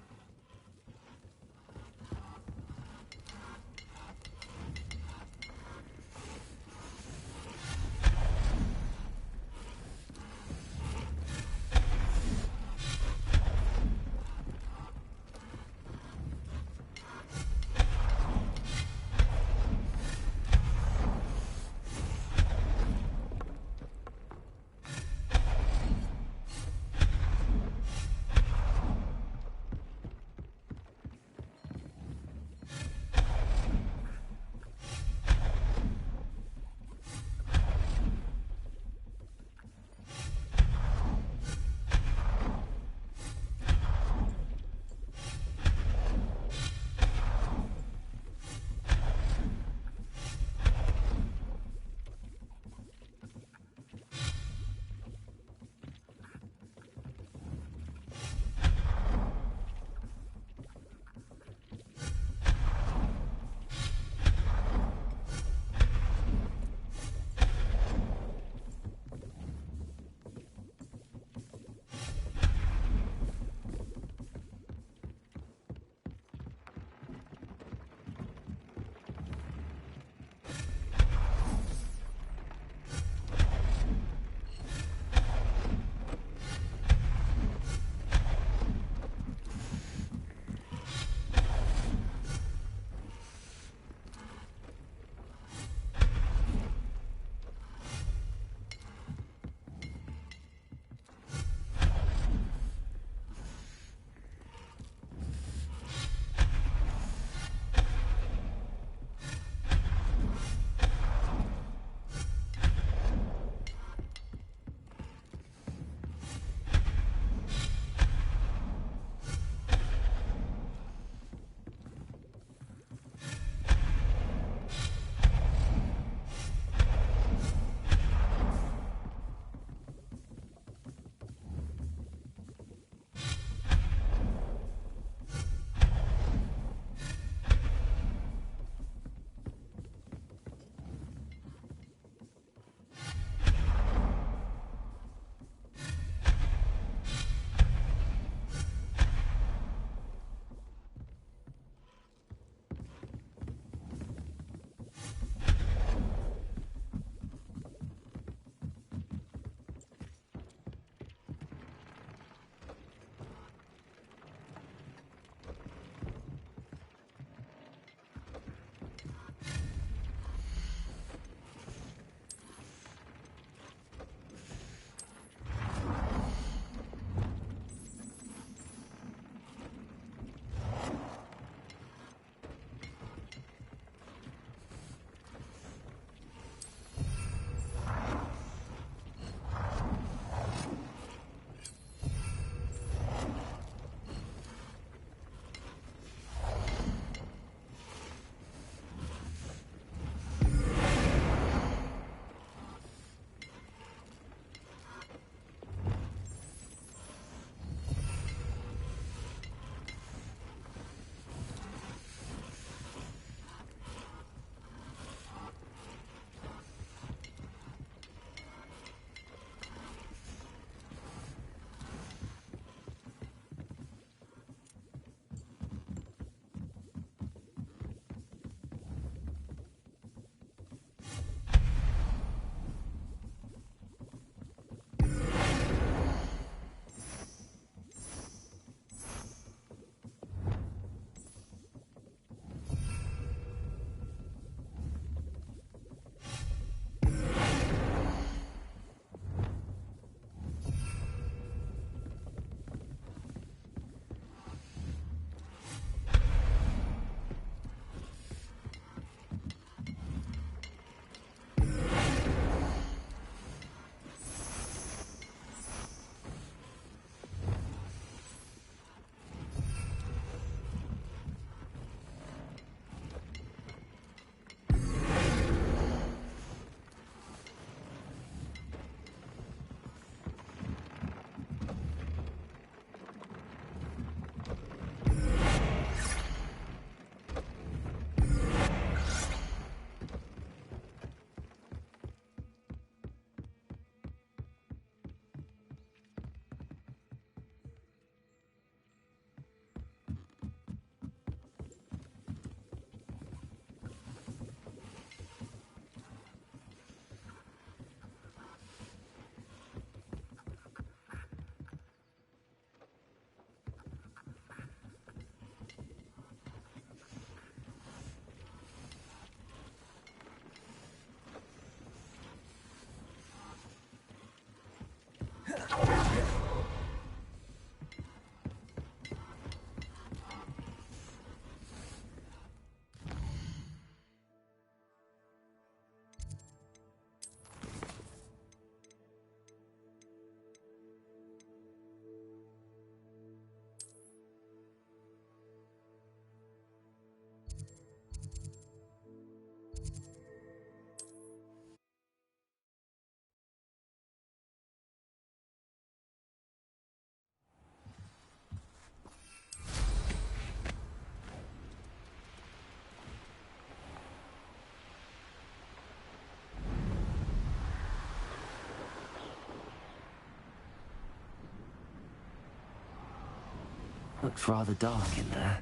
Looks rather dark in there.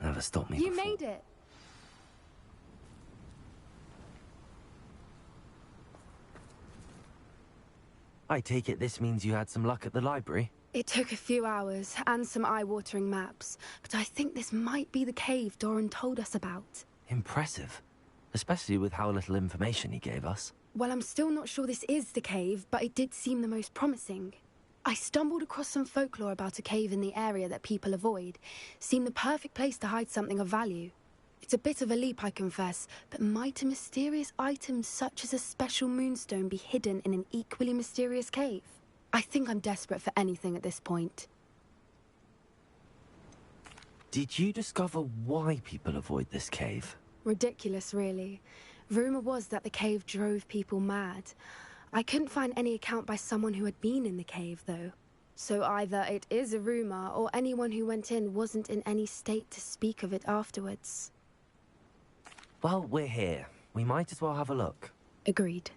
Never stopped me
You
before.
made it.
I take it this means you had some luck at the library?
It took a few hours and some eye-watering maps, but I think this might be the cave Doran told us about.
Impressive. Especially with how little information he gave us.
Well, I'm still not sure this is the cave, but it did seem the most promising. I stumbled across some folklore about a cave in the area that people avoid. Seemed the perfect place to hide something of value. It's a bit of a leap, I confess, but might a mysterious item such as a special moonstone be hidden in an equally mysterious cave? I think I'm desperate for anything at this point.
Did you discover why people avoid this cave?
Ridiculous, really. Rumour was that the cave drove people mad. I couldn't find any account by someone who had been in the cave, though. So either it is a rumour, or anyone who went in wasn't in any state to speak of it afterwards.
Well, we're here. We might as well have a look.
Agreed.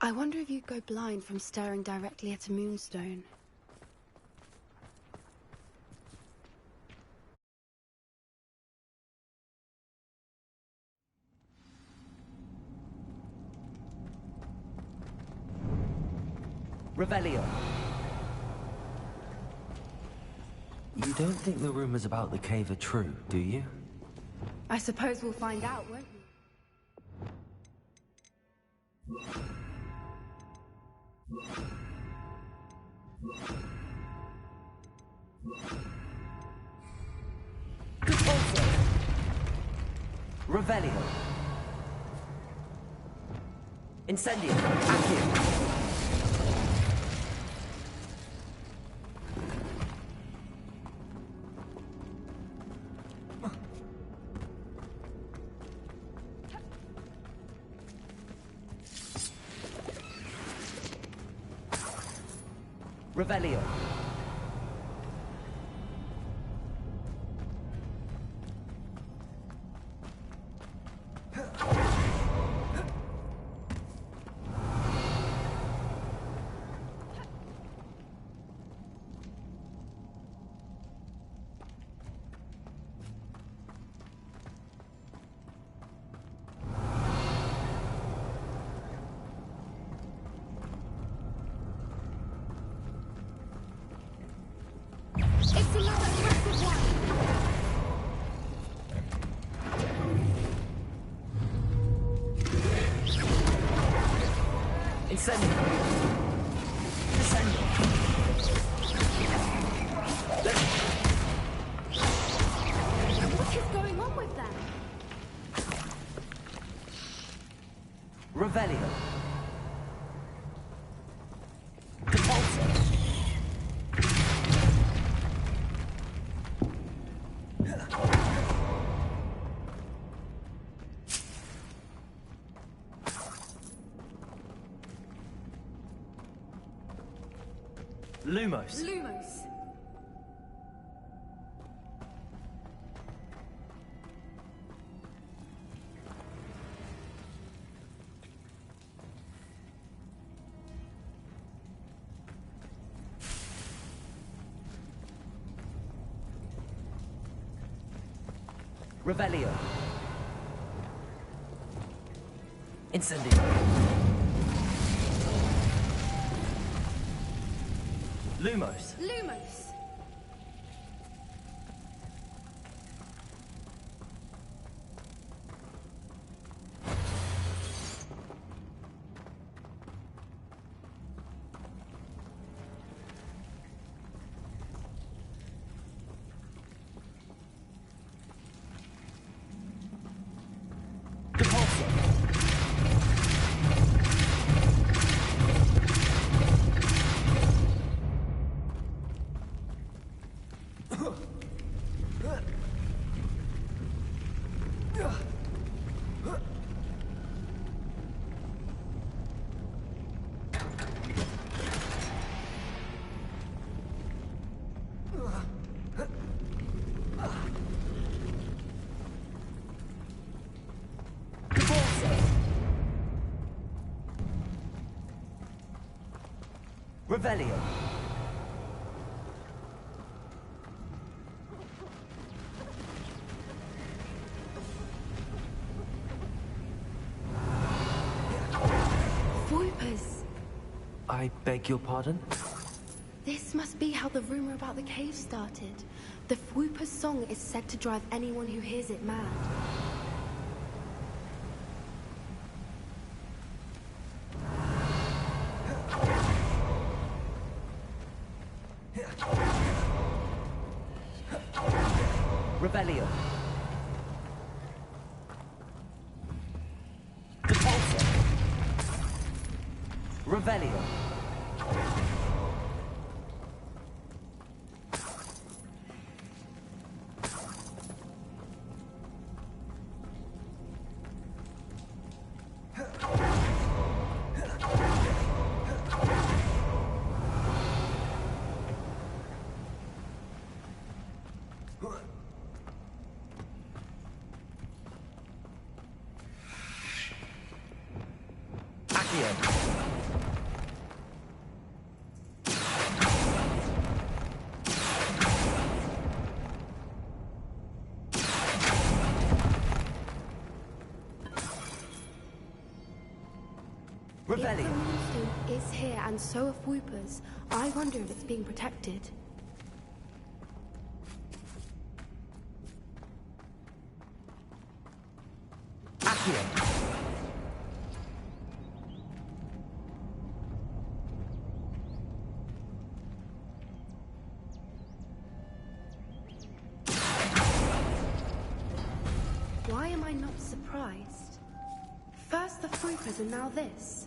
I wonder if you'd go blind from staring directly at a moonstone.
Revelio. You don't think the rumors about the cave are true, do you?
I suppose we'll find out, won't we?
Revelio. Incendio. Accio. Revelio.
It's another massive one!
Incendio. Incendio.
What is going on with them?
Revelio. Lumos.
Lumos.
Revelio. Incendio. Lumos.
Lumos.
Revelio. I beg your pardon?
This must be how the rumor about the cave started. The Whooper's song is said to drive anyone who hears it mad.
Revelio. Depulso. Revelio.
If the moonstone is here and so are Whoopers, I wonder if it's being protected.
Accio.
Why am I not surprised? First the Whoopers and now this.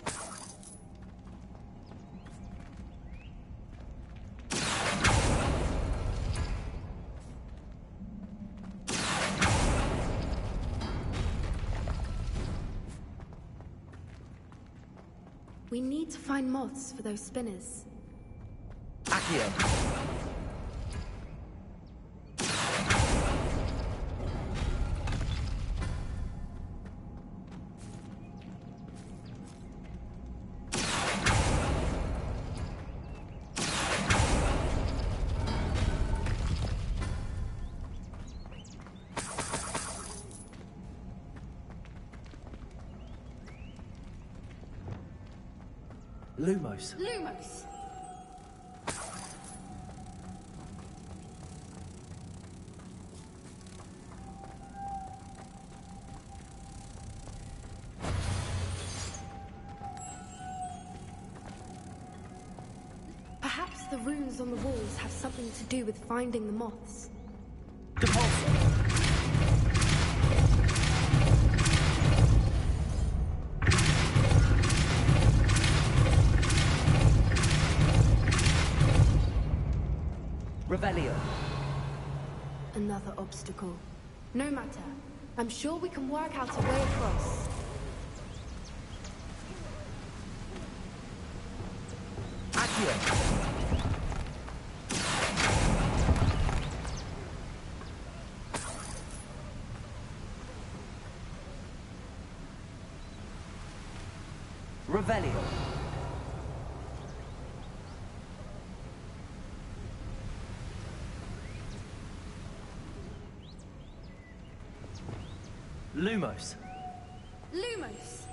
We need to find moths for those spinners.
Accio. Lumos.
Lumos! Perhaps the runes on the walls have something to do with finding the moths.
Revelio.
Another obstacle. No matter. I'm sure we can work out a way across.
Accio. Revelio. Lumos.
Lumos!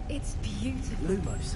It's beautiful.
Lumos.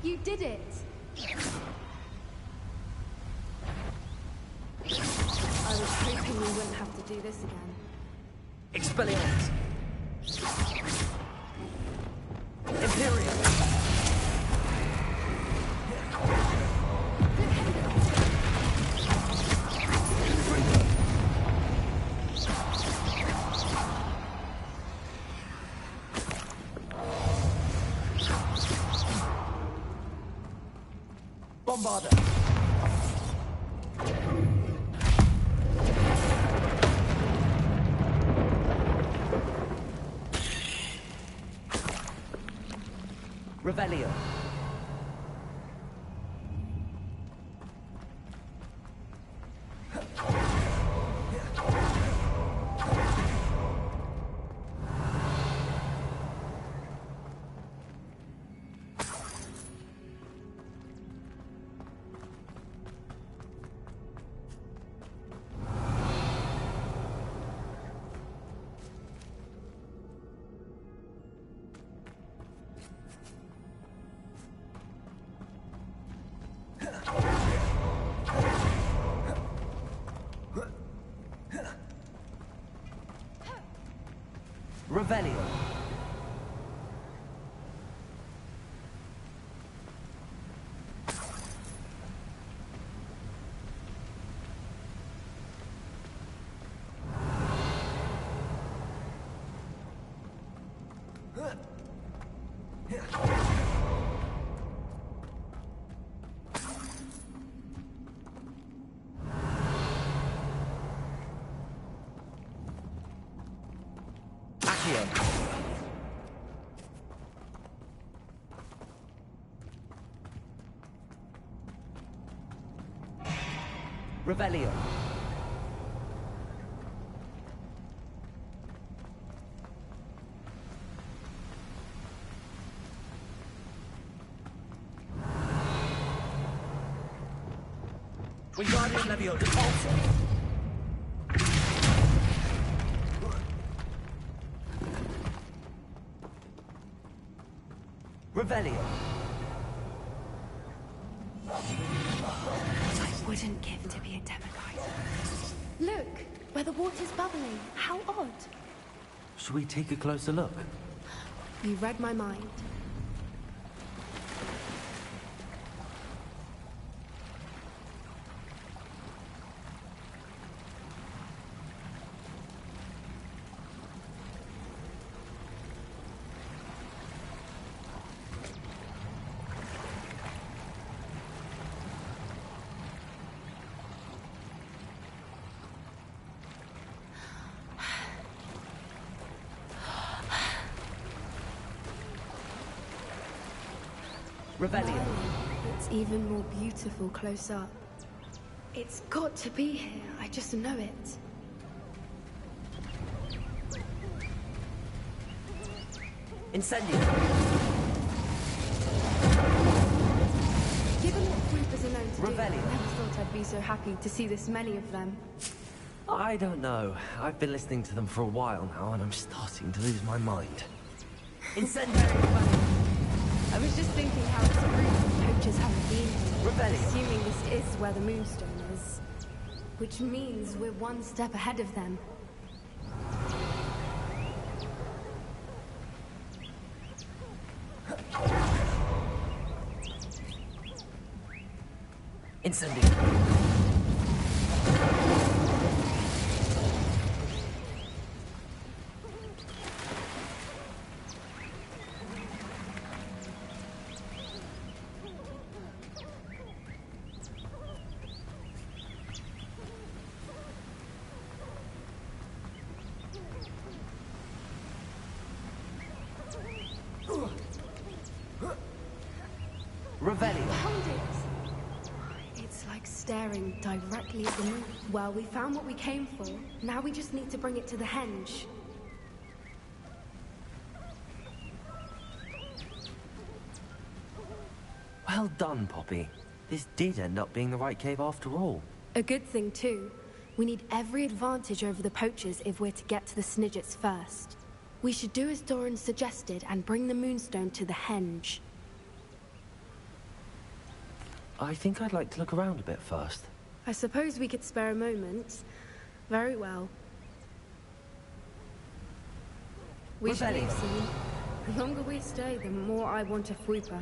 You did it! I was hoping we wouldn't have to do this this again.
Expelliarmus. Imperium. Bombarder. Revelio. Revelio. Revelio. Wingardium Leviosa. Revelio.
I wouldn't give to be a demigod. Look, where the water's bubbling. How odd.
Should we take a closer look?
You read my mind.
Revelio.
It's even more beautiful close up. It's got to be here. I just know it.
Incendio.
Given what creepers are known to
Revelio.
do, I never thought I'd be so happy to see this many of them.
I don't know. I've been listening to them for a while now, and I'm starting to lose my mind. Incendio.
I was just thinking how it's a group of poachers haven't been here.
Revelio.
Assuming this is where the Moonstone is. Which means we're one step ahead of them.
Incendio. Revelio.
Found it! It's like staring directly at the moon. Well, we found what we came for. Now we just need to bring it to the henge.
Well done, Poppy. This did end up being the right cave after all.
A good thing, too. We need every advantage over the poachers if we're to get to the Snidgets first. We should do as Doran suggested and bring the Moonstone to the henge.
I think I'd like to look around a bit first.
I suppose we could spare a moment. Very well. We should leave soon. The longer we stay, the more I want a Fwooper.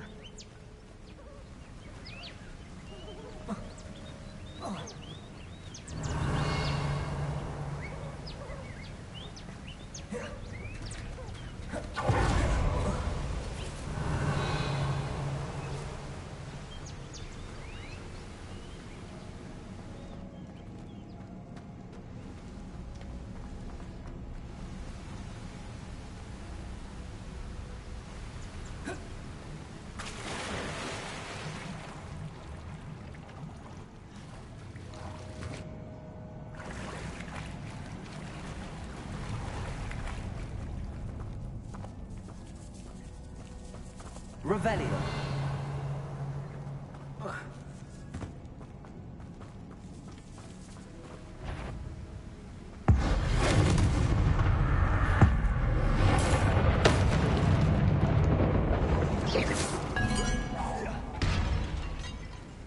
Revelio.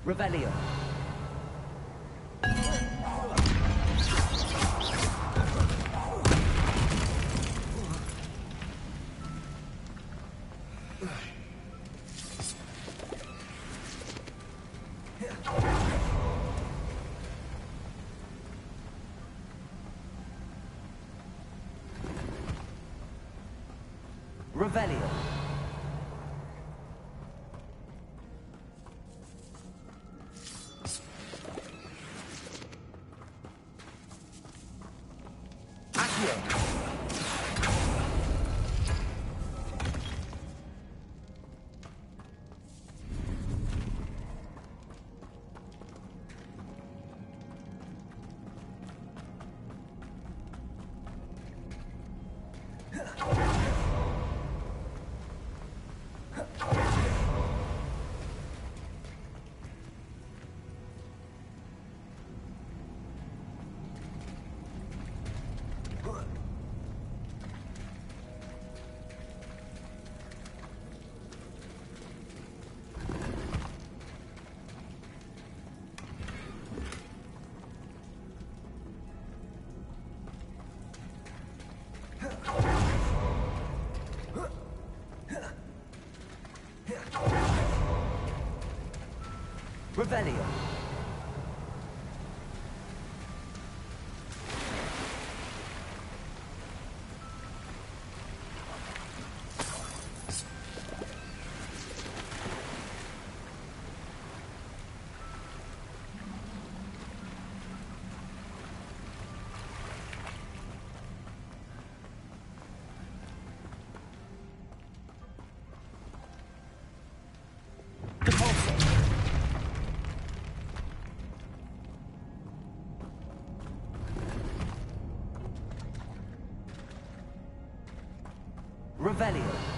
Revelio. Revelio. Revelio. Revelio.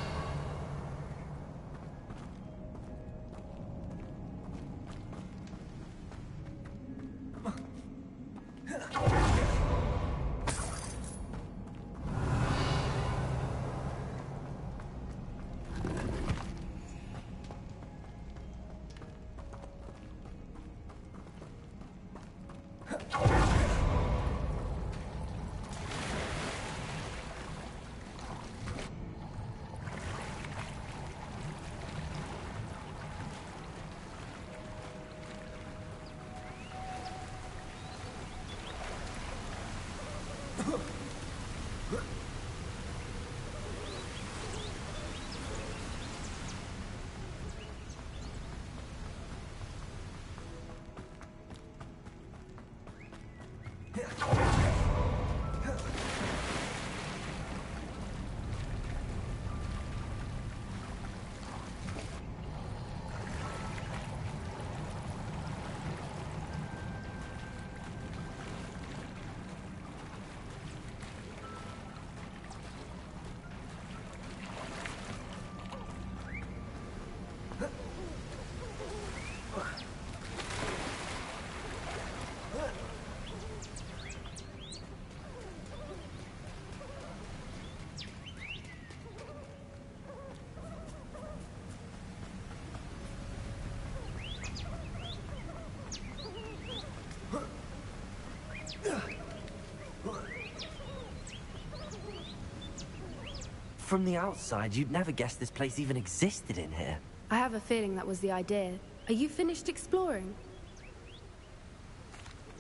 From the outside, you'd never guess this place even existed in here.
I have a feeling that was the idea. Are you finished exploring?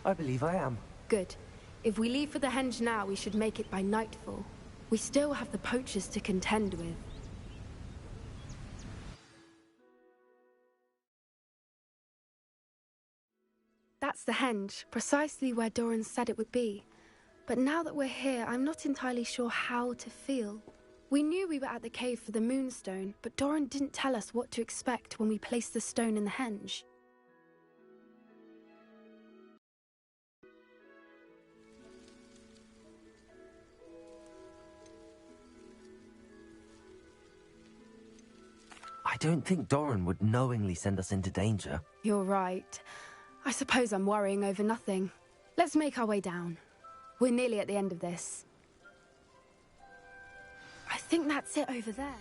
I believe I am.
Good. If we leave for the henge now, we should make it by nightfall. We still have the poachers to contend with. That's the henge, precisely where Doran said it would be. But now that we're here, I'm not entirely sure how to feel. We knew we were at the cave for the moonstone, but Doran didn't tell us what to expect when we placed the stone in the henge.
I don't think Doran would knowingly send us into danger.
You're right. I suppose I'm worrying over nothing. Let's make our way down. We're nearly at the end of this. I think that's it over there.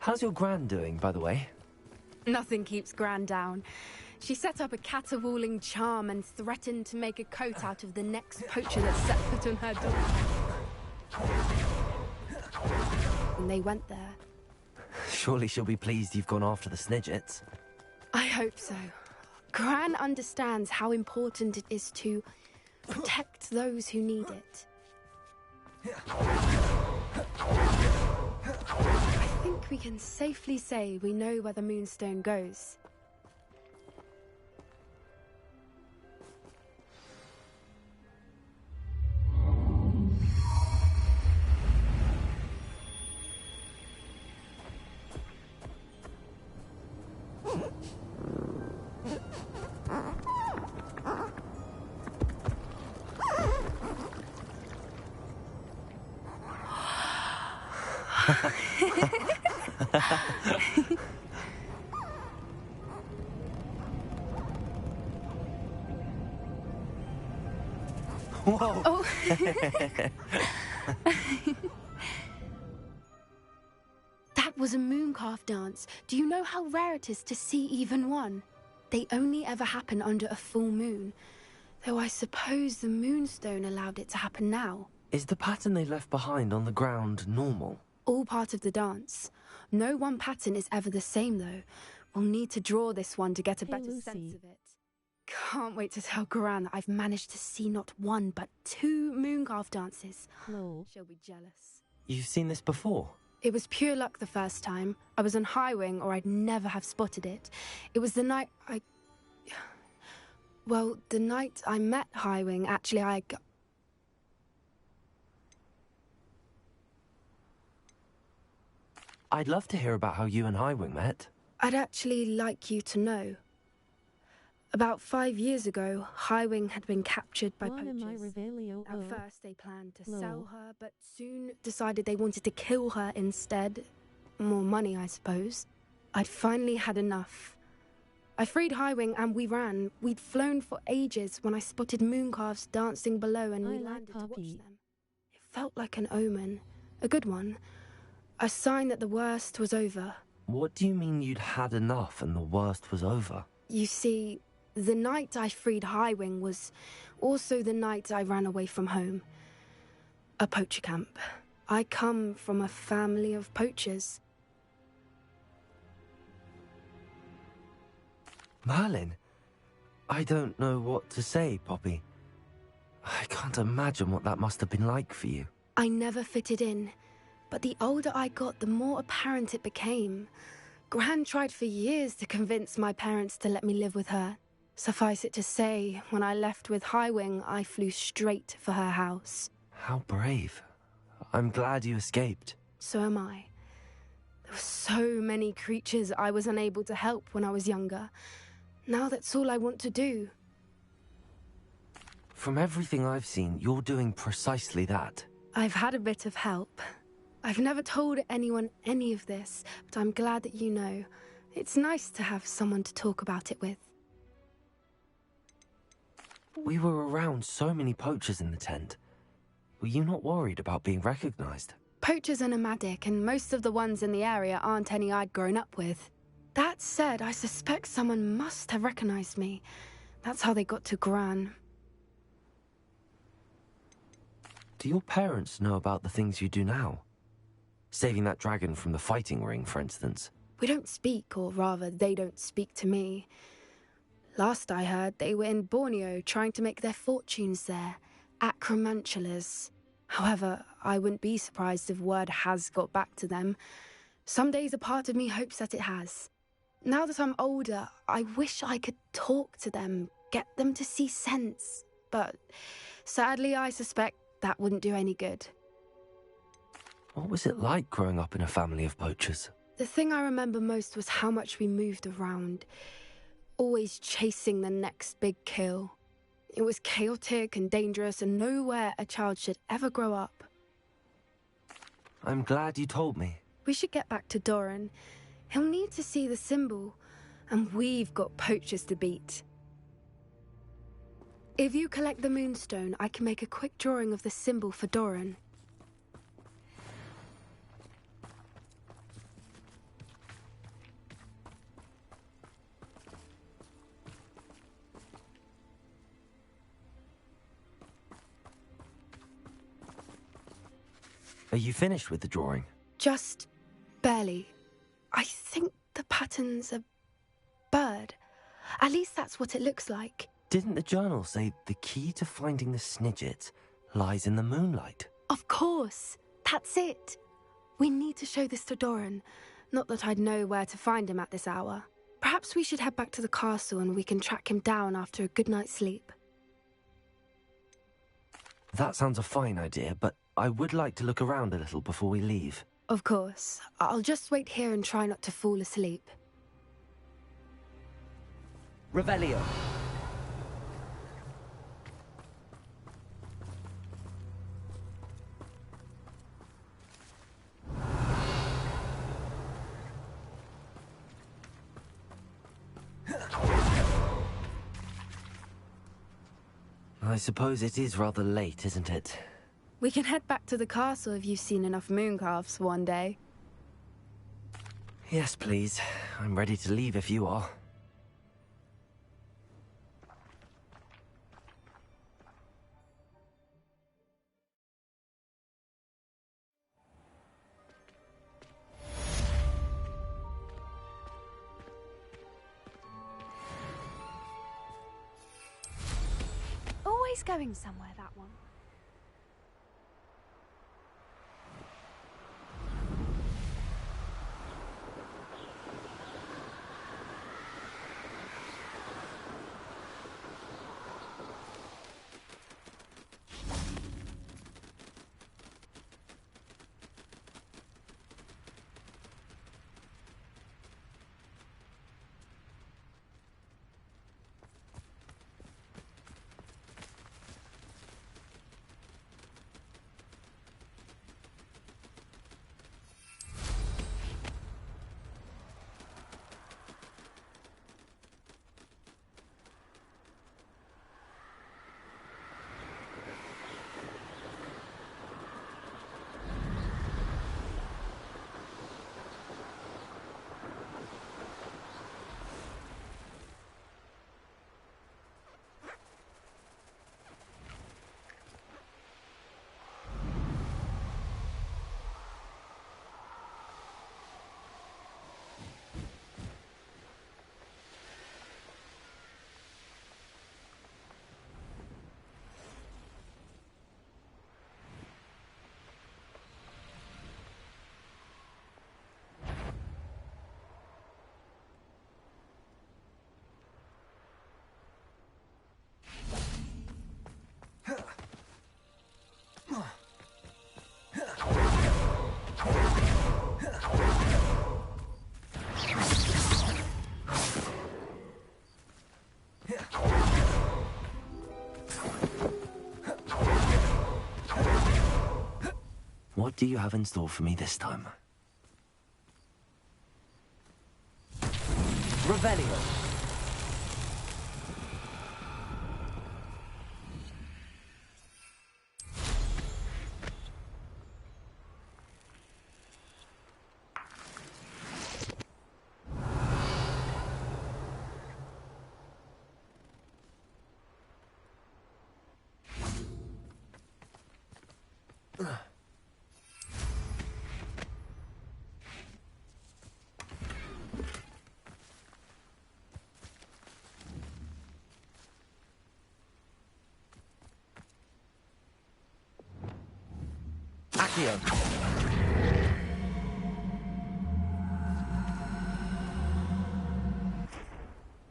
How's your Gran doing, by the way?
Nothing keeps Gran down. She set up a caterwauling charm and threatened to make a coat out of the next poacher that set foot on her door. And they went there.
Surely she'll be pleased you've gone after the Snidgets.
I hope so. Gran understands how important it is to protect those who need it. I think we can safely say we know where the moonstone goes.
Whoa!
Oh. That was a mooncalf dance. Do you know how rare it is to see even one? They only ever happen under a full moon. Though I suppose the moonstone allowed it to happen now.
Is the pattern they left behind on the ground normal?
All part of the dance. No one pattern is ever the same, though. We'll need to draw this one to get a better sense of it. Can't wait to tell Gran that I've managed to see not one, but 2 mooncalf dances.
No.
She'll be jealous.
You've seen this before?
It was pure luck the first time. I was on Highwing, or I'd never have spotted it. It was the night Well, the night I met Highwing, actually,
I'd love to hear about how you and Highwing met.
I'd actually like you to know. About 5 years ago, Highwing had been captured by poachers. At first, they planned to sell her, but soon decided they wanted to kill her instead. More money, I suppose. I'd finally had enough. I freed Highwing and we ran. We'd flown for ages when I spotted mooncalves dancing below and we landed to watch them. It felt like an omen. A good one. A sign that the worst was over.
What do you mean you'd had enough and the worst was over?
You see, the night I freed Highwing was also the night I ran away from home. A poacher camp. I come from a family of poachers.
Merlin? I don't know what to say, Poppy. I can't imagine what that must have been like for you.
I never fitted in, but the older I got, the more apparent it became. Gran tried for years to convince my parents to let me live with her. Suffice it to say, when I left with Highwing, I flew straight for her house.
How brave. I'm glad you escaped.
So am I. There were so many creatures I was unable to help when I was younger. Now that's all I want to do.
From everything I've seen, you're doing precisely that.
I've had a bit of help. I've never told anyone any of this, but I'm glad that you know. It's nice to have someone to talk about it with.
We were around so many poachers in the tent. Were you not worried about being recognized?
Poachers are nomadic, and most of the ones in the area aren't any I'd grown up with. That said, I suspect someone must have recognized me. That's how they got to Gran.
Do your parents know about the things you do now? Saving that dragon from the fighting ring, for instance.
We don't speak, or rather, they don't speak to me. Last I heard, they were in Borneo trying to make their fortunes there. Acromantulas. However, I wouldn't be surprised if word has got back to them. Some days a part of me hopes that it has. Now that I'm older, I wish I could talk to them, get them to see sense. But sadly, I suspect that wouldn't do any good.
What was it like growing up in a family of poachers?
The thing I remember most was how much we moved around, always chasing the next big kill. It was chaotic and dangerous, and nowhere a child should ever grow up.
I'm glad you told me.
We should get back to Doran. He'll need to see the symbol, and we've got poachers to beat. If you collect the moonstone, I can make a quick drawing of the symbol for Doran.
Are you finished with the drawing?
Just barely. I think the pattern's a bird. At least that's what it looks like.
Didn't the journal say the key to finding the Snidget lies in the moonlight?
Of course. That's it. We need to show this to Doran. Not that I'd know where to find him at this hour. Perhaps we should head back to the castle and we can track him down after a good night's sleep.
That sounds a fine idea, but I would like to look around a little before we leave.
Of course. I'll just wait here and try not to fall asleep.
Revelio. I suppose it is rather late, isn't it?
We can head back to the castle if you've seen enough mooncalves for one day.
Yes, please. I'm ready to leave if you are.
Always going somewhere, that one.
What do you have in store for me this time? Revelio! Accio.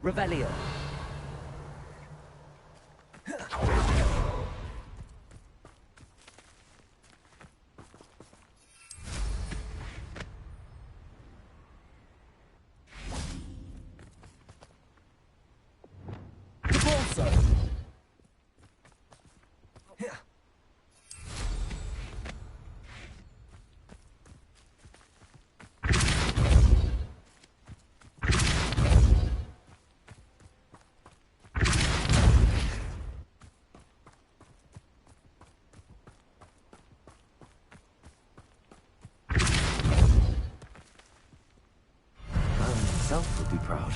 Revelio. Himself would be proud.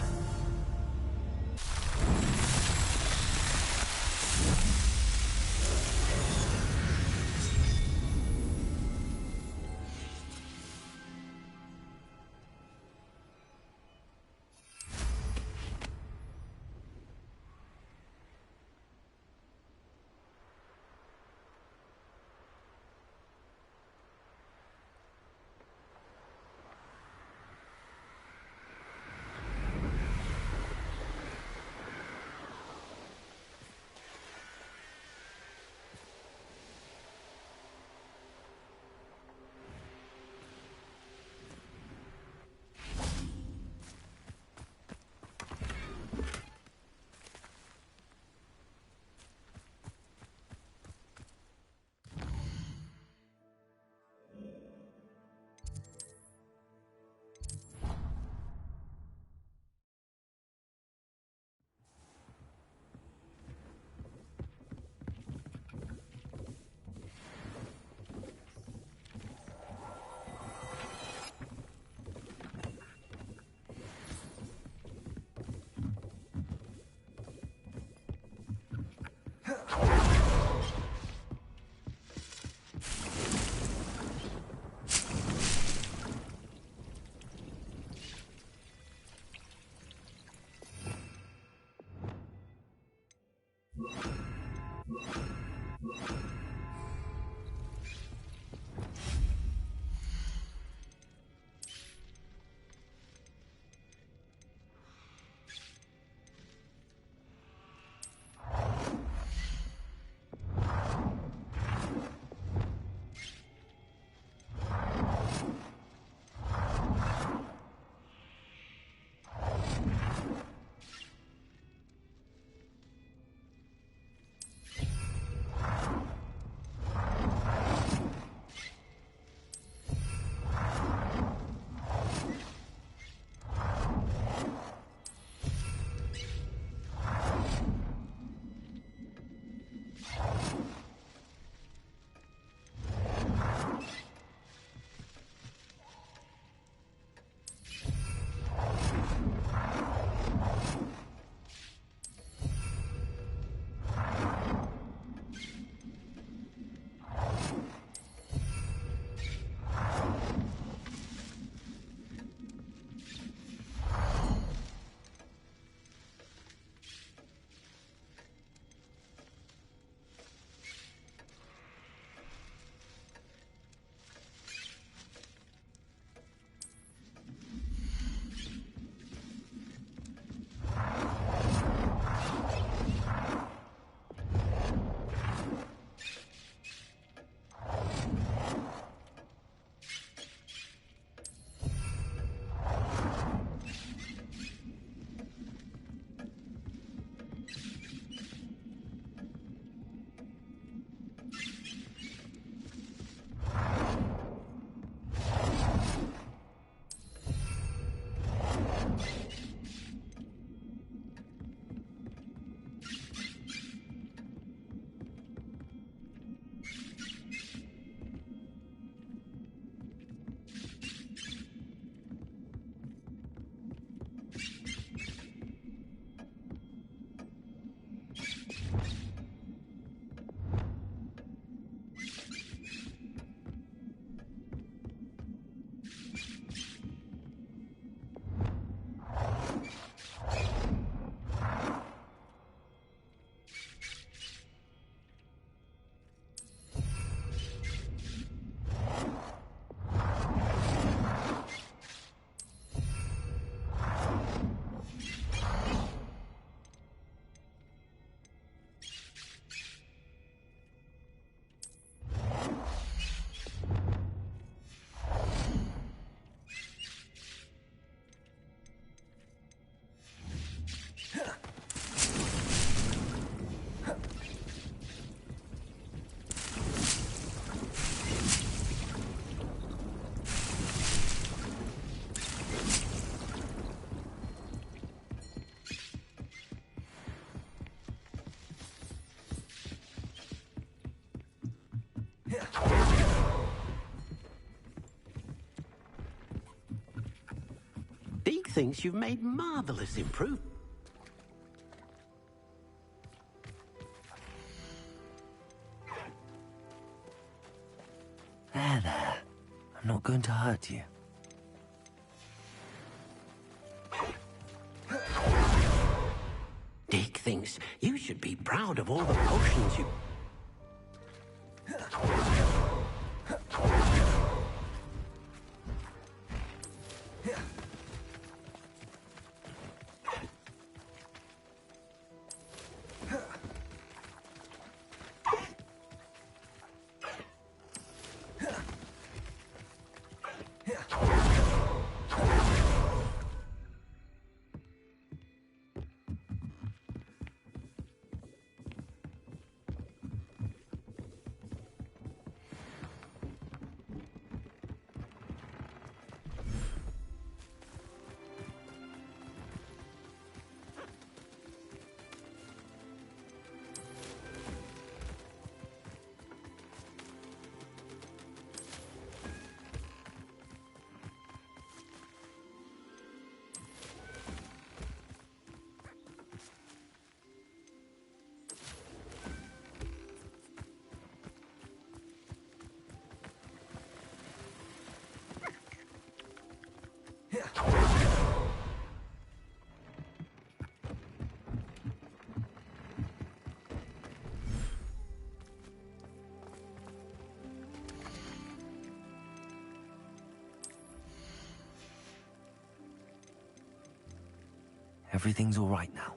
Deke thinks you've made marvelous improvements.
There. I'm not going to hurt you.
Deke thinks you should be proud of all the potions you...
Everything's all right now.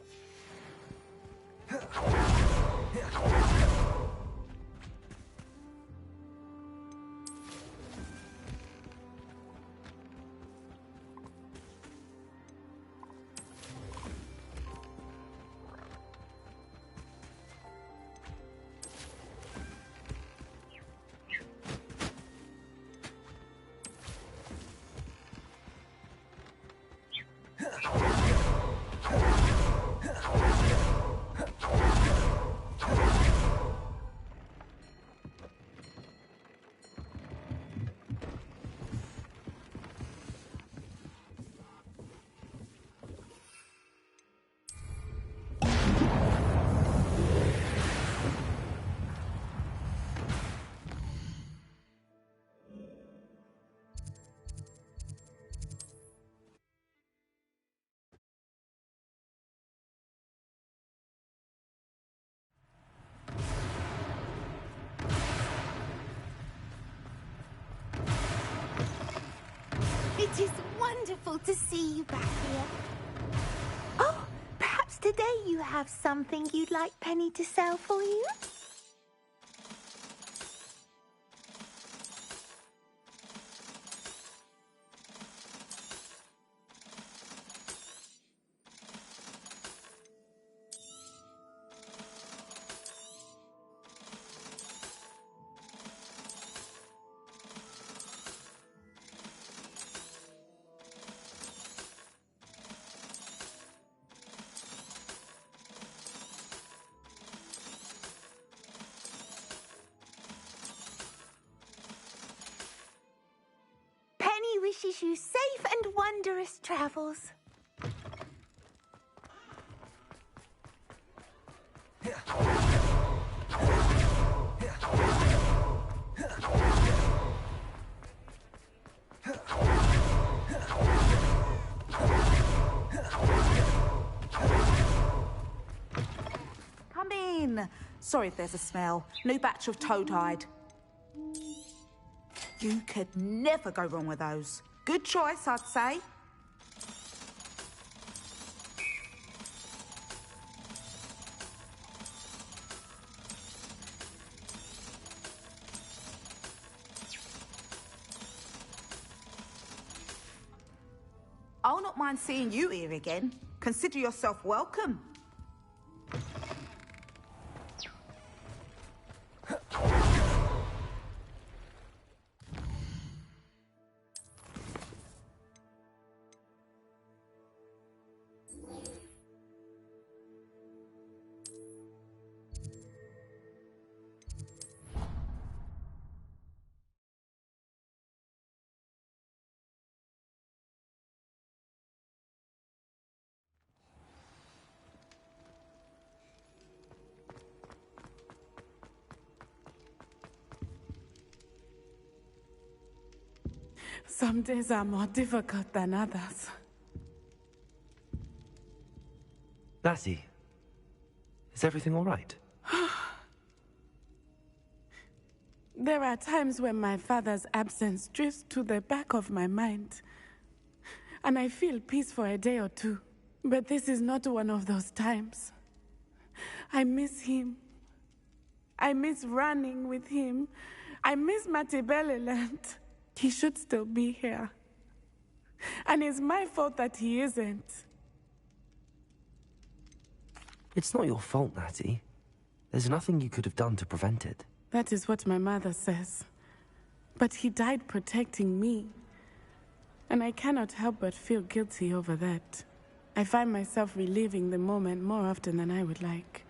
It is wonderful to see you back here. Oh, perhaps today you have something you'd like Penny to sell for you? Penny wishes you safe and wondrous travels.
Come in. Sorry if there's a smell. New batch of toad-hide. You could never go wrong with those. Good choice, I'd say. I'll not mind seeing you here again. Consider yourself welcome.
Some days are more difficult than others.
Lassie, is everything all right?
There are times when my father's absence drifts to the back of my mind, and I feel peace for a day or two. But this is not one of those times. I miss him. I miss running with him. I miss Matibeleland. He should still be here. And it's my fault that he isn't.
It's not your fault, Natty. There's nothing you could have done to prevent it.
That is what my mother says. But he died protecting me. And I cannot help but feel guilty over that. I find myself reliving the moment more often than I would like.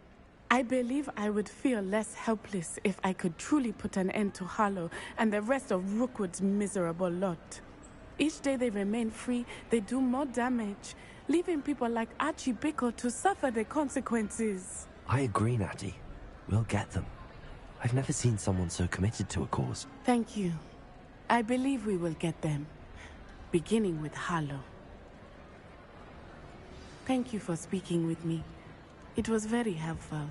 I believe I would feel less helpless if I could truly put an end to Harlow and the rest of Rookwood's miserable lot. Each day they remain free, they do more damage, leaving people like Archie Bickle to suffer the consequences.
I agree, Natty. We'll get them. I've never seen someone so committed to a cause.
Thank you. I believe we will get them, beginning with Harlow. Thank you for speaking with me. It was very helpful.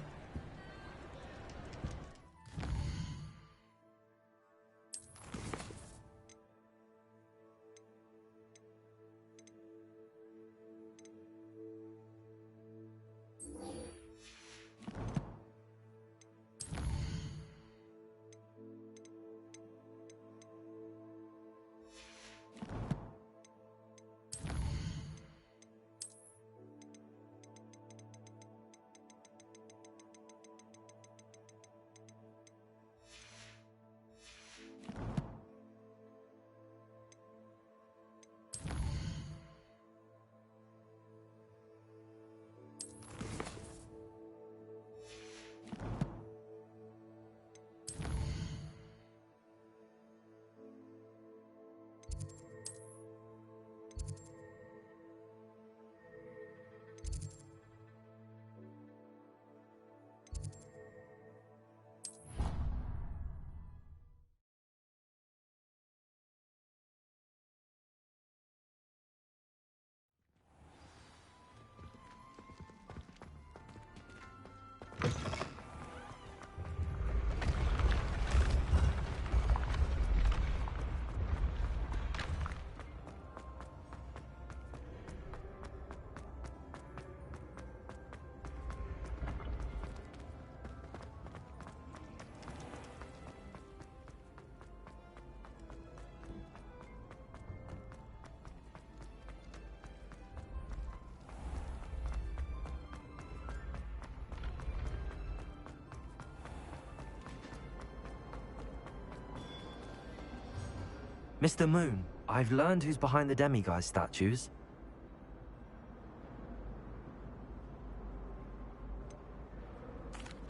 Mr. Moon, I've learned who's behind the demiguise statues.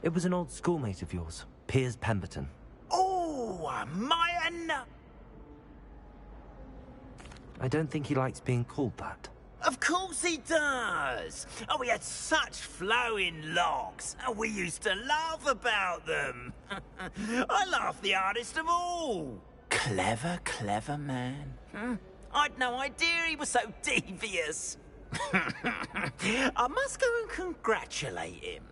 It was an old schoolmate of yours, Piers Pemberton.
Oh, mine!
I don't think he likes being called that.
Of course he does! Oh, we had such flowing locks, and we used to laugh about them. I laughed the hardest of all. Clever, clever man. I'd no idea he was so devious. I must go and congratulate him.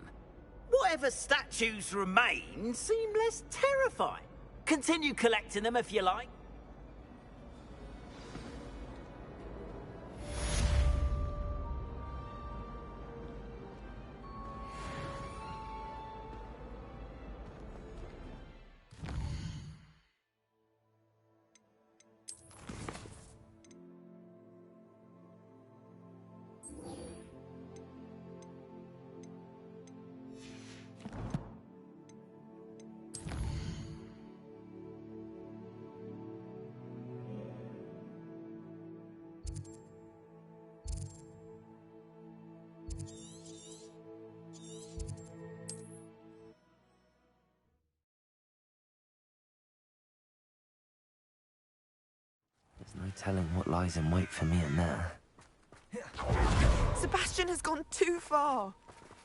Whatever statues remain seem less terrifying. Continue collecting them if you like.
There's no telling what lies in wait for me in there.
Sebastian has gone too far.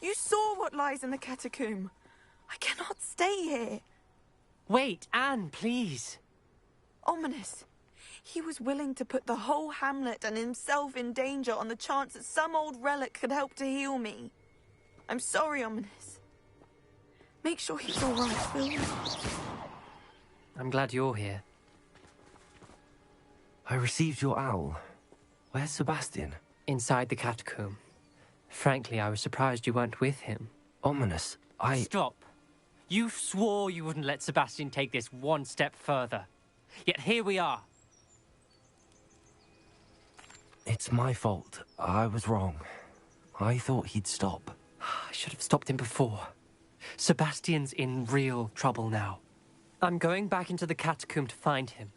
You saw what lies in the catacomb. I cannot stay here.
Wait, Anne, please.
Ominous. He was willing to put the whole hamlet and himself in danger on the chance that some old relic could help to heal me. I'm sorry, Ominous. Make sure he's all right, will you?
I'm glad you're here.
I received your owl. Where's Sebastian?
Inside the catacomb. Frankly, I was surprised you weren't with him.
Ominous,
Stop. You swore you wouldn't let Sebastian take this one step further. Yet here we are.
It's my fault. I was wrong. I thought he'd stop.
I should have stopped him before. Sebastian's in real trouble now. I'm going back into the catacomb to find him.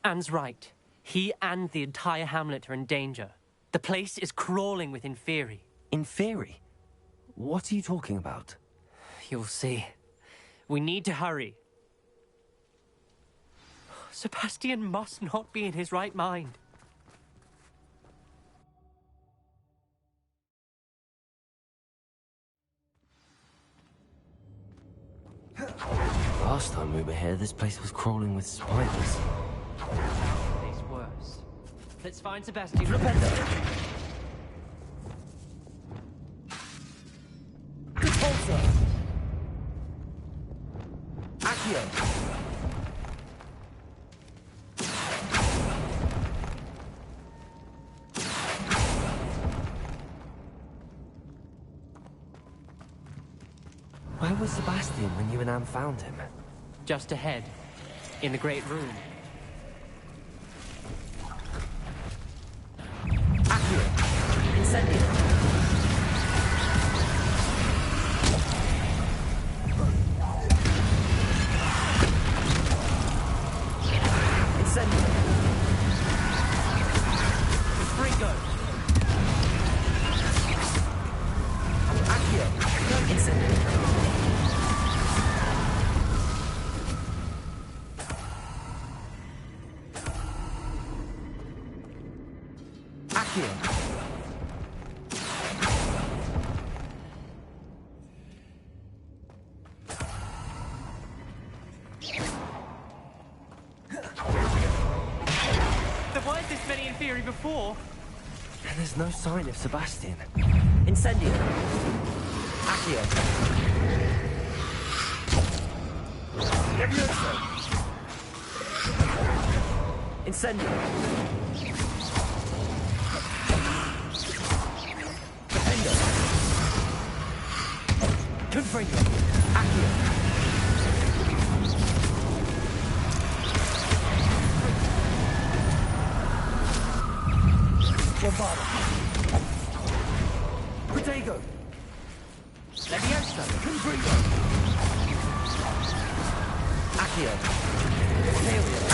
Anne's right. He and the entire hamlet are in danger. The place is crawling with Inferi.
Inferi? What are you talking about?
You'll see. We need to hurry. Sebastian must not be in his right mind.
Last time we were here, this place was crawling with spiders.
It's worse. Let's find Sebastian.
Repulsor! Accio! Where was Sebastian when you and Anne found him?
Just ahead, in the Great Room.
Accio! Incendio! Incendio! Fringo! Accio! Incendio!
There weren't this many Inferi before.
And there's no sign of Sebastian. Incendio! Accio! Levioso! Incendio! Defendo! Confringo! Accio! Bombarda! Protego! Levioso! Confringo! Accio! Imperial!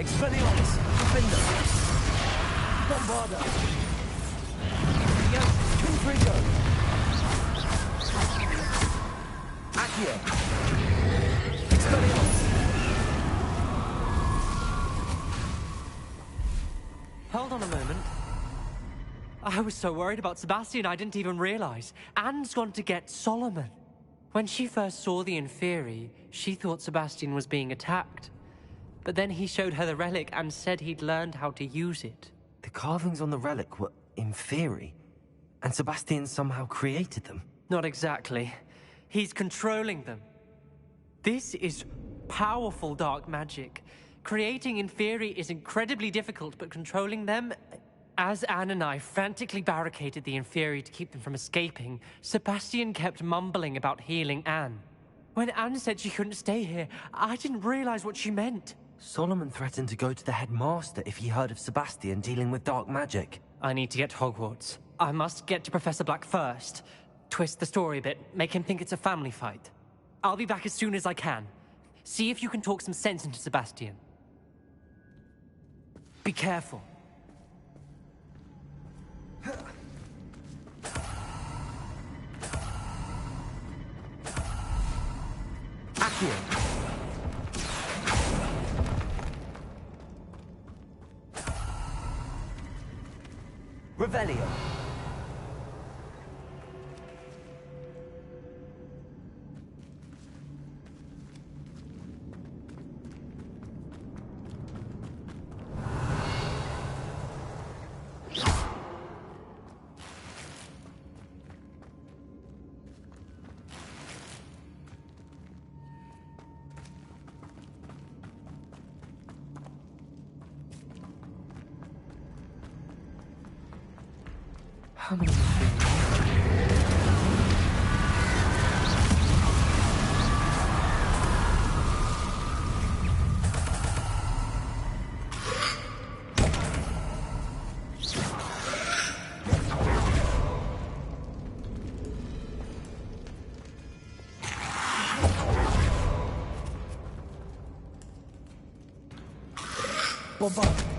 Expelliarmus! Defender! Bombarda! Confringo! Accio! Expelliarmus!
Hold on a moment. I was so worried about Sebastian I didn't even realize. Anne's gone to get Solomon. When she first saw the Inferi, she thought Sebastian was being attacked. But then he showed her the relic and said he'd learned how to use it.
The carvings on the relic were Inferi, and Sebastian somehow created them.
Not exactly. He's controlling them. This is powerful dark magic. Creating Inferi is incredibly difficult, but controlling them... As Anne and I frantically barricaded the Inferi to keep them from escaping, Sebastian kept mumbling about healing Anne. When Anne said she couldn't stay here, I didn't realize what she meant.
Solomon threatened to go to the headmaster if he heard of Sebastian dealing with dark magic.
I need to get to Hogwarts. I must get to Professor Black first. Twist the story a bit, make him think it's a family fight. I'll be back as soon as I can. See if you can talk some sense into Sebastian. Be careful.
Accio! Revelio! How many Bombard!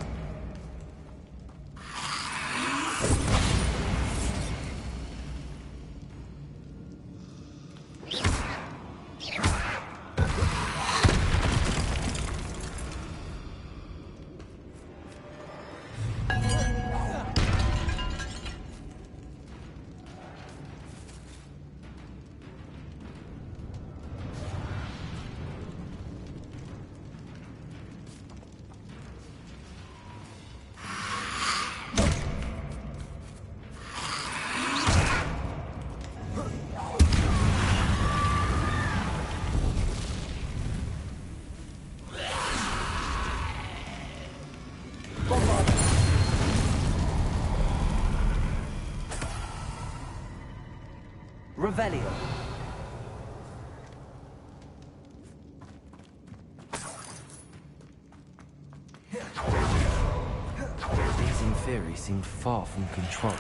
Revelio. These Inferi seemed far from control.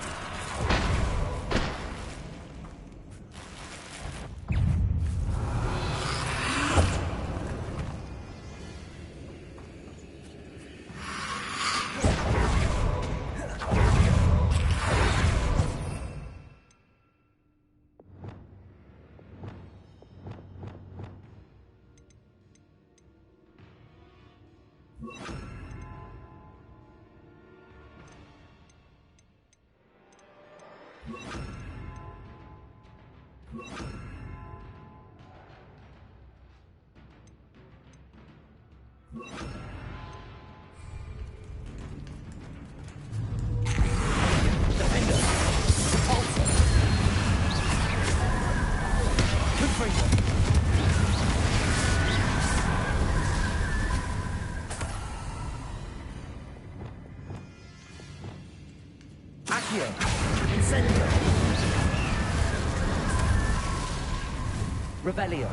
Revelio.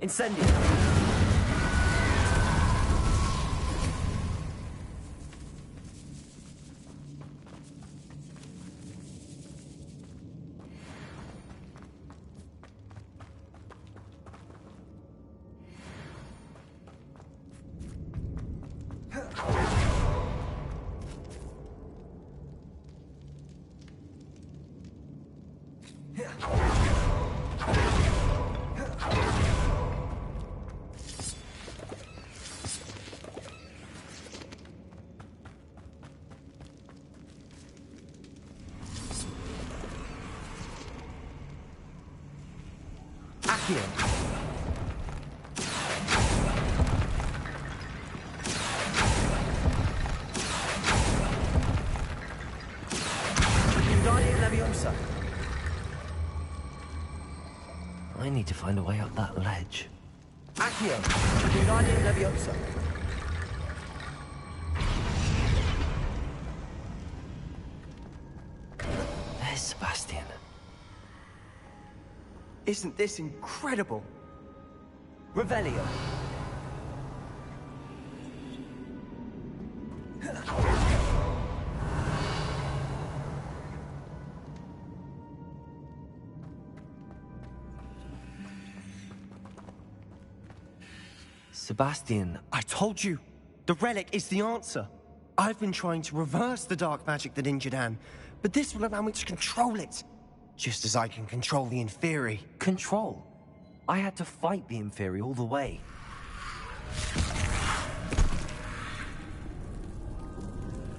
Incendio.
Accio. Wingardium Leviosa.
I need to find a way up that ledge.
Accio. Wingardium Leviosa.
There's Sebastian.
Isn't this incredible? Revelio.
Sebastian,
I told you, the relic is the answer. I've been trying to reverse the dark magic that injured Anne, but this will allow me to control it. Just as I can control the Inferi.
Control? I had to fight the Inferi all the way.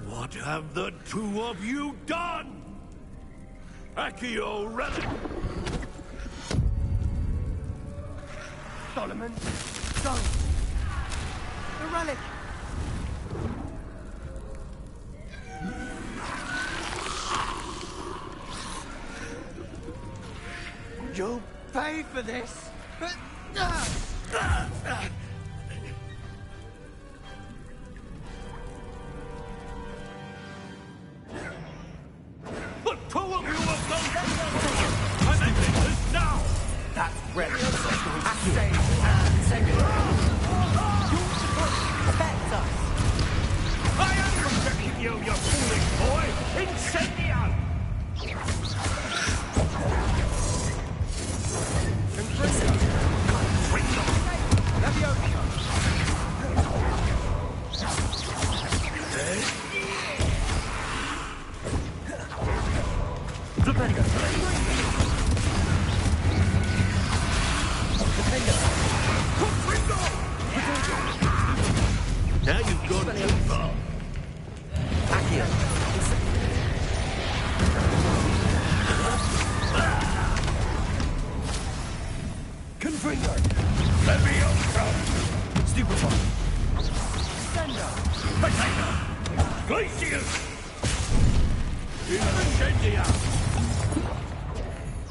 What have the two of you done? Accio relic!
Solomon, don't! The relic! You'll pay for this!
The two of you have gone and ending this now!
That's relic. Stay and save it. You're supposed to protect us!
I am protecting you, you foolish boy! Incendio! Now you've gone too far.
Confringo!
Leviosa!
Stupefy!
Sender! Potato! Glacius! Incendia!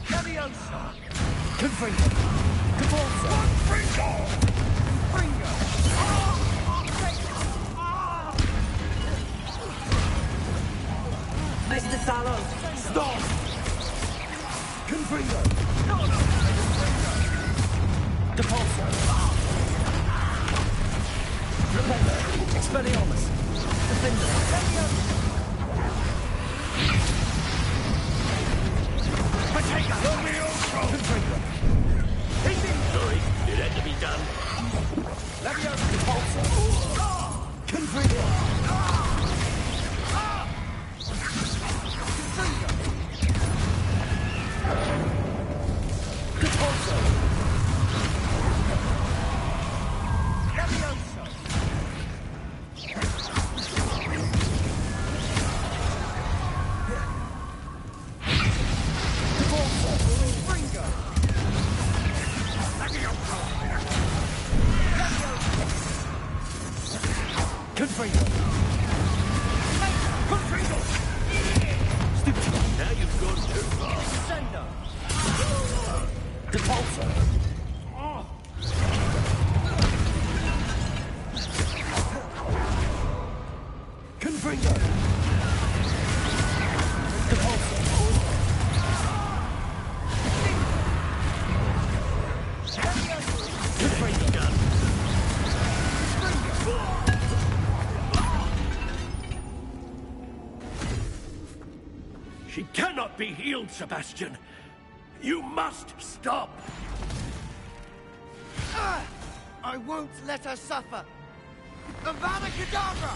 Leviosa!
Confringo! Caporza!
Confringo!
Mr. Sallow! Stop! Confringo! Depulso! Repender! Expelliarmus! Defender!
Potato! Leviosa!
Confringo!
Sorry, it had to be done.
Leviosa! Depulso! Confringo!
Now you've gone too far.
Depulso! Confringo! Depulso! Confringo!
She cannot be healed, Sebastian. You must stop.
I won't let her suffer! Avada Kedavra!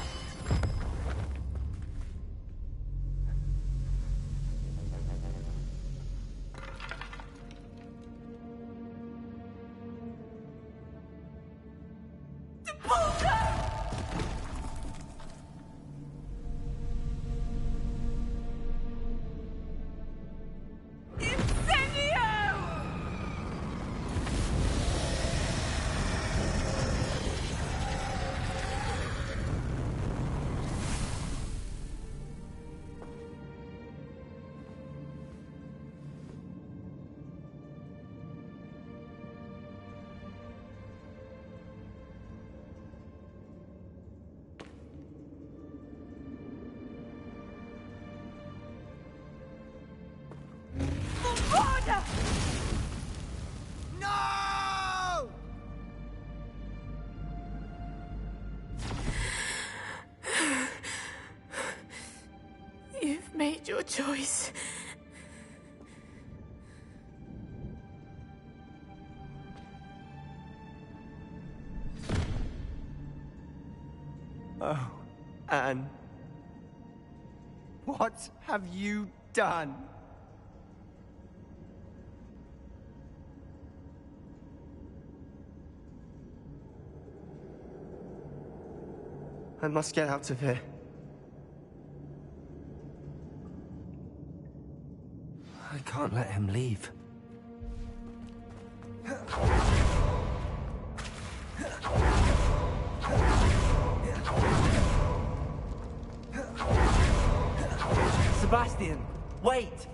choice.
Oh, Anne. What have you done? I must get out of here.
I can't let him leave. Sebastian, wait!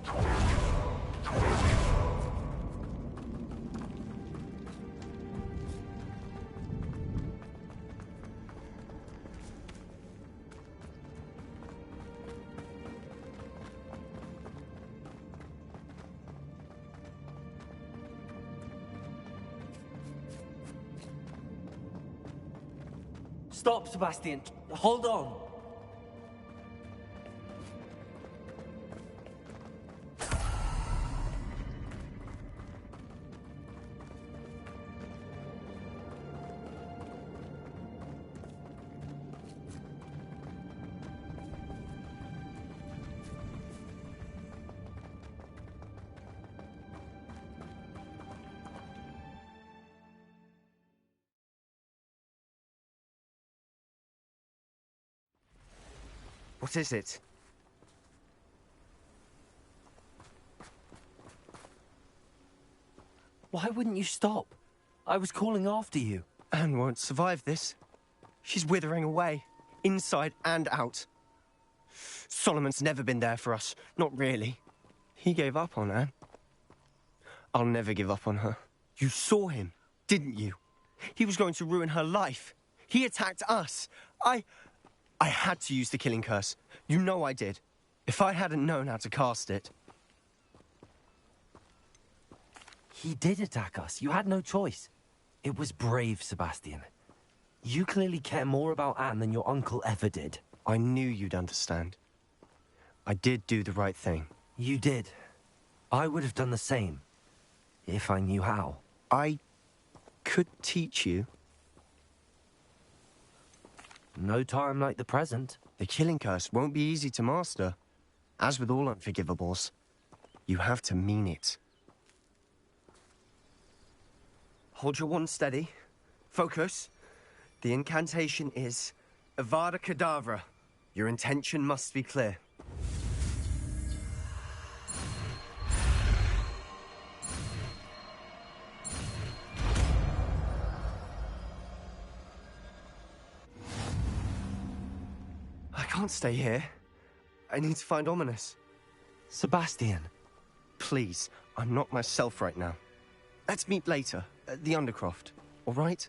Stop, Sebastian. Hold on.
What is it?
Why wouldn't you stop? I was calling after you.
Anne won't survive this. She's withering away, inside and out. Solomon's never been there for us, not really. He gave up on Anne. I'll never give up on her. You saw him, didn't you? He was going to ruin her life. He attacked us. I had to use the killing curse. You know I did. If I hadn't known how to cast it...
He did attack us. You had no choice. It was brave, Sebastian. You clearly care more about Anne than your uncle ever did.
I knew you'd understand. I did do the right thing.
You did. I would have done the same, if I knew how.
I could teach you.
No time like the present.
The killing curse won't be easy to master. As with all unforgivables, you have to mean it. Hold your wand steady. Focus. The incantation is Avada Kedavra. Your intention must be clear. I can't stay here. I need to find Ominous.
Sebastian.
Please, I'm not myself right now. Let's meet later, at the Undercroft, all right?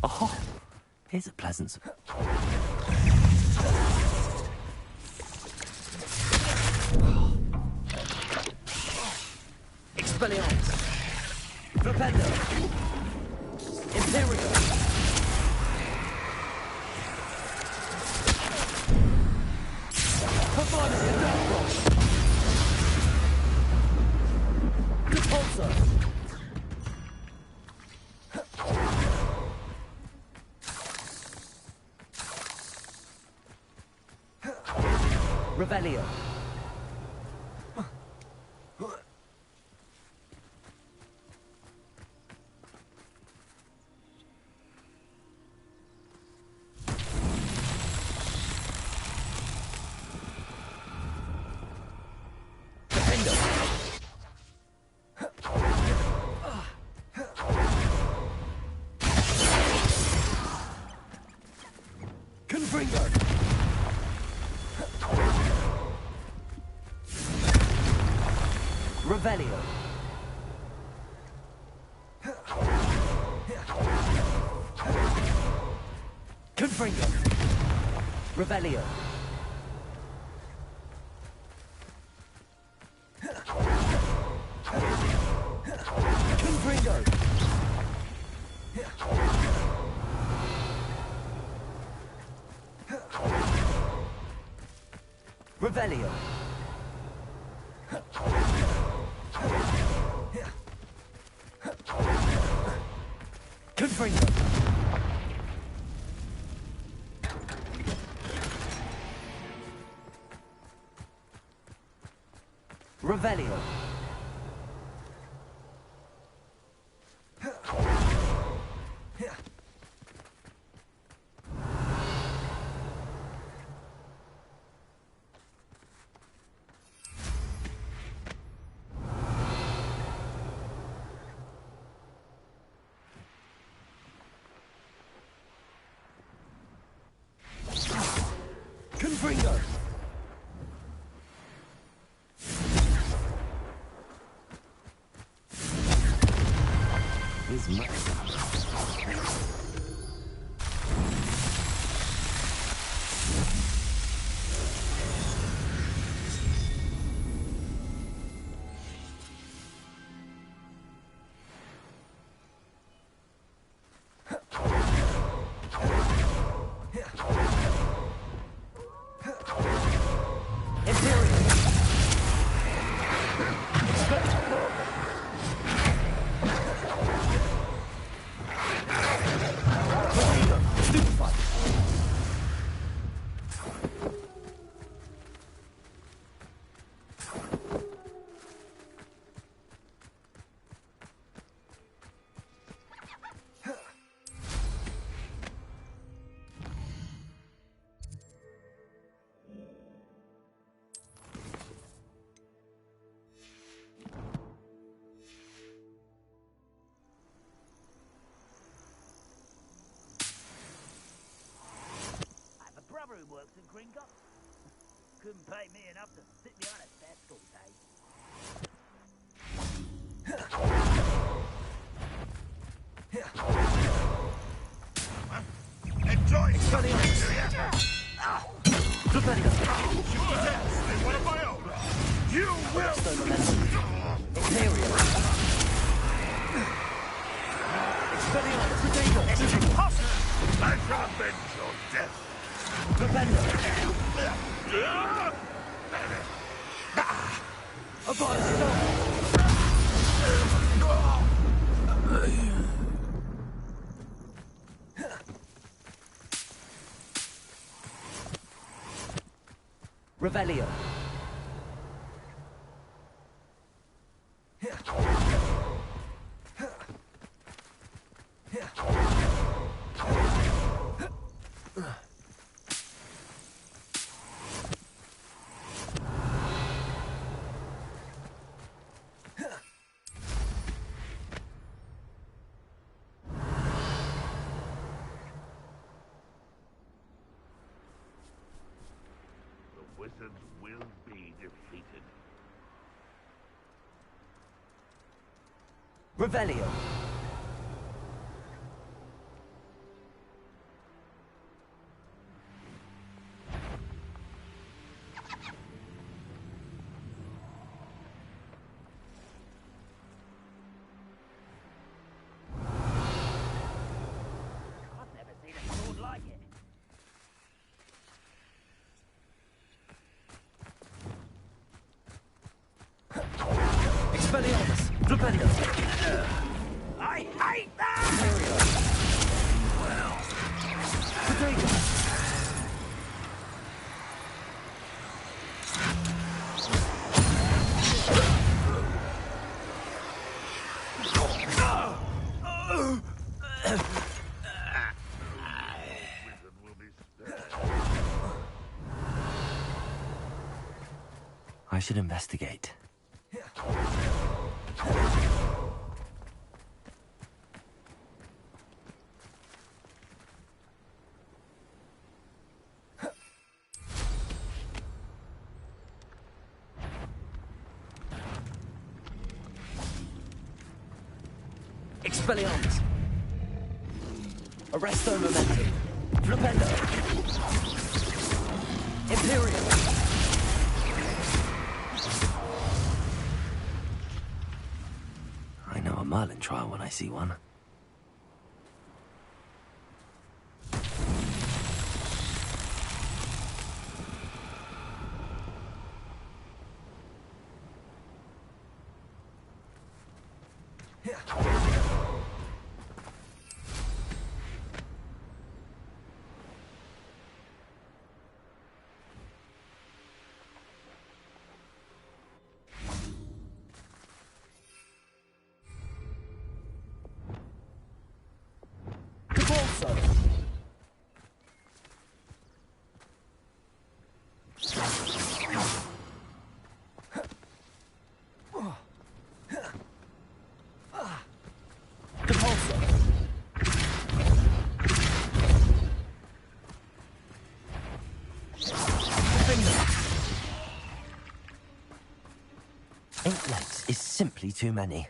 Oh, here's a pleasant... Expelliarmus! Flipendo! Imperial! Performance Industrial! Repulsor! Revelio! Revelio. Confringo. Revelio. Confringo. Revelio. Confringo. Revelio. Confringo. His much.
Who works in Gringotts. Couldn't pay me enough to sit behind a desk all day.
Enjoy
something,
do ya?
Defender.
Sure yes, they want a my own. You will.
Imperial.
Expelliarmus, it's impossible. I shall avenge your death.
Defender. Revelio.
Wizards will be defeated.
Revelio.
I've never seen a sword like it.
Expelliarmus. Defender.
I hate that!
Well. Potato. I should investigate. Expelliarmus. Arresto momentum. Flipendo. Imperial. I know a Merlin trial when I see one. simply too many.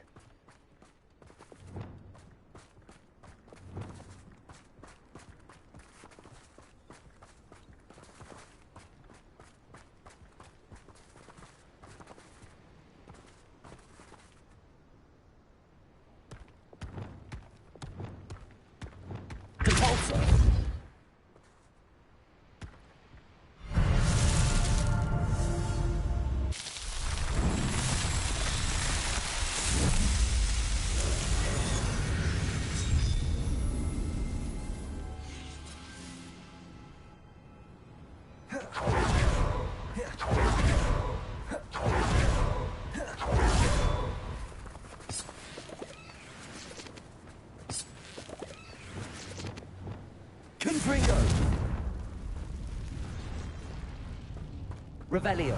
Confringo! Revelio.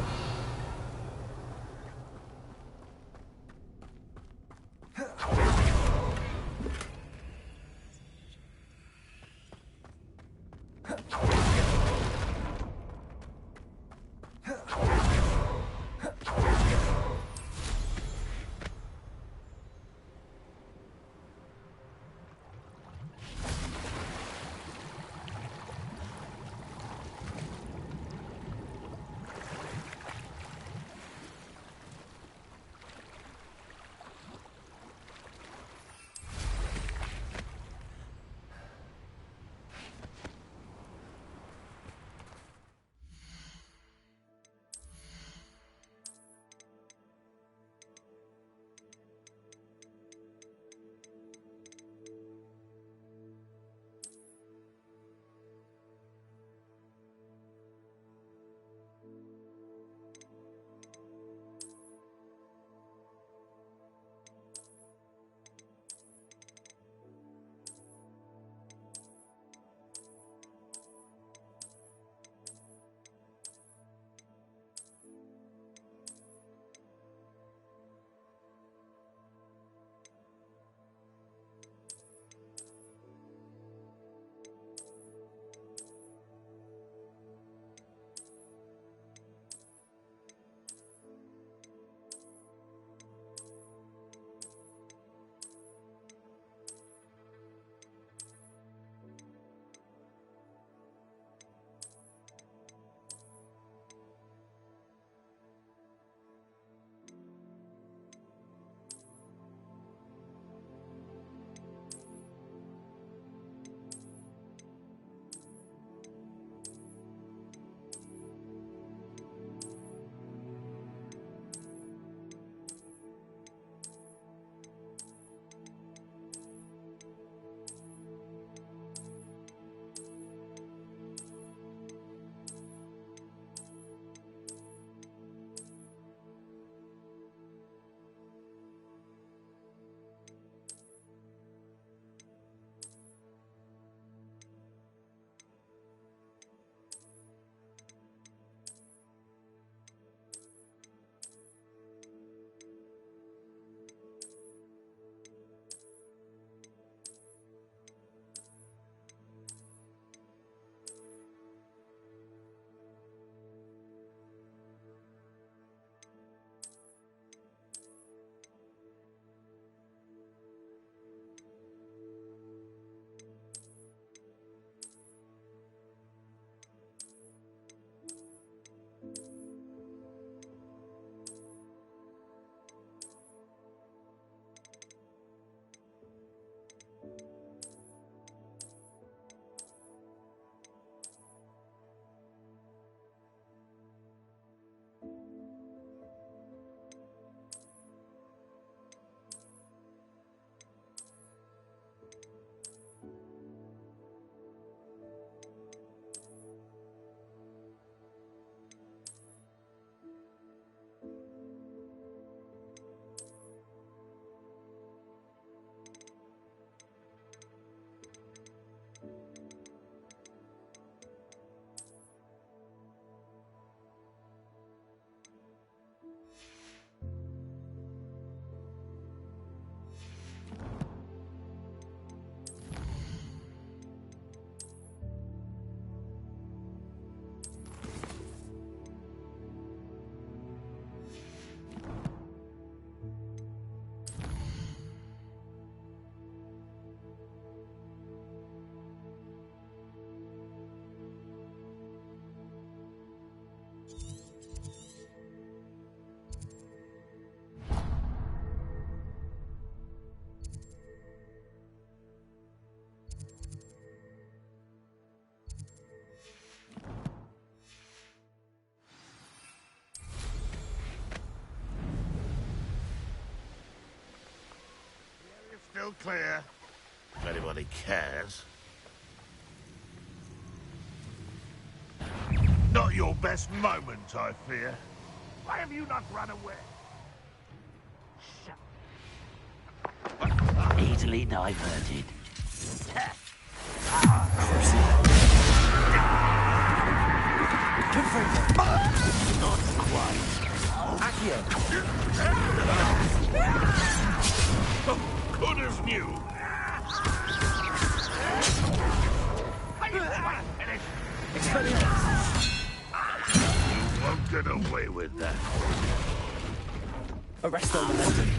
clear. If anybody cares. Not your best moment, I fear. Why have you not run away?
Easily diverted. Not quite.
Accio!
Good as new. You won't get away with that.
Arresto momentum.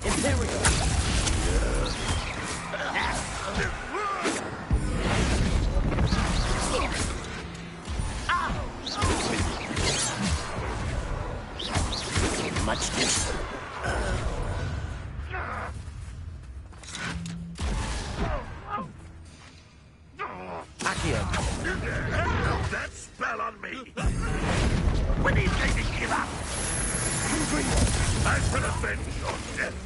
Imperial!
Much different.
Accio! That spell on me! When are you going to give up? I shall avenge your death.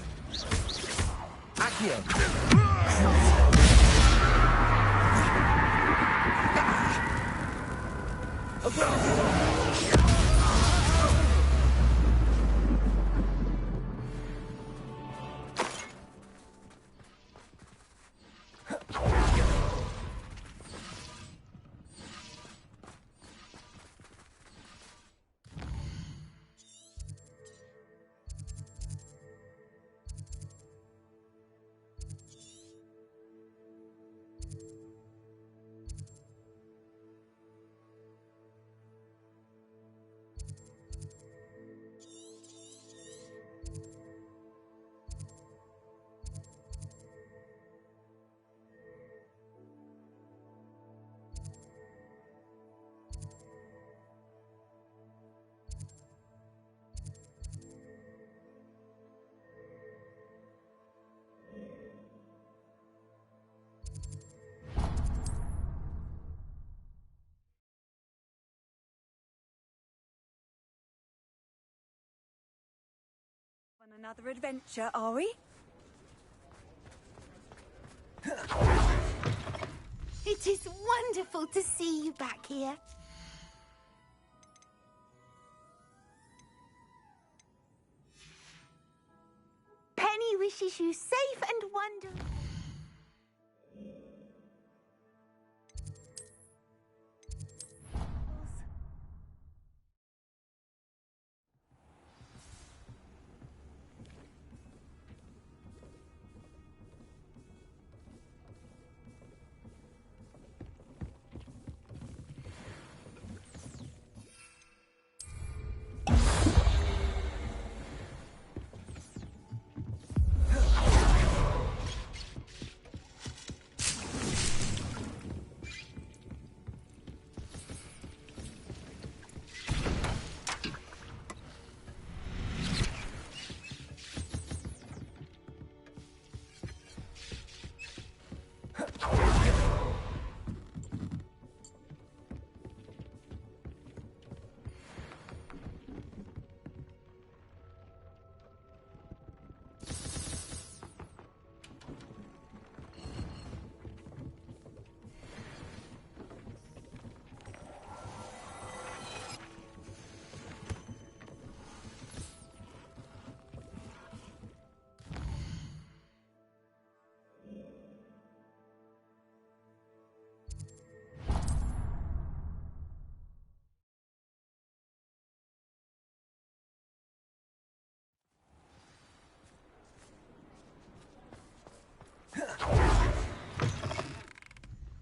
On another adventure, are we?
It is wonderful to see you back here. Penny wishes you safe and wonderful.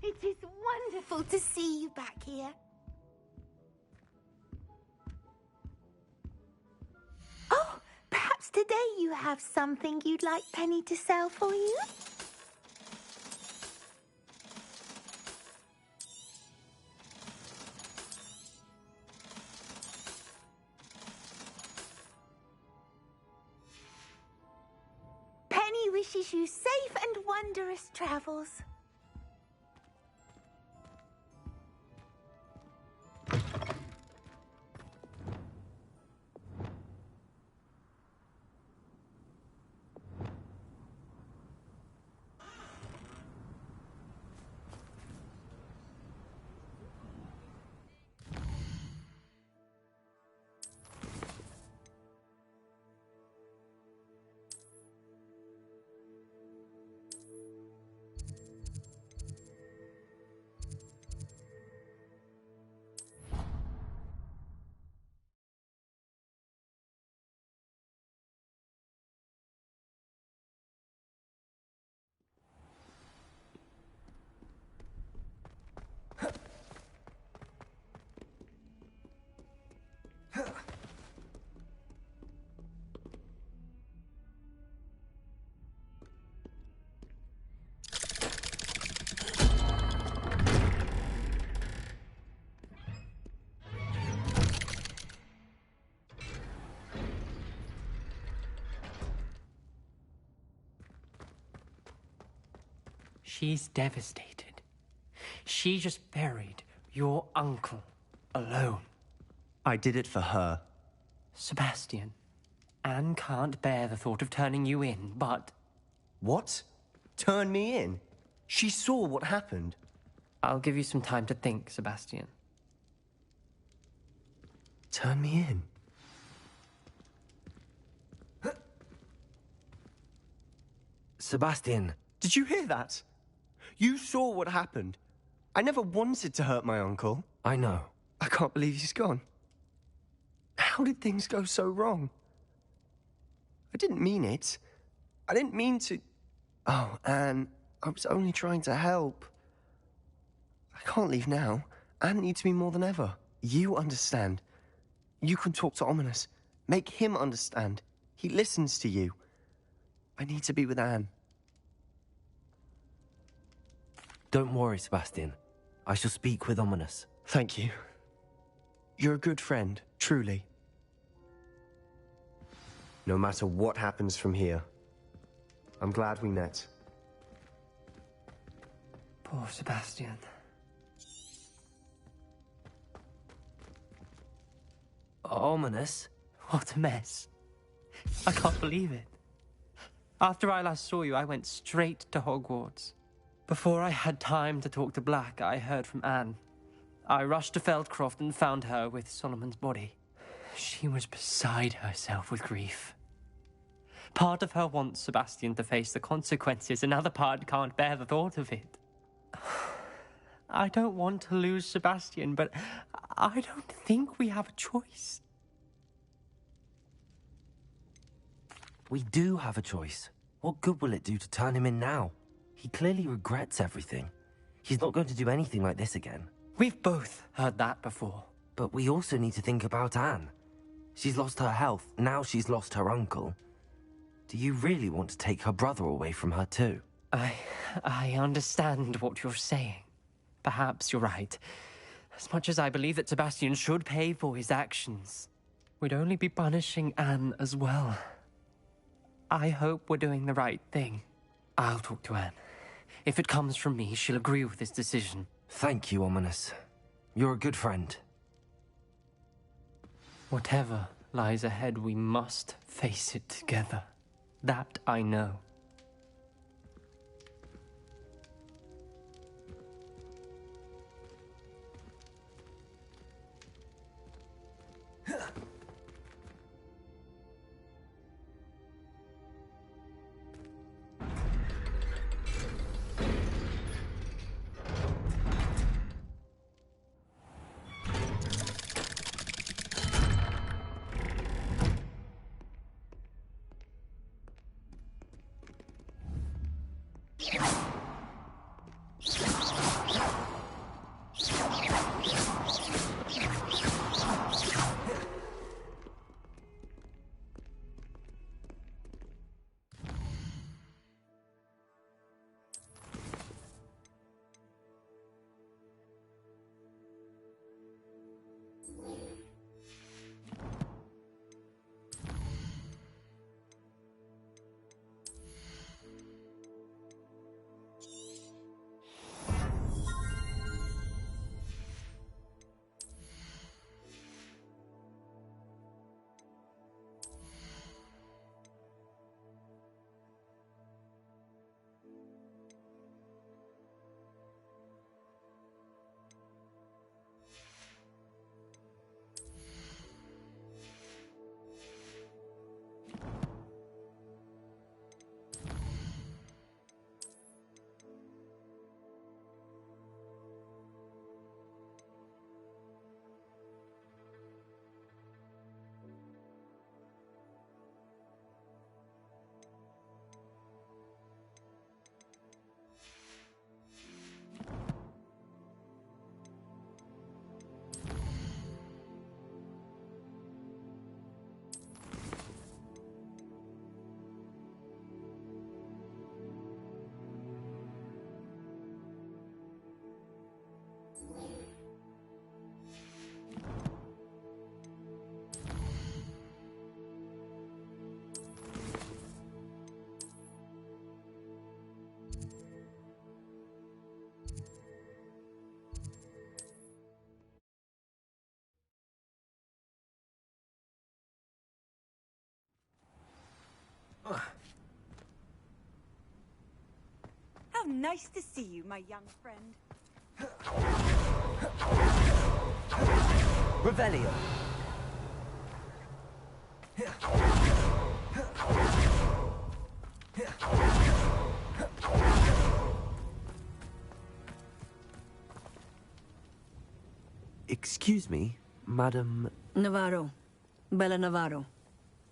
It is wonderful to see you back here. Oh, perhaps today you have something you'd like Penny to sell for you? Penny wishes you safe and wondrous travels.
She's devastated. She just buried your uncle alone.
I did it for her.
Sebastian, Anne can't bear the thought of turning you in, but...
What? Turn me in? She saw what happened.
I'll give you some time to think, Sebastian.
Turn me in?
Sebastian.
Did you hear that? You saw what happened. I never wanted to hurt my uncle.
I know.
I can't believe he's gone. How did things go so wrong? I didn't mean it. I didn't mean to... Oh, Anne, I was only trying to help. I can't leave now. Anne needs me more than ever. You understand. You can talk to Ominous. Make him understand. He listens to you. I need to be with Anne.
Don't worry, Sebastian. I shall speak with Ominous.
Thank you. You're a good friend, truly. No matter what happens from here, I'm glad we met.
Poor Sebastian.
Ominous?
What a mess. I can't believe it. After I last saw you, I went straight to Hogwarts. Before I had time to talk to Black, I heard from Anne. I rushed to Feldcroft and found her with Solomon's body. She was beside herself with grief. Part of her wants Sebastian to face the consequences, another part can't bear the thought of it. I don't want to lose Sebastian, but I don't think we have a choice.
We do have a choice. What good will it do to turn him in now? He clearly regrets everything. He's not going to do anything like this again.
We've both heard that before.
But we also need to think about Anne. She's lost her health, now she's lost her uncle. Do you really want to take her brother away from her too?
I understand what you're saying. Perhaps you're right. As much as I believe that Sebastian should pay for his actions, we'd only be punishing Anne as well. I hope we're doing the right thing. I'll talk to Anne. If it comes from me, she'll agree with this decision.
Thank you, Ominous. You're a good friend.
Whatever lies ahead, we must face it together. That I know.
nice to see you, my young friend.
Revelio. Excuse me, Madam...
Navarro. Bella Navarro.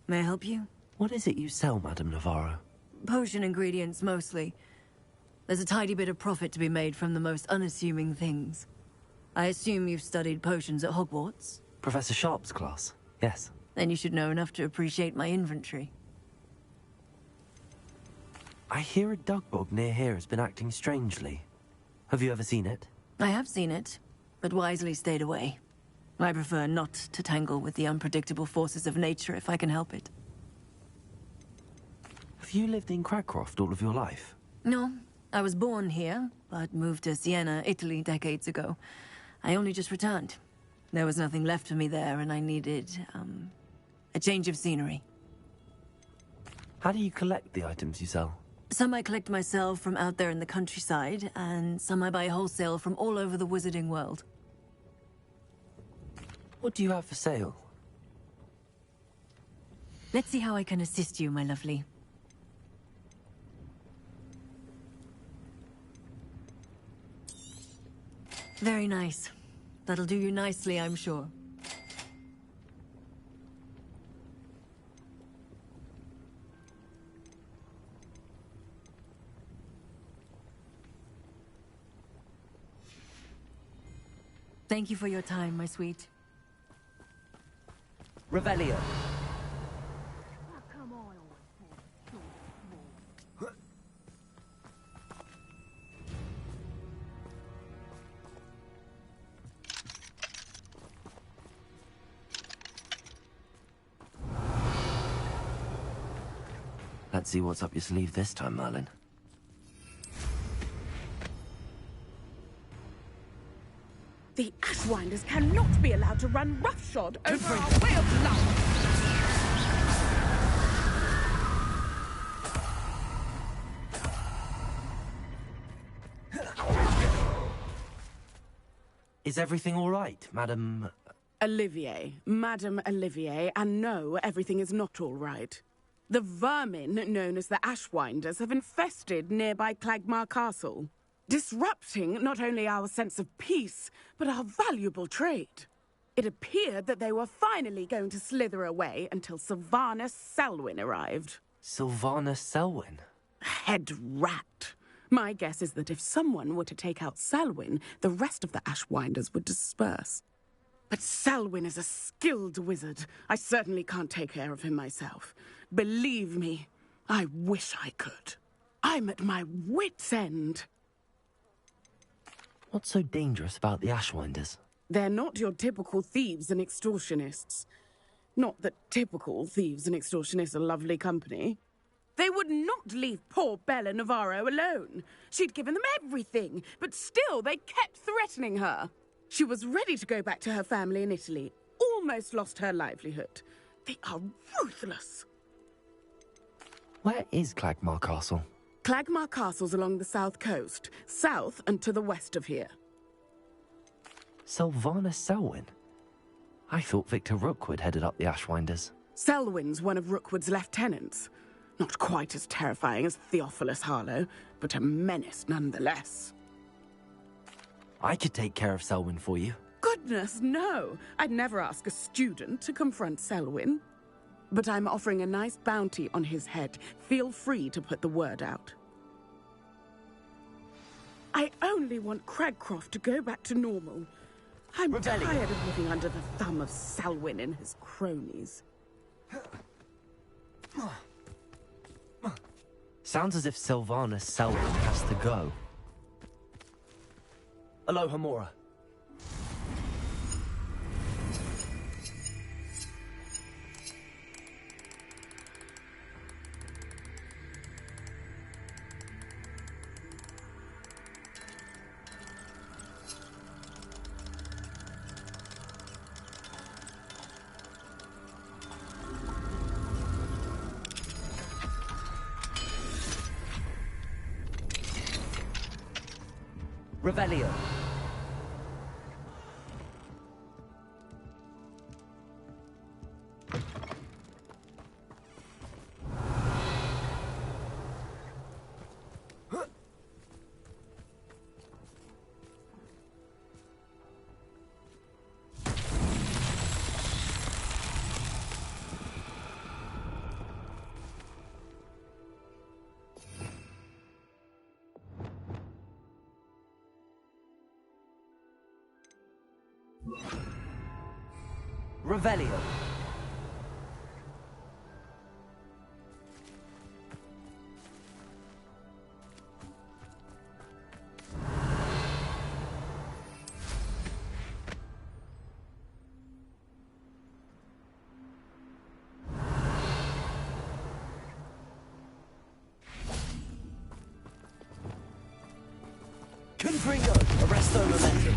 May I help you?
What is it you sell, Madam Navarro?
Potion ingredients, mostly. There's a tidy bit of profit to be made from the most unassuming things. I assume you've studied potions at Hogwarts?
Professor Sharp's class, yes.
Then you should know enough to appreciate my inventory.
I hear a dugbog near here has been acting strangely. Have you ever seen it?
I have seen it, but wisely stayed away. I prefer not to tangle with the unpredictable forces of nature if I can help it.
Have you lived in Cragcroft all of your life?
No, I was born here, but moved to Siena, Italy decades ago. I only just returned. There was nothing left for me there, and I needed, a change of scenery.
How do you collect the items you sell?
Some I collect myself from out there in the countryside, and some I buy wholesale from all over the wizarding world.
What do you have for sale?
Let's see how I can assist you, my lovely. Very nice. That'll do you nicely, I'm sure. Thank you for your time, my sweet.
Revelio. Let's see what's up your sleeve this time, Merlin.
The Ashwinders cannot be allowed to run roughshod over our way of life.
Is everything all right, Madam...
Olivier, Madame Olivier, and no, everything is not all right. The vermin known as the Ashwinders have infested nearby Clagmar Castle, disrupting not only our sense of peace, but our valuable trade. It appeared that they were finally going to slither away until Sylvanus Selwyn arrived.
Sylvanus Selwyn?
Head rat. My guess is that if someone were to take out Selwyn, the rest of the Ashwinders would disperse. But Selwyn is a skilled wizard. I certainly can't take care of him myself. Believe me, I wish I could. I'm at my wit's end.
What's so dangerous about the Ashwinders?
They're not your typical thieves and extortionists. Not that typical thieves and extortionists are lovely company. They would not leave poor Bella Navarro alone. She'd given them everything, but still they kept threatening her. She was ready to go back to her family in Italy, almost lost her livelihood. They are ruthless.
Where is Clagmar Castle?
Clagmar Castle's along the south coast, south and to the west of here.
Sylvanus Selwyn? I thought Victor Rookwood headed up the Ashwinders.
Selwyn's one of Rookwood's lieutenants. Not quite as terrifying as Theophilus Harlow, but a menace nonetheless.
I could take care of Selwyn for you.
Goodness, no! I'd never ask a student to confront Selwyn. But I'm offering a nice bounty on his head. Feel free to put the word out. I only want Cragcroft to go back to normal. I'm tired of living under the thumb of Selwyn and his cronies.
Sounds as if Sylvanus Selwyn has to go. Aloha Mora. Revelio. Revelio. Confringo. Arresto momentum.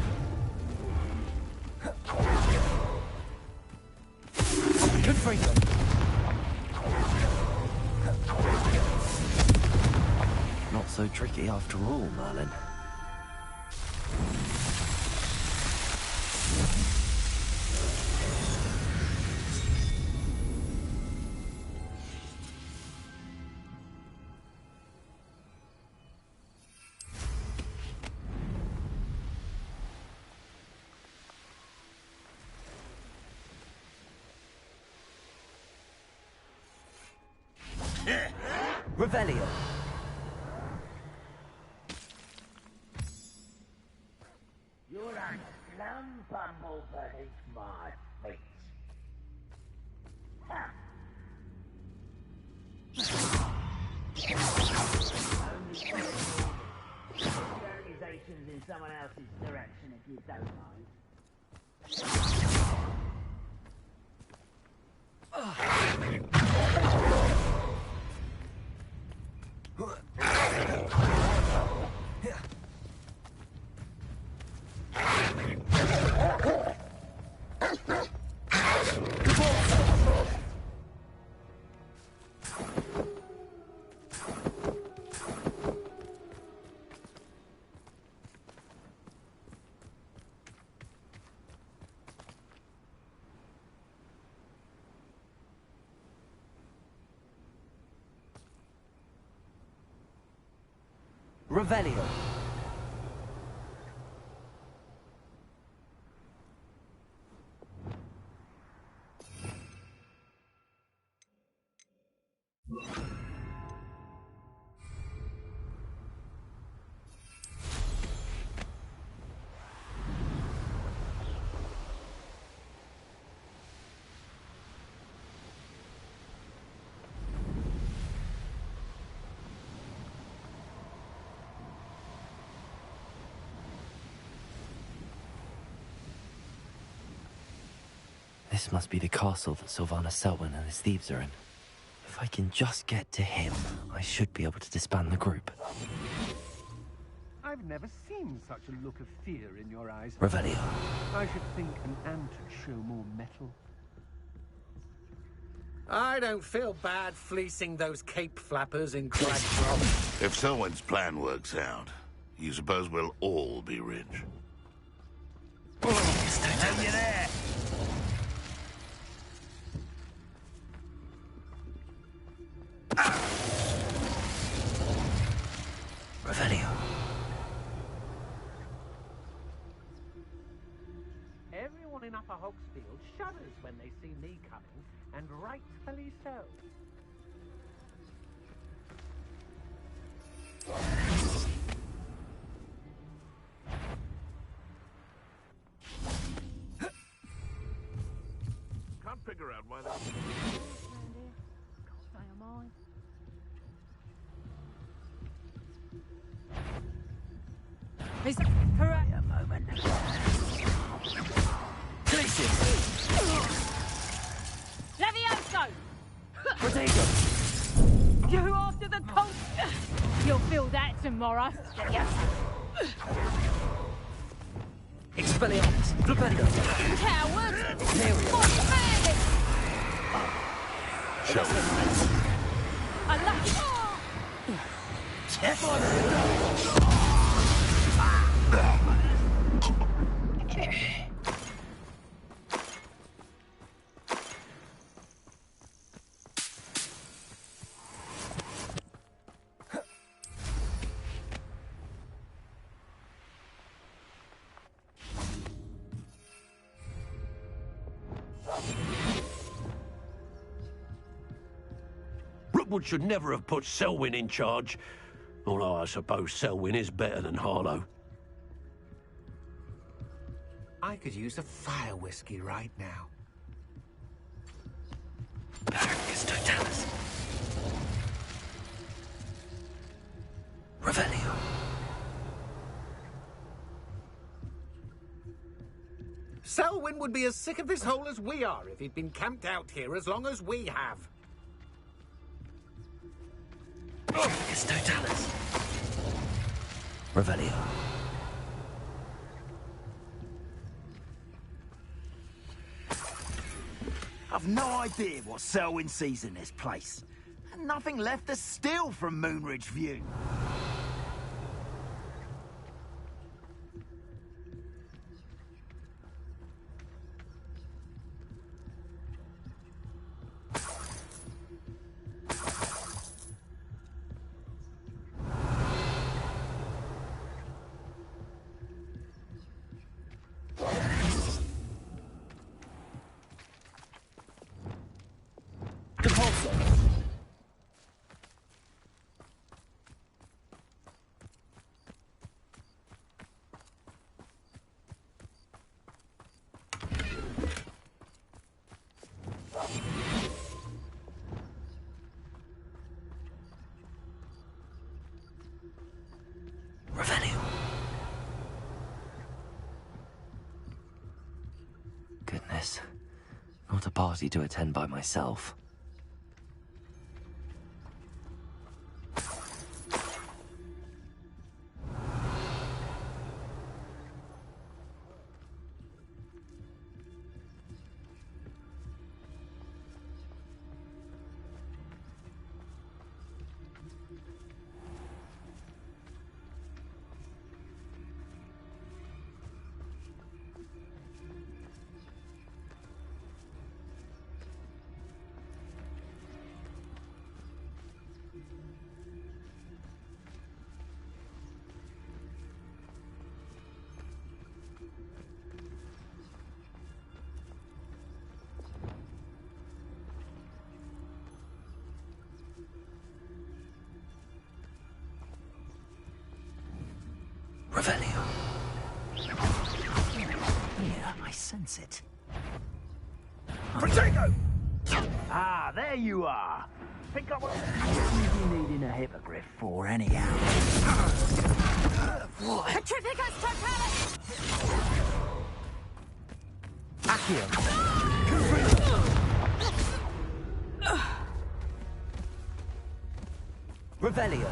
Confringo. Not so tricky after all, Merlin. Revelio.
You're a slum bumble, but it's my fate. Ha! Accusations in someone else's direction if you don't mind.
Revelio. This must be the castle that Sylvana Selwyn and his thieves are in. If I can just get to him, I should be able to disband the group.
I've never seen such a look of fear in your eyes.
Revelio.
I should think an ant would show more metal.
I don't feel bad fleecing those cape flappers in Cragdrop.
If Selwyn's plan works out, you suppose we'll all be rich.
Are you there?
Revelio.
Everyone in Upper Hogsfield shudders when they see me coming, and rightfully so.
Can't figure out why they...
Is that correct?
A moment.
Levioso!
Potato!
You after the colt? You'll feel that tomorrow.
Expelliarmus! Flipendo!
Coward!
Shall we?
I love you.
Hogwarts should never have put Selwyn in charge. Although I suppose Selwyn is better than Harlow.
I could use a fire whiskey right now.
Barracus Totalis. Revelio.
Selwyn would be as sick of this hole as we are if he'd been camped out here as long as we have.
Barracus Totalis. Revelio.
I've no idea what Selwyn sees in this place. And nothing left to steal from Moonridge View.
Goodness. Not a party to attend by myself.
Revelio. Yeah, I sense it. Protego! Ah, there you are. Think I was you needing a hippogriff for anyhow. What?
Petrificus Totalis!
Accio.
Revelio.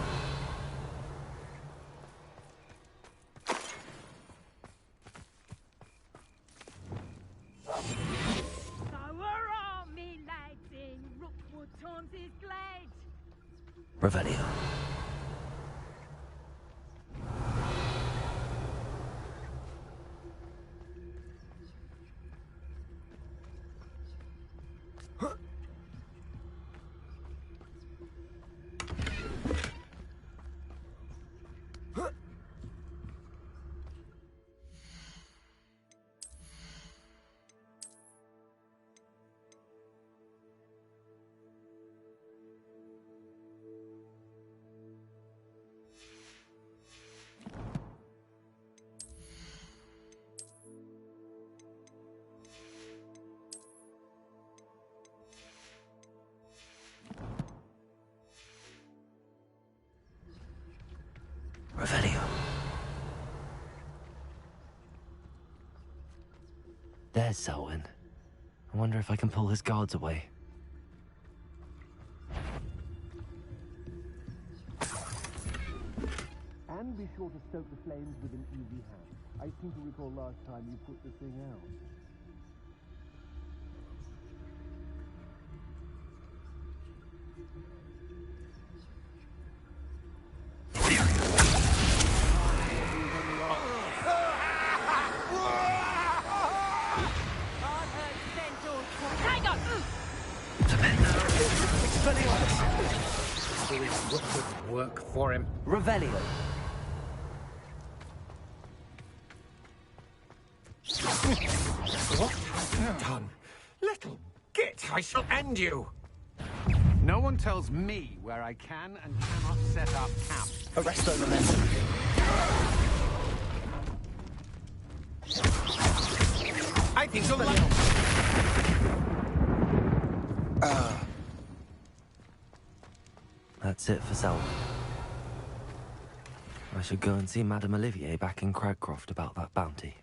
Revelio. Revelio. There's Selwyn. I wonder if I can pull his guards away.
And be sure to stoke the flames with an easy hand. I seem to recall last time you put the thing out.
Work for him.
Revelio.
What have you done? Little git, I shall end you. No one tells me where I can and cannot set up camp.
Arresto momentum.
I think you'll
That's it for Selwyn. I should go and see Madame Olivier back in Cragcroft about that bounty.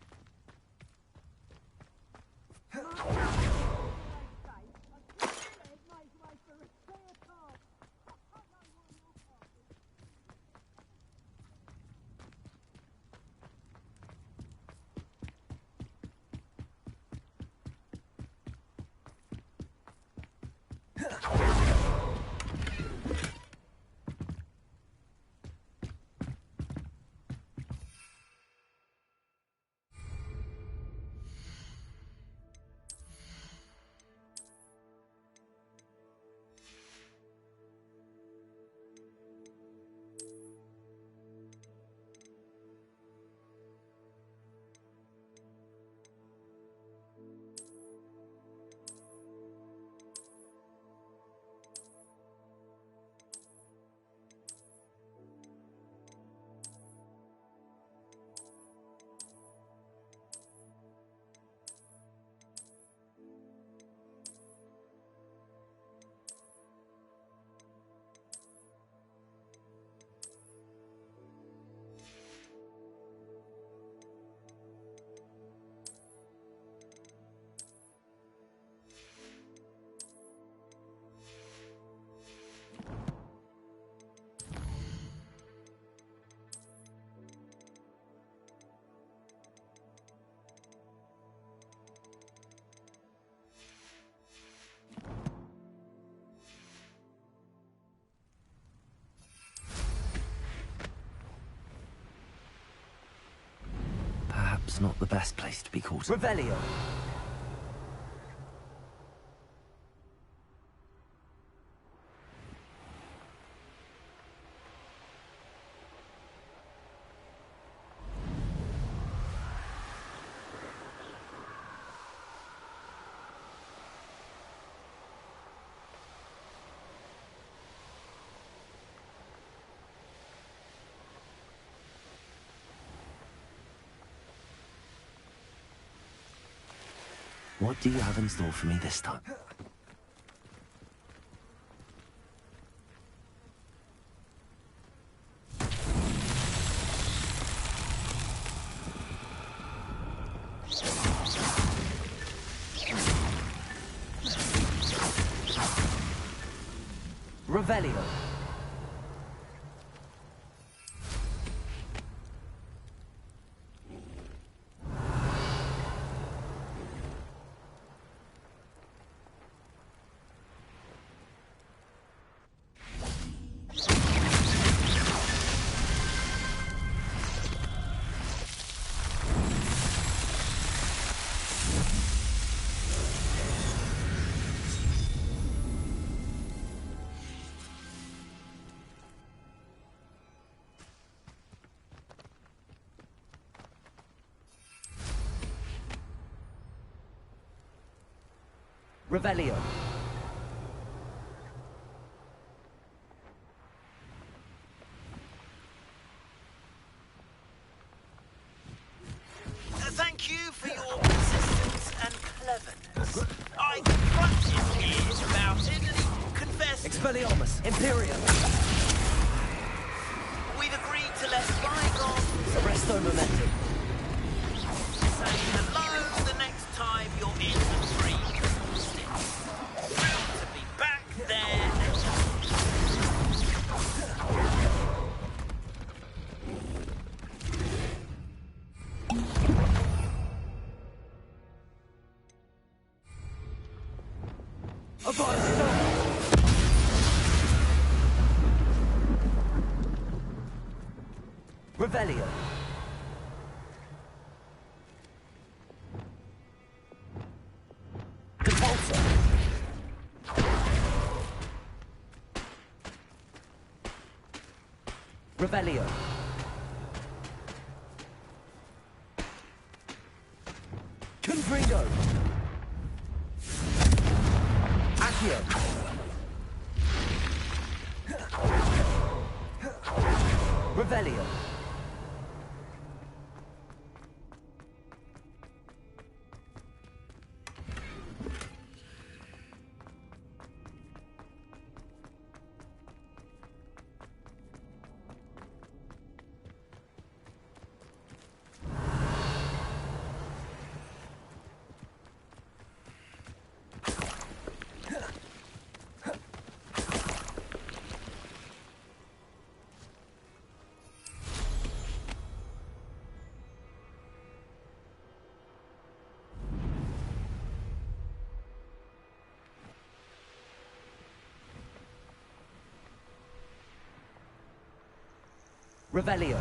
Perhaps not the best place to be caught. Revelio! What do you have in store for me this time? Revelio. Revelio.
Thank you for your persistence and cleverness. I confronted Piers about it and he confessed...
Expelliarmus! Imperium!
We've agreed to let bygones...
Arresto momentum.
Say hello the next time you're in the free. To be back there next time.
Revelio. Compulsor. Revelio. Confringo. Accio. Revelio. Revelio.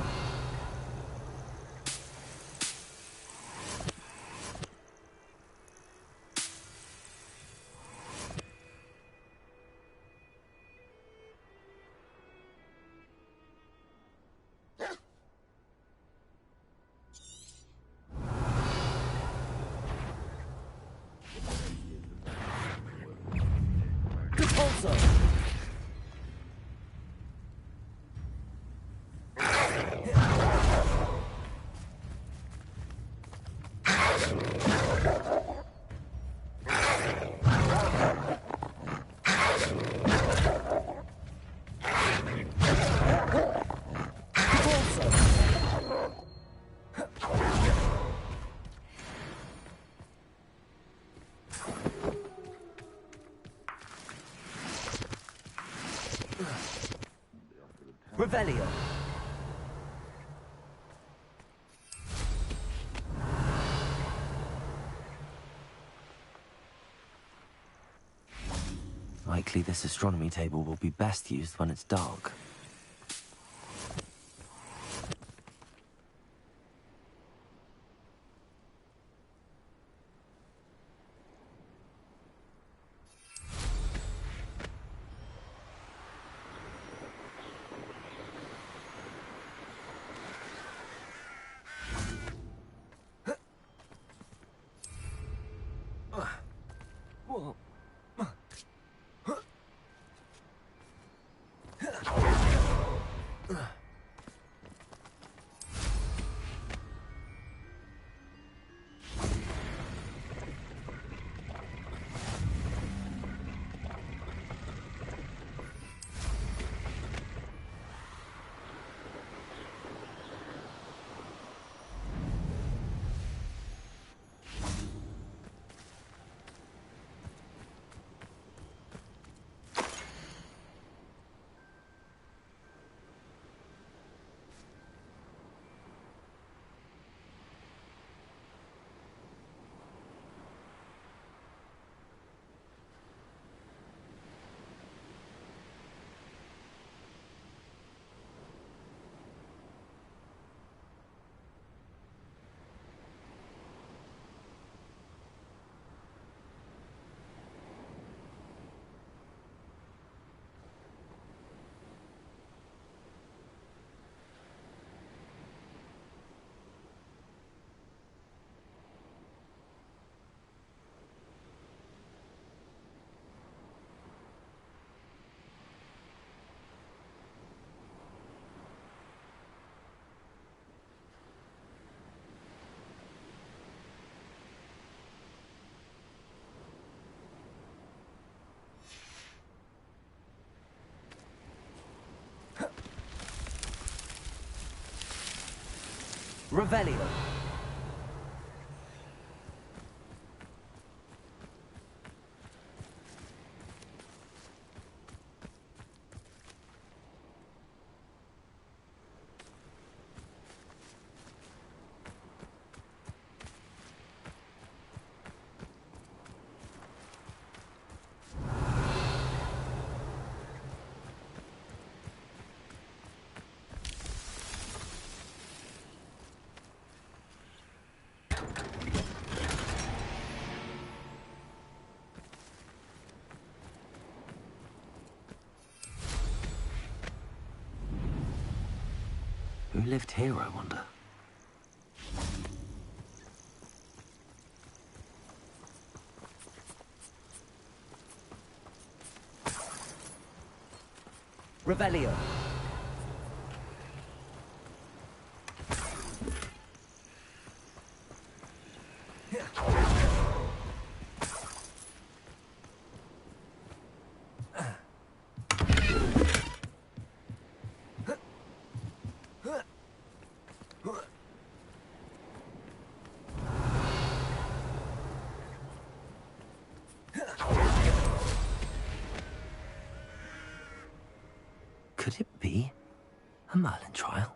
Repulso. Revelio. Likely this astronomy table will be best used when it's dark. Revelio. Who lived here, I wonder? Revelio. be a Merlin trial.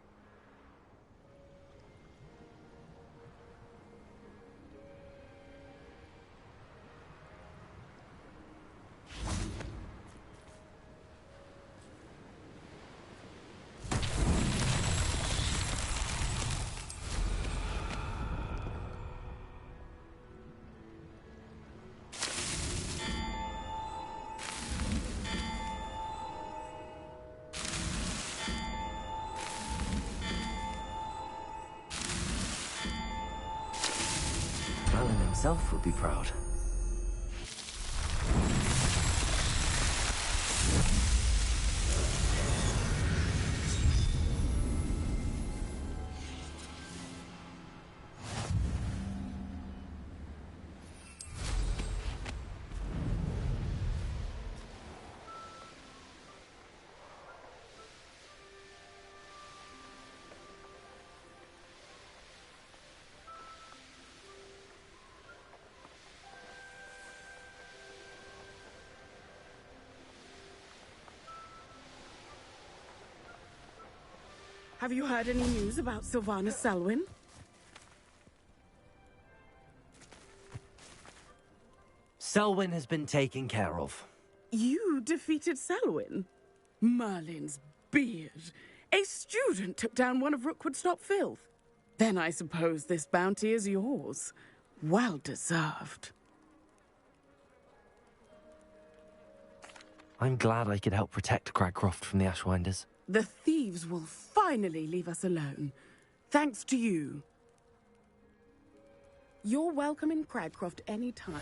Merlin himself would be proud.
Have you heard any news about Sylvana Selwyn?
Selwyn has been taken care of.
You defeated Selwyn? Merlin's beard. A student took down one of Rookwood's top filth. Then I suppose this bounty is yours. Well deserved.
I'm glad I could help protect Cragcroft from the Ashwinders.
The thieves will finally leave us alone. Thanks to you. You're welcome in Cragcroft any time.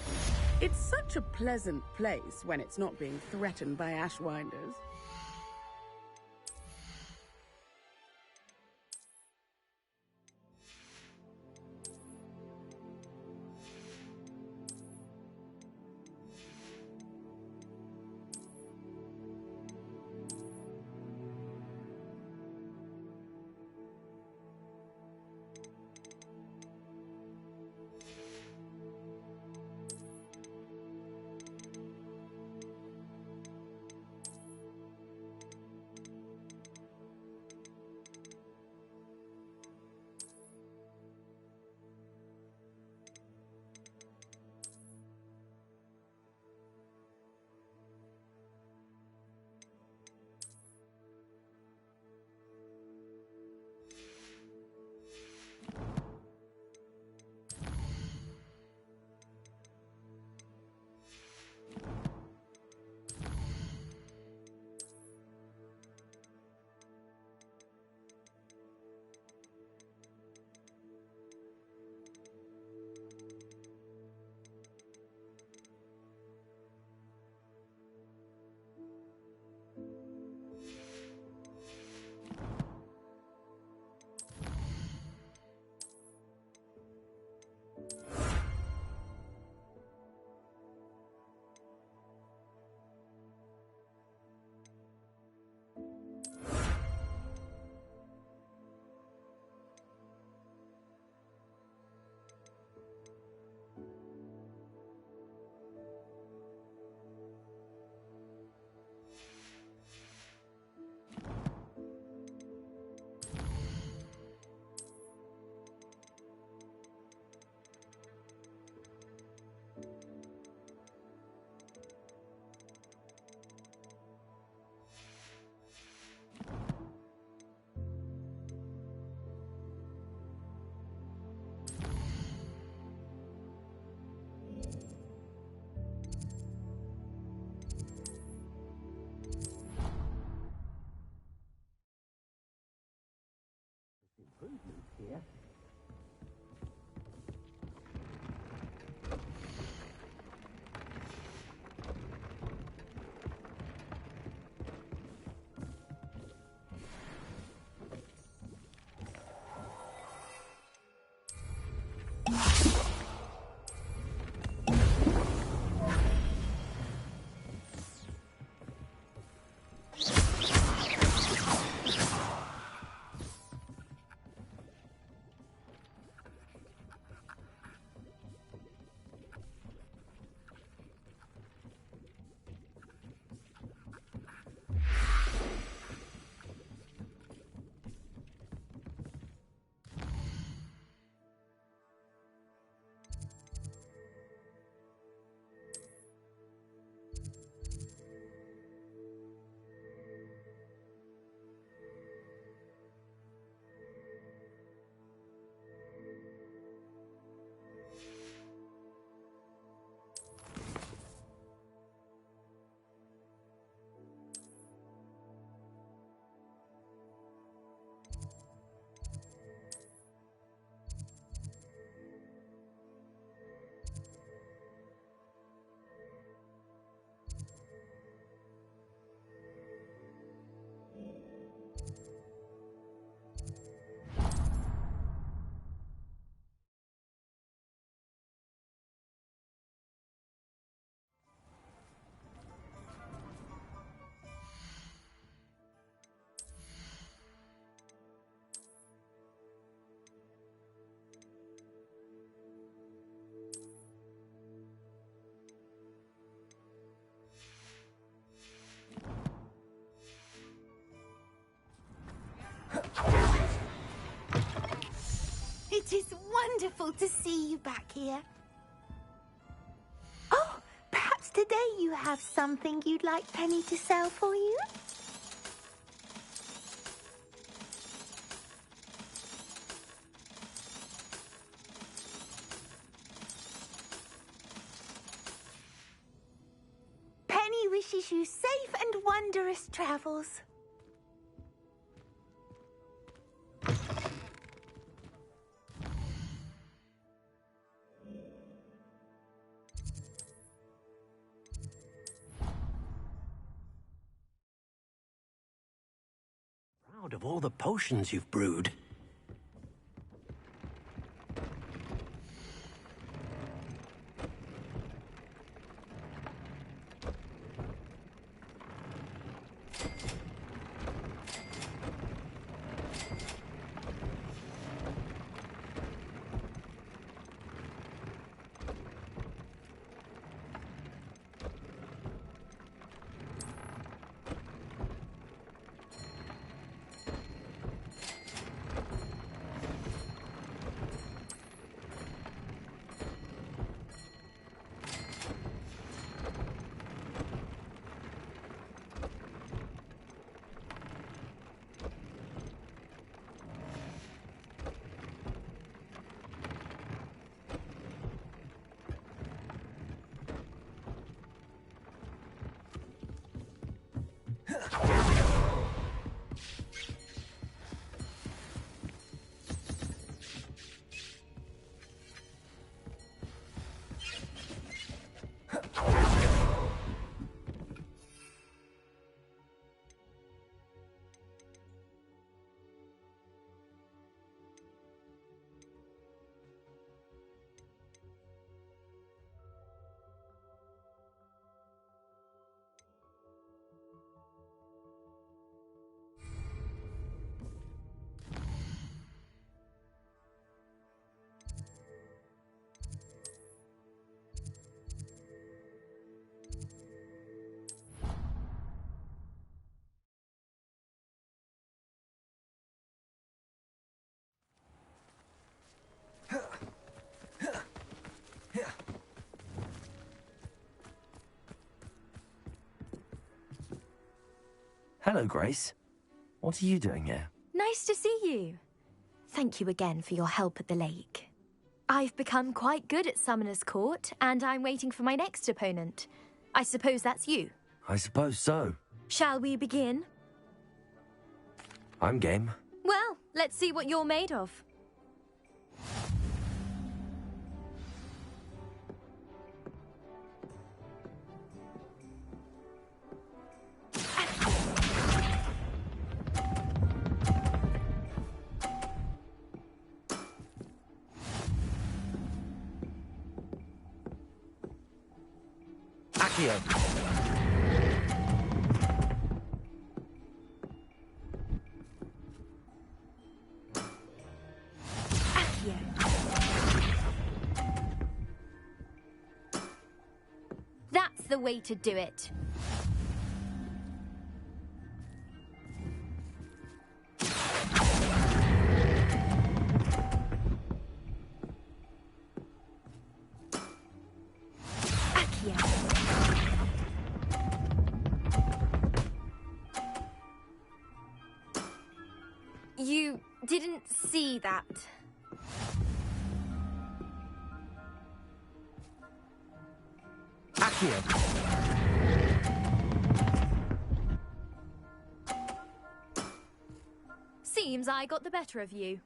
It's such a pleasant place when it's not being threatened by Ashwinders.
It is wonderful to see you back here. Oh, perhaps today you have something you'd like Penny to sell for you? Penny wishes you safe and wondrous travels.
Proud of all the potions you've brewed.
Hello, Grace. What are you doing here?
Nice to see you. Thank you again for your help at the lake. I've become quite good at Summoner's Court, and I'm waiting for my next opponent. I suppose that's you.
I suppose so.
Shall we begin?
I'm game.
Well, let's see what you're made of.
Accio.
That's the way to do it. You didn't see that.
Accio.
Seems I got the better of you.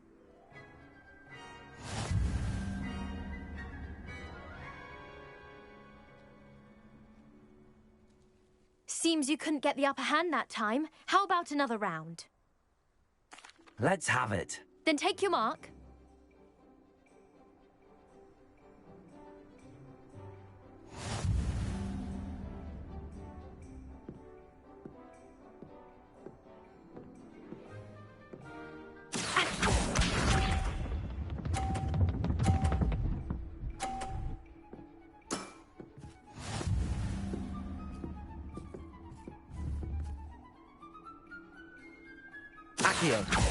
Seems you couldn't get the upper hand that time. How about another round?
Let's have it.
Then take your mark.
Accio.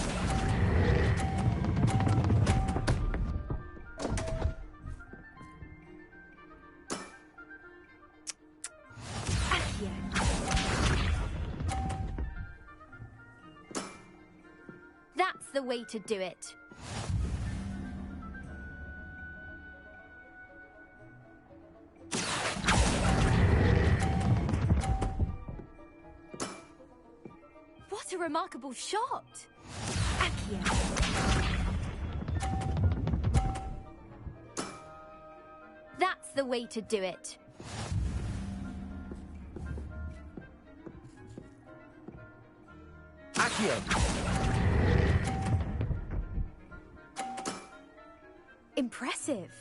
the way to do it. What a remarkable shot! Accio. That's the way to do it.
Accio.
Impressive.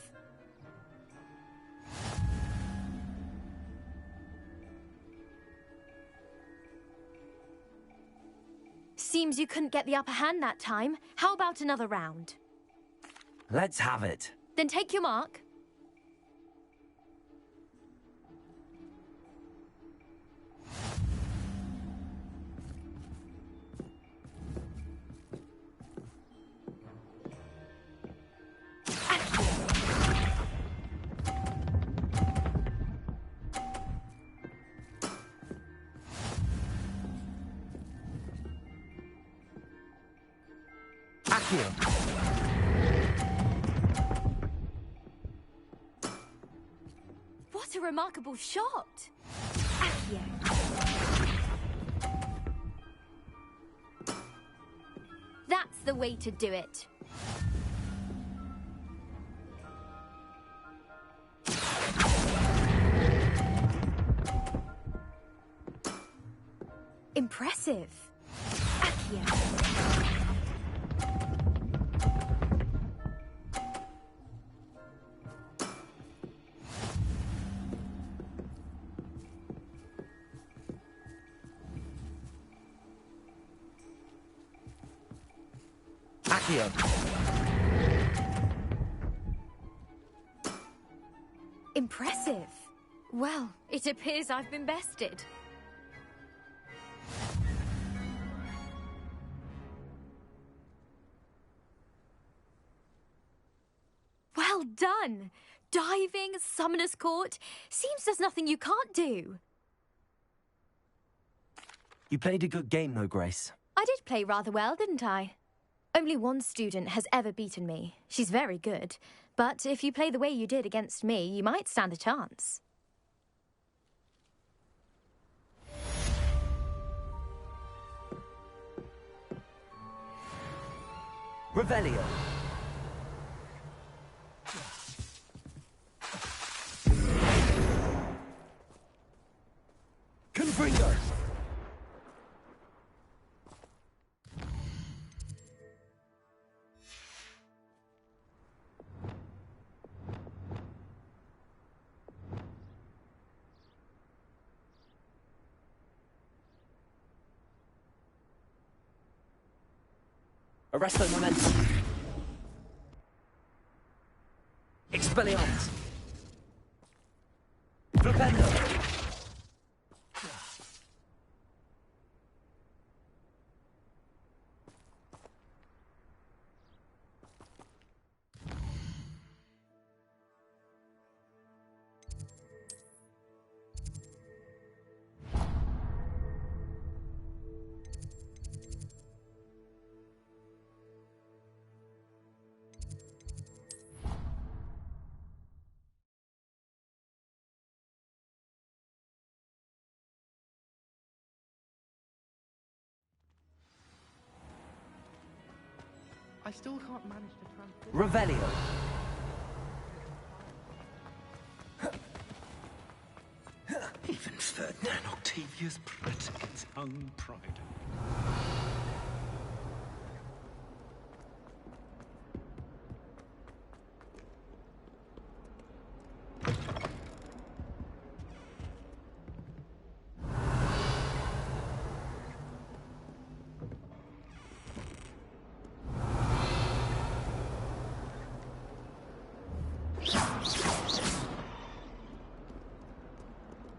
Seems you couldn't get the upper hand that time. How about another round?
Let's have it.
Then take your mark. What a remarkable shot! Accio. That's the way to do it. Impressive. Accio.
Accio.
Impressive. Well, it appears I've been bested. Well done! Diving, Summoner's Court. Seems there's nothing you can't do.
You played a good game, though, Grace.
I did play rather well, didn't I? Only one student has ever beaten me. She's very good. But if you play the way you did against me, you might stand a chance.
Revelio. Confringo. Arresto momentum. Expelliarmus. Flipendo.
I still can't manage to transport...
Revelio.
Even Ferdinand Octavius Praetorian's young pride.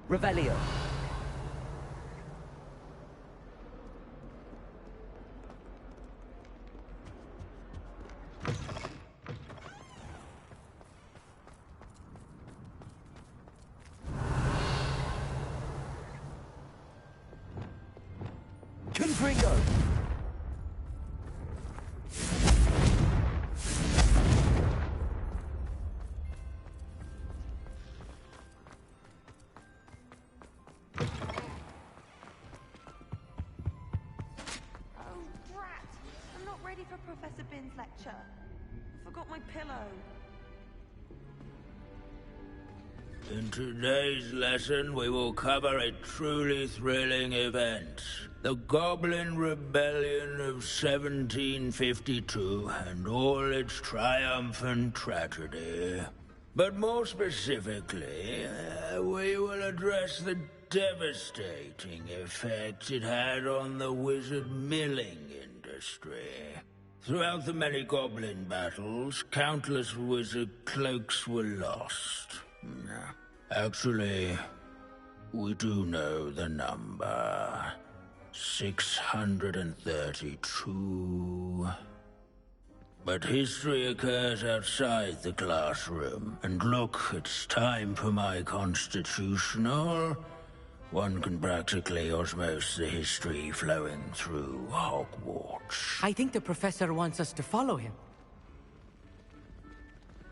Revelio. Confringo.
for Professor Bin's lecture. I forgot my pillow.
In today's lesson, we will cover a truly thrilling event. The Goblin Rebellion of 1752 and all its triumphant tragedy. But more specifically, we will address the devastating effect it had on the wizard milling industry. Throughout the many goblin battles, countless wizard cloaks were lost. Actually, we do know the number. 632. But history occurs outside the classroom. And look, it's time for my constitutional. One can practically osmose the history flowing through Hogwarts.
I think the professor wants us to follow him.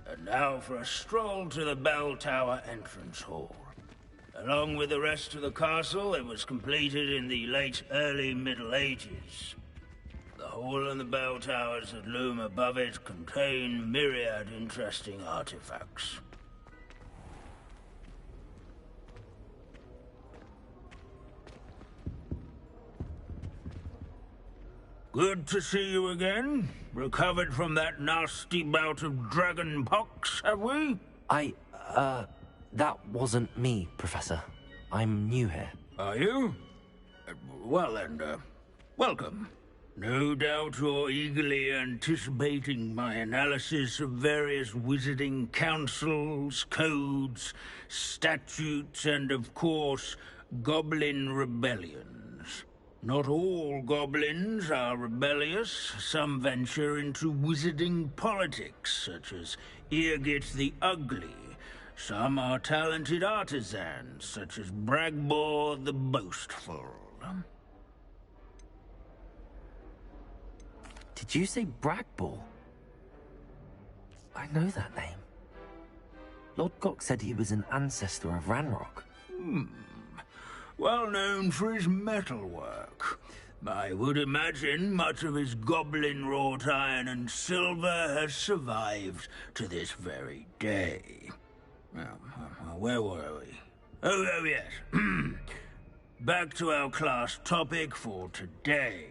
And now for a stroll to the bell tower entrance hall. Along with the rest of the castle, it was completed in the late early Middle Ages. The hall and the bell towers that loom above it contain myriad interesting artifacts. Good to see you again. Recovered from that nasty bout of dragon pox, have we?
That wasn't me, Professor. I'm new here.
Are you? Well then, welcome. No doubt you're eagerly anticipating my analysis of various wizarding councils, codes, statutes, and of course, goblin rebellions. Not all goblins are rebellious. Some venture into wizarding politics, such as Eargit the Ugly. Some are talented artisans, such as Bragbor the Boastful.
Did you say Bragbor? I know that name. Lord Gok said he was an ancestor of Ranrock.
Well known for his metalwork. I would imagine much of his goblin wrought iron and silver has survived to this very day. Where were we? Oh yes. Back to our class topic for today.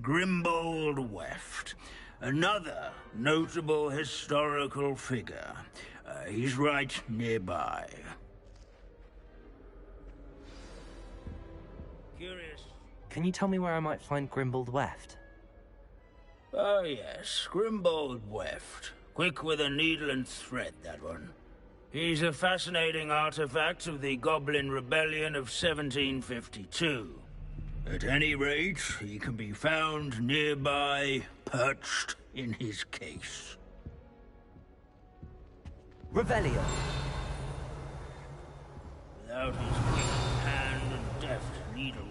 Grimbold Weft. Another notable historical figure. He's right nearby. Curious.
Can you tell me where I might find Grimbold Weft?
Oh yes, Grimbold Weft. Quick with a needle and thread, that one. He's a fascinating artifact of the Goblin Rebellion of 1752. At any rate, he can be found nearby, perched in his case.
Revelio.
Without his quick hand and deft needlework.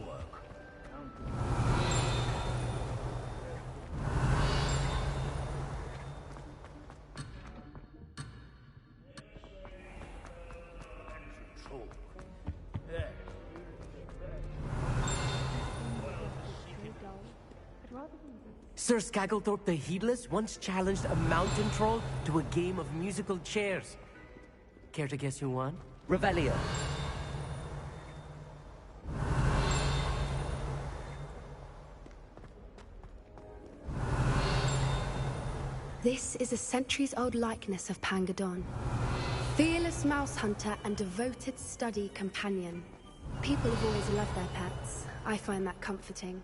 Sir Skagglethorpe the Heedless once challenged a mountain troll to a game of musical chairs. Care to guess who won?
Revelio.
This is a centuries-old likeness of Pangadon. Fearless mouse hunter and devoted study companion. People have always loved their pets. I find that comforting.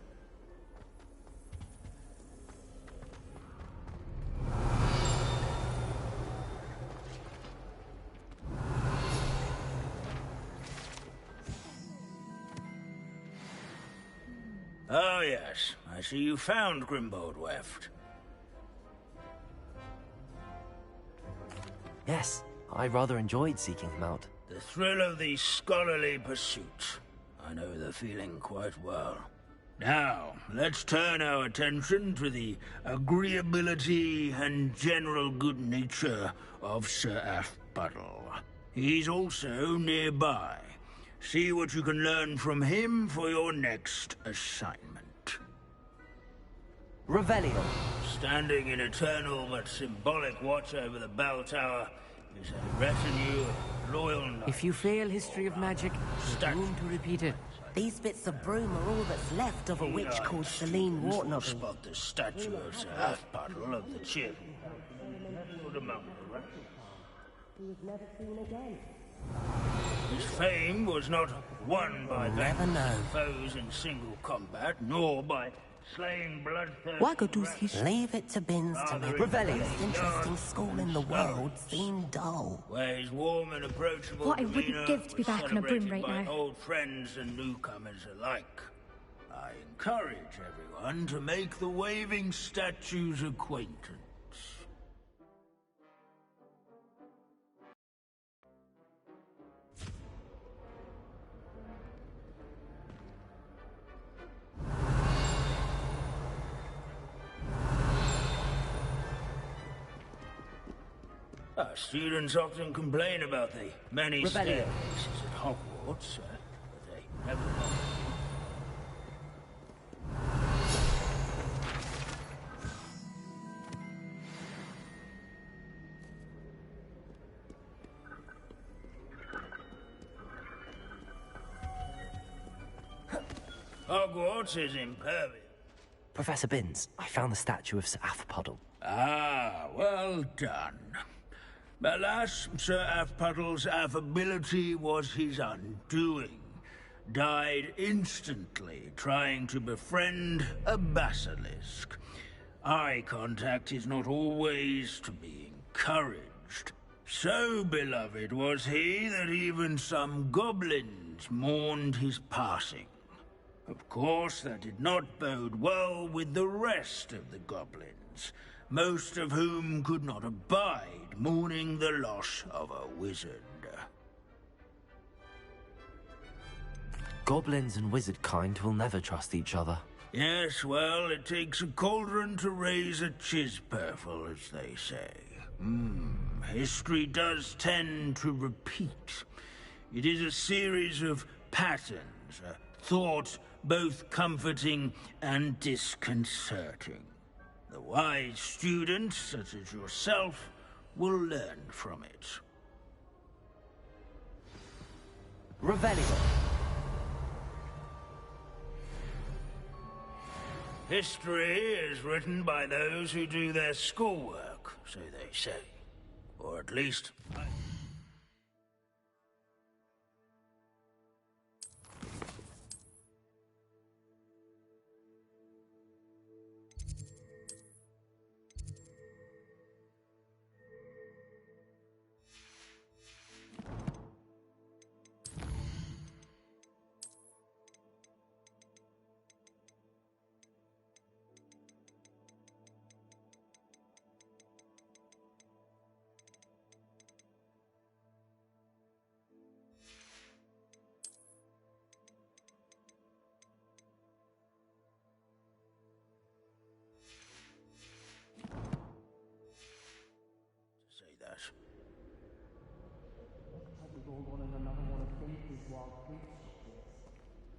Oh yes, I see you found Grimbold Weft.
Yes, I rather enjoyed seeking him out.
The thrill of the scholarly pursuit. I know the feeling quite well. Now, let's turn our attention to the agreeability and general good nature of Sir Ashbuttle. He's also nearby. See what you can learn from him for your next assignment.
Revelio.
Standing in eternal but symbolic watch over the bell tower is a retinue of loyal knights.
If you fail history of magic, you're doomed to repeat it.
These bits of broom are all that's left of a witch called Celine Wartnoggin.
Spot the statue of Sir Half-Puddle of the Chip.
He was never seen again.
His fame was not won by vanquishing foes in single combat, nor by slaying bloodthirsty.
Leave it to Binns to make the most interesting school in the world seem dull.
Where his warm and approachable
What I wouldn't
demeanor
give to be
was
back on a broom
celebrated
right
by
now.
old friends and newcomers alike. I encourage everyone to make the waving statue's acquaintance. Our students often complain about the many
Rebellion.
staircases at Hogwarts, but they never Hogwarts is impervious.
Professor Binns, I found the statue of Sir Half-Puddle.
Ah, well done. Alas, Sir Half-Puddle's affability was his undoing. Died instantly trying to befriend a basilisk. Eye contact is not always to be encouraged. So beloved was he that even some goblins mourned his passing. Of course, that did not bode well with the rest of the goblins, most of whom could not abide mourning the loss of a wizard.
Goblins and wizard kind will never trust each other.
Yes, well, it takes a cauldron to raise a chisperful, as they say. History does tend to repeat. It is a series of patterns, a thought both comforting and disconcerting. The wise student, such as yourself, will learn from it.
Revelio.
History is written by those who do their schoolwork, so they say. Or at least...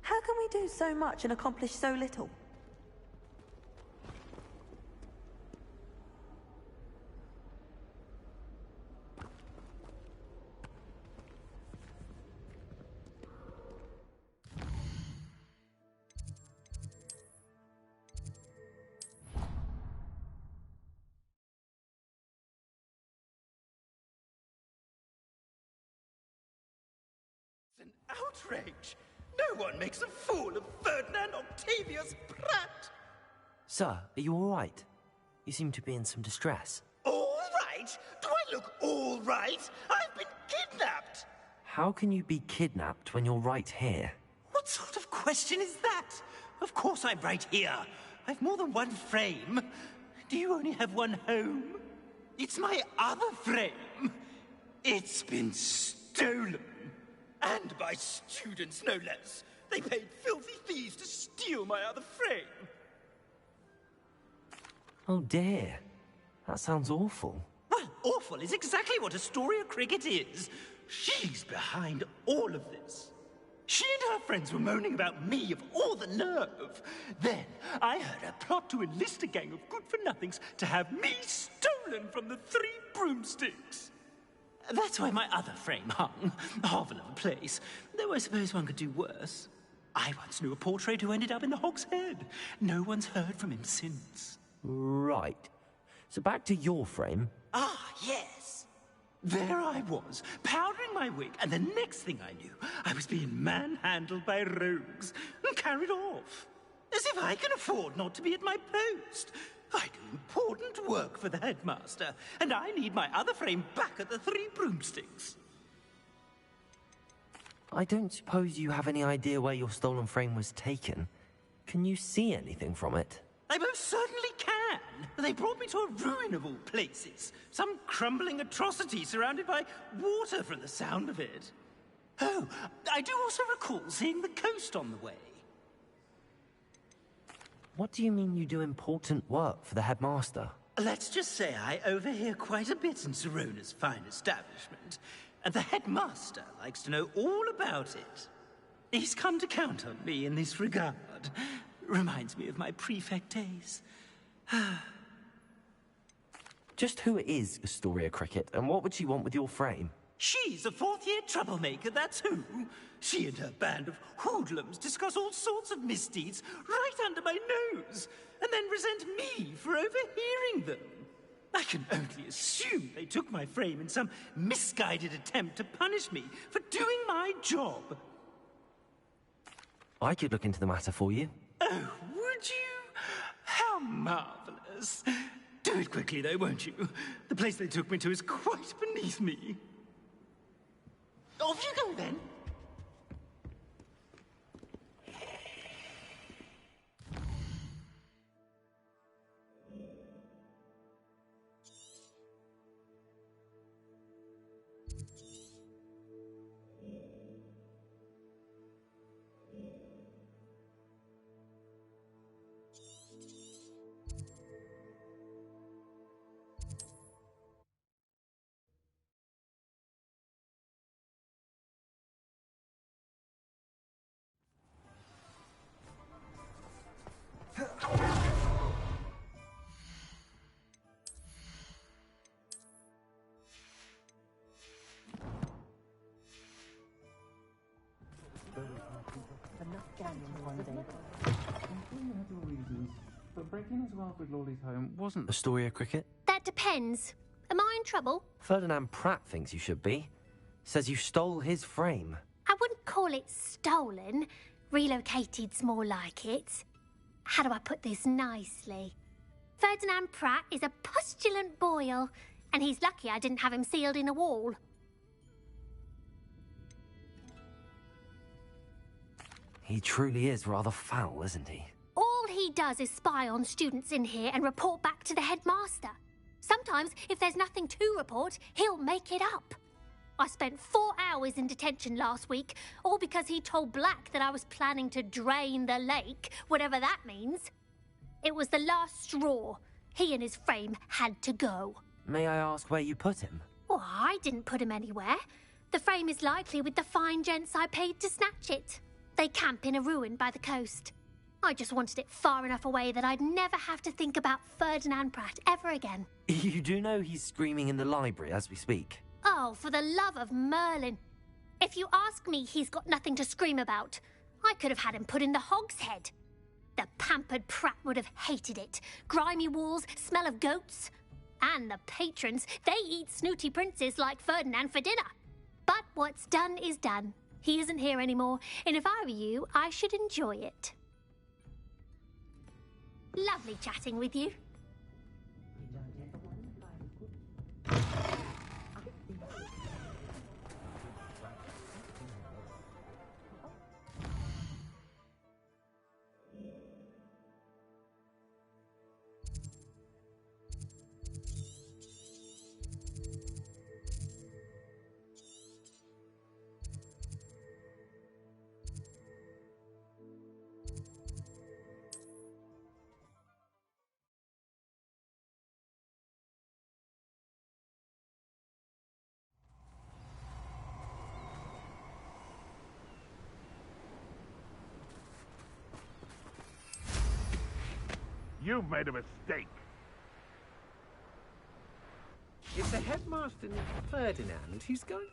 How can we do so much and accomplish so little?
An outrage! No one makes a fool of Ferdinand Octavius Pratt!
Sir, are you all right? You seem to be in some distress.
All right? Do I look all right? I've been kidnapped!
How can you be kidnapped when you're right here?
What sort of question is that? Of course I'm right here. I've more than one frame. Do you only have one home? It's my other frame. It's been stolen. And by students, no less. They paid filthy thieves to steal my other frame.
Oh dear. That sounds awful.
Well, awful is exactly what Astoria Cricket is. She's behind all of this. She and her friends were moaning about me of all the nerve. Then I heard her plot to enlist a gang of good-for-nothings to have me stolen from the Three Broomsticks. That's why my other frame hung. Hovel of a place. Though I suppose one could do worse. I once knew a portrait who ended up in the Hog's Head. No one's heard from him since.
Right. So back to your frame.
Ah, yes. There I was, powdering my wig, and the next thing I knew, I was being manhandled by rogues and carried off. As if I can afford not to be at my post. I do important work for the headmaster, and I need my other frame back at the Three Broomsticks.
I don't suppose you have any idea where your stolen frame was taken. Can you see anything from it?
I most certainly can. They brought me to a ruin of all places. Some crumbling atrocity surrounded by water from the sound of it. Oh, I do also recall seeing the coast on the way.
What do you mean you do important work for the headmaster?
Let's just say I overhear quite a bit in Sirona's fine establishment, and the headmaster likes to know all about it. He's come to count on me in this regard. Reminds me of my prefect days.
Just who is Astoria Cricket, and what would she want with your frame?
She's a fourth-year troublemaker, that's who. She and her band of hoodlums discuss all sorts of misdeeds right under my nose, and then resent me for overhearing them. I can only assume they took my frame in some misguided attempt to punish me for doing my job.
I could look into the matter for you.
Oh, would you? How marvelous. Do it quickly, though, won't you? The place they took me to is quite beneath me. Off you go, then.
But breaking into Alfred Lawley's home wasn't...
Astoria Cricket?
That depends. Am I in trouble?
Ferdinand Pratt thinks you should be. Says you stole his frame.
I wouldn't call it stolen. Relocated's more like it. How do I put this nicely? Ferdinand Pratt is a postulant boil, and he's lucky I didn't have him sealed in a wall.
He truly is rather foul, isn't he?
All he does is spy on students in here and report back to the headmaster. Sometimes, if there's nothing to report, he'll make it up. I spent 4 hours in detention last week, all because he told Black that I was planning to drain the lake, whatever that means. It was the last straw. He and his frame had to go.
May I ask where you put him?
Well, I didn't put him anywhere. The frame is likely with the fine gents I paid to snatch it. They camp in a ruin by the coast. I just wanted it far enough away that I'd never have to think about Ferdinand Pratt ever again.
You do know he's screaming in the library as we speak.
Oh, for the love of Merlin. If you ask me, he's got nothing to scream about. I could have had him put in the Hog's Head. The pampered Pratt would have hated it. Grimy walls, smell of goats. And the patrons, they eat snooty princes like Ferdinand for dinner. But what's done is done. He isn't here anymore, and if I were you, I should enjoy it. Lovely chatting with you.
You've made a mistake.
If the headmaster needs Ferdinand, he's going...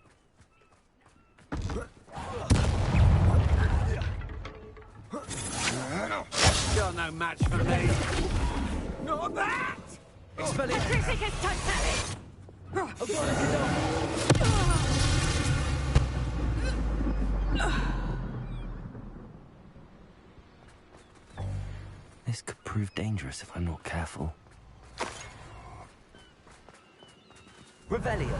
You're no match for me. Not that!
Expelliarmus!
This could prove dangerous if I'm not careful.
Revelio.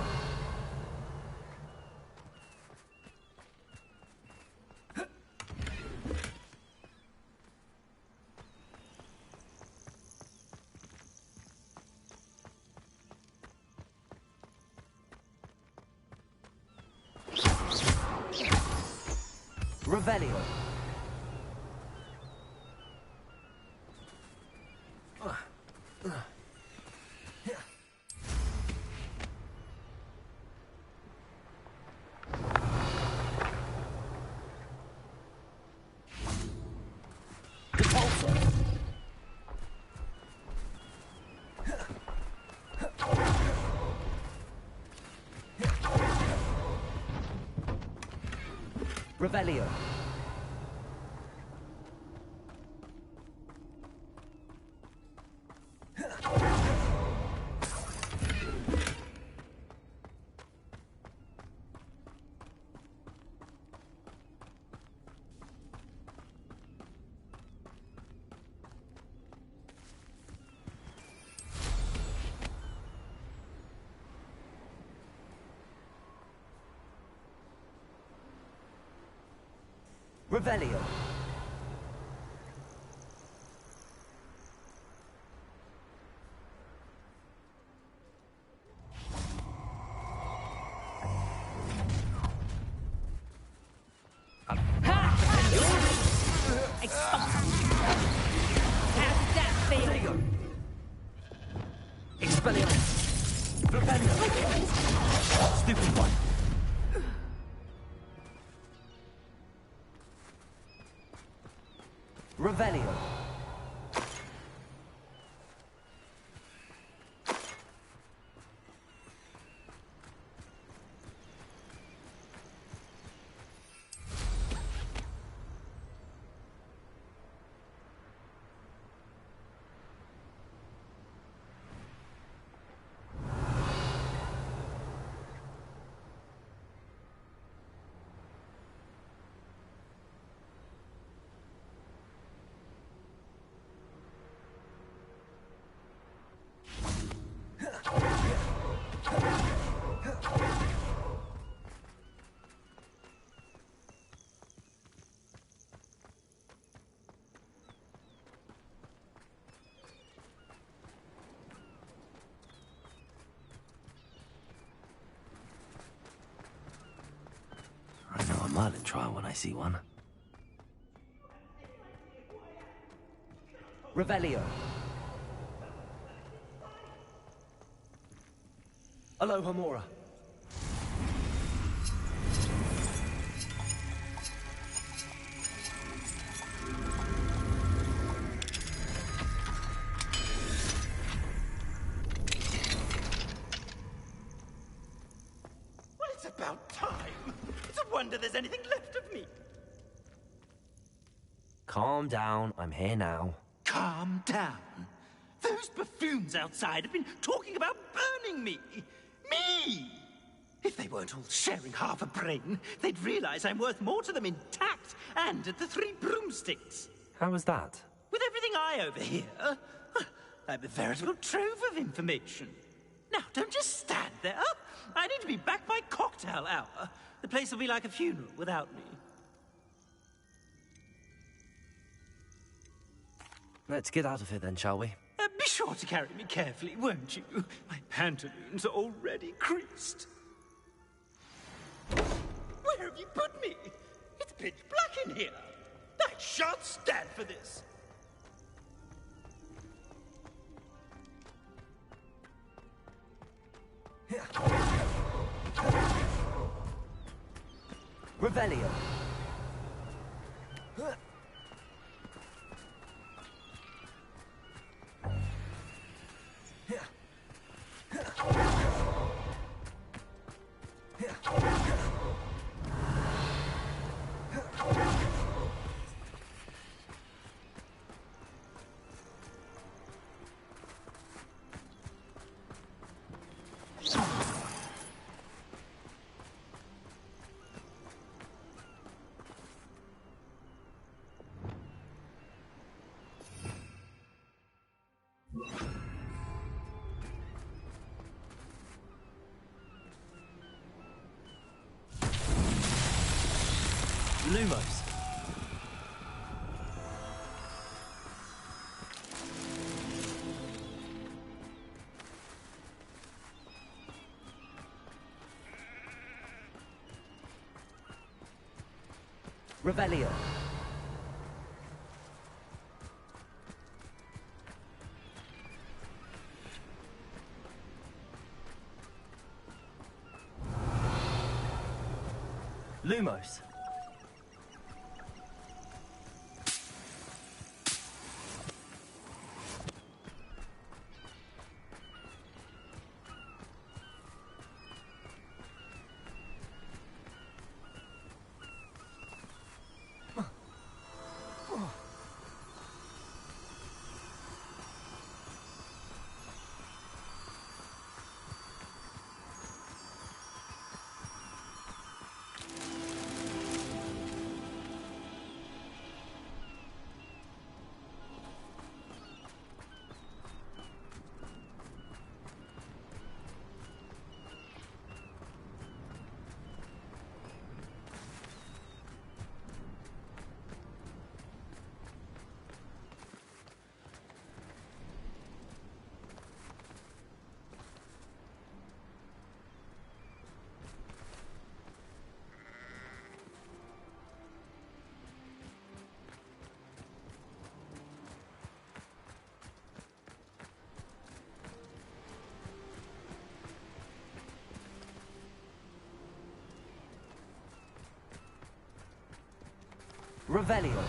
Revelio. Revelio. Revelio.
How's that feel?
Expelliarmus. Stupid one. Revelio.
I know a Merlin trial when I see one.
Revelio. Alohomora.
Well, it's about time. It's a wonder there's anything left of me.
Calm down, I'm here now.
Calm down. Those buffoons outside have been talking about burning me. Me! If they weren't all sharing half a brain, they'd realize I'm worth more to them intact and at the Three Broomsticks.
How was that?
With everything I overhear, I'm a veritable trove of information. Now, don't just stand there. I need to be back by cocktail hour. The place will be like a funeral without me.
Let's get out of here then, shall we?
Be sure to carry me carefully, won't you? My pantaloons are already creased. Where have you put me? It's pitch black in here. I shan't stand for this.
Revelio.
Lumos. Revelio. Lumos. Revelio.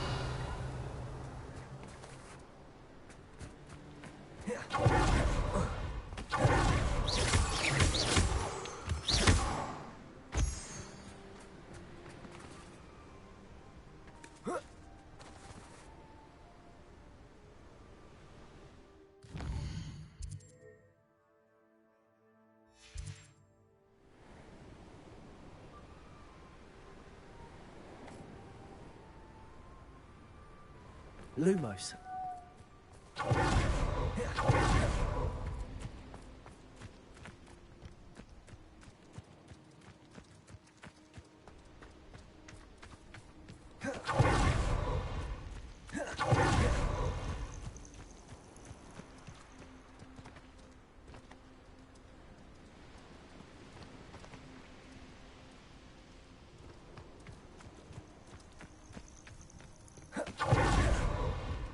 Lumos.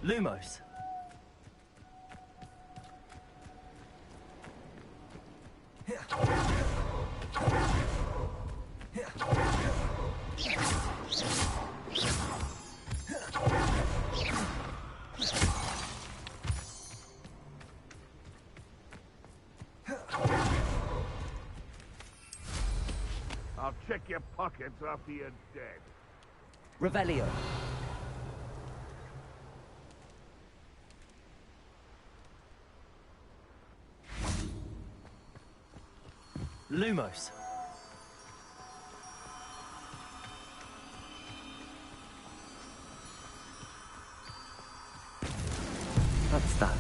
Lumos.
I'll check your pockets after you're dead.
Revelio. Lumos. That's that.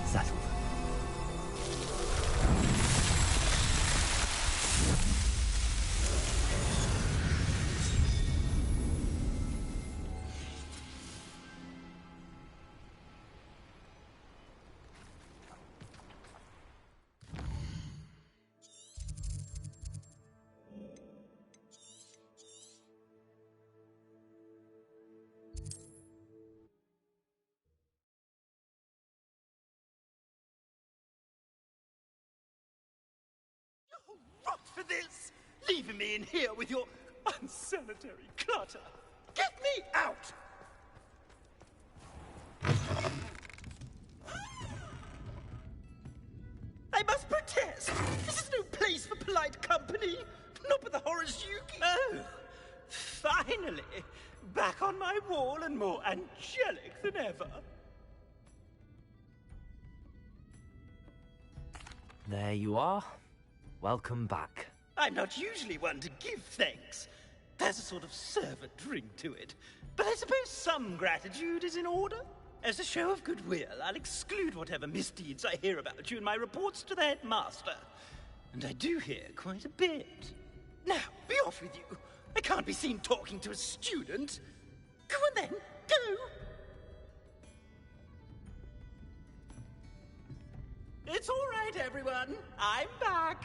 Settled.
Rot for this! Leaving me in here with your unsanitary clutter! Get me out! I must protest! This is no place for polite company! Not with the horrors you keep... Oh! Finally! Back on my wall and more angelic than ever!
There you are. Welcome back.
I'm not usually one to give thanks. There's a sort of servant ring to it. But I suppose some gratitude is in order. As a show of goodwill, I'll exclude whatever misdeeds I hear about you in my reports to the headmaster. And I do hear quite a bit. Now, be off off with you. I can't be seen talking to a student. Go on then, go! It's all right, everyone. I'm back.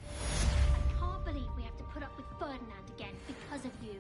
I can't believe we have to put up with Ferdinand again because of you.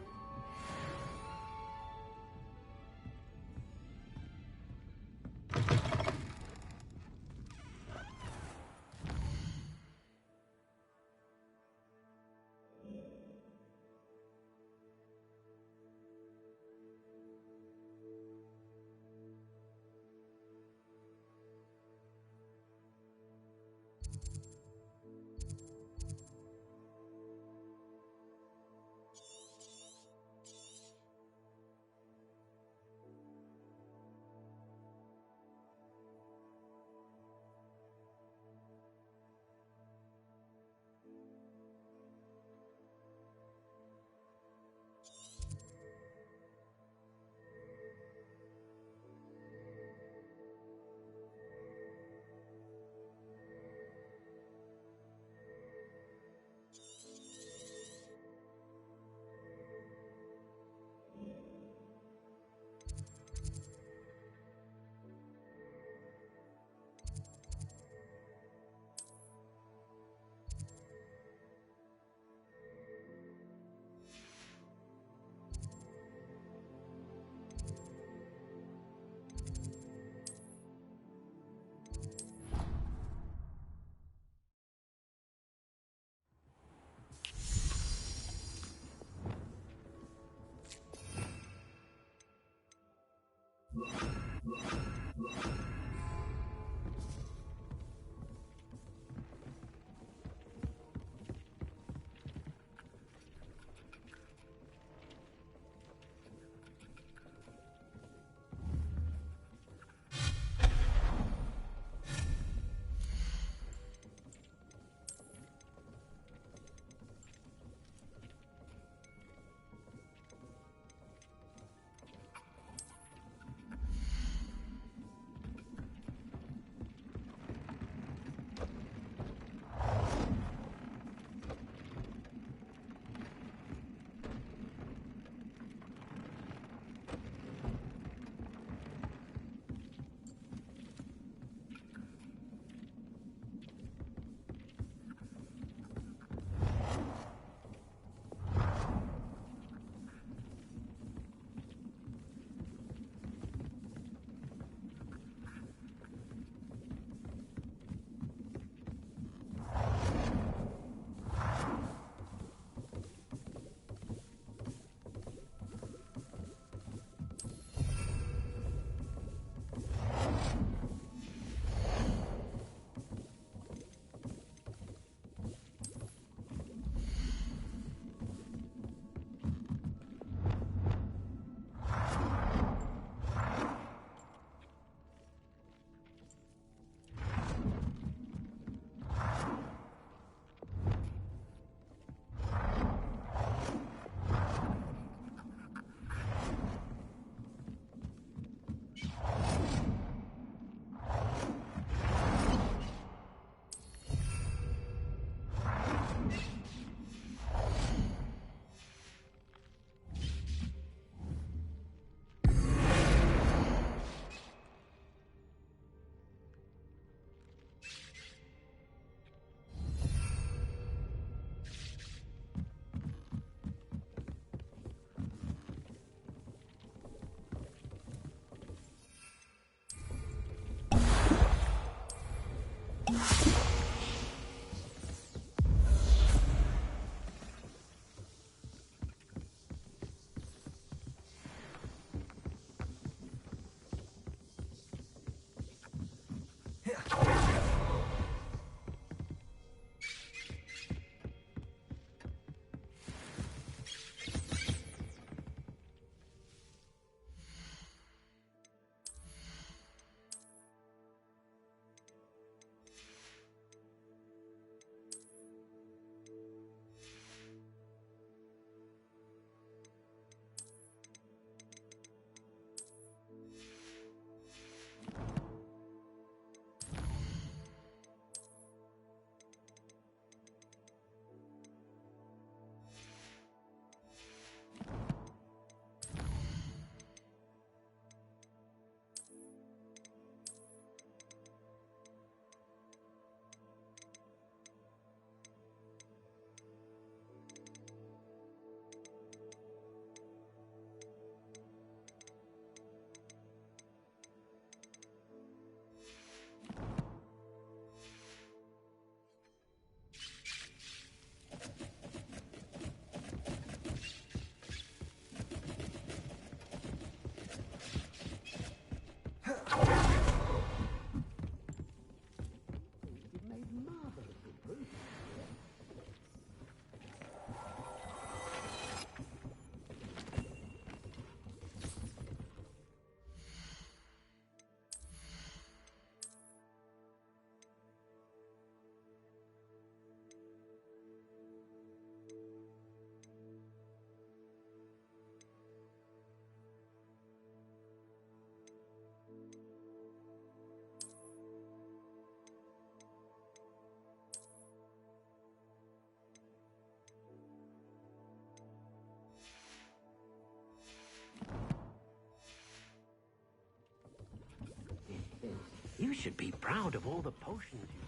should be proud of all the potions you...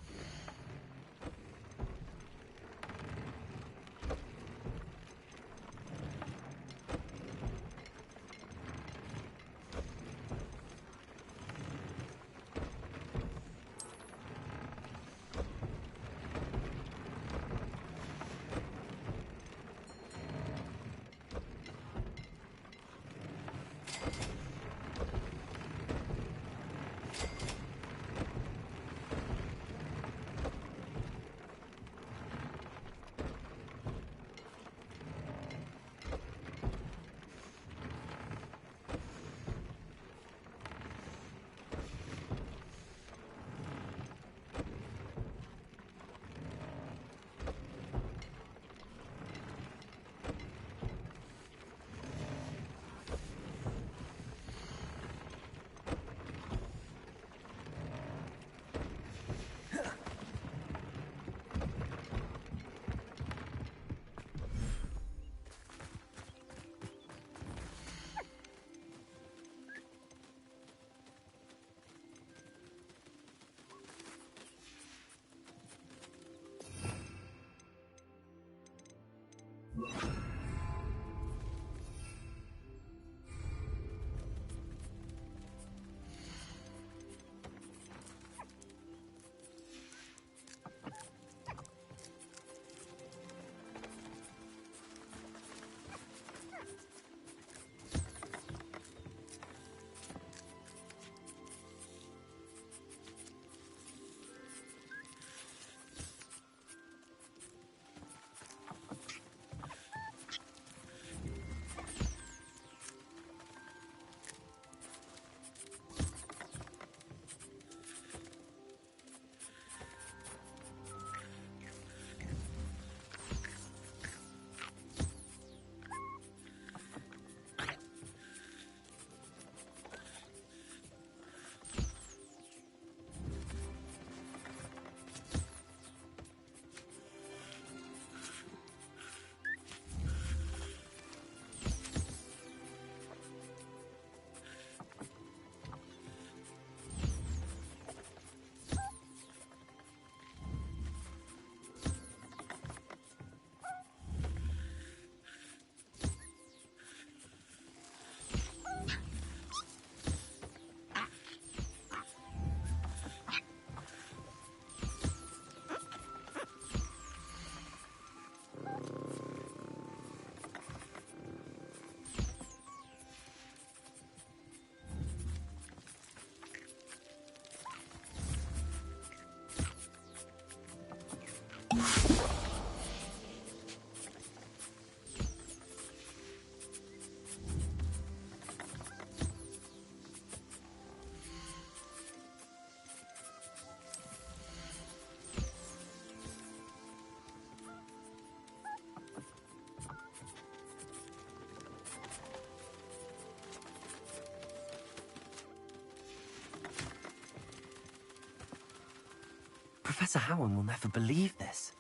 Professor Howard will never believe this.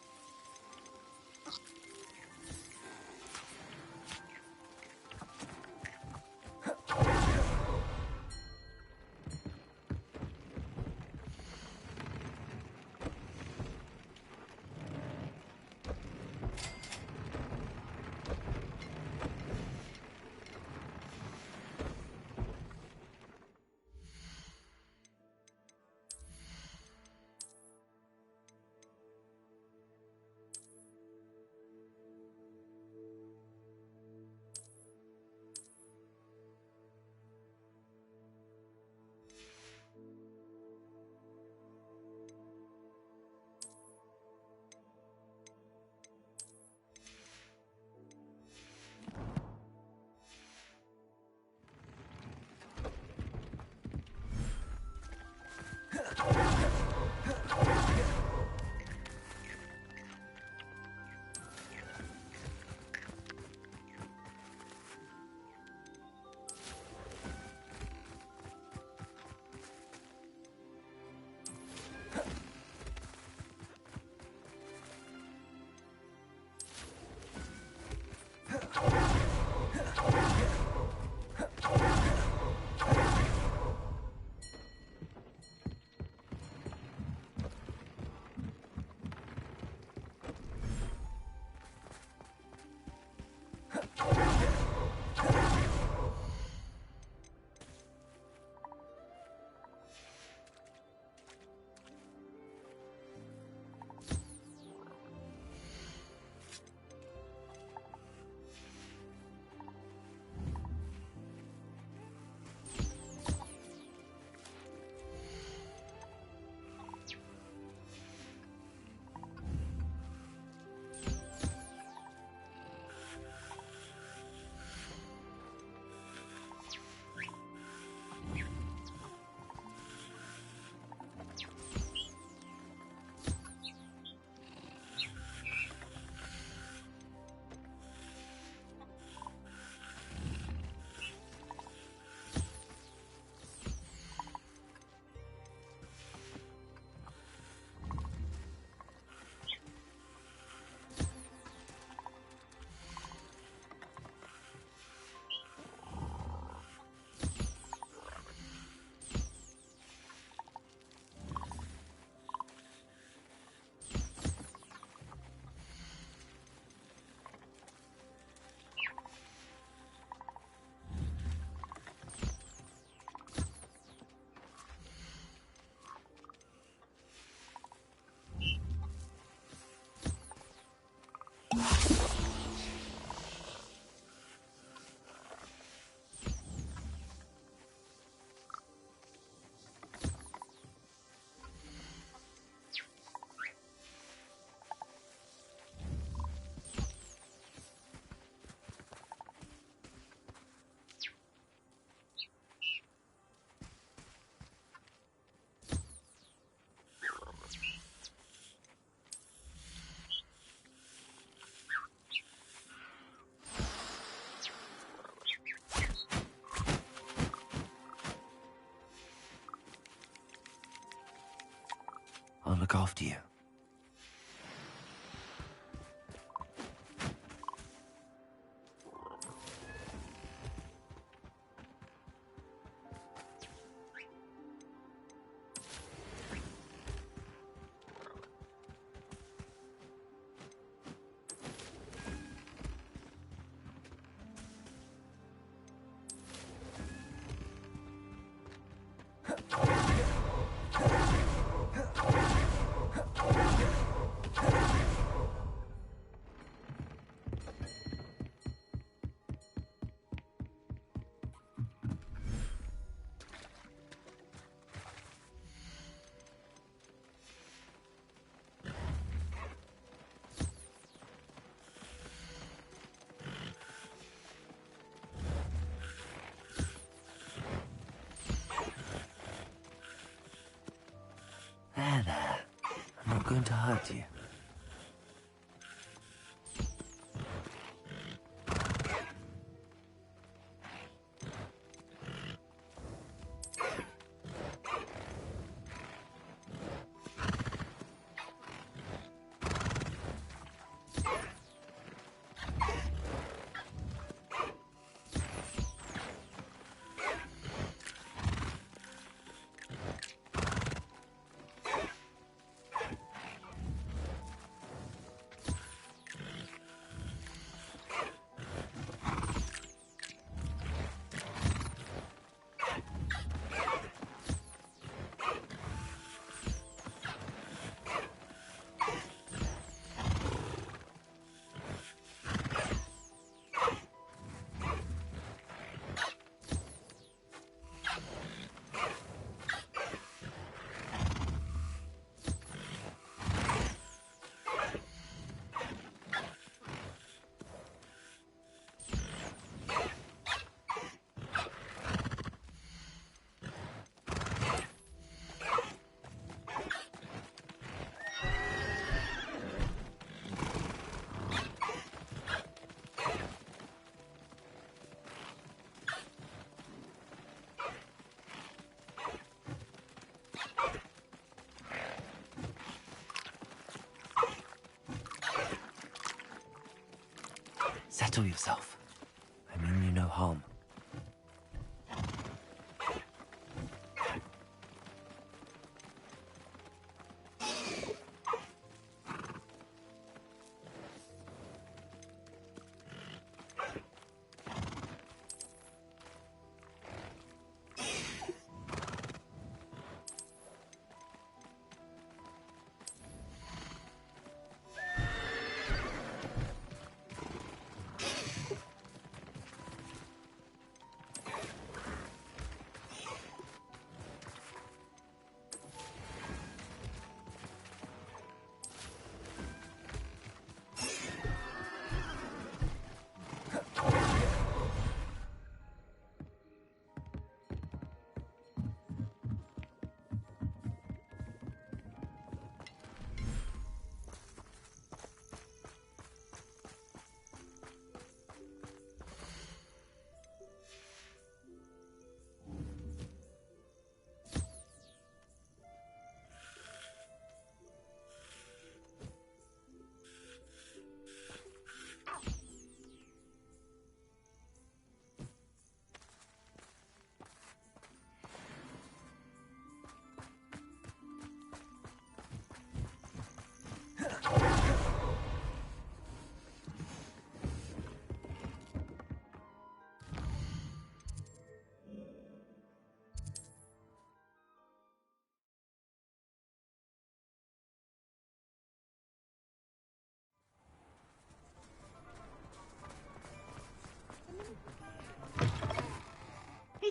I'll look after you. There. I'm not going to hurt you. Settle yourself. I mean you no harm.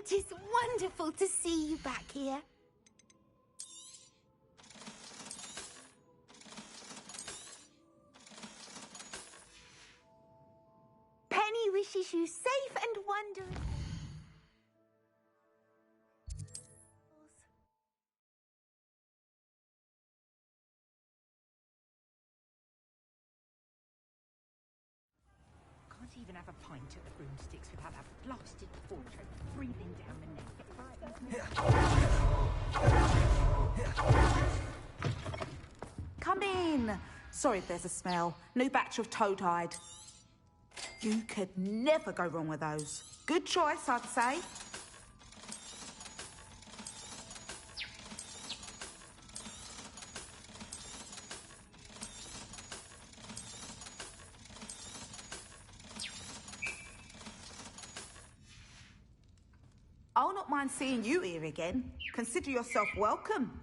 It is wonderful to see you back here. Penny wishes you safe and wondrous.
Can't even have a pint at the broomsticks without that blasted portrait breathing down the neck.
Come in. Sorry if there's a smell. New batch of toad-hide. You could never go wrong with those. Good choice, I'd say. I'll not mind seeing you here again. Consider yourself welcome.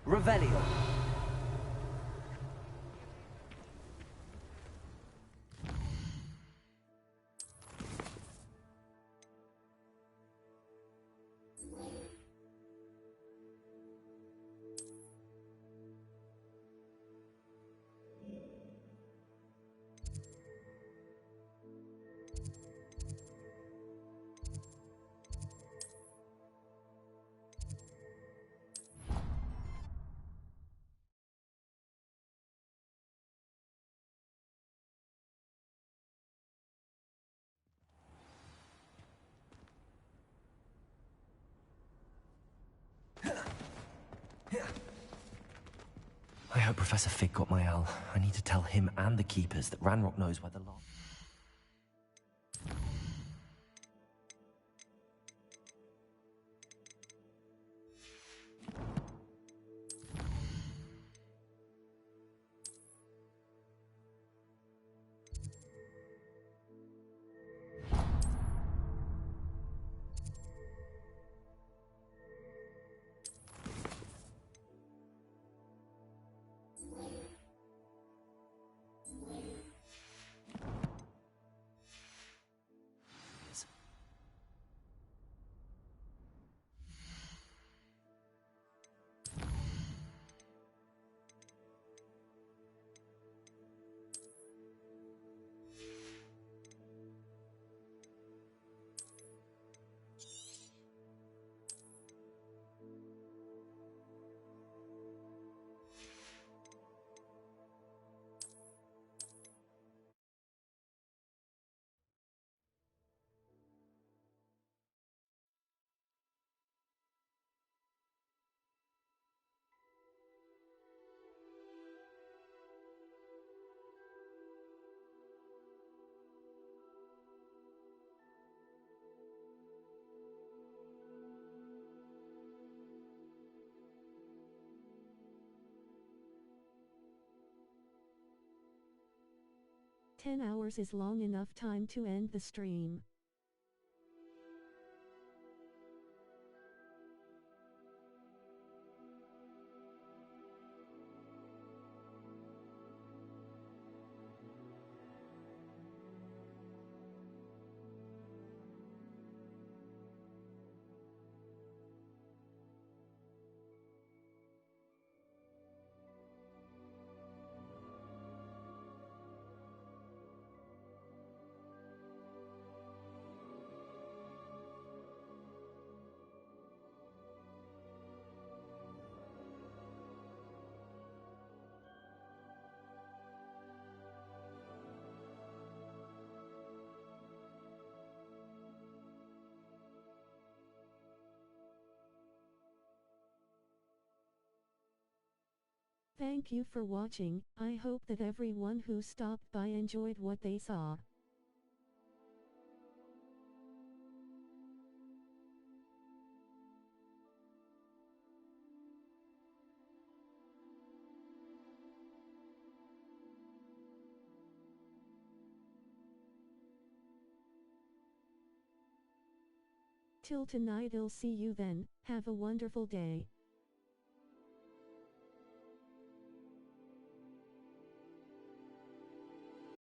Revelio. I hope Professor Fig got my L. I need to tell him and the Keepers that Ranrock knows where the lock...
"10 hours is long enough time to end the stream. Thank you for watching. I hope that everyone who stopped by enjoyed what they saw. Till tonight, I'll see you then. Have a wonderful day.